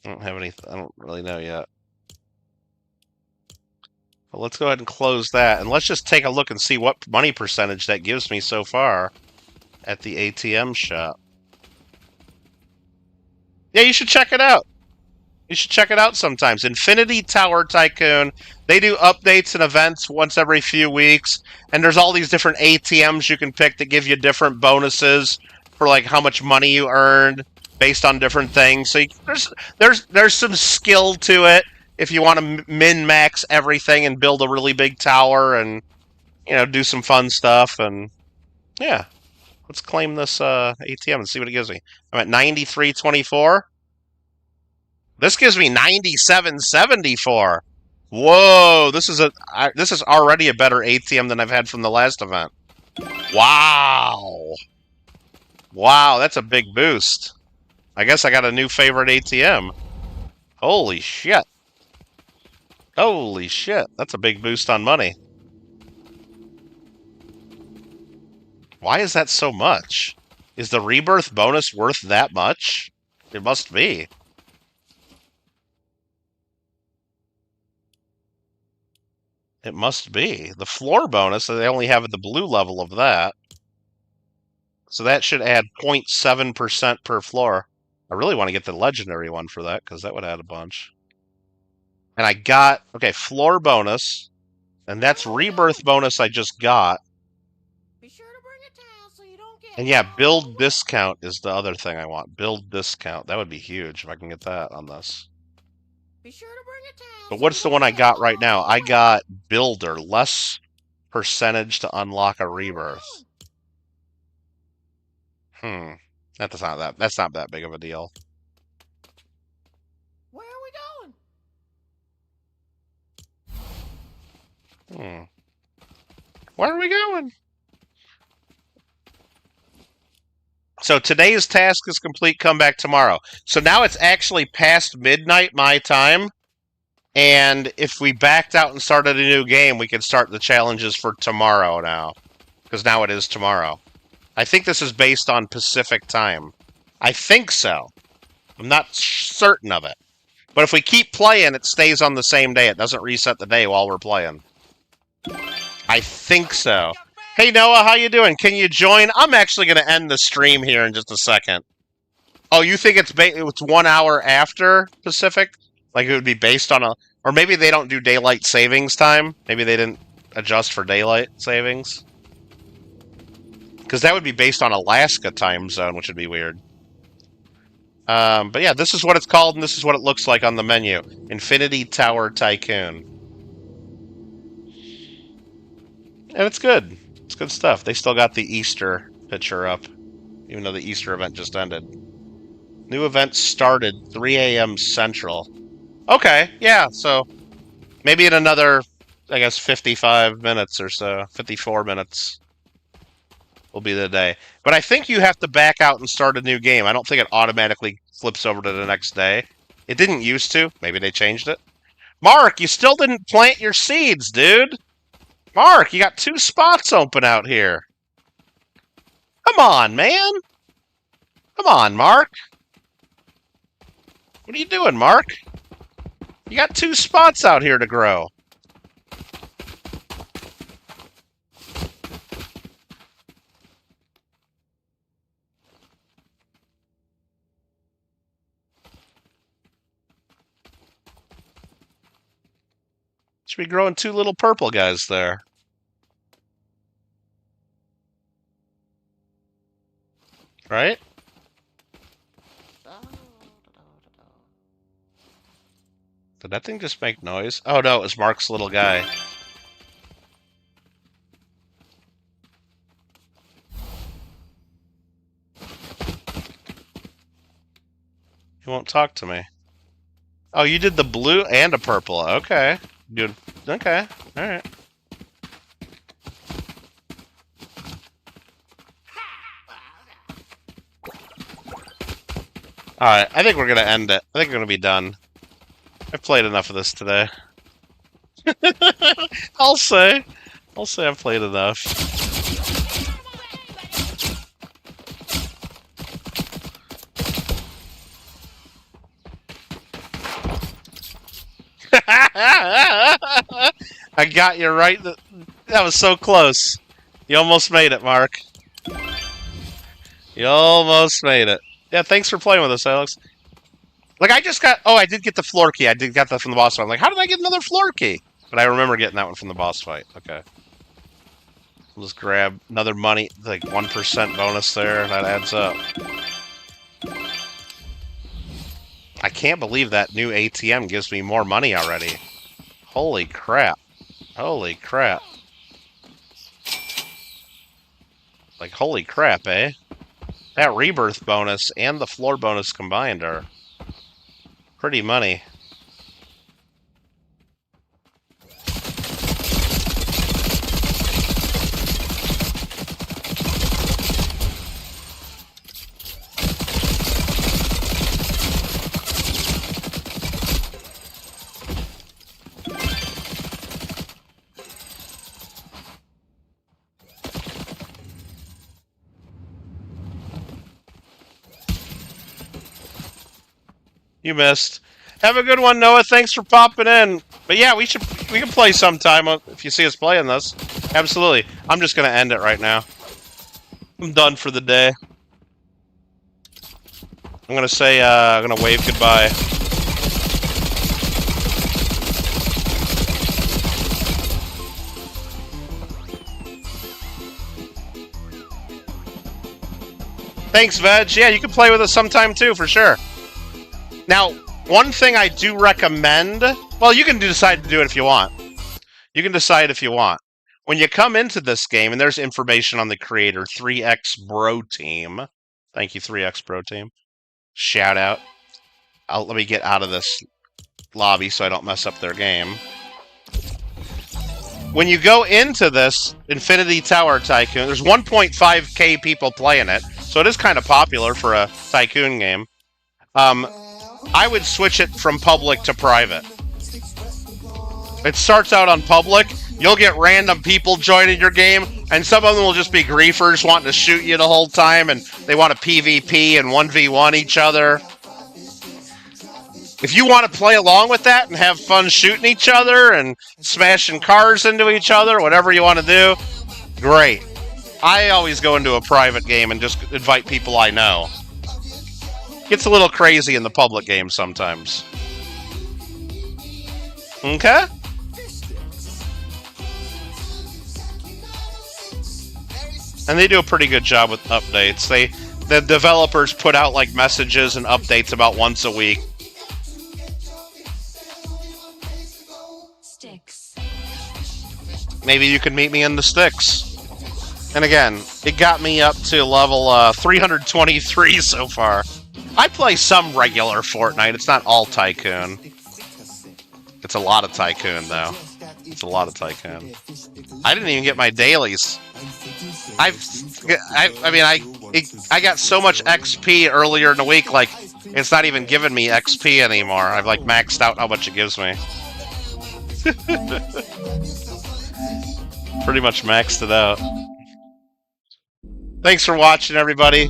[SPEAKER 2] I don't really know yet. But let's go ahead and close that, and let's just take a look and see what money percentage that gives me so far at the ATM shop. Yeah, you should check it out. You should check it out sometimes. Infinity Tower Tycoon. They do updates and events once every few weeks. And there's all these different ATMs you can pick that give you different bonuses for like how much money you earned based on different things. So there's some skill to it if you want to min-max everything and build a really big tower and, you know, do some fun stuff. And yeah, let's claim this ATM and see what it gives me. I'm at 93.24. This gives me 97.74. Whoa, this is already a better ATM than I've had from the last event. Wow. Wow, that's a big boost. I guess I got a new favorite ATM. Holy shit. Holy shit, that's a big boost on money. Why is that so much? Is the rebirth bonus worth that much? It must be. It must be. The floor bonus, they only have the blue level of that. So that should add 0.7% per floor. I really want to get the legendary one for that, because that would add a bunch. And I got, okay, floor bonus. And that's rebirth bonus I just got.
[SPEAKER 1] Be sure to bring a towel so you don't get
[SPEAKER 2] And yeah,
[SPEAKER 1] all
[SPEAKER 2] build
[SPEAKER 1] wet.
[SPEAKER 2] discount is the other thing I want. Build discount. That would be huge if I can get that on this.
[SPEAKER 1] Be sure to bring a towel
[SPEAKER 2] But
[SPEAKER 1] so
[SPEAKER 2] what's
[SPEAKER 1] you
[SPEAKER 2] the
[SPEAKER 1] don't
[SPEAKER 2] one I
[SPEAKER 1] get
[SPEAKER 2] got right now?
[SPEAKER 1] all
[SPEAKER 2] I
[SPEAKER 1] wet.
[SPEAKER 2] got builder. Less percentage to unlock a
[SPEAKER 1] Where are we
[SPEAKER 2] rebirth.
[SPEAKER 1] going?
[SPEAKER 2] That's not that big of a deal.
[SPEAKER 1] Where are we going?
[SPEAKER 2] Where are we going? So today's task is complete. Come back tomorrow. So now it's actually past midnight my time. And if we backed out and started a new game, we could start the challenges for tomorrow now. Because now it is tomorrow. I think this is based on Pacific time. I think so. I'm not certain of it. But if we keep playing, it stays on the same day. It doesn't reset the day while we're playing. I think so. Hey, Noah, how you doing? Can you join? I'm actually going to end the stream here in just a second. Oh, you think it's 1 hour after Pacific? Like it would be based on a... Or maybe they don't do daylight savings time. Maybe they didn't adjust for daylight savings. Because that would be based on Alaska time zone, which would be weird. But yeah, this is what it's called, and this is what it looks like on the menu. Infinity Tower Tycoon. And it's good. It's good stuff. They still got the Easter picture up, even though the Easter event just ended. New event started 3 a.m. Central. Okay, yeah, so maybe in another, I guess, 55 minutes or so, 54 minutes will be the day. But I think you have to back out and start a new game. I don't think it automatically flips over to the next day. It didn't used to. Maybe they changed it. Mark, you still didn't plant your seeds, dude. Mark, you got 2 spots open out here. Come on, man. Come on, Mark. What are you doing, Mark? You got 2 spots out here to grow. Should be growing 2 little purple guys there. Right? Did that thing just make noise? Oh no, it was Mark's little guy. He won't talk to me. Oh, you did the blue and a purple. Okay. Dude. Okay. Alright. Alright, I think we're gonna end it. I think we're gonna be done. I've played enough of this today. I'll say I've played enough. I got you right. That was so close. You almost made it, Mark. You almost made it. Yeah, thanks for playing with us, Alex. Like, I just got... Oh, I did get the floor key. I did get that from the boss fight. I'm like, how did I get another floor key? But I remember getting that one from the boss fight. Okay. We'll just grab another money, like 1% bonus there. That adds up. I can't believe that new ATM gives me more money already. Holy crap. Holy crap. Like, holy crap, eh? That rebirth bonus and the floor bonus combined are pretty money. You missed. Have a good one, Noah. Thanks for popping in. But yeah, we can play sometime if you see us playing this. Absolutely. I'm just gonna end it right now. I'm done for the day. I'm gonna say I'm gonna wave goodbye. Thanks, Veg. Yeah, you can play with us sometime too, for sure. Now, one thing I do recommend... Well, you can decide to do it if you want. You can decide if you want. When you come into this game, and there's information on the creator, 3X Bro Team. Thank you, 3X Bro Team. Shout out. Let me get out of this lobby so I don't mess up their game. When you go into this Infinity Tower Tycoon, there's 1.5k people playing it, so it is kind of popular for a Tycoon game. I would switch it from public to private. It starts out on public, you'll get random people joining your game, and some of them will just be griefers wanting to shoot you the whole time, and they want to PvP and 1v1 each other. If you want to play along with that and have fun shooting each other and smashing cars into each other, whatever you want to do, great. I always go into a private game and just invite people I know. Gets a little crazy in the public game sometimes. Okay? And they do a pretty good job with updates. The developers put out like messages and updates about once a week.
[SPEAKER 1] Sticks.
[SPEAKER 2] Maybe you can meet me in the sticks. And again, it got me up to level 323 so far. I play some regular Fortnite. It's not all Tycoon. It's a lot of Tycoon, though. It's a lot of Tycoon. I didn't even get my dailies. I got so much XP earlier in the week, like, it's not even giving me XP anymore. I've, like, maxed out how much it gives me. Pretty much maxed it out. Thanks for watching, everybody.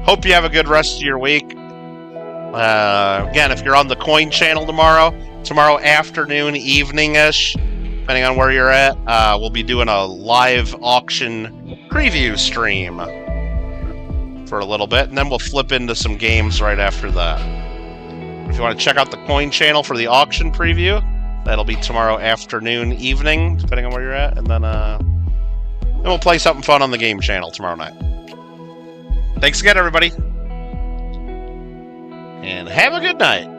[SPEAKER 2] Hope you have a good rest of your week. Again, if you're on the Coin channel tomorrow afternoon, evening-ish, depending on where you're at, we'll be doing a live auction preview stream for a little bit, and then we'll flip into some games right after that. If you want to check out the Coin channel for the auction preview, that'll be tomorrow afternoon, evening, depending on where you're at, and then we'll play something fun on the game channel tomorrow night. Thanks again, everybody. And have a good night.